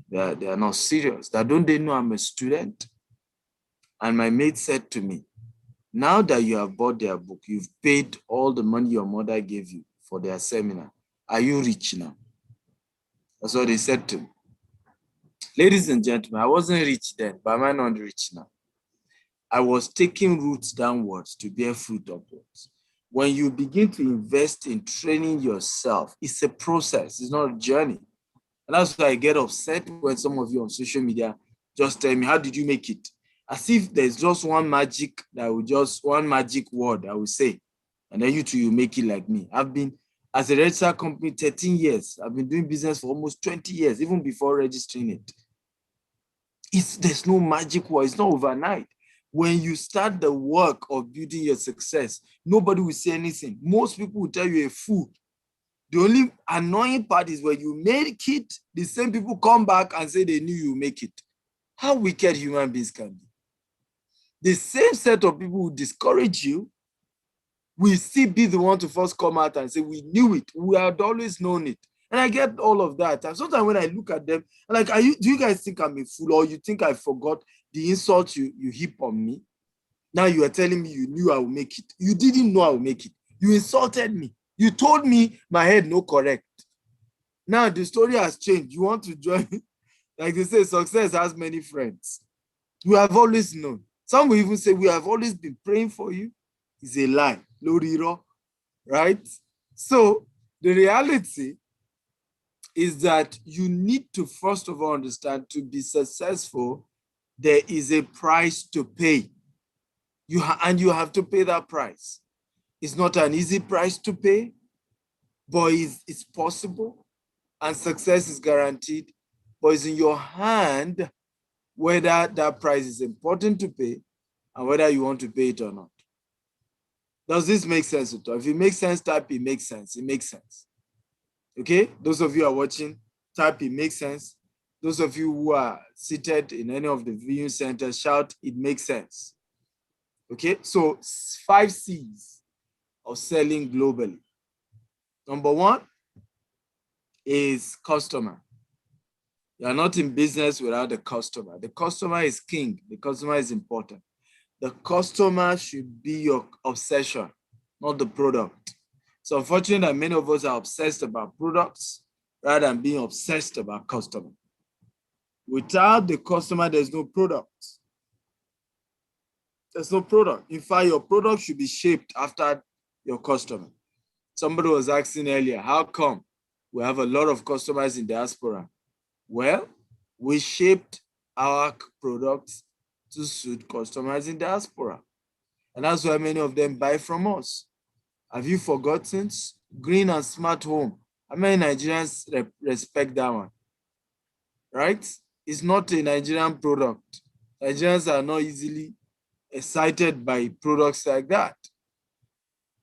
they are not serious. That don't they know I'm a student? And my mate said to me, now that you have bought their book, you've paid all the money your mother gave you for their seminar, are you rich now? That's what they said to me. Ladies and gentlemen, I wasn't rich then, but am I not rich now? I was taking roots downwards to bear fruit upwards. When you begin to invest in training yourself, it's a process, it's not a journey. And that's why I get upset when some of you on social media just tell me, how did you make it? As if there's just one magic word I will say, and then you make it like me. I've been, as a registered company, 13 years. I've been doing business for almost 20 years, even before registering it. There's no magic word, it's not overnight. When you start the work of building your success, nobody will say anything. Most people will tell you a fool. The only annoying part is when you make it, the same people come back and say they knew you make it. How wicked human beings can be. The same set of people who discourage you will still be the one to first come out and say, we knew it, we had always known it. And I get all of that. And sometimes when I look at them, I'm like, do you guys think I'm a fool, or you think I forgot the insult you heap on me? Now you are telling me you knew I would make it. You didn't know I would make it. You insulted me. You told me my head no correct. Now the story has changed. You want to join? Like they say, success has many friends. You have always known. Some will even say, we have always been praying for you. It's a lie. Loriro, right? So the reality is that you need to first of all understand, to be successful, there is a price to pay. And you have to pay that price. It's not an easy price to pay, but it's possible, and success is guaranteed. But it's in your hand whether that price is important to pay and whether you want to pay it or not. Does this make sense? If it makes sense, type it makes sense. It makes sense. Okay? Those of you who are watching, type it makes sense. Those of you who are seated in any of the viewing centers, shout it makes sense. Okay? So 5 C's of selling globally. Number 1 is customer. You are not in business without the customer. The customer is king. The customer is important. The customer should be your obsession, not the product. So unfortunately, that many of us are obsessed about products rather than being obsessed about customer. Without the customer, there's no product. There's no product. In fact, your product should be shaped after your customer. Somebody was asking earlier, how come we have a lot of customers in diaspora? Well, we shaped our products to suit customers in diaspora. And that's why many of them buy from us. Have you forgotten? Green and Smart Home. How many Nigerians respect that one? Right? It's not a Nigerian product. Nigerians are not easily excited by products like that.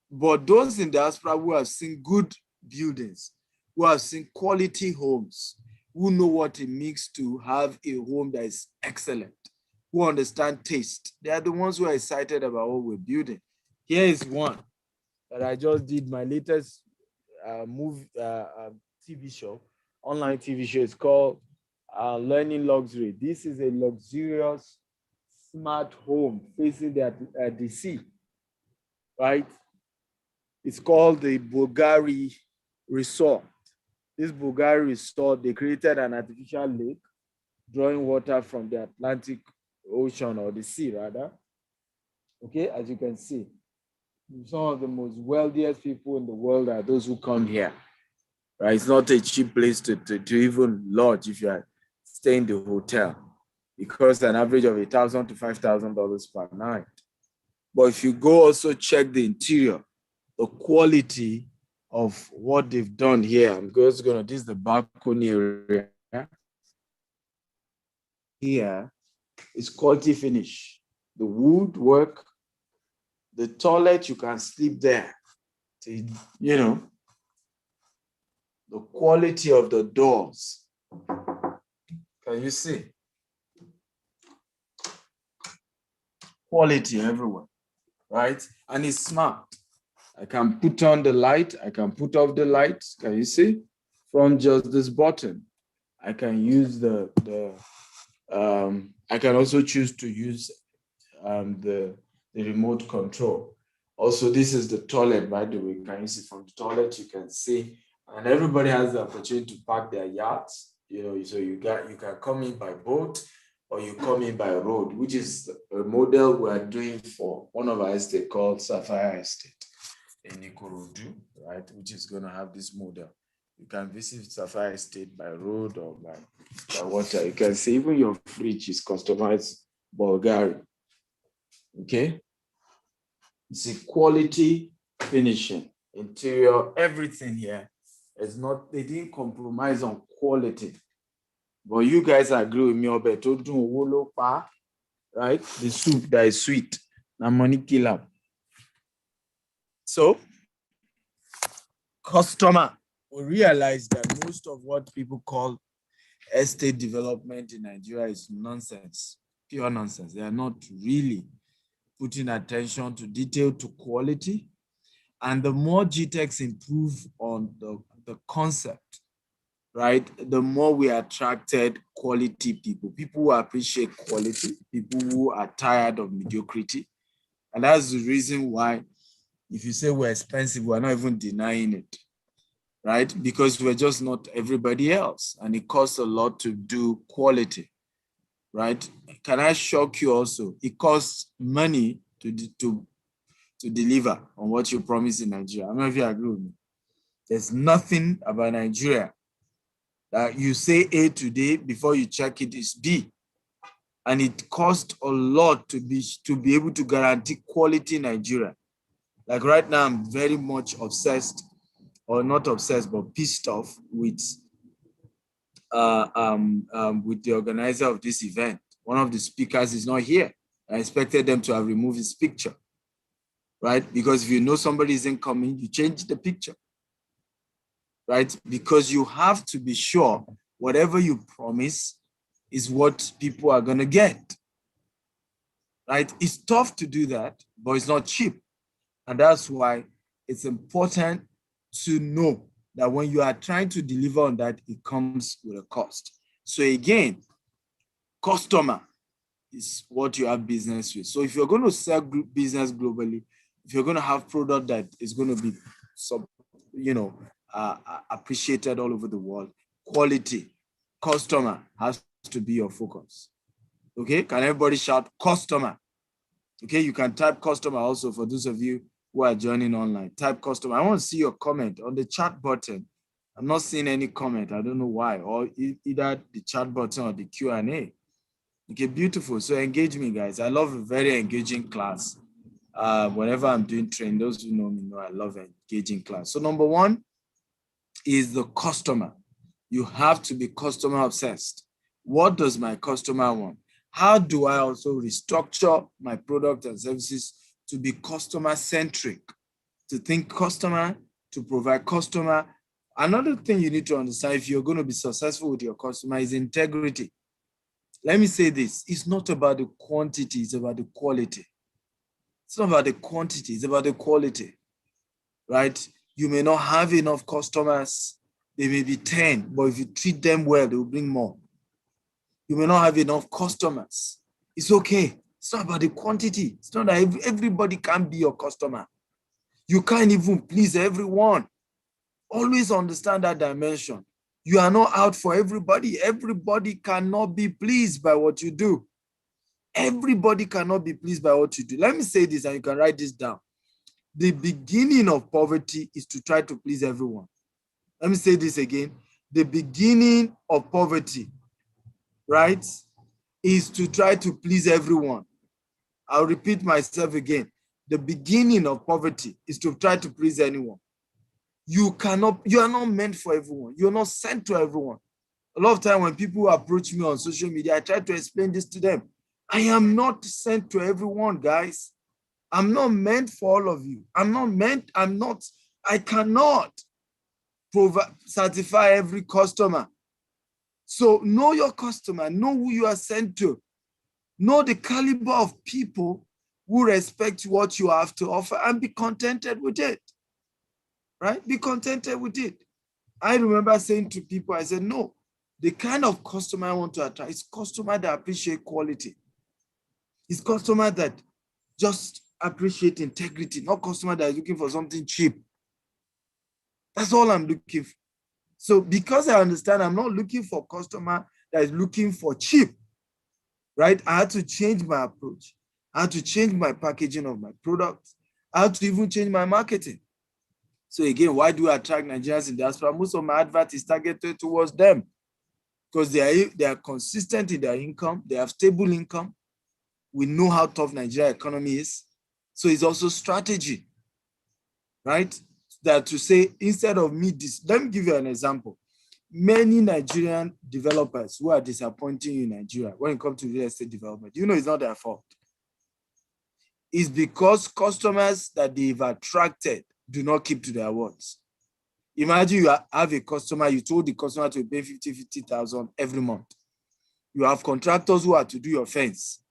But those in diaspora who have seen good buildings, who have seen quality homes, who know what it means to have a home that is excellent, who understand taste, they are the ones who are excited about what we're building. Here is one that I just did, my latest TV show, online TV show. It's called Learning Luxury. This is a luxurious smart home facing the sea, right? It's called the Bulgari Resort. This Bulgari Resort, they created an artificial lake, drawing water from the Atlantic Ocean, or the sea rather. Okay, as you can see, some of the most wealthiest people in the world are those who come here, right? It's not a cheap place to even lodge if you are staying in the hotel. It costs an average of $1,000 to $5,000 per night. But if you go also check the interior, the quality of what they've done here. I'm just gonna, this is the balcony area. Here is quality finish. The woodwork, the toilet, you can sleep there. You know, the quality of the doors. Can you see? Quality everywhere, right? And it's smart. I can put on the light, I can put off the light. Can you see? From just this button. I can use I can also choose to use the remote control. Also, this is the toilet, by the way. Can you see from the toilet? You can see, and everybody has the opportunity to park their yachts. You know, so you can come in by boat or you come in by road, which is a model we're doing for one of our estate called Sapphire Estate in Ikorodu, right? Which is going to have this model. You can visit Sapphire Estate by road or by water. You can see even your fridge is customized Bulgari. Okay. It's a quality finishing, interior, everything here is not, they didn't compromise on quality. But you guys agree with me, right? The soup that is sweet, na money killer. So, customer will realize that most of what people call estate development in Nigeria is nonsense, pure nonsense. They are not really putting attention to detail, to quality. And the more GTEx improve on the concept, right, the more we attracted quality people, people who appreciate quality, people who are tired of mediocrity. And that's the reason why, if you say we're expensive, we're not even denying it, right? Because we're just not everybody else. And it costs a lot to do quality, right? Can I shock you also? It costs money to deliver on what you promise in Nigeria. I don't know if you agree with me. There's nothing about Nigeria that you say A today, before you check it is B. And it costs a lot to be able to guarantee quality in Nigeria. Like right now, I'm very much obsessed, or not obsessed, but pissed off with the organizer of this event. One of the speakers is not here. I expected them to have removed his picture, right? Because if you know somebody isn't coming, you change the picture, right? Because you have to be sure whatever you promise is what people are going to get, right? It's tough to do that, but it's not cheap. And that's why it's important to know that when you are trying to deliver on that, it comes with a cost. So again, customer is what you have business with. So if you're going to sell business globally, if you're going to have product that is going to be, appreciated all over the world, quality, customer has to be your focus. Okay, can everybody shout customer? Okay, you can type customer also for those of you who are joining online. Type customer. I want to see your comment on the chat button. I'm not seeing any comment. I don't know why, or either the chat button or the Q&A. Okay, beautiful. So engage me, guys. I love a very engaging class. Whenever I'm doing training, those who know me know I love engaging class. So number one is the customer. You have to be customer obsessed. What does my customer want? How do I also restructure my product and services to be customer centric, to think customer, to provide customer? Another thing you need to understand if you're going to be successful with your customer is integrity. Let me say this, it's not about the quantity, it's about the quality. It's not about the quantity, it's about the quality, right? You may not have enough customers, they may be 10, but if you treat them well, they will bring more. You may not have enough customers, it's okay. It's not about the quantity. It's not that everybody can be your customer. You can't even please everyone. Always understand that dimension. You are not out for everybody. Everybody cannot be pleased by what you do. Everybody cannot be pleased by what you do. Let me say this and you can write this down. The beginning of poverty is to try to please everyone. Let me say this again. The beginning of poverty, right, is to try to please everyone. I'll repeat myself again. The beginning of poverty is to try to please anyone. You are not meant for everyone. You're not sent to everyone. A lot of time when people approach me on social media, I try to explain this to them. I am not sent to everyone, guys. I'm not meant for all of you. I cannot certify every customer. So know your customer, know who you are sent to. Know the caliber of people who respect what you have to offer and be contented with it, right? Be contented with it. I remember saying to people, I said, no, the kind of customer I want to attract is customer that appreciate quality. It's customer that just appreciate integrity, not customer that is looking for something cheap. That's all I'm looking for. So because I understand I'm not looking for customer that is looking for cheap, right? I had to change my approach. I had to change my packaging of my products. I had to even change my marketing. So again, why do I attract Nigerians in diaspora? Most of my advert is targeted towards them because they are consistent in their income. They have stable income. We know how tough Nigeria economy is. So it's also strategy, right? That to say, instead of me, let me give you an example. Many Nigerian developers who are disappointing you in Nigeria when it comes to real estate development, it's not their fault. It's because customers that they've attracted do not keep to their words. Imagine you have a customer, you told the customer to pay 50,000 every month. You have contractors who are to do your fence.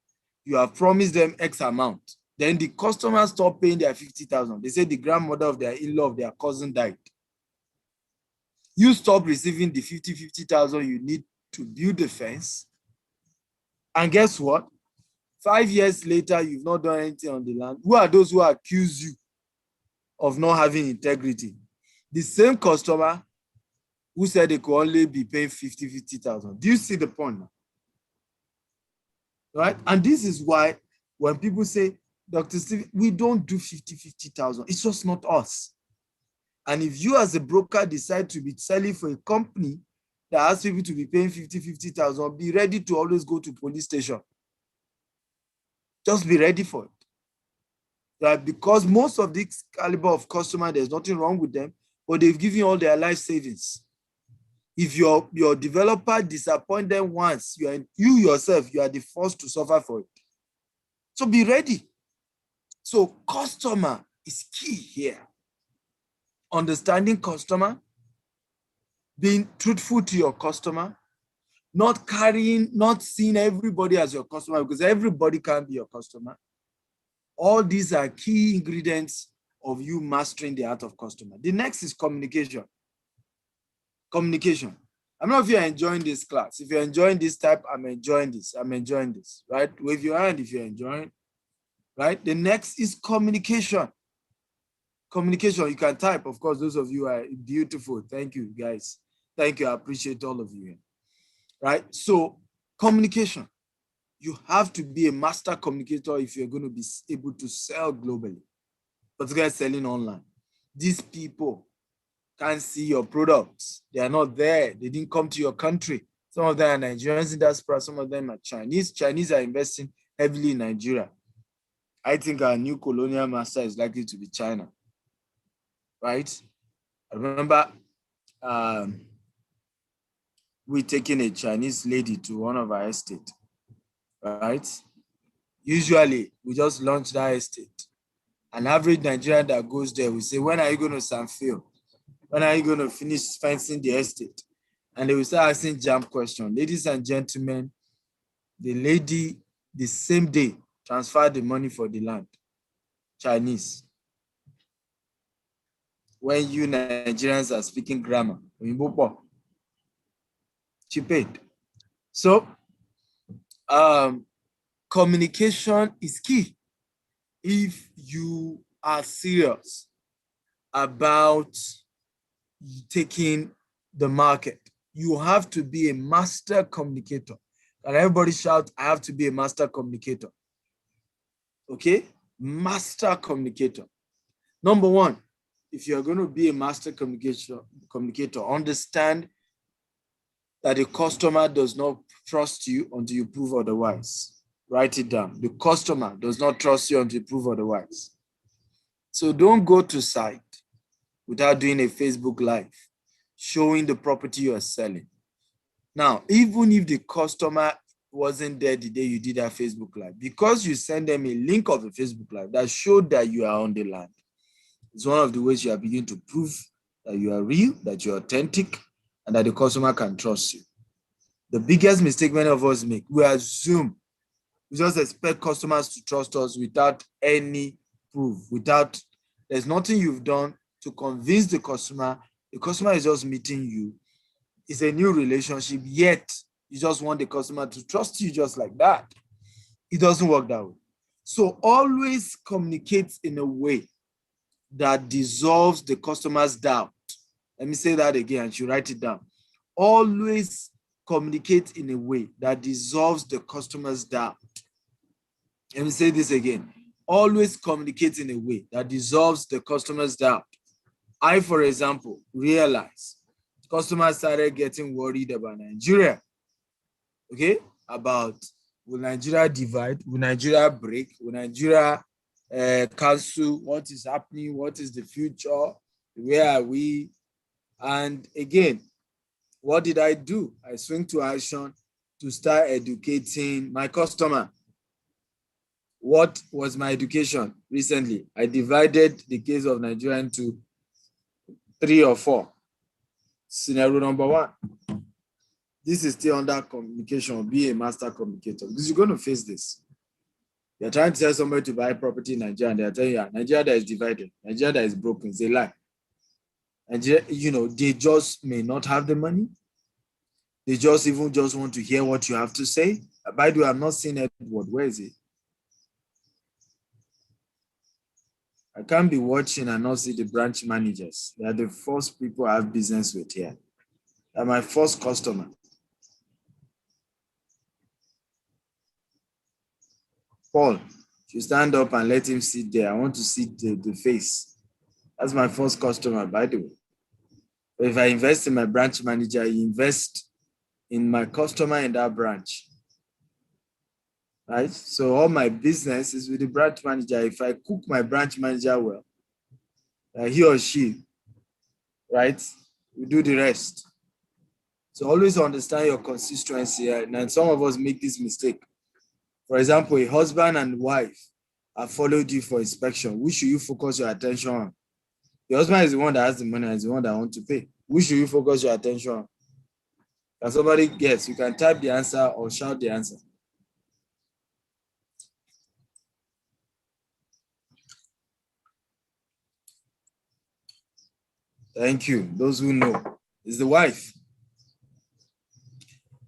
You have promised them X amount. Then the customers stop paying their 50,000. They say the grandmother of their in-law of their cousin died. You stop receiving the 50,000 you need to build the fence. And guess what? 5 years later, you've not done anything on the land. Who are those who accuse you of not having integrity? The same customer who said they could only be paying 50,000. Do you see the point now? Right? And this is why when people say, Dr. Steve, we don't do 50,000. It's just not us. And if you as a broker decide to be selling for a company that asks people to be paying 50,000, be ready to always go to police station. Just be ready for it. Right? Because most of this caliber of customer, there's nothing wrong with them, but they've given you all their life savings. If your developer disappoint them once, you yourself, you are the first to suffer for it. So be ready. So customer is key here. Understanding customer, being truthful to your customer, not seeing everybody as your customer, because everybody can be your customer. All these are key ingredients of you mastering the art of customer. The next is communication. Communication. I don't know if you're enjoying this class. If you're enjoying this type, I'm enjoying this. I'm enjoying this, right? Wave your hand if you're enjoying, right? The next is communication. Communication, you can type. Of course, those of you are beautiful. Thank you, guys. Thank you. I appreciate all of you. Right? So communication. You have to be a master communicator if you're going to be able to sell globally, particularly selling online. These people can't see your products. They are not there. They didn't come to your country. Some of them are Nigerians in diaspora. Some of them are Chinese. Chinese are investing heavily in Nigeria. I think our new colonial master is likely to be China. Right? I remember we taking a Chinese lady to one of our estates. Right? Usually, we just launch that estate. An average Nigerian that goes there, we say, when are you going to Sanfil? When are you going to finish fencing the estate? And they will start asking jam questions. Ladies and gentlemen, the lady, the same day, transferred the money for the land. Chinese. When you Nigerians are speaking grammar, she paid. So, communication is key. If you are serious about taking the market, you have to be a master communicator. And everybody shout, I have to be a master communicator. Okay? Master communicator. Number one, if you're going to be a master communicator, understand that the customer does not trust you until you prove otherwise. Write it down. The customer does not trust you until you prove otherwise. So don't go to site. without doing a Facebook Live, showing the property you are selling. Now, even if the customer wasn't there the day you did that Facebook Live, because you send them a link of a Facebook Live that showed that you are on the land, it's one of the ways you are beginning to prove that you are real, that you're authentic, and that the customer can trust you. The biggest mistake many of us make, we assume, we just expect customers to trust us without any proof, there's nothing you've done to convince the customer. The customer is just meeting you. It's a new relationship, yet you just want the customer to trust you just like that. It doesn't work that way. So always communicate in a way that dissolves the customer's doubt. Let me say that again, and you write it down. Always communicate in a way that dissolves the customer's doubt. Let me say this again. Always communicate in a way that dissolves the customer's doubt. I, for example, realized customers started getting worried about Nigeria. Okay? About, will Nigeria divide? Will Nigeria break? Will Nigeria cancel? What is happening? What is the future? Where are we? And again, what did I do? I swing to action to start educating my customer. What was my education recently? I divided the case of Nigeria into 3 or 4. Scenario number 1. This is still under communication. Be a master communicator because you're going to face this. You're trying to tell somebody to buy property in Nigeria and they're telling you, Nigeria that is divided, Nigeria that is broken. It's a lie. And they just may not have the money. They just want to hear what you have to say. By the way, I'm not seeing Edward. Where is he? I can't be watching and not see the branch managers. They are the first people I have business with here. They're my first customer. Paul, you stand up and let him sit there. I want to see the face. That's my first customer, by the way. But if I invest in my branch manager, I invest in my customer in that branch. Right? So all my business is with the branch manager. If I cook my branch manager well, he or she, right, we do the rest. So always understand your constituency. And some of us make this mistake. For example, a husband and wife have followed you for inspection. Who should you focus your attention on? The husband is the one that has the money and is the one that wants to pay. Who should you focus your attention on? Can somebody guess? You can type the answer or shout the answer. Thank you. Those who know. It's the wife.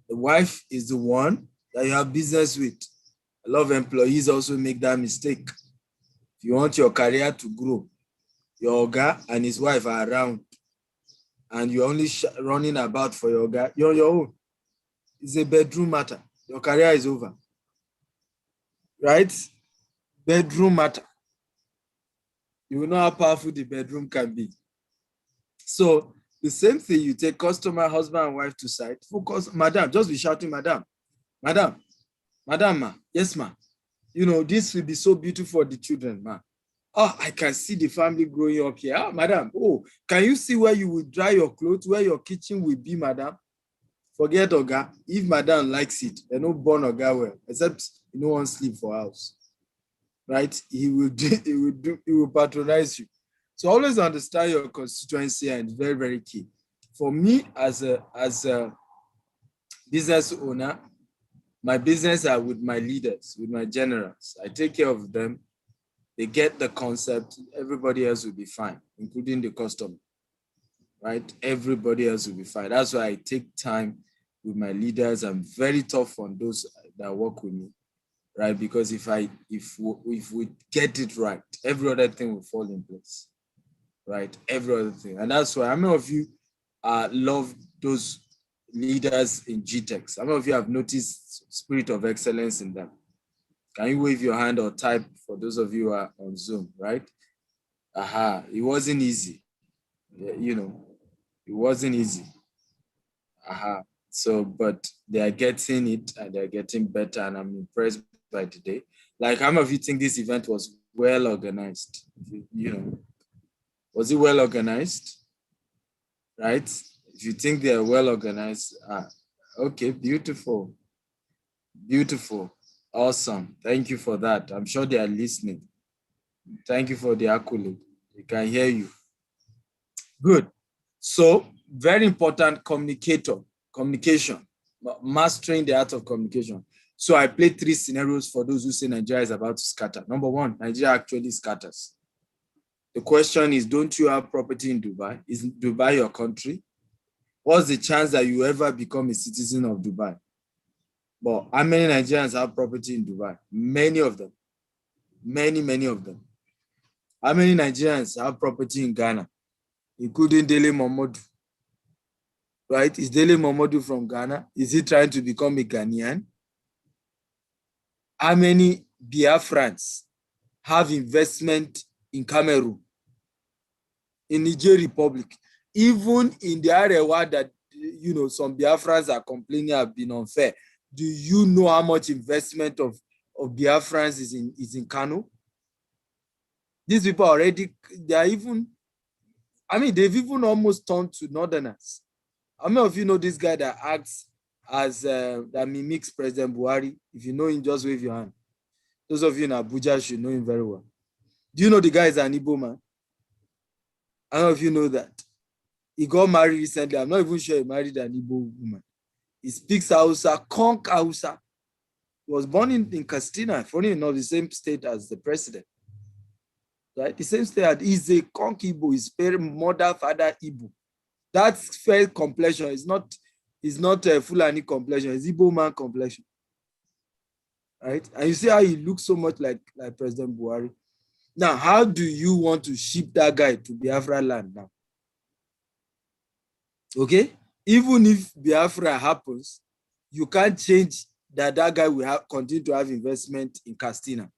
The wife is the one that you have business with. A lot of employees also make that mistake. If you want your career to grow, your oga and his wife are around and you're only running about for your oga, you're on your own. It's a bedroom matter. Your career is over. Right? Bedroom matter. You know how powerful the bedroom can be. So the same thing, you take customer, husband and wife to side, focus, madam, just be shouting, madam, madam, madam, ma, yes, ma. This will be so beautiful for the children, ma. Oh, I can see the family growing up here. Ah, madam, oh, can you see where you will dry your clothes, where your kitchen will be, madam? Forget oga. If madam likes it, they no born oga well, except no one sleep for house. Right? He will patronize you. So always understand your constituency, and very, very key. For me, as a business owner, my business are with my leaders, with my generals. I take care of them. They get the concept. Everybody else will be fine, including the customer. Right? Everybody else will be fine. That's why I take time with my leaders. I'm very tough on those that work with me. Right? Because if we get it right, every other thing will fall in place. Right? Every other thing. And that's why how many of you love those leaders in GTEx? How many of you have noticed spirit of excellence in them? Can you wave your hand or type for those of you who are on Zoom, right? Aha, it wasn't easy. It wasn't easy. Aha. So, but they are getting it and they're getting better, and I'm impressed by today. Like, how many of you think this event was well organized? Was it well organized? Right? If you think they are well organized, okay, beautiful. Beautiful. Awesome. Thank you for that. I'm sure they are listening. Thank you for the accolade. They can hear you. Good. So, very important communication, mastering the art of communication. So I played 3 scenarios for those who say Nigeria is about to scatter. Number 1, Nigeria actually scatters. The question is, don't you have property in Dubai? Is Dubai your country? What's the chance that you ever become a citizen of Dubai? But how many Nigerians have property in Dubai? Many of them. Many of them. How many Nigerians have property in Ghana, including Dele Momodu? Right? Is Dele Momodu from Ghana? Is he trying to become a Ghanaian? How many Biafrans have investment in Cameroon, in Niger Republic, even in the area that, you know, some Biafrans are complaining have been unfair? Do you know how much investment of Biafrans is in Kano? These people already, they are even, I mean, they've even almost turned to Northerners. How many of you know this guy that acts as, that mimics President Buhari? If you know him, just wave your hand. Those of you in Abuja should know him very well. Do you know the guy is an Igbo man? I don't know if you know that. He got married recently. I'm not even sure he married an Igbo woman. He speaks Hausa, Konk Hausa. He was born in Castina, funny enough, the same state as the president. Right? The same state. He's a Konk Igbo. His parent, mother, father, Igbo. That's fair complexion. It's not a Fulani complexion. It's Igbo man complexion. Right? And you see how he looks so much like President Buhari. Now, how do you want to ship that guy to Biafra land now? Okay? Even if Biafra happens, you can't change that guy will continue to have investment in Castina.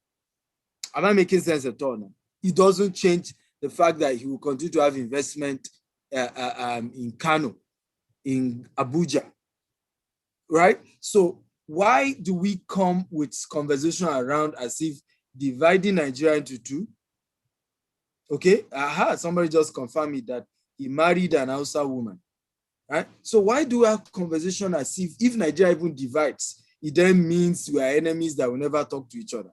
Am I making sense at all now? It doesn't change the fact that he will continue to have investment in Kano, in Abuja, right? So why do we come with conversation around as if dividing Nigeria into 2? Okay, somebody just confirmed me that he married an Hausa woman, right? So why do we have conversation as if Nigeria even divides, it then means we are enemies that will never talk to each other,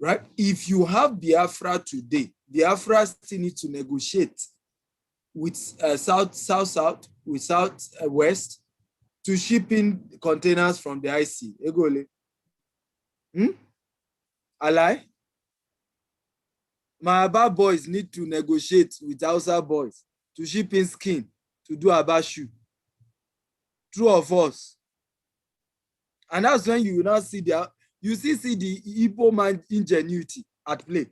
right? If you have Biafra today, Biafra still needs to negotiate with South, with Southwest to ship in containers from the IC. Egole. Alai? My boys need to negotiate with Hausa boys to ship in skin to do abashu. True or false? And that's when you will not see see the Igbo man ingenuity at play.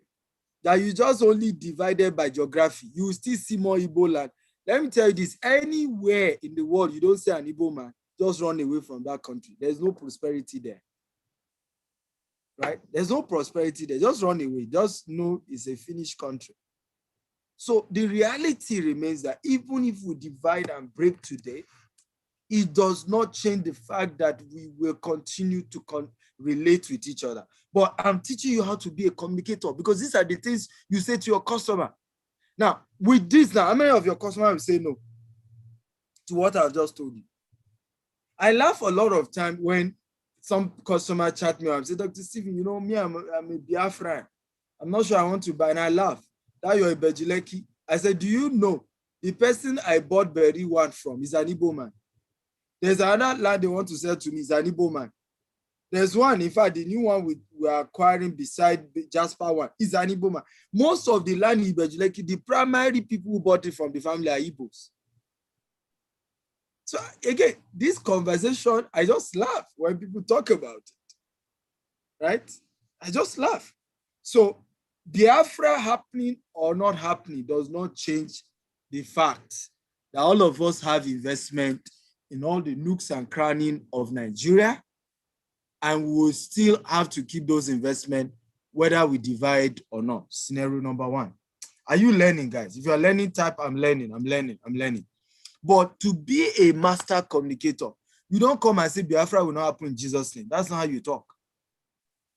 That you just only divided by geography. You will still see more Igbo land. Let me tell you this, anywhere in the world you don't see an Igbo man, just run away from that country. There's no prosperity there. Right? There's no prosperity there. Just run away. Just know it's a finished country. So the reality remains that even if we divide and break today, it does not change the fact that we will continue to relate with each other. But I'm teaching you how to be a communicator because these are the things you say to your customer. Now, with this how many of your customers will say no to what I've just told you? I laugh a lot of time when some customer chat me and say, Dr. Stephen, you know me, I'm a Biafran. I'm not sure I want to buy, and I laugh. That you're a Bejileki. I said, do you know the person I bought Berry One from is an Igbo man? There's another land they want to sell to me, is an Igbo man. There's one, in fact, the new one we are acquiring beside Jasper one is an Igbo man. Most of the land in Bejileki, the primary people who bought it from the family are Igbos. So again, this conversation, I just laugh when people talk about it, right? I just laugh. So Biafra happening or not happening does not change the fact that all of us have investment in all the nooks and crannies of Nigeria, and we will still have to keep those investments whether we divide or not. Scenario number 1. Are you learning, guys? If you're learning, type I'm learning. But to be a master communicator, you don't come and say Biafra will not happen in Jesus' name. That's not how you talk.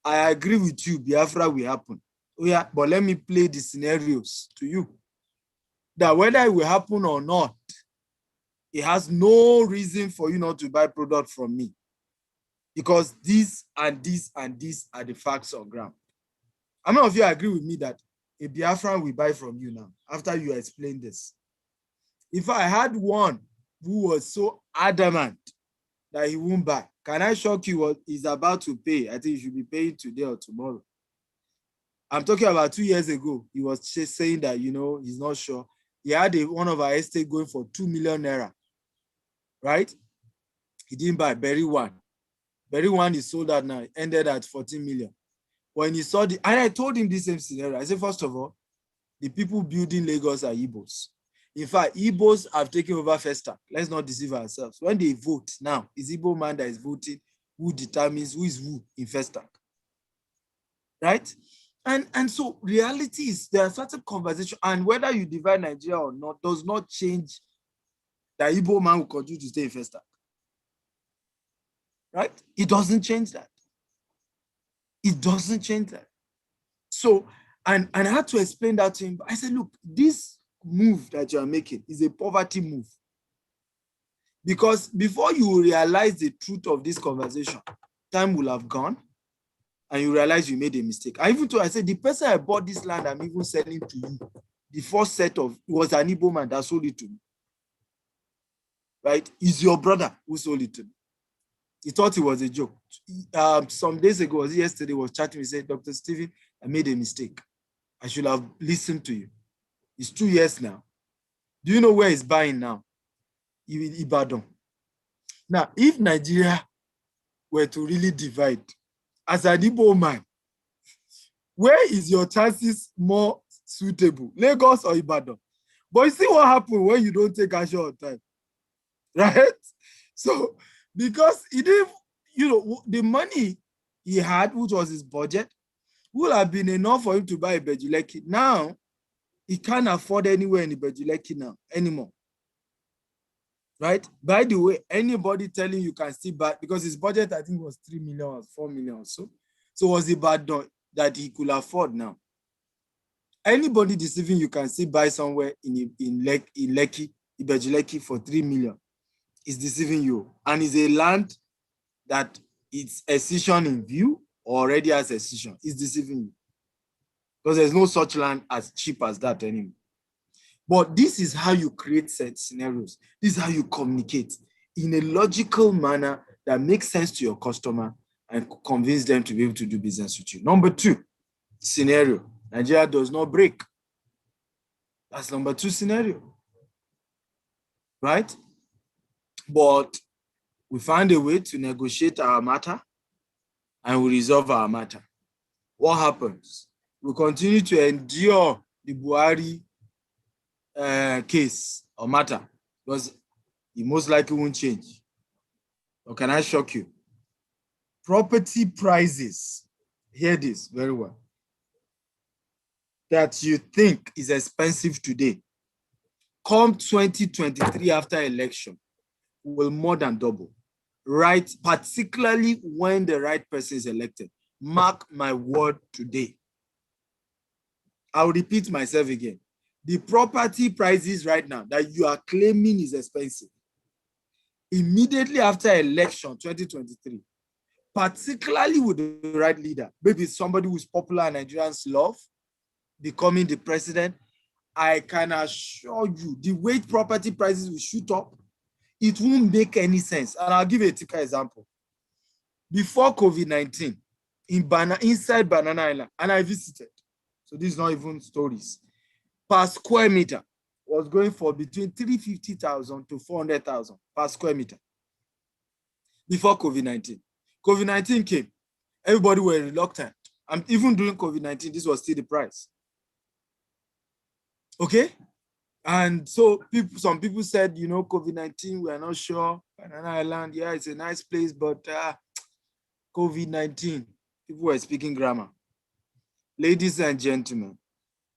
I agree with you, Biafra will happen. Yeah, but let me play the scenarios to you. That whether it will happen or not, it has no reason for you not to buy product from me. Because this and this and this are the facts on ground. How many of you agree with me that a Biafran will buy from you now after you explain this? If I had one who was so adamant that he won't buy, can I shock you what he's about to pay? I think he should be paying today or tomorrow. I'm talking about 2 years ago. He was just saying that, you know, he's not sure. He had one of our estate going for 2 million naira, right? He didn't buy Berry One. Berry One is sold out now, ended at 14 million. When he saw and I told him this same scenario. I said, first of all, the people building Lagos are Igbos. In fact, Igbos have taken over Festac. Let's not deceive ourselves. When they vote now, it's Igbo man that is voting who determines who is who in Festac. Right? And so reality is there are certain conversations, and whether you divide Nigeria or not does not change that Igbo man will continue to stay in Festac. Right? It doesn't change that. It doesn't change that. So, and I had to explain that to him. I said, look, this move that you are making is a poverty move. Because before you realize the truth of this conversation, time will have gone and you realize you made a mistake. I said, the person I bought this land, I'm even selling to you. The first set of, it was an Igbo man that sold it to me. Right? It's your brother who sold it to me. He thought it was a joke. Some days ago, yesterday, was chatting. He said, Dr. Stephen, I made a mistake. I should have listened to you. It's 2 years now. Do you know where he's buying now? Ibadan. Now, if Nigeria were to really divide, as an Igbo man, where is your chances more suitable? Lagos or Ibadan? But you see what happens when you don't take action on time, right? So, because he didn't, you know, the money he had, which was his budget, would have been enough for him to buy a Bejuleki. Now, he can't afford anywhere in the Bejuleki now anymore. Right? By the way, anybody telling you can still buy, because his budget, I think, was 3 million or 4 million or so. So was it bad that he could afford now? Anybody deceiving you can still buy somewhere in Lekki, Bejuleki for 3 million is deceiving you. And it's a land that it's a decision in view or already has a decision. It's deceiving you. Because there's no such land as cheap as that anymore. But this is how you create set scenarios. This is how you communicate in a logical manner that makes sense to your customer and convince them to be able to do business with you. Number 2, scenario. Nigeria does not break. That's number 2 scenario. Right? But we find a way to negotiate our matter and we resolve our matter. What happens? We continue to endure the Buhari case or matter because it most likely won't change. Or can I shock you? Property prices, hear this very well, that you think is expensive today, come 2023 after election, will more than double, right? Particularly when the right person is elected. Mark my word today. I'll repeat myself again. The property prices right now that you are claiming is expensive, immediately after election 2023, particularly with the right leader, maybe somebody who's popular and Nigerians love, becoming the president, I can assure you the way property prices will shoot up, it won't make any sense. And I'll give you a typical example. Before COVID-19, inside Banana Island, and I visited, so this is not even stories, per square meter was going for between 350,000 to 400,000 per square meter before COVID-19. COVID-19 came, everybody were reluctant. And even during COVID-19, this was still the price. Okay? And so some people said, you know, COVID-19, we are not sure. Banana Island, yeah, it's a nice place, but COVID-19, people were speaking grammar. Ladies and gentlemen,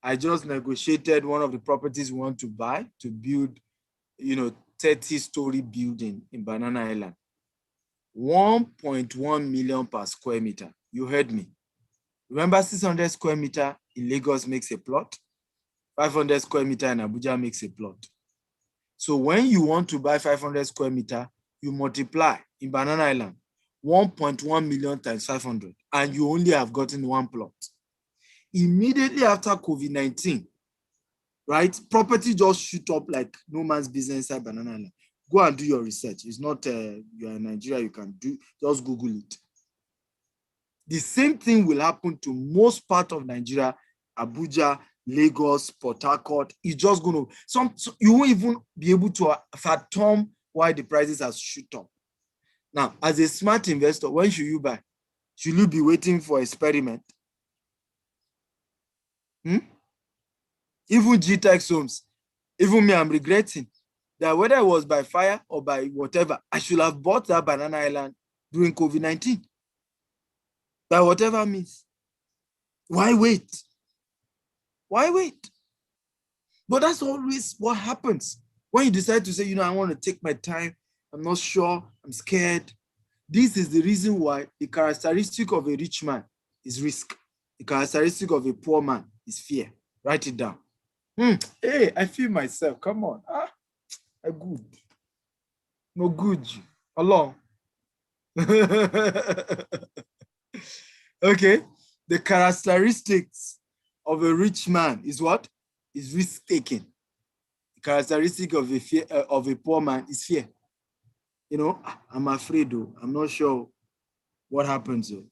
I just negotiated one of the properties we want to buy to build, you know, 30-story building in Banana Island. 1.1 million per square meter. You heard me. Remember 600 square meter in Lagos makes a plot. 500 square meter in Abuja makes a plot. So when you want to buy 500 square meter, you multiply in Banana Island 1.1 million times 500, and you only have gotten one plot. Immediately after COVID-19, right, property just shoot up like no man's business inside Banana Island. Go and do your research. It's not you're in Nigeria, you can do, just Google it. The same thing will happen to most part of Nigeria, Abuja, Lagos, Port Harcourt. It's just going to, you won't even be able to fathom why the prices have shoot up. Now, as a smart investor, when should you buy? Should you be waiting for experiment? Even GTEX homes, even me, I'm regretting that whether it was by fire or by whatever, I should have bought that Banana Island during COVID-19. By whatever means. Why wait? Why wait? But that's always what happens. When you decide to say, you know, I want to take my time, I'm not sure, I'm scared. This is the reason why the characteristic of a rich man is risk. The characteristic of a poor man is fear. Write it down. Hey, I feel myself. Come on. I good. No good. Along. Okay. The characteristics of a rich man is what? Is risk-taking. The characteristic of a poor man is fear. You know, I'm afraid though. I'm not sure what happens though.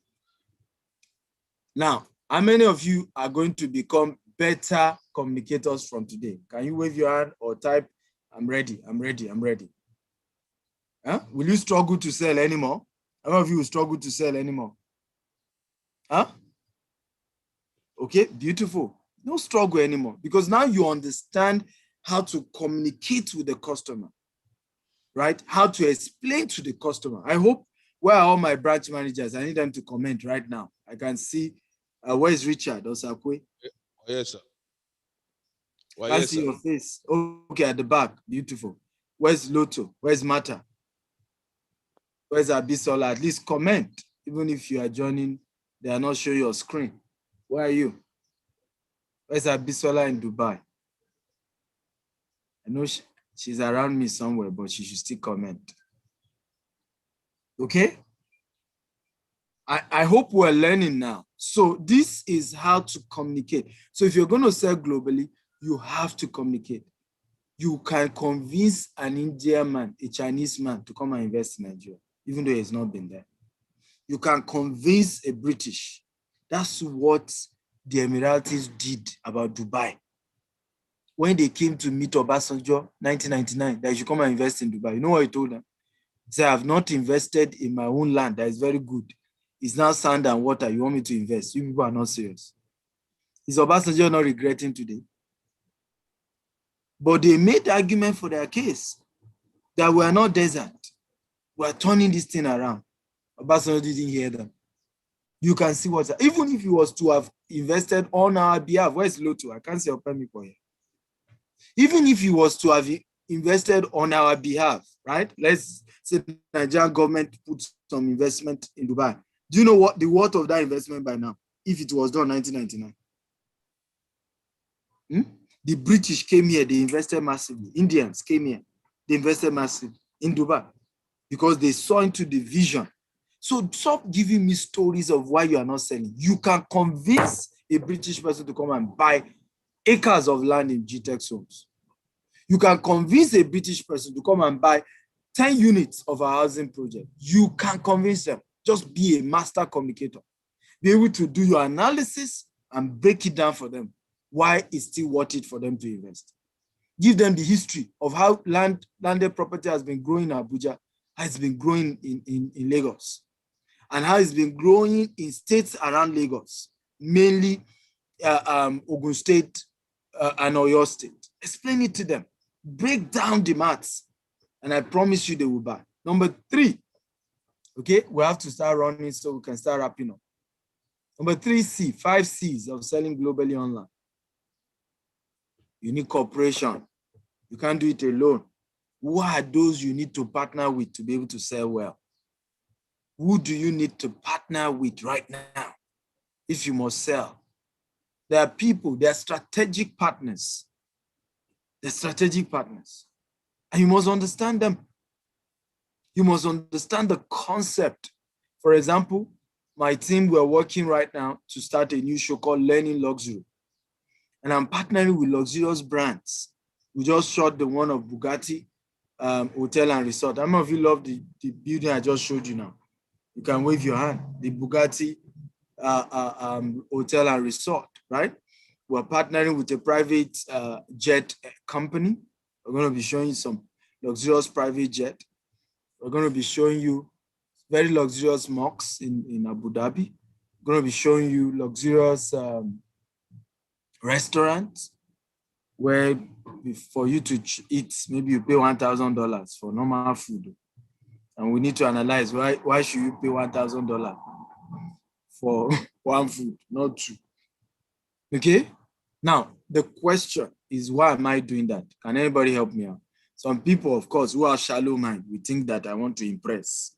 Now, how many of you are going to become better communicators from today? Can you wave your hand or type, I'm ready, I'm ready, I'm ready. Huh? Will you struggle to sell anymore? How many of you will struggle to sell anymore? Huh? Okay, beautiful. No struggle anymore because now you understand how to communicate with the customer, right? How to explain to the customer. I hope, where are all my branch managers? I need them to comment right now. I can see, where is Richard Osakwe? Yes, sir. Well, I see your face. Okay, at the back, beautiful. Where's Loto? Where's Mata? Where's Abisola? At least comment, even if you are joining, they are not showing your screen. Where are you? Where's Abisola in Dubai? I know she's around me somewhere, but she should still comment. Okay? I hope we're learning now. So this is how to communicate. So if you're going to sell globally, you have to communicate. You can convince an Indian man, a Chinese man to come and invest in Nigeria, even though he's not been there. You can convince a British. That's what the Emiratis did about Dubai. When they came to meet Obasanjo, 1999, that you should come and invest in Dubai. You know what he told them? He said, I have not invested in my own land. That is very good. It's now sand and water. You want me to invest? You people are not serious. Is Obasanjo not regretting today? But they made the argument for their case that we are not desert. We are turning this thing around. Obasanjo didn't hear them. You can see what's, even if he was to have invested on our behalf, where's Loto? I can't see Opemi for here. Even if he was to have invested on our behalf, right? Let's say the Nigerian government puts some investment in Dubai. Do you know what the worth of that investment by now? If it was done in 1999. The British came here, they invested massively. Indians came here, they invested massively in Dubai because they saw into the vision. So stop giving me stories of why you are not selling. You can convince a British person to come and buy acres of land in GTEX homes. You can convince a British person to come and buy 10 units of a housing project. You can convince them. Just be a master communicator. Be able to do your analysis and break it down for them. Why it's still worth it for them to invest. Give them the history of how landed property has been growing in Abuja, how it's been growing in Lagos, and how it's been growing in states around Lagos, mainly Ogun State and Oyo State. Explain it to them. Break down the maths, and I promise you they will buy. Number 3, okay, we have to start running so we can start wrapping up. Number 3C, 5 C's of selling globally online. You need cooperation. You can't do it alone. Who are those you need to partner with to be able to sell well? Who do you need to partner with right now if you must sell? There are people, they are strategic partners. They're strategic partners. And you must understand them. You must understand the concept. For example, my team, we're working right now to start a new show called Learning Luxury. And I'm partnering with luxurious brands. We just shot the one of Bugatti Hotel and Resort. How many of you love the building I just showed you now? You can wave your hand. The Bugatti Hotel and Resort, right? We're partnering with a private jet company. We're going to be showing you some luxurious private jet. We're going to be showing you very luxurious mosques in Abu Dhabi. We're going to be showing you luxurious restaurants where for you to eat, maybe you pay $1,000 for normal food. And we need to analyze why should you pay $1,000 for one food, not two. Okay? Now, the question is, why am I doing that? Can anybody help me out? Some people, of course, who are shallow mind, we think that I want to impress.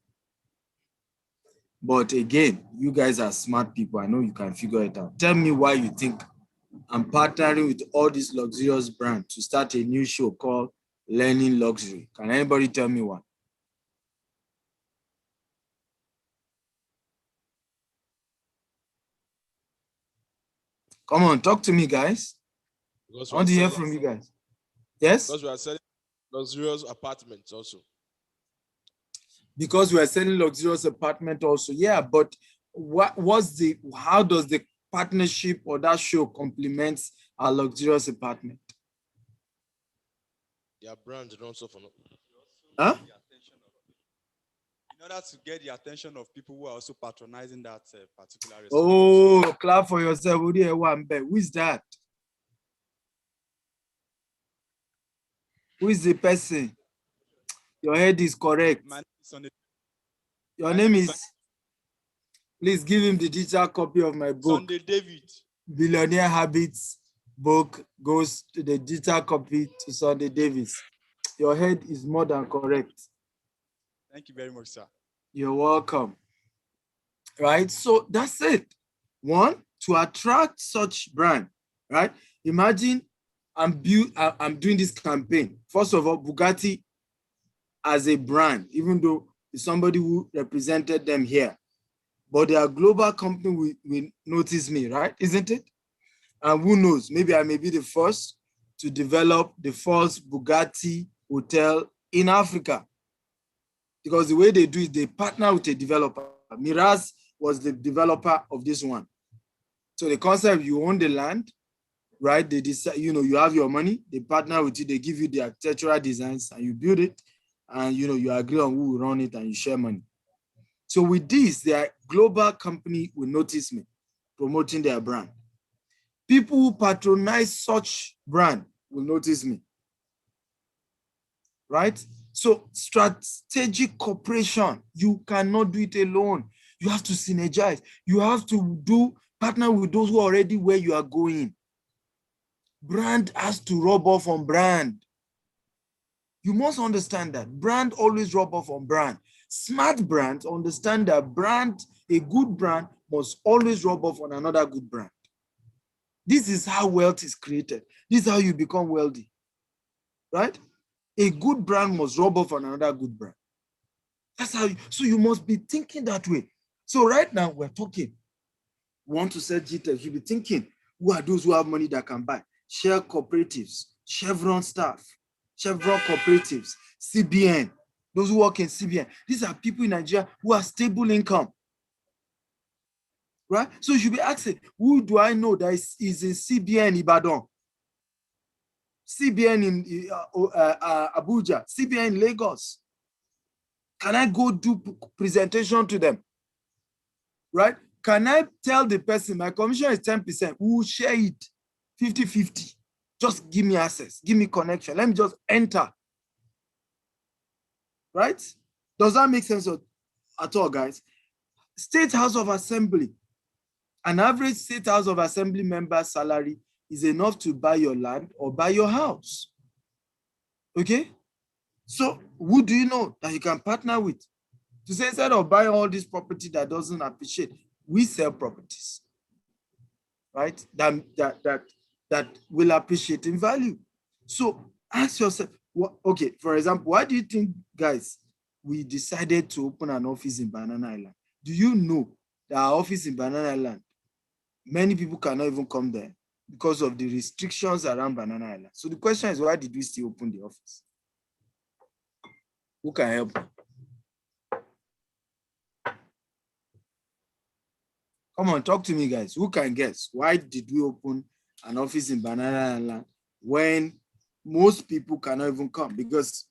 But again, you guys are smart people. I know you can figure it out. Tell me why you think I'm partnering with all these luxurious brands to start a new show called Learning Luxury. Can anybody tell me why? Come on, talk to me, guys. I want to hear from you guys. Yes? Because we are selling luxurious apartments also. Because we are selling luxurious apartment also. Yeah, but how does the partnership or that show complements our luxurious apartment? Their brand and also for no. Huh? In order to get the attention of people who are also patronizing that particular restaurant. Oh, clap for yourself. Who is that? Who is the person? Your head is correct. Your name is? Please give him the digital copy of my book. Sunday David. Billionaire Habits book goes to the digital copy to Sunday Davis. Your head is more than correct. Thank you very much, sir. You're welcome. Right? So that's it. One, to attract such brand, right? Imagine I'm doing this campaign. First of all, Bugatti as a brand, even though it's somebody who represented them here, but their global company will notice me, right? Isn't it? And who knows, maybe I may be the first to develop the first Bugatti hotel in Africa. Because the way they do it, they partner with a developer. Miraz was the developer of this one. So the concept, you own the land, right? They decide, you have your money, they partner with you, they give you the architectural designs and you build it, and you agree on who will run it and you share money. So with this, their global company will notice me promoting their brand. People who patronize such brand will notice me, right? So strategic cooperation, you cannot do it alone. You have to synergize. You have to partner with those who are already where you are going. Brand has to rub off on brand. You must understand that. Brand always rub off on brand. Smart brands understand that a good brand must always rub off on another good brand. This is how wealth is created. This is how you become wealthy, right? A good brand must rub off on another good brand. That's how so you must be thinking that way. So right now we're talking. We want to sell GTEC. You'll be thinking, who are those who have money that can buy? Share cooperatives, Chevron staff, Chevron cooperatives, CBN, those who work in CBN. These are people in Nigeria who have stable income. Right? So you should be asking, who do I know that is in CBN Ibadan? CBN in Abuja, CBN in Lagos. Can I go do presentation to them? Right? Can I tell the person my commission is 10%? We will share it 50-50. Just give me access, give me connection. Let me just enter. Right? Does that make sense at all, guys? State House of Assembly. An average State House of Assembly member's salary is enough to buy your land or buy your house. Okay? So who do you know that you can partner with? To say, instead of buying all this property that doesn't appreciate, we sell properties. right? That will appreciate in value. So ask yourself, okay, for example, why do you think, guys, we decided to open an office in Banana Island? Do you know that our office in Banana Island, many people cannot even come there because of the restrictions around Banana Island? So the question is, why did we still open the office? Who can help? Come on, talk to me, guys. Who can guess? Why did we open an office in Banana Island when most people cannot even come? Because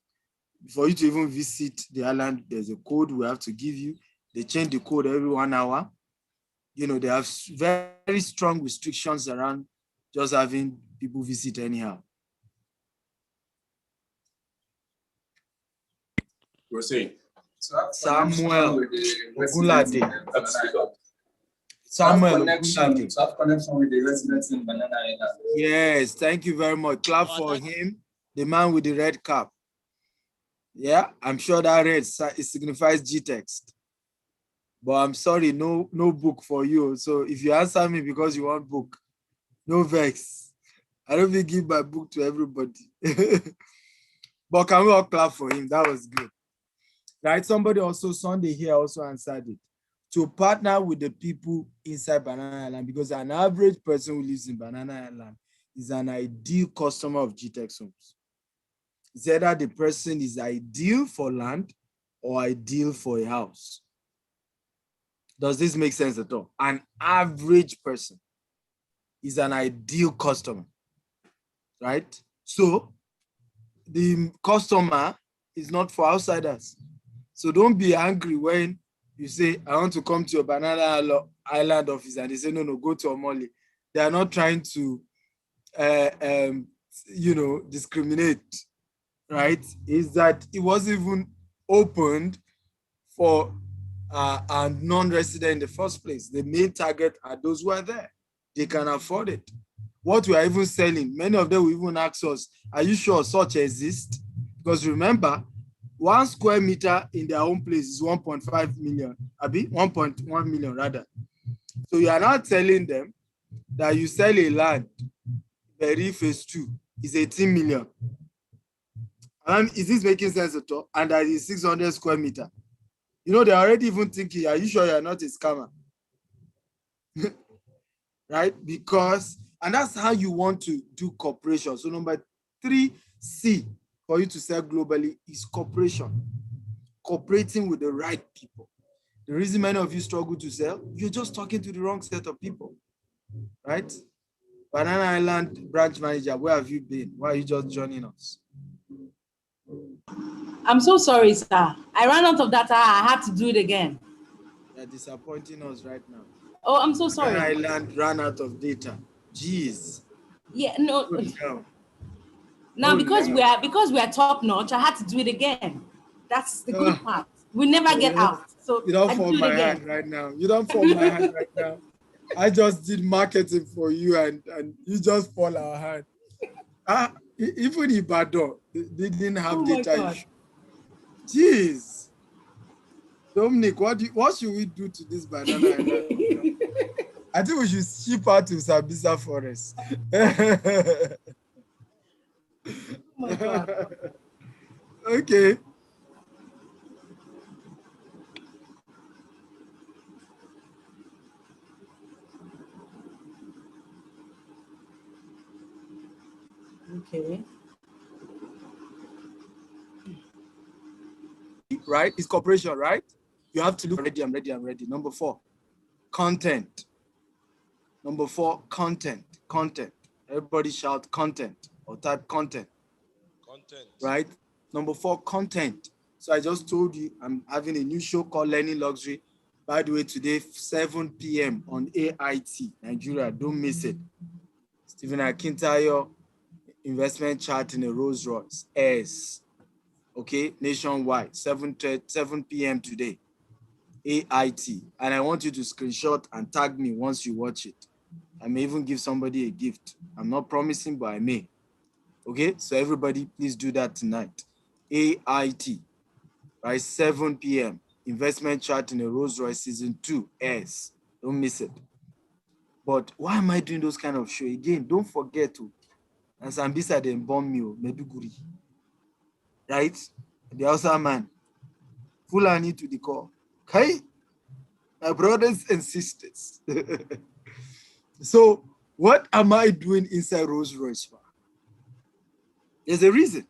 for you to even visit the island, there's a code we have to give you. They change the code every 1 hour. You know, they have very strong restrictions around just having people visit anyhow. Samuel Gulade. Samuel Gulade. Have connection with the residents in Banana Island. Yes, thank you very much. Clap for him, the man with the red cap. Yeah, I'm sure that red it signifies G-text. But I'm sorry, no book for you. So if you answer me because you want book, no vex. I don't even give my book to everybody. But can we all clap for him? That was good. Right? Somebody also, Sunday here also answered it. To partner with the people inside Banana Island, because an average person who lives in Banana Island is an ideal customer of GTEx Homes. It's either the person is ideal for land or ideal for a house. Does this make sense at all? An average person is an ideal customer, right? So the customer is not for outsiders. So don't be angry when you say, I want to come to your Banana Island office, and they say, no, go to Omole. They are not trying to, discriminate, right? Is that it wasn't even opened for a non-resident in the first place. The main target are those who are there. They can afford it. What we are even selling, many of them will even ask us, are you sure such exists? Because remember, 1 square meter in their own place is 1.5 million, 1.1 million rather. So you are not telling them that you sell a land, Berry phase 2 is 18 million. Is this making sense at all? And that is 600 square meter. You know, they're already even thinking, are you sure you're not a scammer? Right? Because, and that's how you want to do cooperation. So number 3C for you to sell globally is cooperation. Cooperating with the right people. The reason many of you struggle to sell, you're just talking to the wrong set of people, right? Banana Island branch manager, where have you been? Why are you just joining us? I'm so sorry, sir. I ran out of data. I had to do it again. You're disappointing us right now. Oh, I'm so sorry. Banana Island ran out of data. Jeez. Yeah, no. Now, because we are top notch, I had to do it again. That's the good part. We never get out. So you don't fall my hand right now. You don't fall my hand right now. I just did marketing for you, and you just fall our hand. Even Ibadan, they didn't have data issue. Jeez. Dominic, what should we do to this Banana Island? I think we should ship out to Sabisa Forest. Oh my God. Okay. Okay. Right? It's cooperation, right? You have to look ready. I'm ready. Number 4, content. Number 4, content. Everybody shout content or type content. Right? Number 4, content. So I just told you I'm having a new show called Learning Luxury. By the way, today, 7 p.m. on AIT, Nigeria. Don't miss it. Stephen Akintayo, investment chart in a Rolls Royce S. Okay, nationwide, 7 p.m. today, AIT. And I want you to screenshot and tag me once you watch it. I may even give somebody a gift. I'm not promising, but I may. Okay, so everybody, please do that tonight. AIT, right, 7 p.m. Investment chart in a Rolls Royce season 2 S. Don't miss it. But why am I doing those kind of show? Again, don't forget to, and Sambisa then bomb me, Meduguri. Right? The Hausa man. Fulani to the core. Okay? My brothers and sisters. So, what am I doing inside Rolls Royce for? There's a reason.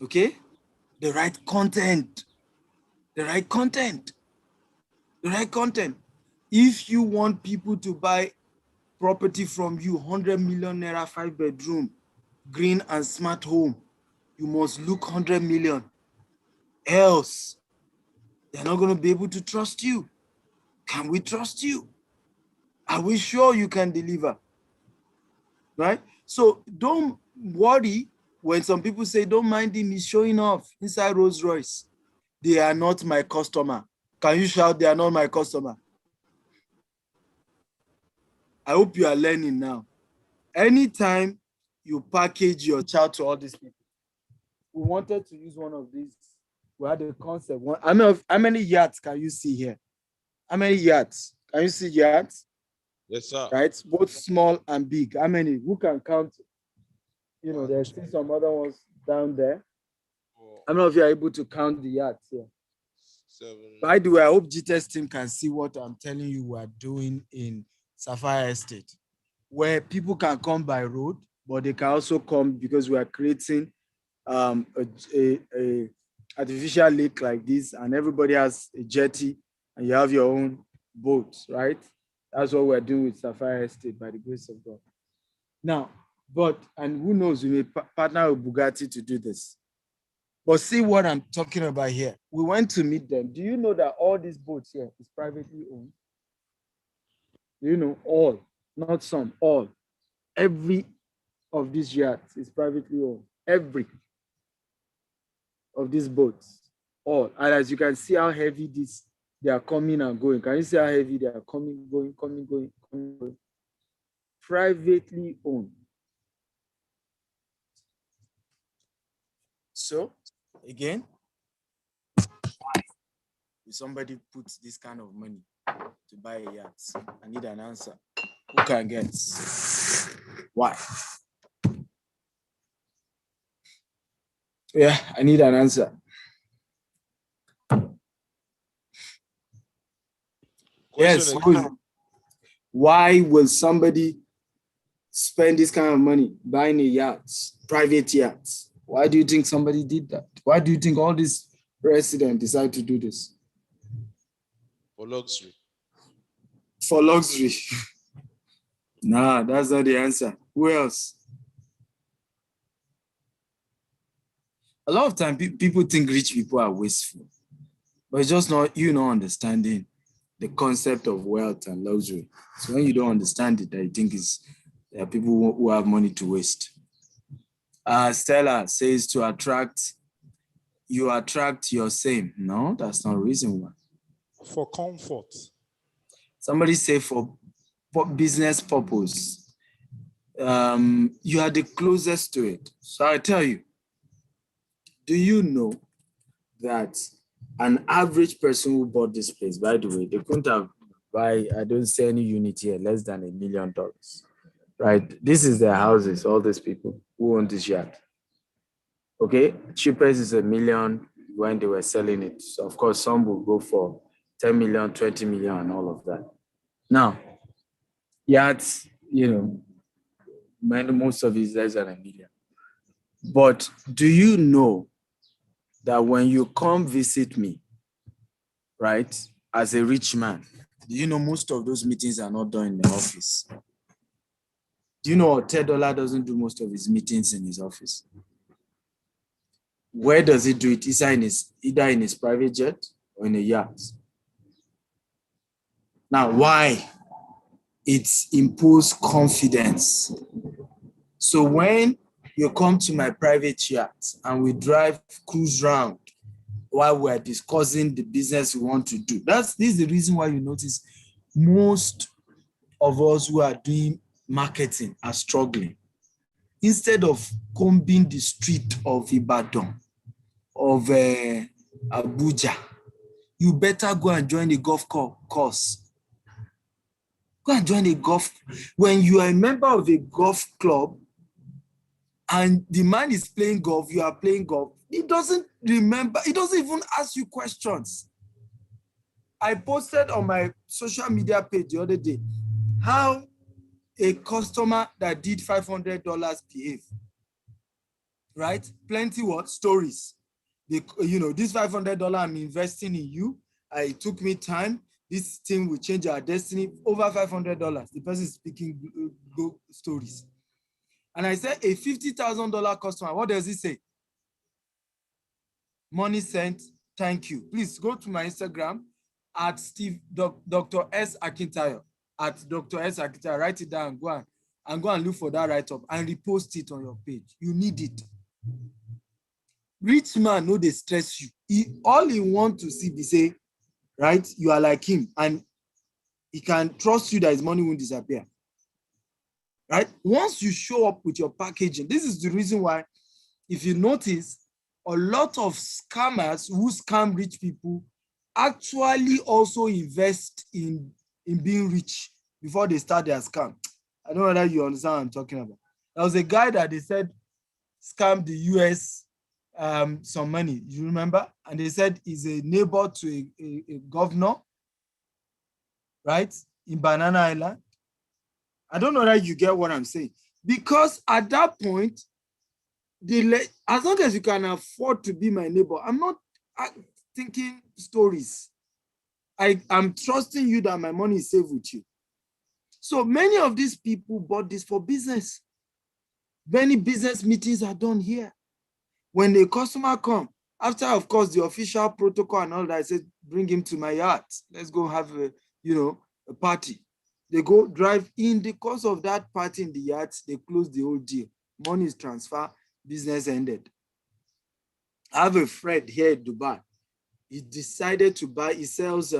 Okay? The right content. The right content. The right content. If you want people to buy property from you, 100 million naira, 5-bedroom, green and smart home, you must look 100 million. Else, they're not going to be able to trust you. Can we trust you? Are we sure you can deliver? Right? So don't worry when some people say, don't mind him, he's showing off inside Rolls Royce. They are not my customer. Can you shout, they are not my customer? I hope you are learning now. Anytime you package your child to all these people, we wanted to use one of these. We had a concept. How many yachts can you see here? How many yachts? Can you see yachts? Yes, sir. Right? Both small and big. How many? Who can count? You know, there's still some other ones down there. How many of you are able to count the yachts here? 7. By the way, I hope GTS team can see what I'm telling you we are doing in Sapphire Estate, where people can come by road, but they can also come because we are creating a artificial lake like this, and everybody has a jetty, and you have your own boat, right? That's what we're doing with Sapphire Estate by the grace of God. Now, and who knows, we may partner with Bugatti to do this. But see what I'm talking about here. We went to meet them. Do you know that all these boats here is privately owned? You know, all, not some, all. Every of these yachts is privately owned. Every of these boats, all. And as you can see how heavy they are coming and going. Can you see how heavy they are coming, going? Privately owned. So, again, why will somebody put this kind of money to buy a yacht? I need an answer. Who can get? Why? Yeah, I need an answer. Yes. Why will somebody spend this kind of money buying a yacht, private yachts? Why do you think somebody did that? Why do you think all these residents decide to do this? For luxury. For luxury. Nah, that's not the answer. Who else? A lot of time, people think rich people are wasteful, but it's just not understanding the concept of wealth and luxury. So when you don't understand it, I think there are people who have money to waste. Stella says you attract your same. No, that's not the reason why. For comfort. Somebody say for business purpose. You are the closest to it. So I tell you, do you know that an average person who bought this place, by the way, they couldn't have I don't see any unit here, less than $1 million. Right? This is their houses, all these people who own this yacht. Okay, cheapest is $1 million when they were selling it. So of course, some will go for 10 million, 20 million, and all of that. Now, yachts, most of it is less than $1 million. But do you know that when you come visit me, right, as a rich man, do you know most of those meetings are not done in the office? Do you know $10 doesn't do most of his meetings in his office? Where does he do it? Either in his private jet or in a yacht. Now, why? It's imposed confidence. So when you come to my private yacht and we cruise round while we're discussing the business we want to do, this is the reason why you notice most of us who are doing marketing are struggling. Instead of combing the street of Ibadan, of Abuja, you better go and join the golf course. Go and join a golf. When you are a member of a golf club and the man is playing golf, you are playing golf, he doesn't remember, he doesn't even ask you questions. I posted on my social media page the other day how a customer that did $500 behave, right? Plenty what? Stories. You know, this $500 I'm investing in you, it took me time, this thing will change our destiny, over $500. The person is speaking stories. And I said, a $50,000 customer, what does he say? Money sent, thank you. Please go to my Instagram at Dr. S. Akintayo, at Dr. S. Akintayo, write it down and go and look for that write-up and repost it on your page. You need it. Rich man, no, they stress you. All he want to see, they say, right, you are like him, and he can trust you that his money won't disappear. Right? Once you show up with your packaging, this is the reason why, if you notice, a lot of scammers who scam rich people actually also invest in being rich before they start their scam. I don't know whether you understand what I'm talking about. There was a guy that they said scammed the US some money, you remember? And they said he's a neighbor to a governor, right, in Banana Island. I don't know that you get what I'm saying. Because at that point, as long as you can afford to be my neighbor, I'm not thinking stories. I'm trusting you that my money is safe with you. So many of these people bought this for business. Many business meetings are done here. When the customer come, after, of course, the official protocol and all that, I said, bring him to my yacht. Let's go have a party. They go drive. In the course of that party in the yacht, they close the whole deal. Money is transferred, business ended. I have a friend here in Dubai. He decided to buy, he sells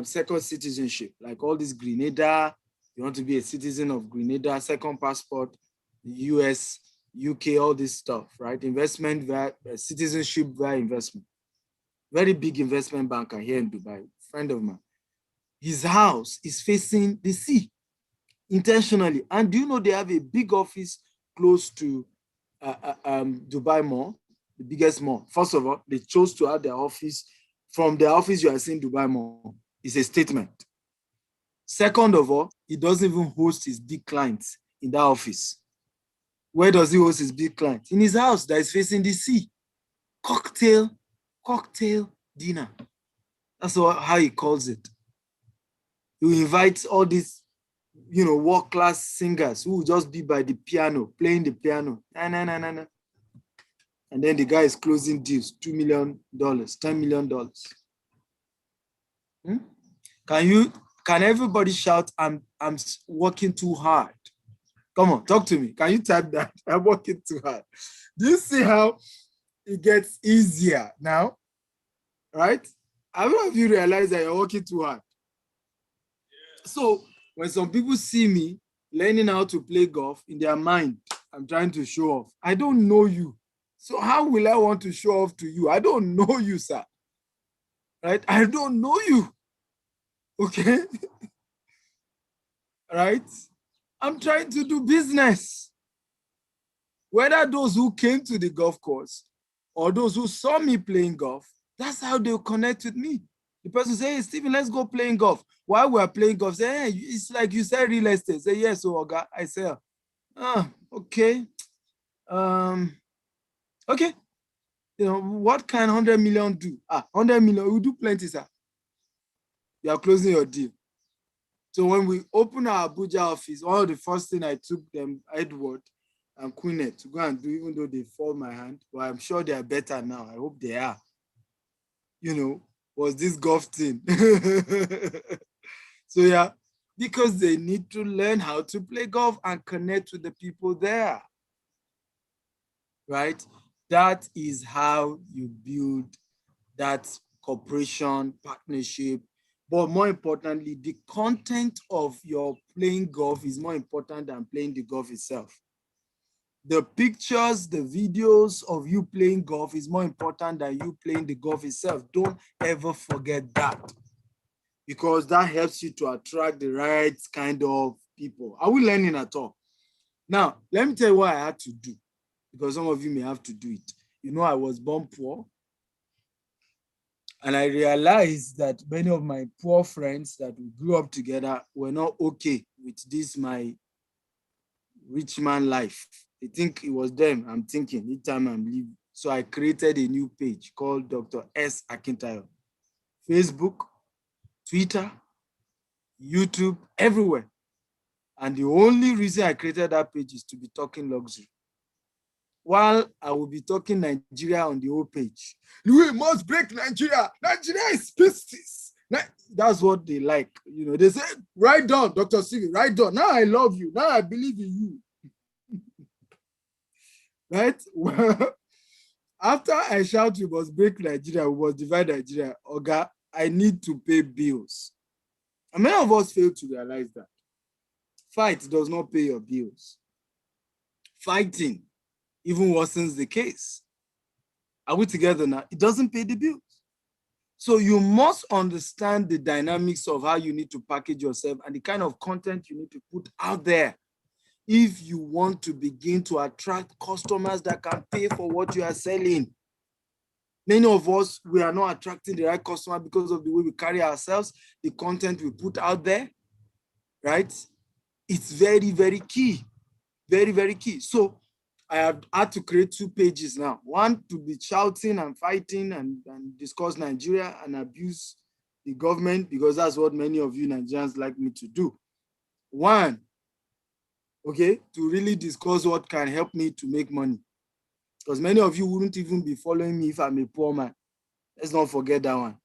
second citizenship, like all this Grenada. You want to be a citizen of Grenada, second passport, US, UK, all this stuff, right? Investment via citizenship via investment. Very big investment banker here in Dubai, friend of mine. His house is facing the sea intentionally. And do you know they have a big office close to Dubai Mall, the biggest mall? First of all, they chose to have their office. From their office, you are seeing Dubai Mall. It's a statement. Second of all, he doesn't even host his big clients in that office. Where does he host his big clients? In his house that is facing the sea. Cocktail dinner. That's how he calls it. He invites all these, world-class singers who will just be by the piano, playing the piano. And then the guy is closing deals, $2 million, $10 million. Can everybody shout, I'm working too hard? Come on, talk to me. Can you type that? I'm working too hard. Do you see how it gets easier now? Right? How many of you realize that you're working too hard? So when some people see me learning how to play golf, in their mind, I'm trying to show off. I don't know you. So how will I want to show off to you? I don't know you, sir. Right? I don't know you. Okay? Right? I'm trying to do business. Whether those who came to the golf course or those who saw me playing golf, that's how they'll connect with me. The person say, hey, Stephen, let's go playing golf. While we're playing golf, say, hey, it's like you said real estate. Say, yes, so Oga. I say, okay. Okay. What can 100 million do? 100 million, we do plenty, sir. You are closing your deal. So when we open our Abuja office, one of the first thing I took them, Edward and Queenette, to go and do, even though they fall my hand, but I'm sure they are better now. I hope they are. Was this golf thing. So yeah, because they need to learn how to play golf and connect with the people there. Right? That is how you build that cooperation, partnership. But more importantly, the content of your playing golf is more important than playing the golf itself. The pictures, the videos of you playing golf is more important than you playing the golf itself. Don't ever forget that. because that helps you to attract the right kind of people. Are we learning at all? Now, let me tell you what I had to do, because some of you may have to do it. You know, I was born poor, and I realized that many of my poor friends that we grew up together were not okay with this, my rich man life. I think it was them I'm thinking each time I'm leaving. So I created a new page called Dr. S. Akintayo. Facebook, Twitter, YouTube, everywhere. And the only reason I created that page is to be talking luxury. While I will be talking Nigeria on the old page. We must break Nigeria. Nigeria is pieces. That's what they like. You know, they say, write down, Dr. Sigi, write down. Now I love you. Now I believe in you. Right? Well, after I shout, we must break Nigeria, we must divide Nigeria, Oga, I need to pay bills. And many of us fail to realize that. Fight does not pay your bills. Fighting even worsens the case. Are we together now? It doesn't pay the bills. So you must understand the dynamics of how you need to package yourself and the kind of content you need to put out there if you want to begin to attract customers that can pay for what you are selling. Many of us, we are not attracting the right customer because of the way we carry ourselves, the content we put out there, right? It's very, very key. Very, very key. So I have had to create 2 pages now. One to be shouting and fighting and discuss Nigeria and abuse the government, because that's what many of you Nigerians like me to do. One, okay, to really discuss what can help me to make money. Because many of you wouldn't even be following me if I'm a poor man. Let's not forget that one.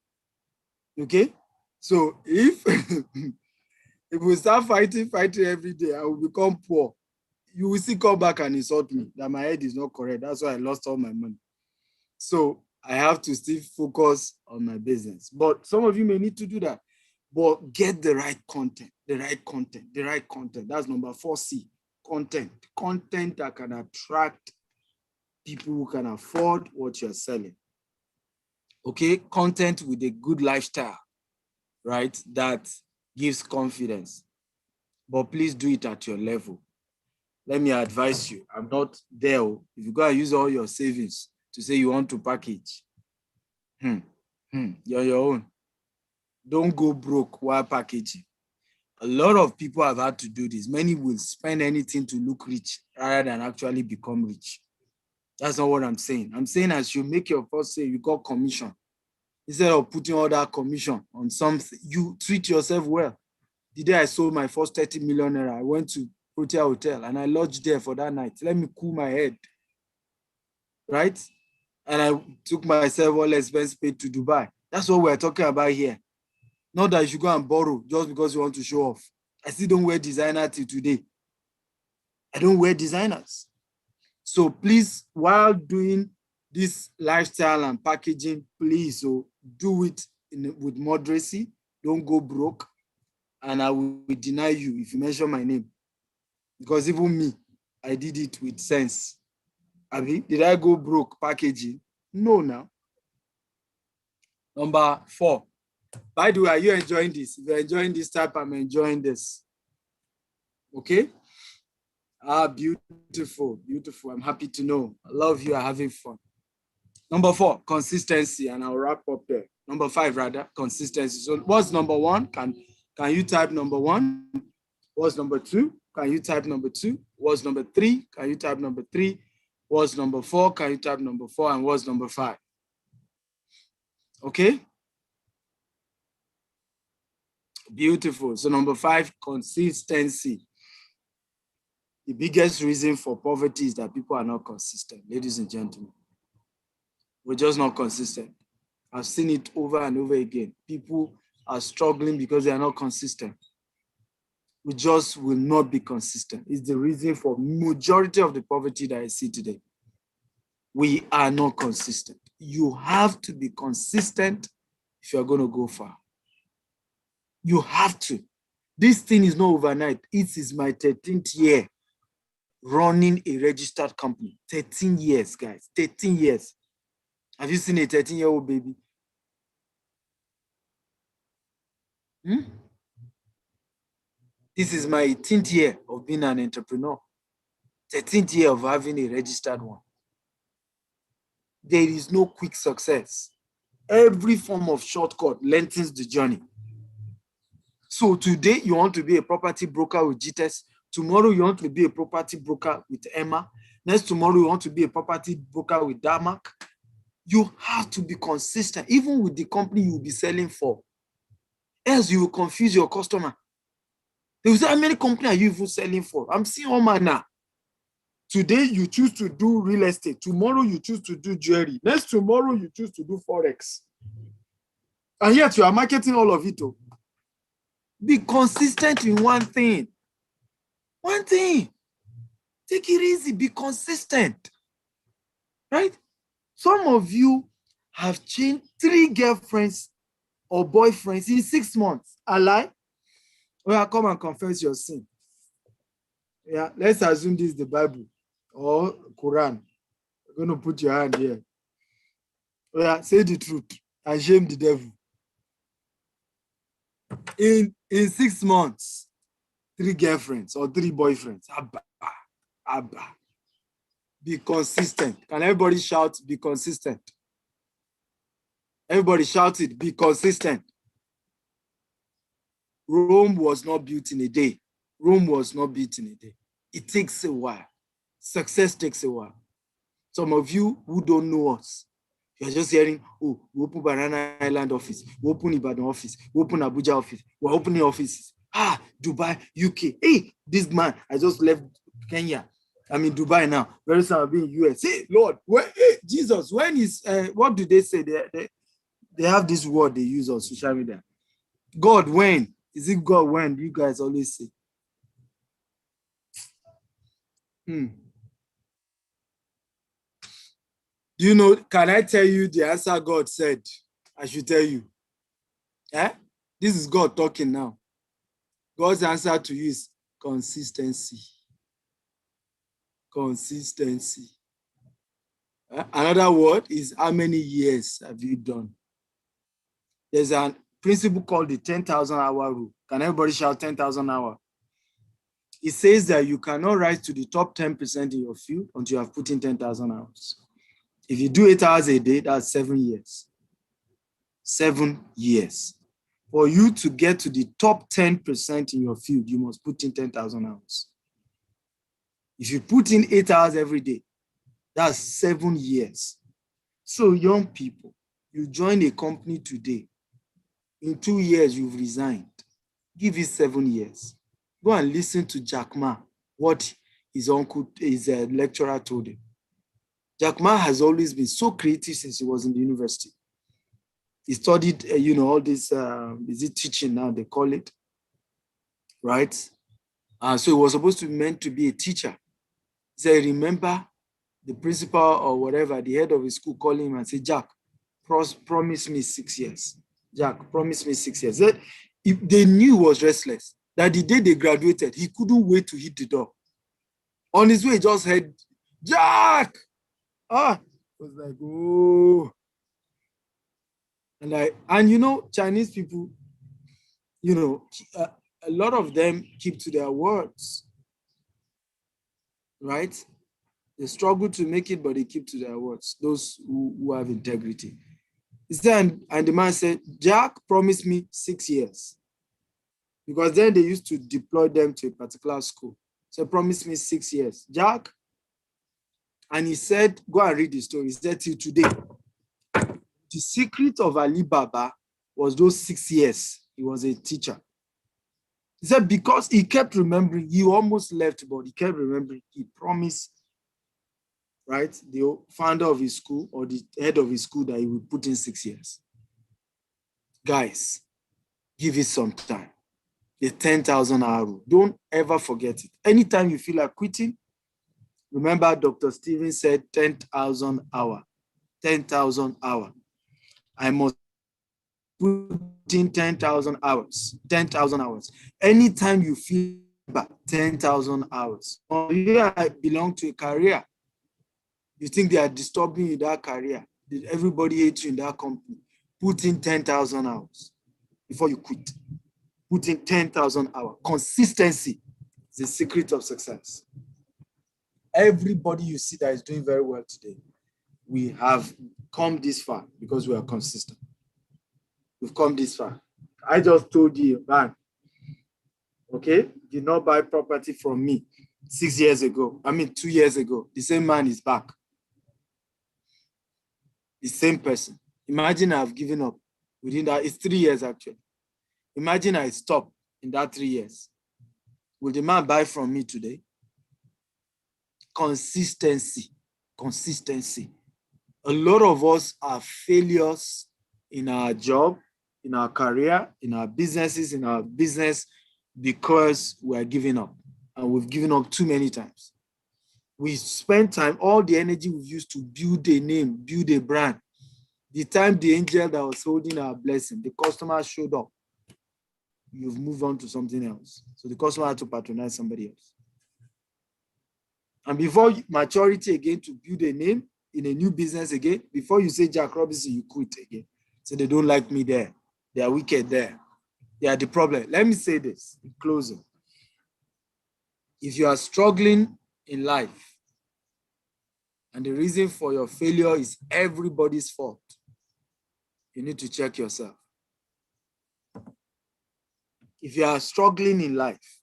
Okay? So if we start fighting every day, I will become poor. You will still come back and insult me that my head is not correct. That's why I lost all my money. So I have to still focus on my business. But some of you may need to do that. But get the right content, the right content. That's number 4C, content. Content that can attract people who can afford what you're selling. Okay, content with a good lifestyle, right? That gives confidence. But please do it at your level. Let me advise you, I'm not there. If you go and use all your savings to say you want to package, you're your own. Don't go broke while packaging. A lot of people have had to do this. Many will spend anything to look rich rather than actually become rich. That's not what I'm saying. I'm saying as you make your first sale, you got commission. Instead of putting all that commission on something, you treat yourself well. The day I sold my first 30 million naira, I went to Protea Hotel and I lodged there for that night. Let me cool my head, right? And I took myself all expense paid to Dubai. That's what we're talking about here. Not that you should go and borrow just because you want to show off. I still don't wear designer till today. I don't wear designers. So please, while doing this lifestyle and packaging, please do it with moderacy. Don't go broke. And I will deny you if you mention my name. Because even me, I did it with sense. Abi, did I go broke packaging? No, now. Number 4. By the way, are you enjoying this? If you're enjoying this type, I'm enjoying this. Okay? Beautiful, beautiful. I'm happy to know. I love you are having fun. Number 4, consistency, and I'll wrap up there. Number 5, rather, consistency. So what's number 1? Can you type number 1? What's number 2? Can you type number 2? What's number 3? Can you type number 3? What's number 4? Can you type number 4? And what's number 5? Okay? Beautiful. So number 5, consistency. The biggest reason for poverty is that people are not consistent, ladies and gentlemen. We're just not consistent. I've seen it over and over again. People are struggling because they are not consistent. We just will not be consistent. It's the reason for majority of the poverty that I see today. We are not consistent. You have to be consistent if you're going to go far. You have to. This thing is not overnight. It is my 13th year running a registered company. 13 years, guys. 13 years. Have you seen a 13-year-old baby? This is my 18th year of being an entrepreneur. 13th year of having a registered one. There is no quick success. Every form of shortcut lengthens the journey. So today you want to be a property broker with GTES. Tomorrow you want to be a property broker with Emma. Next tomorrow you want to be a property broker with Damak. You have to be consistent, even with the company you will be selling for. Else you will confuse your customer. They will say, how many companies are you even selling for? I'm seeing all manner. Today you choose to do real estate. Tomorrow you choose to do jewelry. Next tomorrow you choose to do Forex. And yet you are marketing all of it. Be consistent in one thing. One thing. Take it easy. Be consistent. Right? Some of you have changed 3 girlfriends or boyfriends in 6 months. A lie? Well, come and confess your sin. Yeah, let's assume this is the Bible or Quran. You're going to put your hand here. Yeah, say the truth and shame the devil. In 6 months, 3 girlfriends or 3 boyfriends. Abba. Be consistent. Can everybody shout, be consistent? Everybody shout it, be consistent. Rome was not built in a day. Rome was not built in a day. It takes a while. Success takes a while. Some of you who don't know us, you're just hearing, oh, we open Banana Island office, we open Ibadan office, we open Abuja office, we're opening offices. Dubai, UK. Hey, this man, I just left Kenya. I'm in Dubai now. Very soon I'll be in US. Hey, Lord, Jesus, when is, what do they say? They have this word they use on social media. God, when? Is it God when? You guys always say. Do you know, can I tell you the answer God said? I should tell you. This is God talking now. God's answer to you is consistency. Consistency. Another word is how many years have you done? There's a principle called the 10,000 hour rule. Can everybody shout 10,000 hours? It says that you cannot rise to the top 10% in your field until you have put in 10,000 hours. If you do 8 hours a day, that's 7 years. 7 years. For you to get to the top 10% in your field, you must put in 10,000 hours. If you put in 8 hours every day, that's 7 years. So young people, you join a company today. In 2 years, you've resigned. Give it 7 years. Go and listen to Jack Ma, what his uncle, his lecturer told him. Jack Ma has always been so creative since he was in the university. He studied, all this, is it teaching now, they call it, right? So he was supposed to be meant to be a teacher. He said, remember the principal or whatever, the head of his school called him and said, Jack, promise me 6 years. Jack, promise me 6 years. They knew he was restless. That the day they graduated, he couldn't wait to hit the door. On his way, he just heard, Jack! It was like, oh. And Chinese people, a lot of them keep to their words, right? They struggle to make it, but they keep to their words, those who have integrity. He said, and the man said, Jack promised me 6 years. Because then they used to deploy them to a particular school. So promise me 6 years. Jack, and he said, go and read the story. He said, till today, the secret of Alibaba was those 6 years. He was a teacher. He said, because he kept remembering, he almost left, but he kept remembering, he promised, right, the founder of his school or the head of his school that he would put in 6 years. Guys, give it some time. The 10,000 hour rule. Don't ever forget it. Anytime you feel like quitting, remember Dr. Stevens said 10,000 hour. 10,000 hour. I must put in 10,000 hours. 10,000 hours. Anytime you feel about 10,000 hours. Or here I belong to a career. You think they are disturbing you in that career. Everybody hates you in that company. Put in 10,000 hours before you quit. put in 10,000 hours. Consistency is the secret of success. Everybody you see that is doing very well today, we have come this far because we are consistent. We've come this far. I just told you, man, okay, did not buy property from me 2 years ago. The same man is back. The same person. Imagine I've given up within that, it's 3 years actually. Imagine I stop in that 3 years. Will the man buy from me today? Consistency. A lot of us are failures in our job, in our career, in our businesses, because we are giving up. And we've given up too many times. We spend time, all the energy we've used to build a name, build a brand. The time the angel that was holding our blessing, the customer showed up, you've moved on to something else. So the customer had to patronize somebody else. And before maturity again to build a name in a new business again, before you say Jack Robinson, you quit again. So they don't like me there. They are wicked there. They are the problem. Let me say this in closing. If you are struggling in life and the reason for your failure is everybody's fault, you need to check yourself. If you are struggling in life,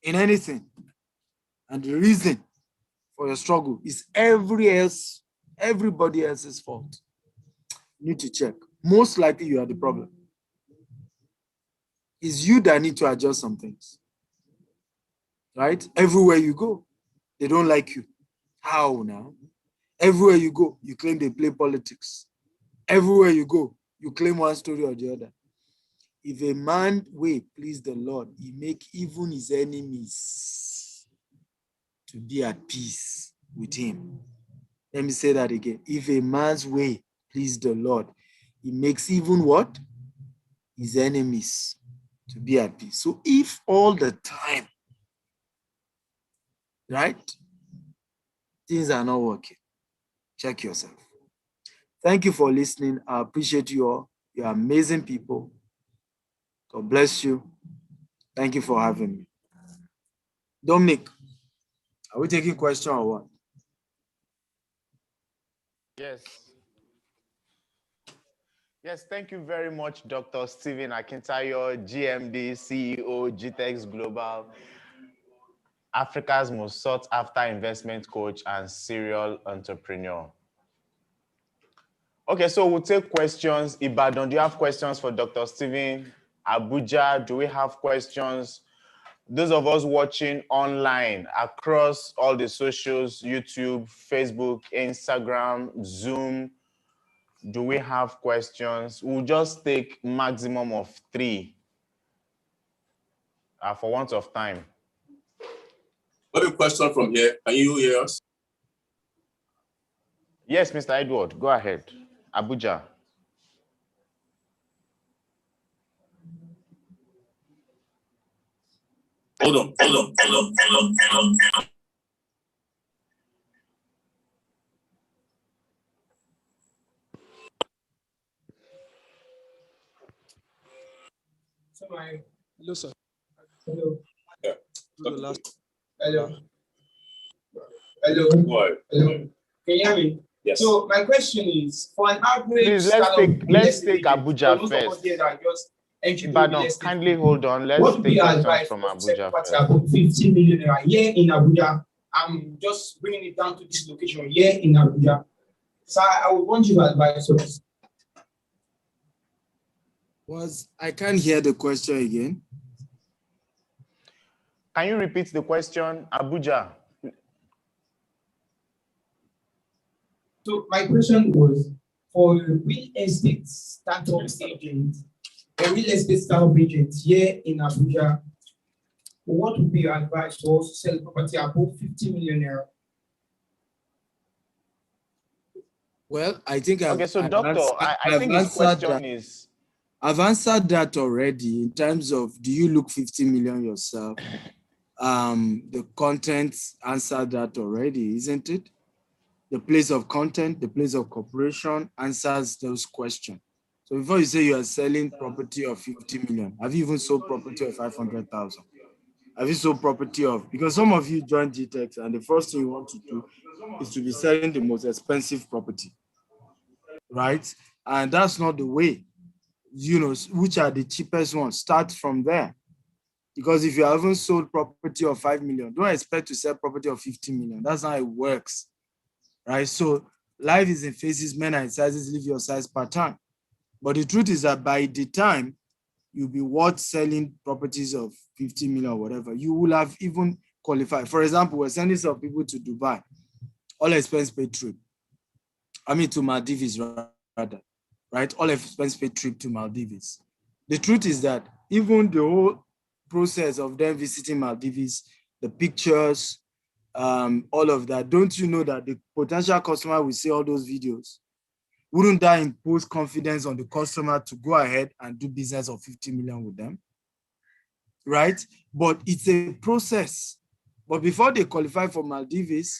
in anything, and the reason for your struggle is everybody else's fault, you need to check. Most likely you are the problem. It's you that need to adjust some things. Right? Everywhere you go, they don't like you. How now? Everywhere you go, you claim they play politics. Everywhere you go, you claim one story or the other. If a man will please the Lord, he make even his enemies to be at peace with him. Let me say that again. If a man's way please the Lord, he makes even what? His enemies to be at peace. So if all the time, right, things are not working, check yourself. Thank you for listening. I appreciate you all. You're amazing people. God bless you. Thank you for having me. Dominic, are we taking question or what? Yes. Yes, thank you very much, Dr. Stephen Akintayo, GMD, CEO, GTEx Global, Africa's most sought after investment coach and serial entrepreneur. Okay, so we'll take questions. Ibadan, do you have questions for Dr. Stephen? Abuja, do we have questions? Those of us watching online across all the socials, YouTube, Facebook, Instagram, Zoom, do we have questions? We'll just take maximum of 3 for want of time. What a question from here. Can you hear us? Yes, Mr. Edward, go ahead. Abuja. Hold on. Hello, sir. Hello. Yeah. Hello. Hello. Hello. Can you hear me? Yes. So my question is, for an average, please let's take Abuja first. Ibadan, kindly hold on. Let's take questions from Abuja first. About 50 million a year in Abuja. I'm just bringing it down to this location here in Abuja. So I would want you to advise us. I can't hear the question again. Can you repeat the question, Abuja? So my question was, for a real estate startup agent, here in Abuja, what would be your advice to us to sell property above 50 million naira? Well, I think okay, so doctor, I think his question is... I've answered that already in terms of, do you look 50 million yourself? The content answered that already, isn't it? The place of content, the place of cooperation answers those questions. So before you say you are selling property of 50 million, have you even sold property of 500,000? Have you sold property of, because some of you join GTEx and the first thing you want to do is to be selling the most expensive property, right? And that's not the way, you know, which are the cheapest ones. Start from there. Because if you haven't sold property of 5 million, don't expect to sell property of 50 million. That's not how it works, right? So life is in phases, men are in sizes, live your size pattern. But the truth is that by the time you'll be worth selling properties of 50 million or whatever, you will have even qualified. For example, we're sending some people to Dubai, all expense paid trip. I mean, to Maldives rather, right? All expense paid trip to Maldives. The truth is that even the whole process of them visiting Maldives, the pictures, all of that, don't you know that the potential customer will see all those videos? Wouldn't that impose confidence on the customer to go ahead and do business of 50 million with them? Right? But it's a process. But before they qualify for Maldives,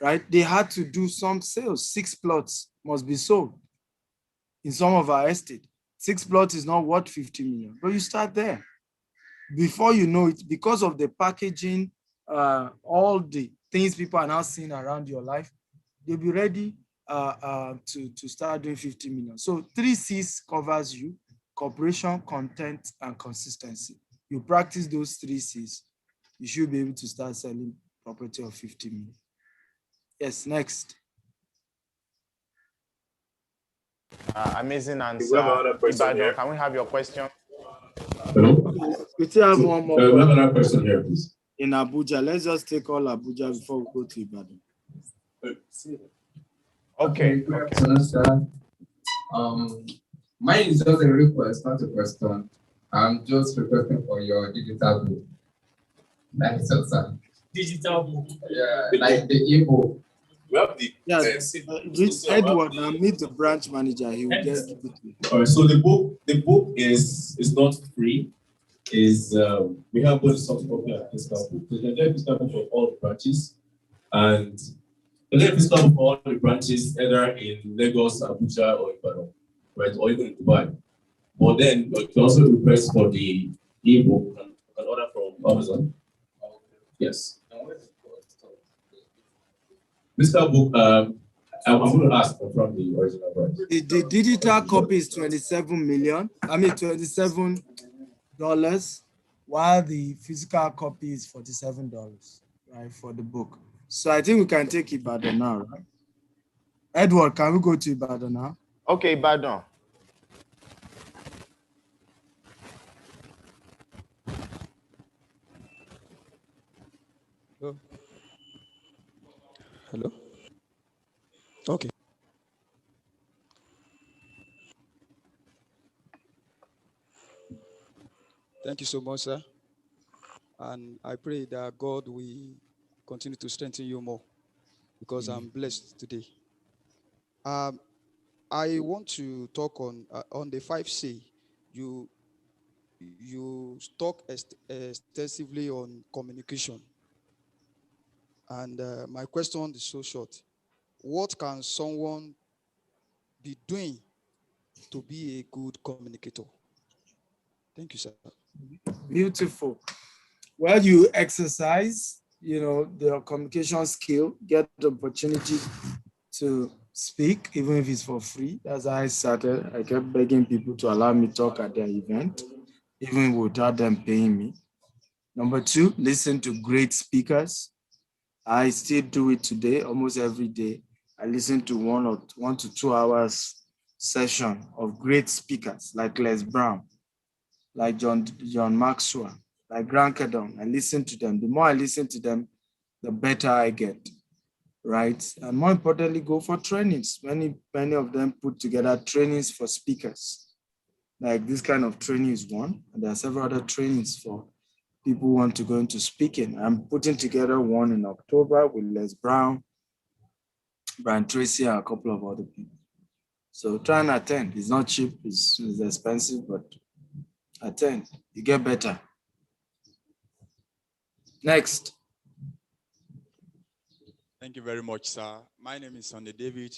right, they had to do some sales. 6 plots must be sold in some of our estate. 6 plots is not worth 50 million, but you start there. Before you know it, because of the packaging, all the things people are now seeing around your life, they'll be ready to start doing 50 million. So 3 C's covers you: cooperation, content, and consistency. You practice those 3 C's, you should be able to start selling property of 50 million. Yes, next. Amazing answer. Ibadan, can we have your question? Hello? We still have one more. We have another person here, please. In Abuja. Let's just take all Abuja before we go to Ibadan. Okay. Good afternoon, sir. Mine is just a request, not a question. I'm just requesting for your digital book. That's it, sir. Digital book. Yeah, like the ebook. We have the Edward, now meet the branch manager. He will just give it to you. All right. So the book is not free. We have both soft copy and physical book. So there's a physical book for all the branches, and there's a physical book for all the branches, either in Lagos, Abuja, or Ibadan, right, or even in Dubai. But then you can also request for the ebook and order from Amazon. Yes. Physical book, I'm going to ask from the original price. The digital copy is 27 million. I mean $27, while the physical copy is $47, right, for the book. So I think we can take Ibadan now, right? Edward, can we go to Ibadan now? Okay, Ibadan. Hello? Okay. Thank you so much, sir. And I pray that God will continue to strengthen you more, because I'm blessed today. I want to talk on the 5C. You talk extensively on communication. And my question is so short. What can someone be doing to be a good communicator? Thank you, sir. Beautiful. Well, you exercise, the communication skill, get the opportunity to speak, even if it's for free. That's how I started. I kept begging people to allow me to talk at their event, even without them paying me. Number 2, listen to great speakers. I still do it today, almost every day. I listen to 1 to 2 hours session of great speakers like Les Brown, like John Maxwell, like Grant Cardone. I listen to them. The more I listen to them, the better I get, right? And more importantly, go for trainings. Many of them put together trainings for speakers. Like this kind of training is one, and there are several other trainings for people who want to go into speaking. I'm putting together one in October with Les Brown, Brian Tracy, and a couple of other people. So try and attend. It's not cheap, it's expensive, but attend. You get better. Next. Thank you very much, sir. My name is Sunday David.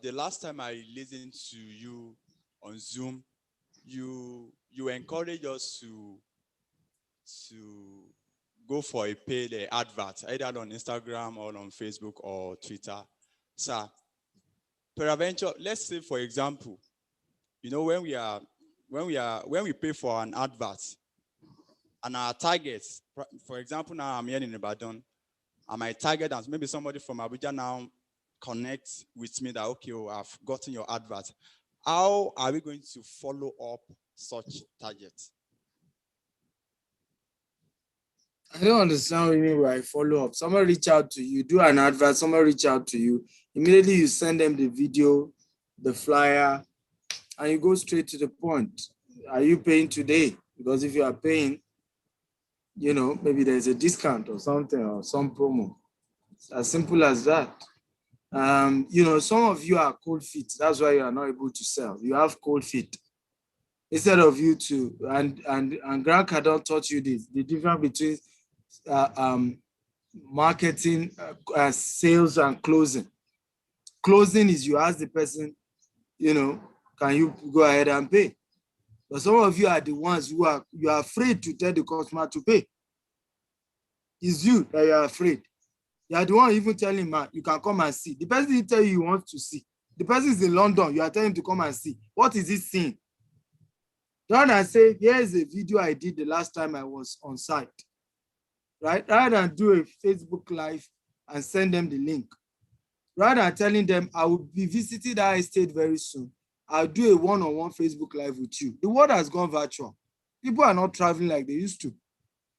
The last time I listened to you, on Zoom, you encourage us to go for a paid advert, either on Instagram or on Facebook or Twitter. So, peradventure, let's say, for example, when we pay for an advert and our targets, for example, now I'm here in Ibadan, and my target, and maybe somebody from Abuja now connects with me that, okay, I've gotten your advert. How are we going to follow up such targets? I don't understand what you mean by follow up. Someone reach out to you, do an advert, someone reach out to you. Immediately you send them the video, the flyer, and you go straight to the point. Are you paying today? Because if you are paying, maybe there's a discount or something or some promo. It's as simple as that. Some of you are cold feet. That's why you are not able to sell. You have cold feet. Instead of you to, and Grant Cardone taught you this, the difference between marketing, sales, and closing. Closing is you ask the person, can you go ahead and pay? But some of you are the ones you are afraid to tell the customer to pay. It's you that you are afraid. You are the one even telling him, you can come and see. The person didn't tell you he wants to see. The person is in London. You are telling him to come and see. What is he seeing? Rather than say, here's a video I did the last time I was on site. Right? Rather than do a Facebook Live and send them the link. Rather than telling them, I will be visiting that estate very soon. I'll do a one-on-one Facebook Live with you. The world has gone virtual. People are not traveling like they used to.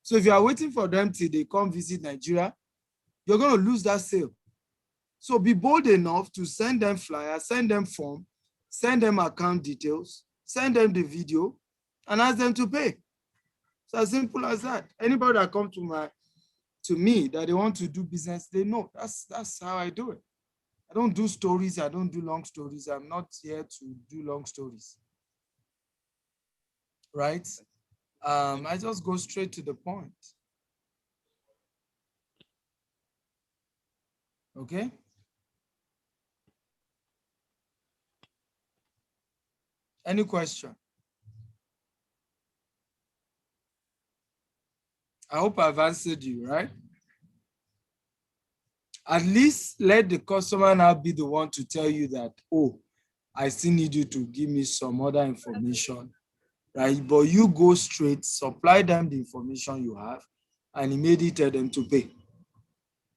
So if you are waiting for them till they come visit Nigeria, you're going to lose that sale. So be bold enough to send them flyers, send them form, send them account details, send them the video, and ask them to pay. It's as simple as that. Anybody that comes to me that they want to do business, they know. That's how I do it. I don't do stories. I don't do long stories. I'm not here to do long stories. Right? I just go straight to the point. Okay? Any question? I hope I've answered you, right? At least let the customer now be the one to tell you that, oh, I still need you to give me some other information, right? But you go straight, supply them the information you have, and immediately tell them to pay.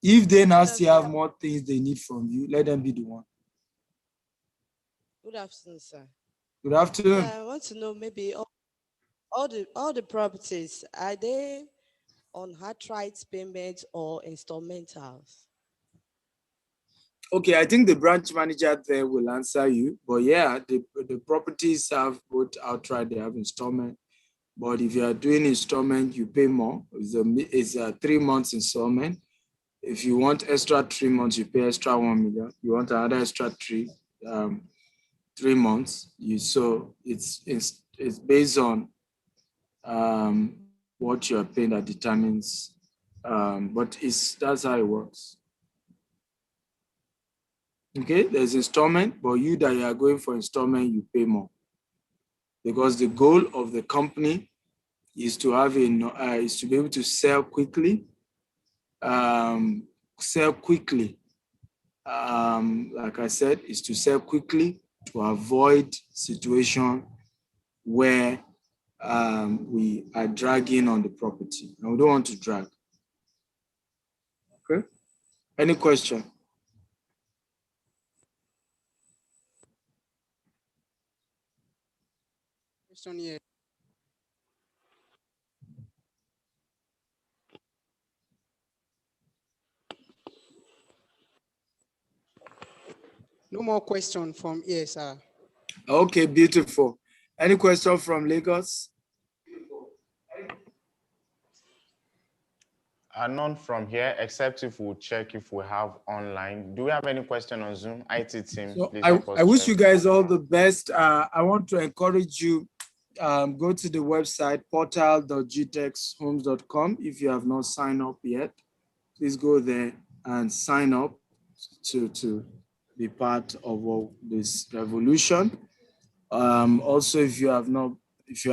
If they now still have more things they need from you, let them be the one. Good afternoon, sir. Good afternoon. I want to know maybe all the properties, are they on outright payment or installmentals? Okay, I think the branch manager there will answer you. But yeah, the properties have both outright, they have installment. But if you are doing installment, you pay more. It's a 3 months installment. If you want extra 3 months, you pay extra 1 million. You want another extra 3 months. So it's based on what you are paying that determines. But that's how it works. Okay, there's installment, but you that you are going for installment, you pay more. Because the goal of the company is to have is to be able to sell quickly. Like I said, is to sell quickly to avoid situation where we are dragging on the property. And we don't want to drag. Okay. Any question? Question here. No more question from here, sir. Okay, beautiful. Any question from Lagos? None from here, except if we'll check if we have online. Do we have any question on Zoom? IT team, So please I wish you guys all the best. I want to encourage you, go to the website portal.gtexhomes.com. If you have not signed up yet, please go there and sign up to be part of this revolution. Also, if you are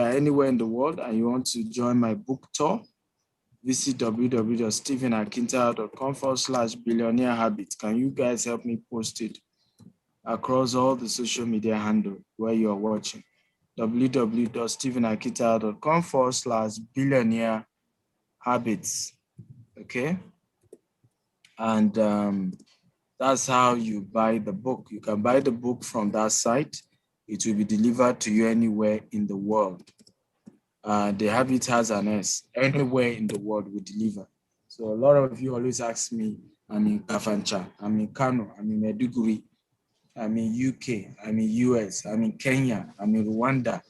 anywhere in the world and you want to join my book tour, visit www.stephenakintayo.com/billionaire habits. Can you guys help me post it across all the social media handle where you're watching? www.stephenakintayo.com/billionaire habits. Okay. And that's how you buy the book. You can buy the book from that site. It will be delivered to you anywhere in the world. The habit has an S. Anywhere in the world we deliver. So a lot of you always ask me, I'm in Kafancha, I'm in Kano, I'm in Maiduguri, I'm in UK, I'm in US, I'm in Kenya, I'm in Rwanda.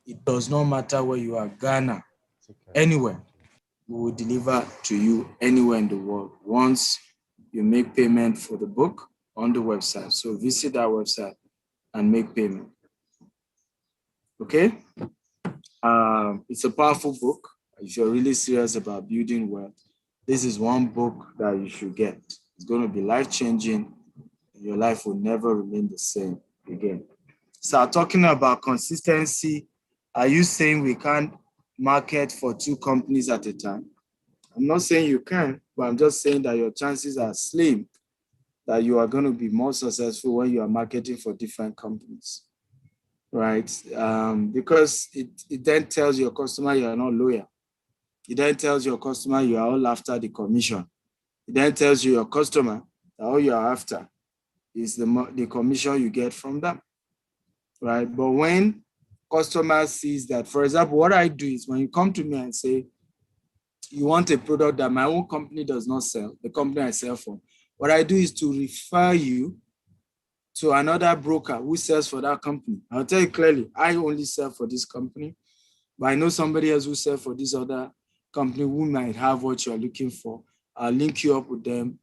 It does not matter where you are, Ghana, anywhere. We will deliver to you anywhere in the world once you make payment for the book on the website. So visit our website and make payment. Okay? It's a powerful book. If you're really serious about building wealth, this is one book that you should get. It's going to be life-changing. Your life will never remain the same again. So talking about consistency, are you saying we can't market for 2 companies at a time? I'm not saying you can, but I'm just saying that your chances are slim that you are going to be more successful when you are marketing for different companies, right? Because it then tells your customer you are not loyal. It then tells your customer you are all after the commission. It then tells you your customer that all you are after is the commission you get from them, right? But when customer sees that, for example, what I do is when you come to me and say, you want a product that my own company does not sell, the company I sell for, what I do is to refer you to another broker who sells for that company. I'll tell you clearly, I only sell for this company, but I know somebody else who sells for this other company who might have what you're looking for. I'll link you up with them,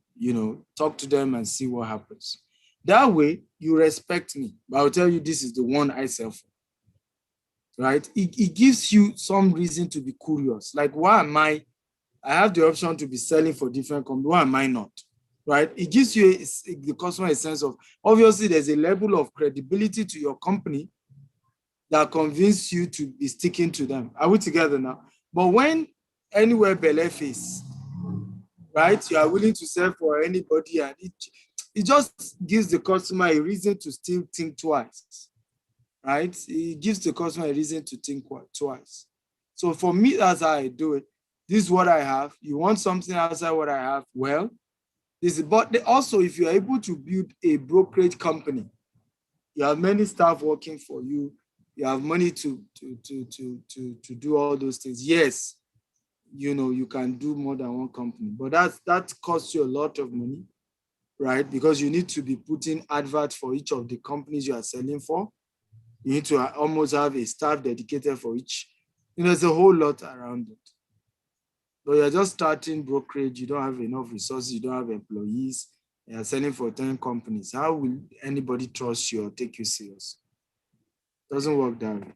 talk to them and see what happens. That way, you respect me, but I'll tell you this is the one I sell for, right? It gives you some reason to be curious. Like, why am I have the option to be selling for different companies. Why am I not? Right? It gives you the customer a sense of, obviously, there's a level of credibility to your company that convinces you to be sticking to them. Are we together now? But when anywhere belle face, right, you are willing to sell for anybody, and it just gives the customer a reason to still think twice, right? It gives the customer a reason to think twice. So for me, that's how I do it. This is what I have. You want something outside what I have? Well, but also, if you're able to build a brokerage company, you have many staff working for you, you have money to do all those things. Yes, you can do more than one company, but that costs you a lot of money, right? Because you need to be putting adverts for each of the companies you are selling for. You need to almost have a staff dedicated for each. There's a whole lot around it. But you're just starting brokerage, you don't have enough resources, you don't have employees, you're selling for 10 companies. How will anybody trust you or take you serious? Doesn't work that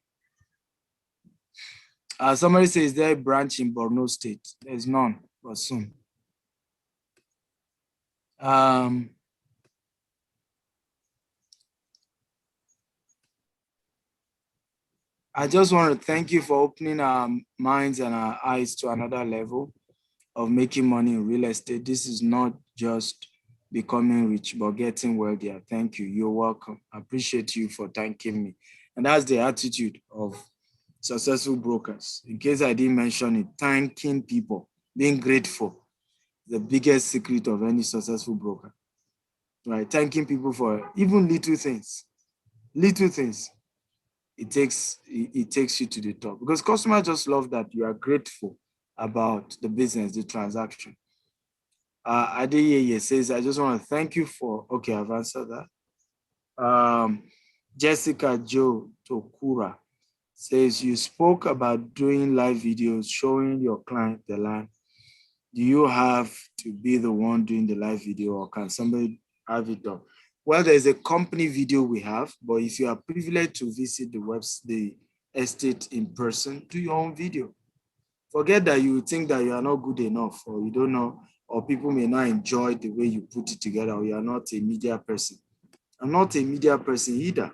way. Somebody says, is there a branch in Borno State? There's none, but soon. I just want to thank you for opening our minds and our eyes to another level of making money in real estate. This is not just becoming rich, but getting wealthier. Thank you. You're welcome. I appreciate you for thanking me. And that's the attitude of successful brokers. In case I didn't mention it, thanking people, being grateful, the biggest secret of any successful broker. Right? Thanking people for even little things. Little things. It takes you to the top, because customers just love that you are grateful about the business, the transaction. Adeyeye says, I just want to thank you for, okay, I've answered that. Jessica Joe Tokura says, you spoke about doing live videos, showing your client the land. Do you have to be the one doing the live video, or can somebody have it done? Well, there's a company video we have, but if you are privileged to visit the estate in person, do your own video. Forget that you think that you are not good enough, or you don't know, or people may not enjoy the way you put it together, or you are not a media person. I'm not a media person either,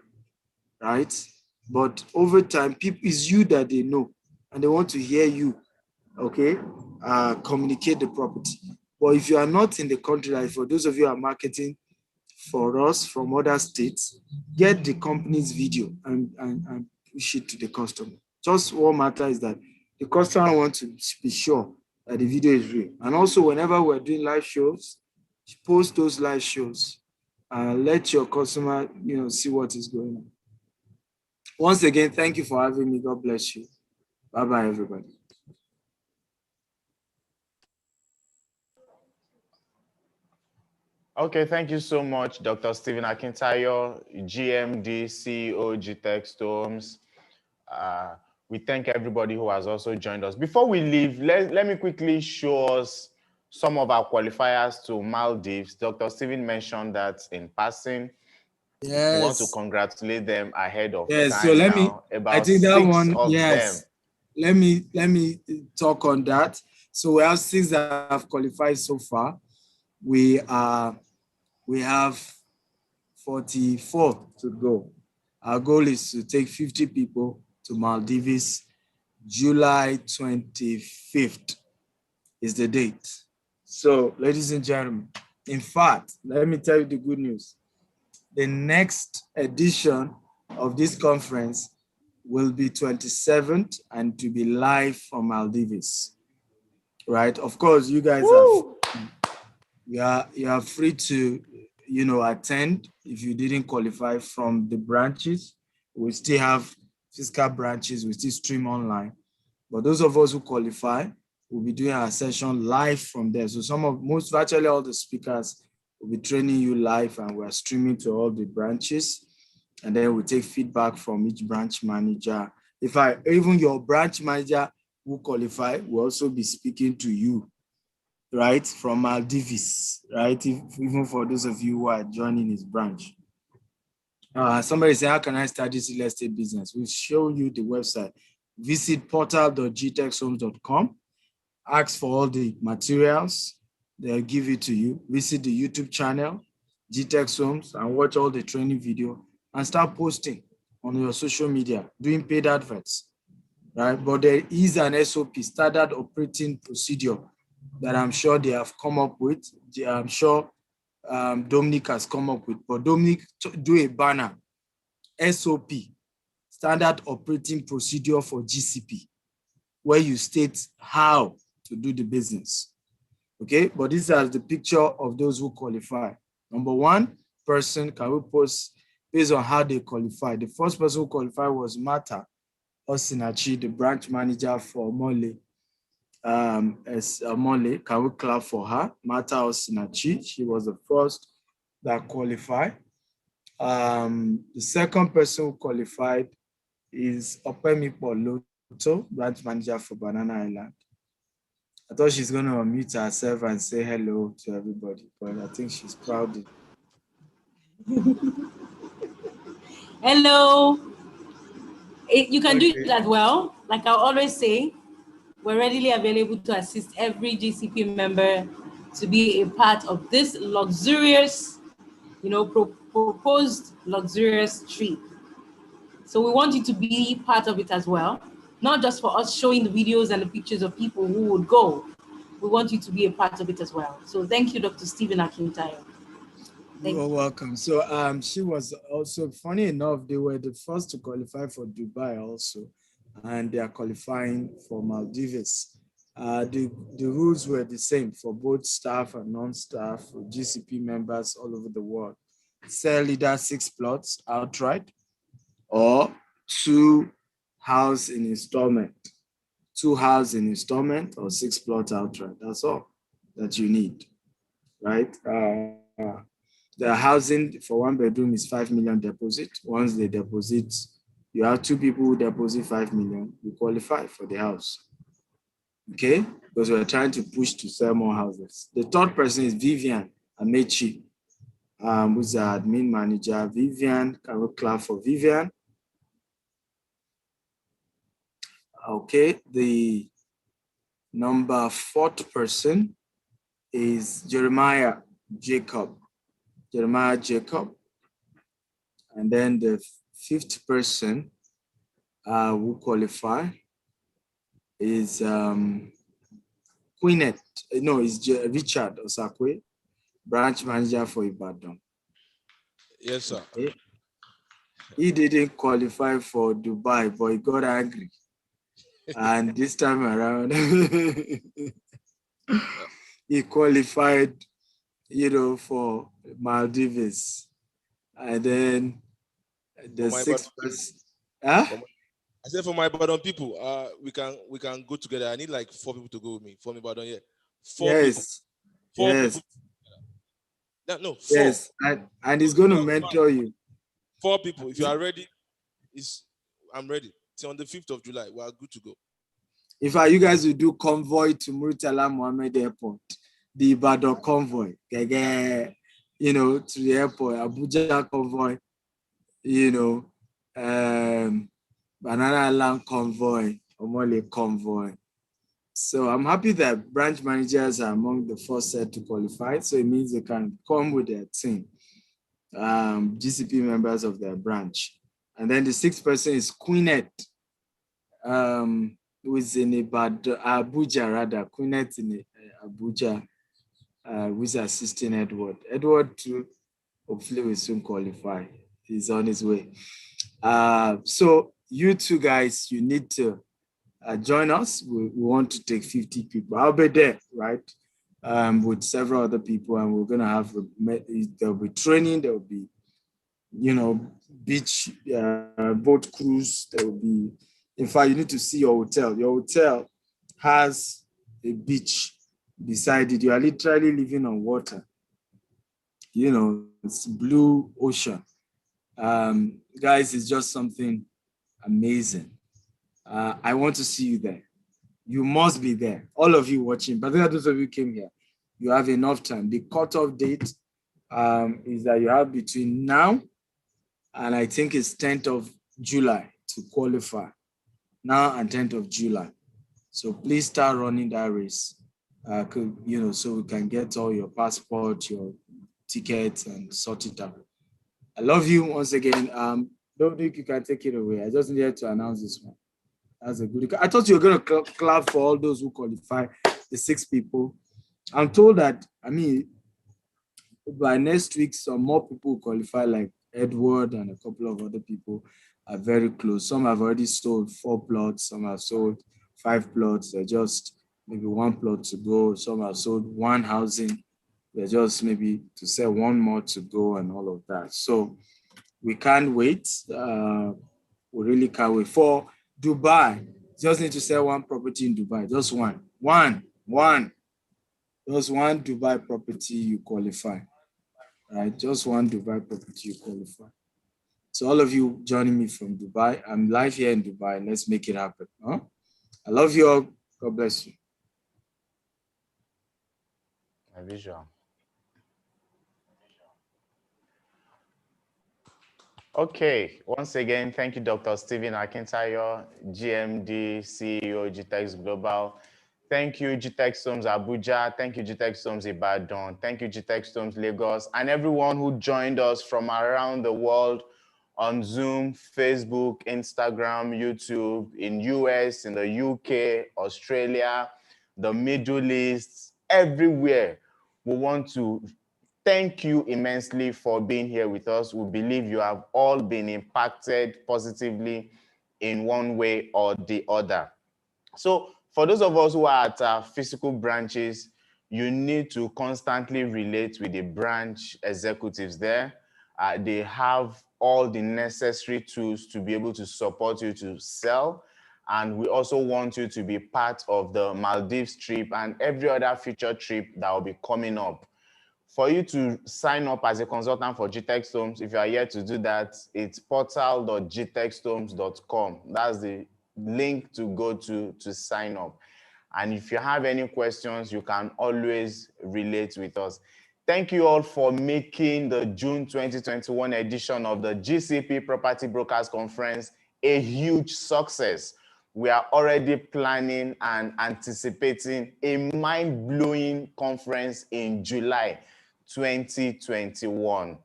right? But over time, people, it's you that they know, and they want to hear you, okay, communicate the property. But if you are not in the country, like for those of you who are marketing for us from other states, get the company's video and push it to the customer. Just what matters is that the customer wants to be sure that the video is real. And also, whenever we're doing live shows, post those live shows. Let your customer, see what is going on. Once again, thank you for having me. God bless you. Bye-bye, everybody. Okay, thank you so much, Dr. Stephen Akintayo, GMD, CEO, GTEX Homes. We thank everybody who has also joined us. Before we leave, let me quickly show us some of our qualifiers to Maldives. Dr. Stephen mentioned that in passing. Yes. We want to congratulate them ahead of time. Yes, so let me, about I think that 6 one, of yes. them. Let me talk on that. So we have 6 that have qualified so far. We have 44 to go. Our goal is to take 50 people to Maldives. July 25th is the date. So, ladies and gentlemen, in fact, let me tell you the good news. The next edition of this conference will be 27th and to be live from Maldives, right? Of course, you guys you are free to, attend if you didn't qualify from the branches. We still have physical branches, we still stream online. But those of us who qualify, we'll be doing our session live from there. So virtually all the speakers will be training you live, and we're streaming to all the branches. And then we take feedback from each branch manager. Even your branch manager who qualify will also be speaking to you, right? From Maldives, right? Even for those of you who are joining his branch. Somebody said, how can I start this real estate business? We'll show you the website. Visit portal.gtexhomes.com. Ask for all the materials. They'll give it to you. Visit the YouTube channel, GTEX Homes, and watch all the training video and start posting on your social media, doing paid adverts, right? But there is an SOP, standard operating procedure, that I'm sure they have come up with. I'm sure Dominic has come up with. But Dominic, do a banner, SOP, standard operating procedure for GCP, where you state how to do the business. Okay, but this is the picture of those who qualify. Number one person, can we post based on how they qualify? The first person who qualified was Martha Osinachi, the branch manager for Mole. Mole, can we clap for her? Martha Osinachi, she was the first that qualified. The second person who qualified is Opemi Poloto, branch manager for Banana Island. I thought she's going to unmute herself and say hello to everybody, but I think she's proud. Hello. You can do it as well. Like I always say, we're readily available to assist every GCP member to be a part of this luxurious, proposed luxurious trip. So we want you to be part of it as well. Not just for us showing the videos and the pictures of people who would go. We want you to be a part of it as well. So thank you, Dr. Stephen Akintayo. You're welcome. So she was also, funny enough, they were the first to qualify for Dubai also, and they are qualifying for Maldives. The rules were the same for both staff and non-staff, for GCP members all over the world. Sell either 6 plots outright or 2 house in installment. 2 house in installment or 6 plots outright. That's all that you need, right? The housing for 1 bedroom is 5 million deposit. Once they deposit, you have 2 people who deposit 5 million, you qualify for the house. Okay? Because we're trying to push to sell more houses. The third person is Vivian Amechi, who's the admin manager. Vivian, can we clap for Vivian? Okay, the number 4th person is Jeremiah Jacob. And then the 5th person who qualify is Queenet. No, it's Richard Osakwe, branch manager for Ibadan. Yes, sir. Okay. He didn't qualify for Dubai, but he got angry. And this time around, he qualified, for Maldives. And then the sixth person. Huh? I said for my Ibadan people, we can go together. I need like 4 people to go with me. For me, Ibadan, yeah. 4 Yes. people. 4 yes. people. No, 4. Yes, and he's going to mentor you. 4 people. If you are ready, I'm ready. It's on the 5th of July. We are good to go. In fact, you guys will do convoy to Murtala Mohammed Airport, the Ibadan convoy, to the airport, Abuja convoy, Banana Island convoy, Omole convoy. So I'm happy that branch managers are among the first set to qualify. So it means they can come with their team, GCP members of their branch. And then the 6th person is Queenet, who is in Abuja rather. Queenet in Abuja, who is assisting Edward. Edward too, hopefully will soon qualify. He's on his way. So you two guys, you need to join us. We want to take 50 people. I'll be there, right? With several other people, and we're gonna have there'll be training. There'll be, beach boat cruise. There will be. In fact, you need to see your hotel. Your hotel has a beach beside it. You are literally living on water. It's blue ocean. Guys, it's just something amazing. I want to see you there. You must be there. All of you watching, but those of you came here, you have enough time. The cutoff date is that you have between now and I think it's 10th of July to qualify. Now and 10th of July. So please start running that race, so we can get all your passport, your tickets, and sort it out. I love you once again. Dominic, you can take it away. I just needed to announce this one. That's a good. I thought you were going to clap for all those who qualify, the 6 people. I'm told that, by next week, some more people will qualify, like Edward and a couple of other people are very close. Some have already sold 4 plots. Some have sold 5 plots. They're just maybe 1 plot to go. Some have sold 1 housing. They're just maybe to sell 1 more to go and all of that. So we can't wait. We really can't wait. For Dubai, just need to sell 1 property in Dubai. Just one. Just 1 Dubai property you qualify. Right? Just 1 Dubai property you qualify. So all of you joining me from Dubai, I'm live here in Dubai. Let's make it happen. Huh? I love you all. God bless you. A visual. Okay, once again, thank you, Dr. Stephen Akintayo, GMD, CEO, GTEx Global. Thank you, GTEx Homes Abuja. Thank you, GTEx Homes Ibadan. Thank you, GTEx Homes Lagos, and everyone who joined us from around the world on Zoom, Facebook, Instagram, YouTube, in US, in the UK, Australia, the Middle East, everywhere. We want to thank you immensely for being here with us. We believe you have all been impacted positively in one way or the other. So for those of us who are at our physical branches, you need to constantly relate with the branch executives there. They have all the necessary tools to be able to support you to sell. And we also want you to be part of the Maldives trip and every other future trip that will be coming up. For you to sign up as a consultant for GTEx Homes, if you are here to do that, it's portal.gtexhomes.com. That's the link to go to sign up. And if you have any questions, you can always relate with us. Thank you all for making the June 2021 edition of the GCP Property Brokers Conference a huge success. We are already planning and anticipating a mind-blowing conference in July 2021.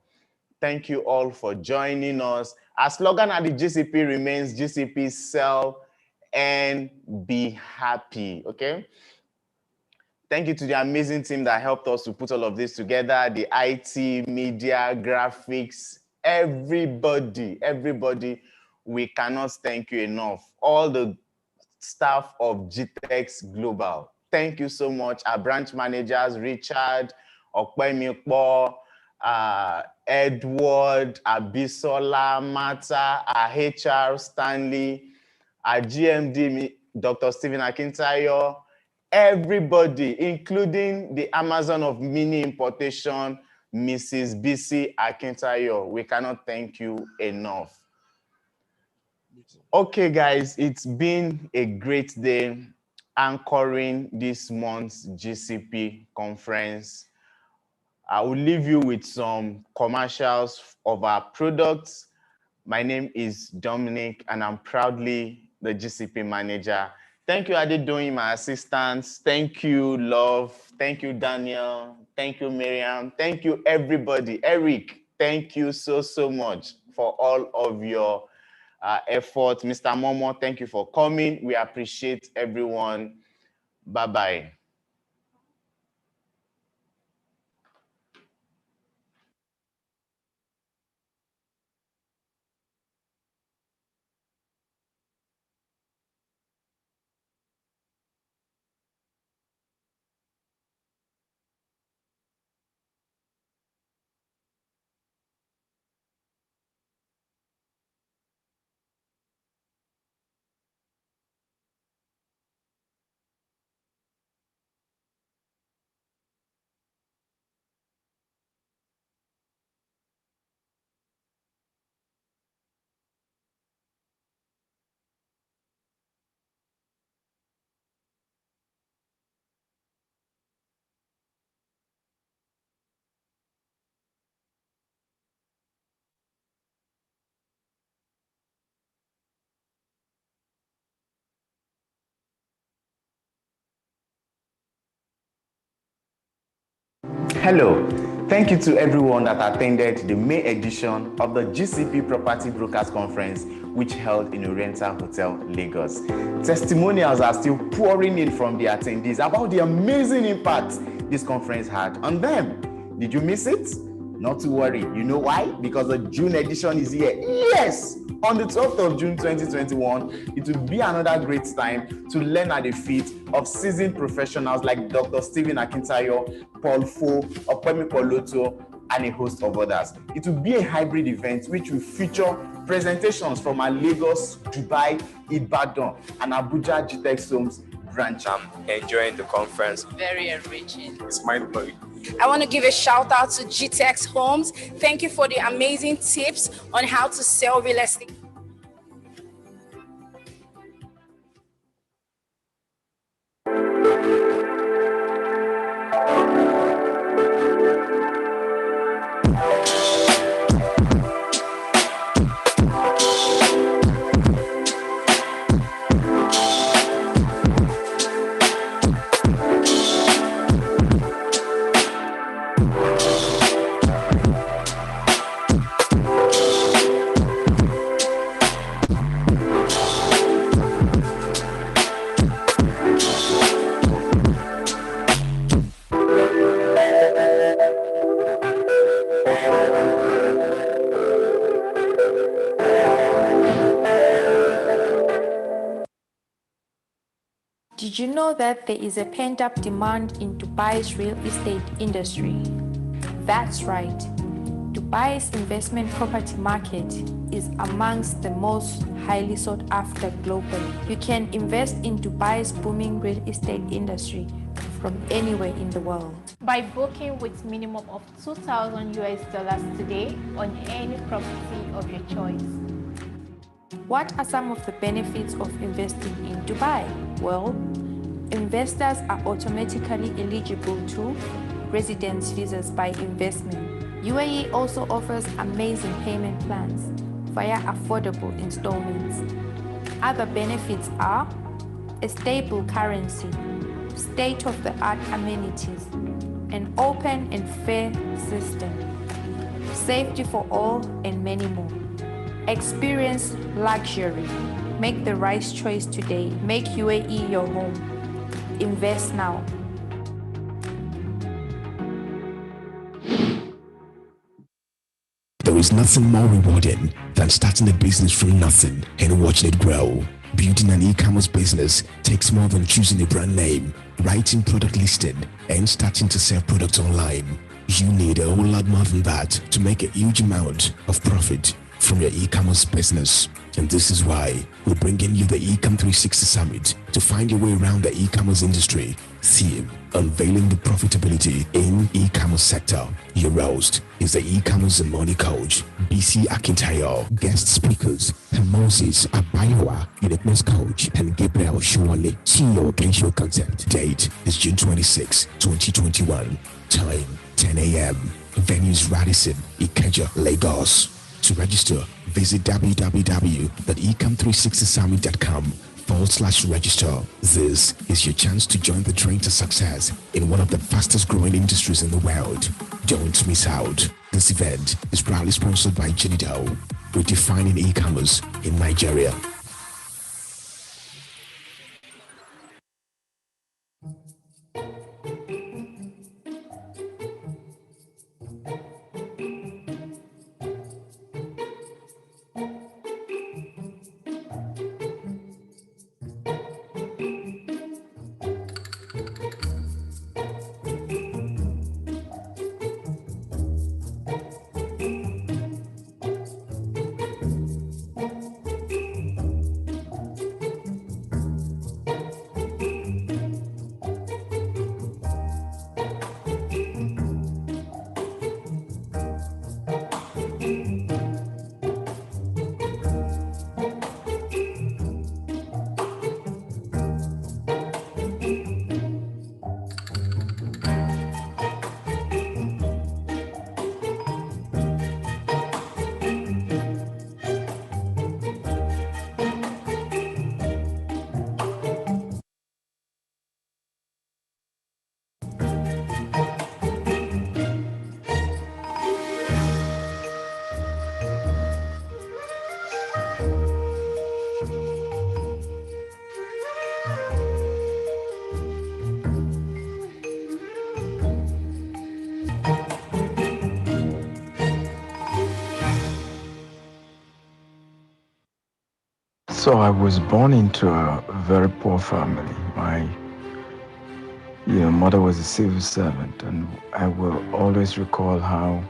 Thank you all for joining us. Our slogan at the GCP remains GCP Sell and Be Happy, okay? Thank you to the amazing team that helped us to put all of this together, the IT, media, graphics, everybody. We cannot thank you enough. All the staff of GTEx Global. Thank you so much. Our branch managers, Richard, Okpemikpo, Edward, Abisola, Mata, our HR, Stanley, our GMD, Dr. Stephen Akintayo, everybody, including the Amazon of mini importation, Mrs. BC Akintayo. We cannot thank you enough. Okay, guys, it's been a great day anchoring this month's GCP conference. I will leave you with some commercials of our products. My name is Dominic, and I'm proudly the GCP manager. Thank you, Adedoyin, my assistants. Thank you, Love. Thank you, Daniel. Thank you, Miriam. Thank you, everybody. Eric, thank you so much for all of your effort. Mr. Momo, thank you for coming. We appreciate everyone. Bye-bye. Hello. Thank you to everyone that attended the May edition of the GCP Property Brokers Conference, which held in Oriental Hotel, Lagos. Testimonials are still pouring in from the attendees about the amazing impact this conference had on them. Did you miss it? Not to worry. You know why? Because the June edition is here. Yes! On the 12th of June 2021, it will be another great time to learn at the feet of seasoned professionals like Dr. Stephen Akintayo, Paul Fo, Okpemi Poloto, and a host of others. It will be a hybrid event which will feature presentations from our Lagos, Dubai, Ibadan, and Abuja GTEx Homes branch. I'm enjoying the conference. Very enriching. It's mind-blowing. I want to give a shout out to GTEx Homes. Thank you for the amazing tips on how to sell real estate. Did you know that there is a pent-up demand in Dubai's real estate industry? That's right. Dubai's investment property market is amongst the most highly sought after globally. You can invest in Dubai's booming real estate industry from anywhere in the world. By booking with minimum of $2,000 today on any property of your choice. What are some of the benefits of investing in Dubai? Well, investors are automatically eligible to residence visas by investment. UAE also offers amazing payment plans via affordable installments. Other benefits are a stable currency, state-of-the-art amenities, an open and fair system, safety for all, and many more. Experience luxury. Make the right choice today. Make UAE your home. Invest now. There is nothing more rewarding than starting a business from nothing and watching it grow. Building an e-commerce business takes more than choosing a brand name, writing product listing, and starting to sell products online. You need a whole lot more than that to make a huge amount of profit from your e-commerce business. And this is why we're bringing you the Ecom 360 Summit to find your way around the e-commerce industry. Theme: Unveiling the Profitability in E-commerce Sector. Your host is the e-commerce and money coach, BC Akintayo. Guest speakers: Moses Abayawa, uniqueness coach, and Gabriel Shuwale, CEO of Kensho Concept. Date is June 26, 2021. Time 10 a.m. Venues: Radisson, Ikeja, Lagos. To register, visit www.ecom360summit.com/register. This is your chance to join the train to success in one of the fastest growing industries in the world. Don't miss out. This event is proudly sponsored by Jinido, redefining e-commerce in Nigeria. So I was born into a very poor family. My mother was a civil servant, and I will always recall how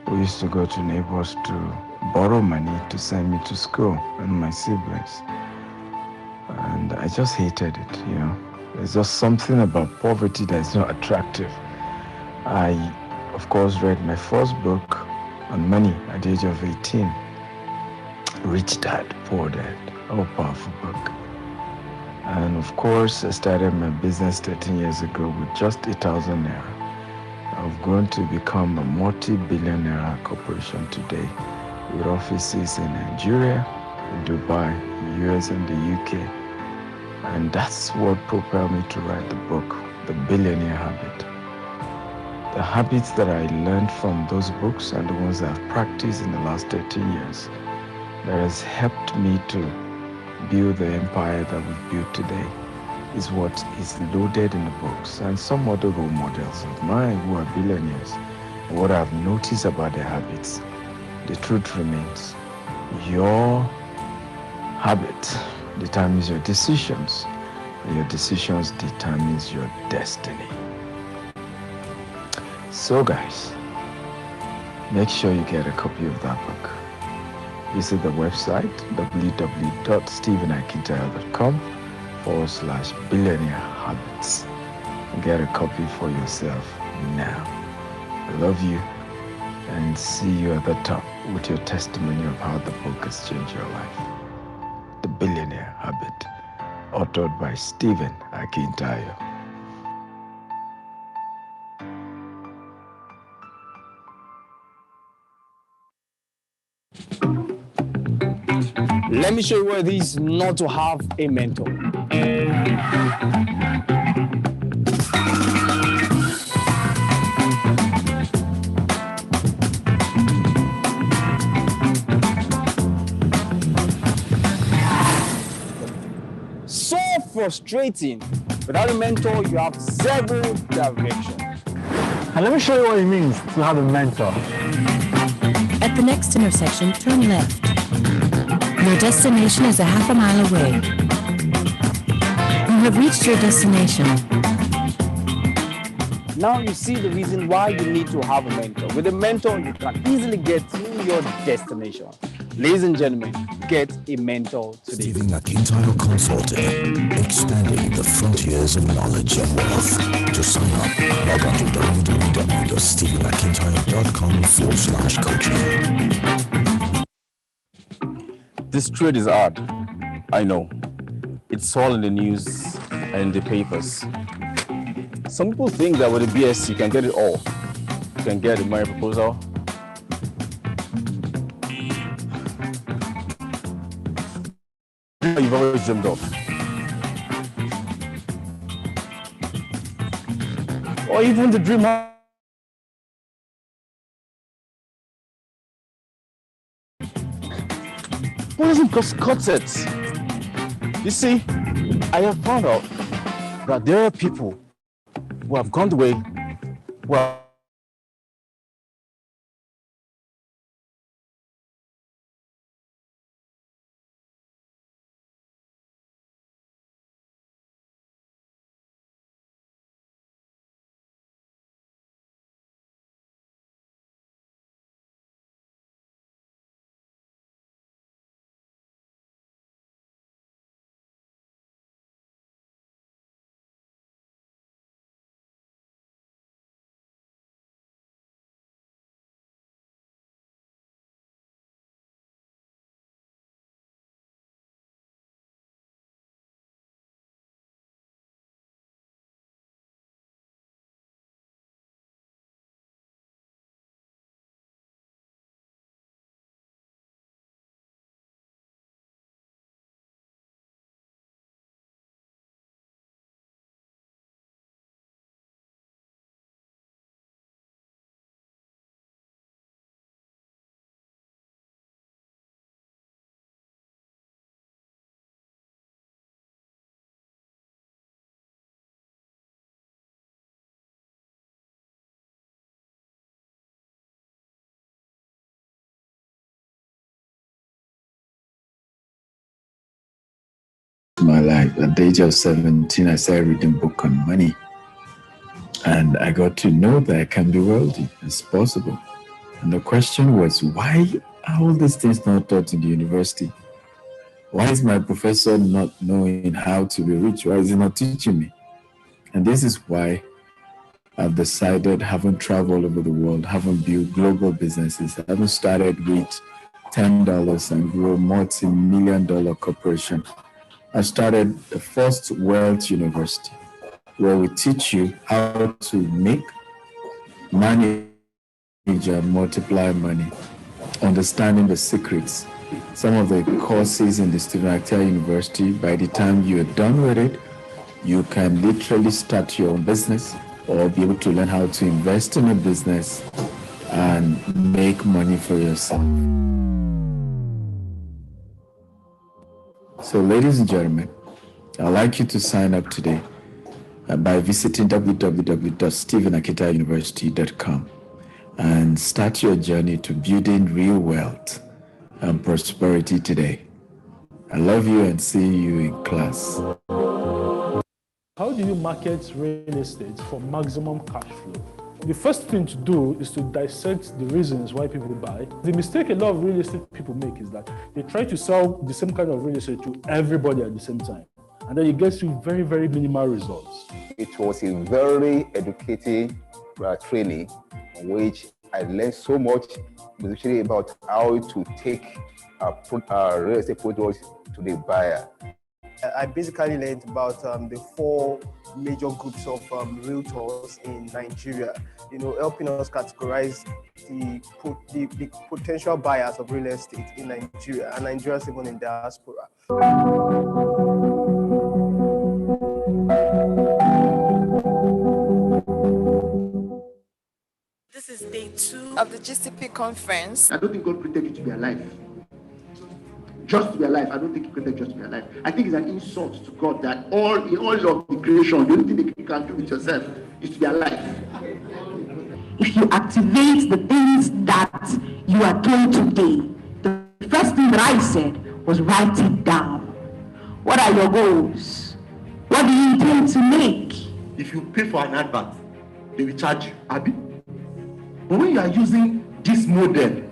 we used to go to neighbors to borrow money to send me to school and my siblings. And I just hated it, There's just something about poverty that's not attractive. I, of course, read my first book on money at the age of 18. Rich Dad, Poor Dad, a powerful book. And of course, I started my business 13 years ago with just 8,000 naira. I've grown to become a multi-billion-naira corporation today with offices in Nigeria, in Dubai, the US, and the UK. And that's what propelled me to write the book, The Billionaire Habit. The habits that I learned from those books and the ones that I've practiced in the last 13 years that has helped me to build the empire that we've built today is what is loaded in the books, and some other role models of mine who are billionaires. And what I've noticed about their habits, the truth remains, your habit determines your decisions, and your decisions determines your destiny. So guys, make sure you get a copy of that book. Visit the website www.stephenakintayo.com/billionaire habits and get a copy for yourself now. I love you and see you at the top with your testimony of how the book has changed your life. The Billionaire Habit, authored by Stephen Akintayo. Let me show you what it is not to have a mentor. frustrating. Without a mentor, you have zero direction. And let me show you what it means to have a mentor. At the next intersection, turn left. Your destination is a half a mile away. You have reached your destination. Now you see the reason why you need to have a mentor. With a mentor, you can easily get to your destination. Ladies and gentlemen, get a mentor today. Stephen Akintayo Consulting, expanding the frontiers of knowledge and wealth. To sign up, log on to www.stephenakintayo.com/coaching. This trade is hard, I know. It's all in the news and in the papers. Some people think that with a BSc you can get it all. You can get a marriage proposal. You've always dreamed of. Or even the dream house. Who doesn't just cut it? You see, I have found out that there are people who have gone the way, who have my life. At the age of 17, I started reading book on money. And I got to know that I can be wealthy. It's possible. And the question was, why are all these things not taught in the university? Why is my professor not knowing how to be rich? Why is he not teaching me? And this is why I've decided, haven't traveled over the world, haven't built global businesses, haven't started with $10 and grew a multi-million-dollar corporation. I started the first Wealth University, where we teach you how to make, manage, and multiply money, understanding the secrets. Some of the courses in the Stephen Akintayo University, by the time you're done with it, you can literally start your own business or be able to learn how to invest in a business and make money for yourself. So, ladies and gentlemen, I'd like you to sign up today by visiting www.stephenakintayouniversity.com and start your journey to building real wealth and prosperity today. I love you and see you in class. How do you market real estate for maximum cash flow? The first thing to do is to dissect the reasons why people buy. The mistake a lot of real estate people make is that they try to sell the same kind of real estate to everybody at the same time. And then you get to very, very minimal results. It was a very educating training on which I learned so much, especially about how to take real estate products to the buyer. I basically learned about the four major groups of realtors in Nigeria, helping us categorize the potential buyers of real estate in Nigeria and Nigerians even in diaspora. This is day 2 of the GCP conference. I don't think God created you to be alive. just to be alive. I don't think he created just to be alive. I think it's an insult to God that in all of the creation, the only thing that you can do with yourself is to be alive. If you activate the things that you are told today, the first thing that I said was write it down. What are your goals? What do you intend to make? If you pay for an advert, they will charge you, Abi. But when you are using this model,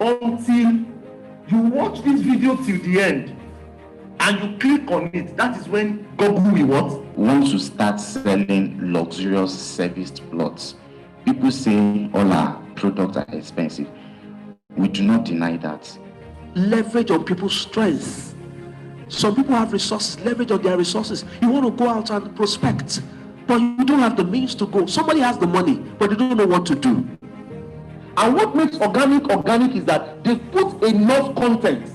until you watch this video till the end and you click on it, that is when Google will what? Once you start selling luxurious serviced plots, people say all our products are expensive. We do not deny that. Leverage on people's strengths. Some people have resources, leverage on their resources. You want to go out and prospect, but you don't have the means to go. Somebody has the money, but they don't know what to do. And what makes organic is that they put enough content,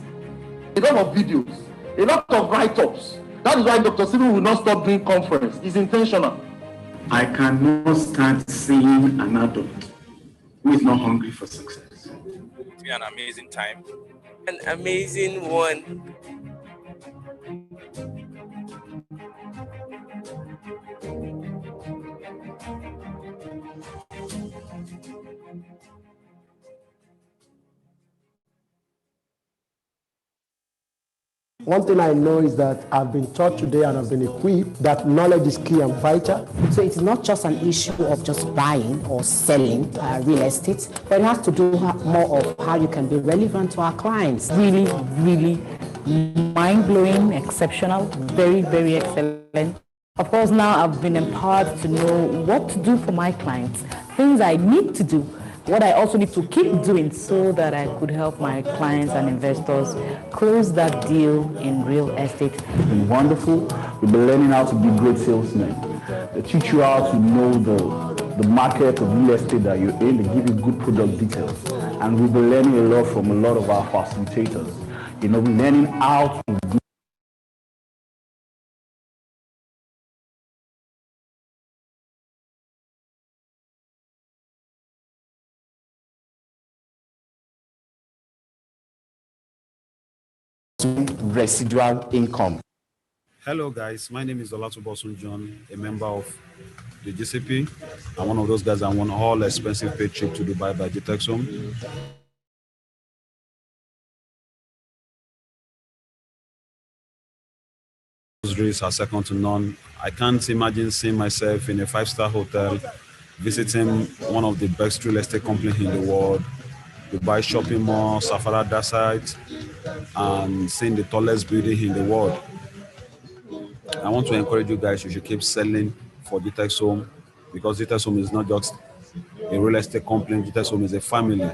a lot of videos, a lot of write-ups. That is why Dr. Stephen will not stop doing conference. It's intentional. I cannot start seeing an adult who is not hungry for success. It's been an amazing time. An amazing one. One thing I know is that I've been taught today and I've been equipped that knowledge is key and vital. So it's not just an issue of just buying or selling real estate, but it has to do more of how you can be relevant to our clients. Really, really mind-blowing, exceptional, very, very excellent. Of course, now I've been empowered to know what to do for my clients, things I need to do, what I also need to keep doing so that I could help my clients and investors close that deal in real estate. It's been wonderful. We've been learning how to be great salesmen. They teach you how to know the market of real estate that you're in. They give you good product details. And we've been learning a lot from a lot of our facilitators. We're learning how to do residual income. Hello guys, my name is Olatubosun John, a member of the GCP. I'm one of those guys that won all expensive paid trip to Dubai by GTEX Home. Luxuries are second to none. I can't imagine seeing myself in a 5-star hotel, visiting one of the best real estate companies in the world, Dubai shopping mall, Safara Desert, and seeing the tallest building in the world. I want to encourage you guys, you should keep selling for GTEX Home, because GTEX Home is not just a real estate company, GTEX Home is a family.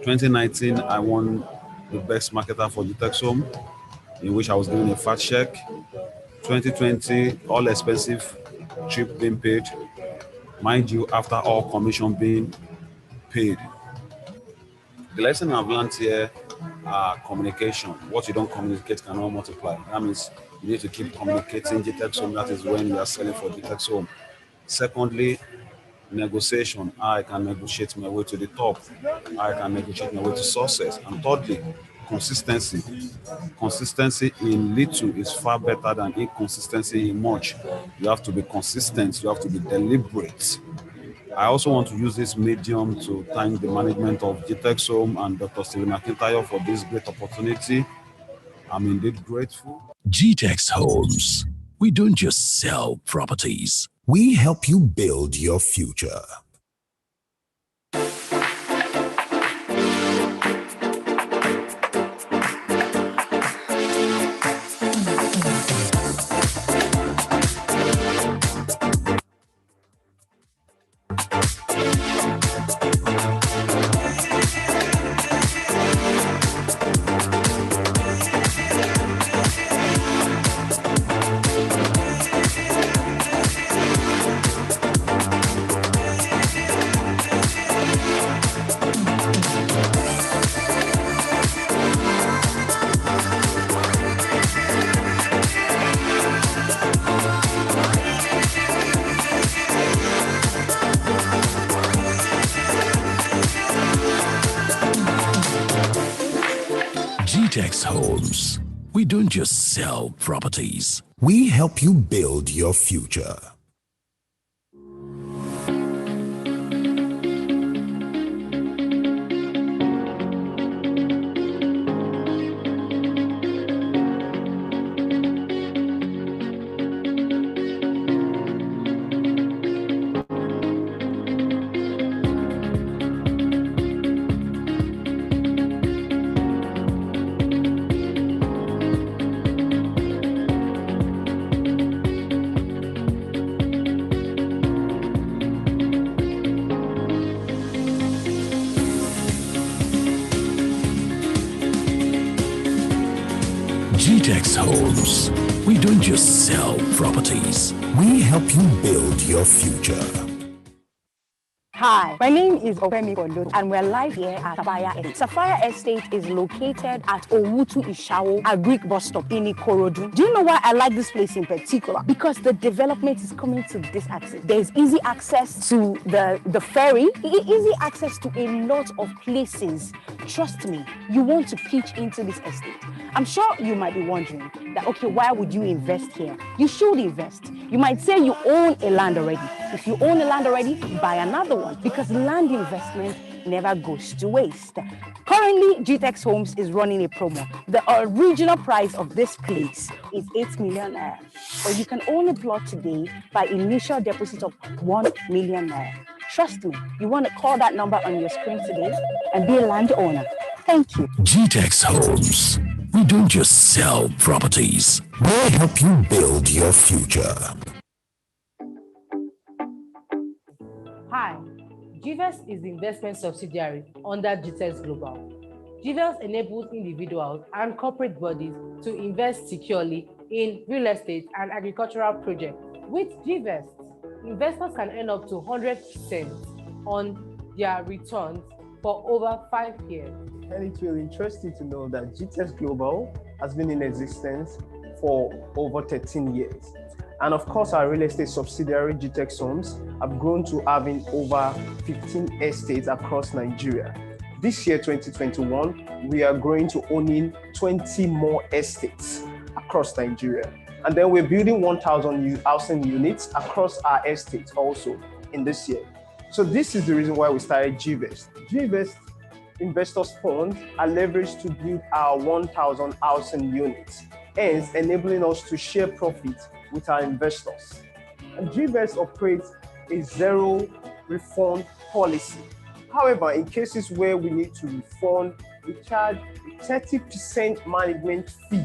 2019, I won the best marketer for GTEX Home, in which I was given a fat check. 2020, all expensive trip being paid. Mind you, after all commission being paid. The lesson I've learned here are communication. What you don't communicate cannot multiply. That means you need to keep communicating GTEX Home. That is when you are selling for GTEX Home. Secondly, negotiation. I can negotiate my way to the top. I can negotiate my way to success. And thirdly, consistency. Consistency in little is far better than inconsistency in much. You have to be consistent. You have to be deliberate. I also want to use this medium to thank the management of GTEX Home and Dr. Stephen Akintayo for this great opportunity. I'm indeed grateful. GTEX Homes. We don't just sell properties. We help you build your future. GTEx Homes. We don't just sell properties. We help you build your future. GTEx Homes. We don't just sell properties. We help you build your future. Hi, my name is Ofemi Kondo, and we're live here at Sapphire Estate. Sapphire Estate is located at Owutu Ishawo, a Greek bus stop in Ikorodu. Do you know why I like this place in particular? Because the development is coming to this access. There's easy access to the ferry, easy access to a lot of places. Trust me, you want to pitch into this estate. I'm sure you might be wondering that, okay, why would you invest here? You should invest. You might say you own a land already. If you own a land already, buy another one, because land investment never goes to waste. Currently, GTEx Homes is running a promo. The original price of this place is 8 million naira. But you can own a plot today by initial deposit of 1 million naira. Trust me, you want to call that number on your screen today and be a landowner. Thank you. GTEx Homes. We don't just sell properties. We help you build your future. Hi, GVES is the investment subsidiary under GTEx Global. GVES enables individuals and corporate bodies to invest securely in real estate and agricultural projects. With GVES, investors can earn up to 100% on their returns for over 5 years. And it will interest you to know that GTEx Global has been in existence for over 13 years. And of course, our real estate subsidiary, GTEx Homes, have grown to having over 15 estates across Nigeria. This year, 2021, we are growing to owning 20 more estates across Nigeria. And then we're building 1,000 housing units across our estates also in this year. So this is the reason why we started GVES. GVES investors' funds are leveraged to build our 1,000 housing units, hence enabling us to share profit with our investors. And GVES operates a zero refund policy. However, in cases where we need to refund, we charge a 30% management fee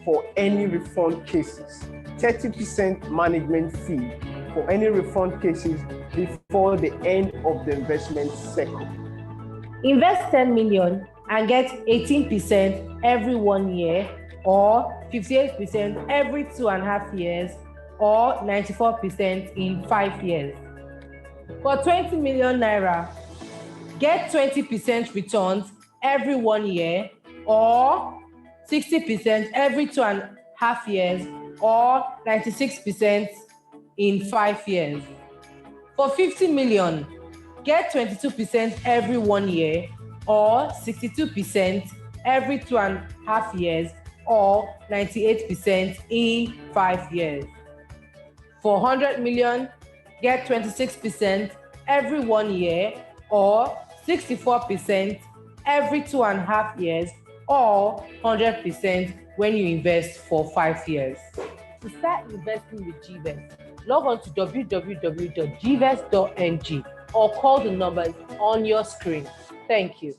for any refund cases. 30% management fee for any refund cases before the end of the investment cycle. Invest 10 million and get 18% every 1 year, or 58% every 2.5 years, or 94% in 5 years. For 20 million naira, get 20% returns every 1 year, or 60% every 2.5 years, or 96% in 5 years. For 50 million, get 22% every 1 year, or 62% every 2.5 years, or 98% in 5 years. For 100 million, get 26% every 1 year, or 64% every 2.5 years, or 100% when you invest for 5 years. To start investing with GVES, log on to www.gves.ng or call the numbers on your screen. Thank you.